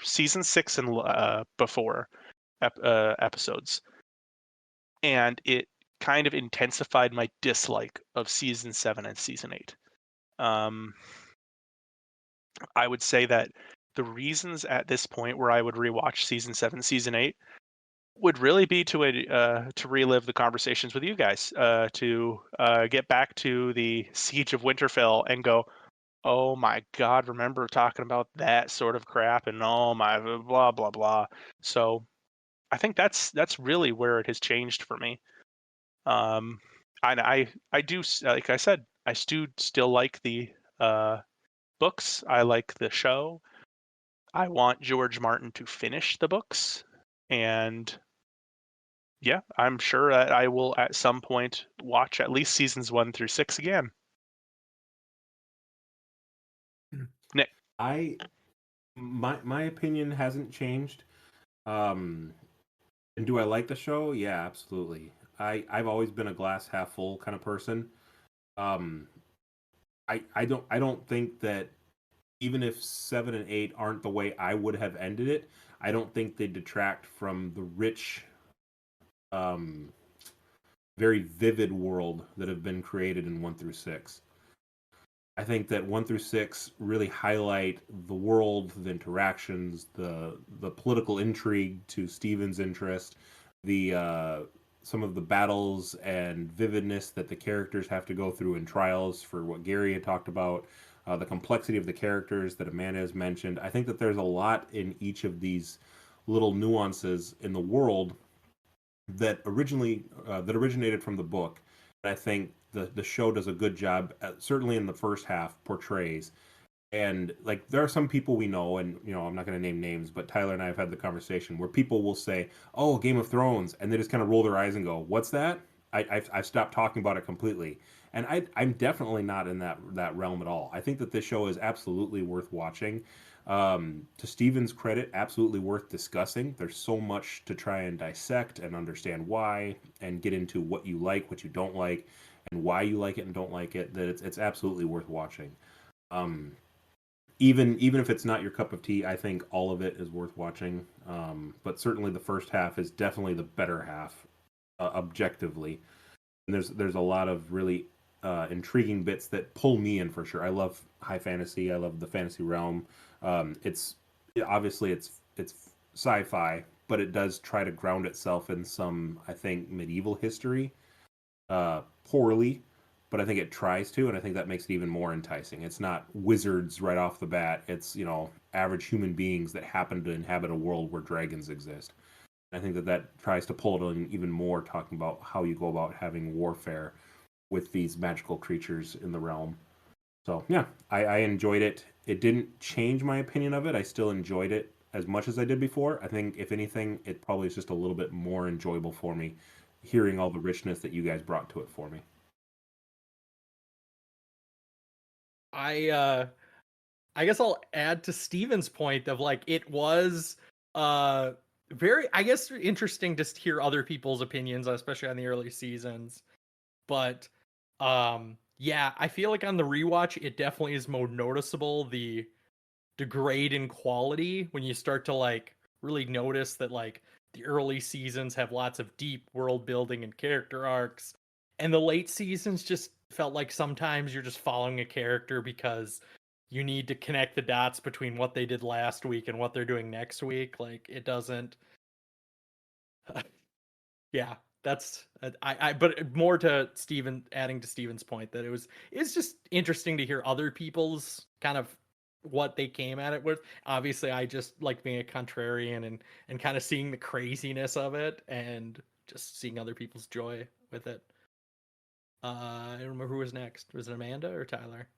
season 6 and before episodes, and it kind of intensified my dislike of season 7 and season 8. I would say that the reasons at this point where I would rewatch season 7, season 8 would really be to relive the conversations with you guys, to get back to the Siege of Winterfell and go, oh my God, remember talking about that sort of crap, and oh my blah blah blah. So I think that's really where it has changed for me. And I do, like I said, I still like the books. I like the show. I want George Martin to finish the books, and yeah, I'm sure that I will at some point watch at least seasons 1 through 6 again. Nick, My opinion hasn't changed. And do I like the show? Yeah, absolutely. I've always been a glass half full kind of person. Um, I don't think that even if 7 and 8 aren't the way I would have ended it, I don't think they detract from the rich, um, very vivid world that have been created in 1 through 6. I think that 1 through 6 really highlight the world, the interactions, the political intrigue to Steven's interest, the some of the battles and vividness that the characters have to go through in trials for what Gary had talked about, the complexity of the characters that Amanda has mentioned. I think that there's a lot in each of these little nuances in the world that originated from the book. I think the show does a good job, certainly in the first half, portrays. And like there are some people we know, and I'm not going to name names, but Tyler and I have had the conversation where people will say, "Oh, Game of Thrones," and they just kind of roll their eyes and go, "What's that?" I've stopped talking about it completely, and I'm definitely not in that realm at all. I think that this show is absolutely worth watching. To Steven's credit, absolutely worth discussing. There's so much to try and dissect and understand why, and get into what you like, what you don't like, and why you like it and don't like it. That it's absolutely worth watching. Even if it's not your cup of tea, I think all of it is worth watching. But certainly the first half is definitely the better half, objectively. And there's a lot of really intriguing bits that pull me in for sure. I love high fantasy. I love the fantasy realm. It's obviously it's sci-fi, but it does try to ground itself in some, I think, medieval history. Poorly, but I think it tries to, and I think that makes it even more enticing. It's not wizards right off the bat. It's average human beings that happen to inhabit a world where dragons exist. And I think that tries to pull it in even more, talking about how you go about having warfare with these magical creatures in the realm. So yeah, I enjoyed it. It didn't change my opinion of it. I still enjoyed it as much as I did before. I think if anything, it probably is just a little bit more enjoyable for me, hearing all the richness that you guys brought to it for me. I guess I'll add to Steven's point of like it was very, I guess, interesting to hear other people's opinions, especially on the early seasons. But Yeah, I feel like on the rewatch, it definitely is more noticeable the degrade in quality when you start to like really notice that like the early seasons have lots of deep world building and character arcs, and the late seasons just felt like sometimes you're just following a character because you need to connect the dots between what they did last week and what they're doing next week. Like it doesn't. Yeah, that's I. But more to Steven, adding to Steven's point that it's just interesting to hear other people's kind of what they came at it with. Obviously, I just like being a contrarian and kind of seeing the craziness of it and just seeing other people's joy with it. I don't remember who was next. Was it Amanda or Tyler?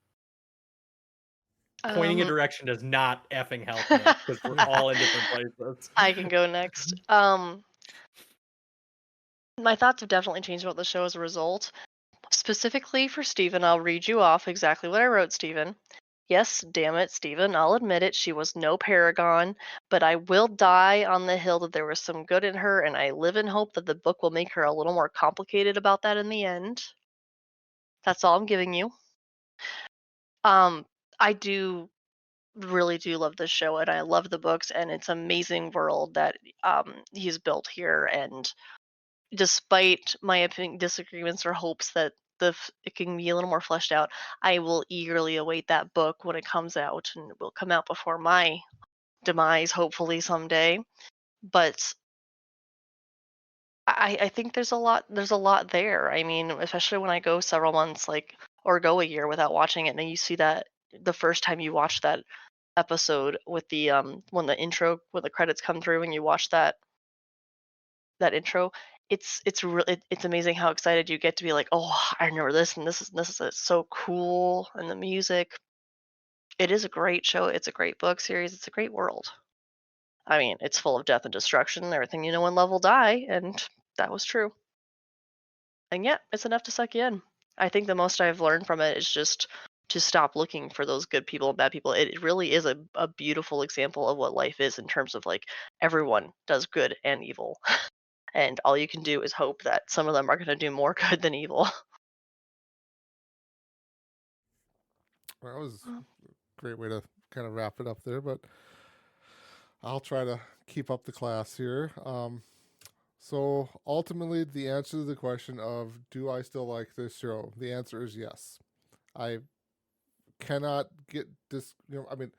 Pointing a direction does not effing help me because we're all in different places. I can go next. My thoughts have definitely changed about the show as a result. Specifically for Steven, I'll read you off exactly what I wrote, Steven. Yes, damn it, Steven, I'll admit it, she was no paragon, but I will die on the hill that there was some good in her, and I live in hope that the book will make her a little more complicated about that in the end. That's all I'm giving you. I really do love this show, and I love the books, and it's an amazing world that he's built here, and despite my opinion, disagreements or hopes that it can be a little more fleshed out, I will eagerly await that book when it comes out, and it will come out before my demise, hopefully someday. But I think there's a lot there. I mean, especially when I go several months, like, or go a year without watching it, and then you see that the first time you watch that episode with the when the credits come through and you watch that intro, it's amazing how excited you get to be like, oh, I remember this, and this is so cool, and the music. It is a great show. It's a great book series. It's a great world. I mean, it's full of death and destruction. Everything you know and love will die, and that was true. And yet, it's enough to suck you in. I think the most I've learned from it is just to stop looking for those good people and bad people. It really is a beautiful example of what life is in terms of like everyone does good and evil. And all you can do is hope that some of them are going to do more good than evil. Well, that was a great way to kind of wrap it up there, but I'll try to keep up the class here. So ultimately, the answer to the question of do I still like this show? The answer is yes. I cannot get this. I mean,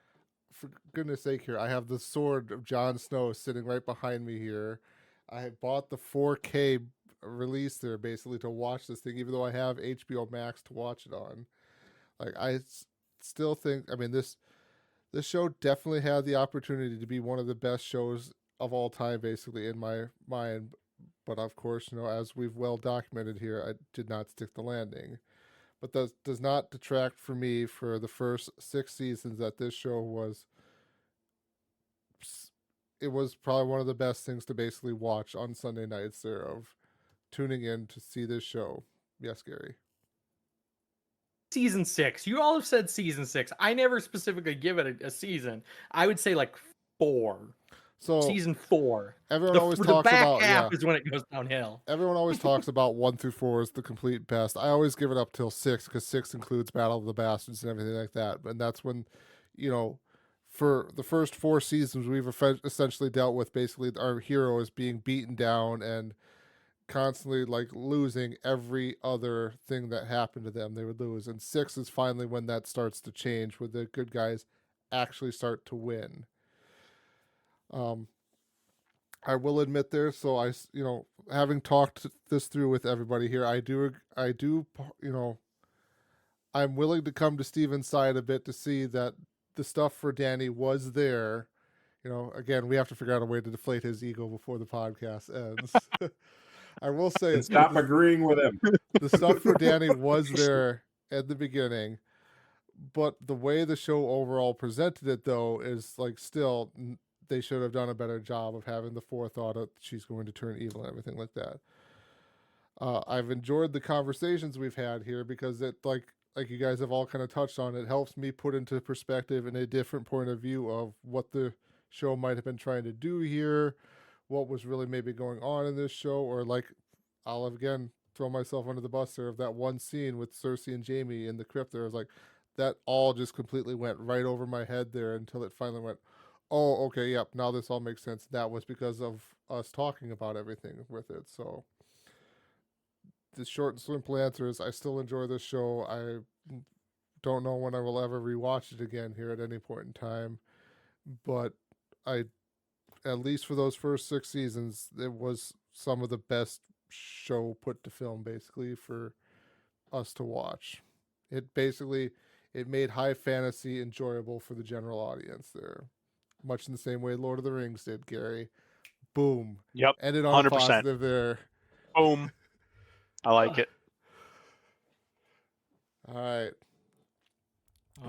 for goodness sake, here I have the sword of Jon Snow sitting right behind me here. I bought the 4K release there basically to watch this thing, even though I have HBO Max to watch it on. Like still think, I mean, this show definitely had the opportunity to be one of the best shows of all time, basically in my mind. But of course, as we've well documented here, I did not stick the landing. But that does not detract for me for the first 6 seasons that this show was. It was probably one of the best things to basically watch on Sunday nights there, of tuning in to see this show. Yes, Gary. Season 6. You all have said season 6. I never specifically give it a season. I would say like 4. So season 4. Everyone always the talks back about half is when it goes downhill. Everyone always talks about 1 through 4 as the complete best. I always give it up till 6 because 6 includes Battle of the Bastards and everything like that. And that's when, for the first 4 seasons, we've essentially dealt with basically our hero is being beaten down and constantly like losing every other thing that happened to them. They would lose, and 6 is finally when that starts to change, where the good guys actually start to win. I will admit there, so having talked this through with everybody here, I do, I'm willing to come to Steven's side a bit to see that the stuff for Danny was there. Again, we have to figure out a way to deflate his ego before the podcast ends. I will say, And stop agreeing with him. the stuff for Danny was there at the beginning, but the way the show overall presented it, though, is like still they should have done a better job of having the forethought that she's going to turn evil and everything like that. I've enjoyed the conversations we've had here because it, like you guys have all kind of touched on, it helps me put into perspective in a different point of view of what the show might have been trying to do here, what was really maybe going on in this show, or like I'll again throw myself under the bus there of that one scene with Cersei and Jaime in the crypt there. I was like, that all just completely went right over my head there until it finally went, oh, okay, yep, now this all makes sense. That was because of us talking about everything with it. So the short and simple answer is I still enjoy this show. I don't know when I will ever rewatch it again here at any point in time, but I, at least for those first 6 seasons, it was some of the best show put to film basically for us to watch. It made high fantasy enjoyable for the general audience there, much in the same way Lord of the Rings did. Gary, boom, Yep. ended on a 100%. positive there. Boom. I like it. All right.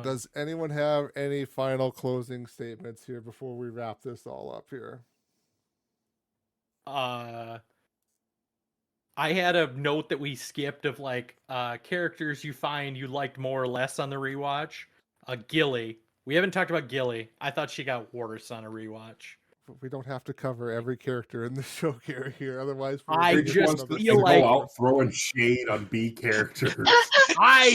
Does anyone have any final closing statements here before we wrap this all up here? I had a note that we skipped of like characters you find you liked more or less on the rewatch. Gilly. We haven't talked about Gilly. I thought she got worse on a rewatch. But we don't have to cover every character in the show, Gary, here. Otherwise, I He just wants to feel go like- out throwing shade on B characters. How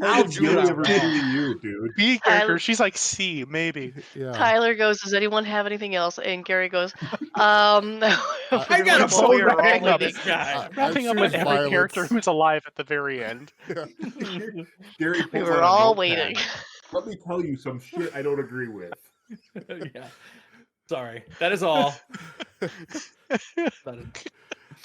How did do Gilly it ever wrong. do to you, dude? B character, she's like C, maybe. Yeah. Tyler goes, "Does anyone have anything else?" And Gary goes, I got a So bone we're to pick wrapping with up. this guy. Wrapping up choose with every character violence. who's alive at the very end. Yeah. Gary We pulls were out a all notepad. waiting. Let me tell you some shit I don't agree with. Yeah. Sorry. That is all. That is-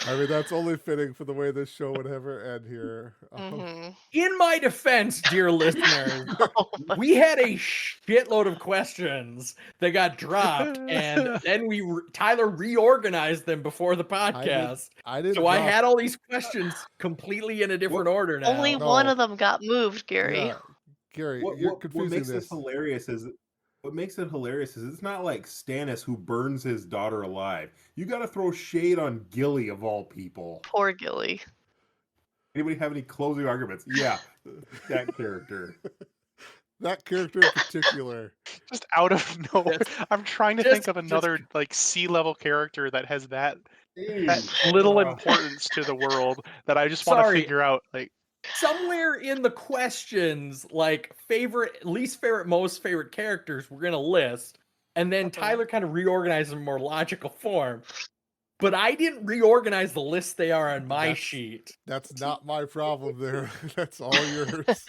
I mean, that's only fitting for the way this show would ever end here. Mhm. In my defense, dear listeners, Oh, but- we had a shitload of questions that got dropped, and then Tyler reorganized them before the podcast. I didn't. So I drop- had all these questions completely in a different order now. Only No. one of them got moved, Gary. Yeah, Gary, What, you're what, what confusing makes this. this hilarious is it's not like Stannis who burns his daughter alive. You got to throw shade on Gilly of all people. Poor Gilly. Anybody have any closing arguments? Yeah, that character. That character in particular. Just out of nowhere. I'm trying to think of another like C-level character that has that little importance to the world that I just want to Sorry. figure out. Like, Somewhere in the questions, like favorite, least favorite, most favorite characters, we're gonna list, and then Tyler kind of reorganized in a more logical form. But I didn't reorganize the list they are on my That's- sheet. That's not my problem there. That's all yours.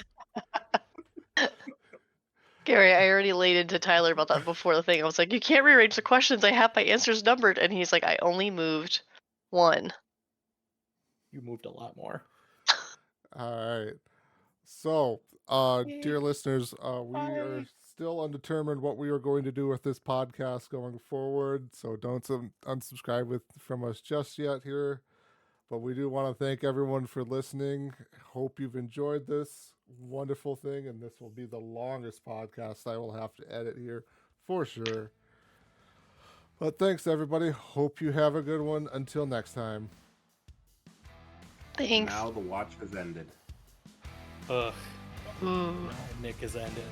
Gary, I already laid into Tyler about that before the thing. I was like, "You can't rearrange the questions. I have my answers numbered." And he's like, "I only moved one." You moved a lot more. All right. So, dear listeners, we are still undetermined what we are going to do with this podcast going forward. So don't unsubscribe from us just yet here. But we do want to thank everyone for listening. Hope you've enjoyed this wonderful thing. And this will be the longest podcast I will have to edit here for sure. But thanks, everybody. Hope you have a good one. Until next time. Thanks. Now the watch has ended. Ugh. Ooh. Nick has ended.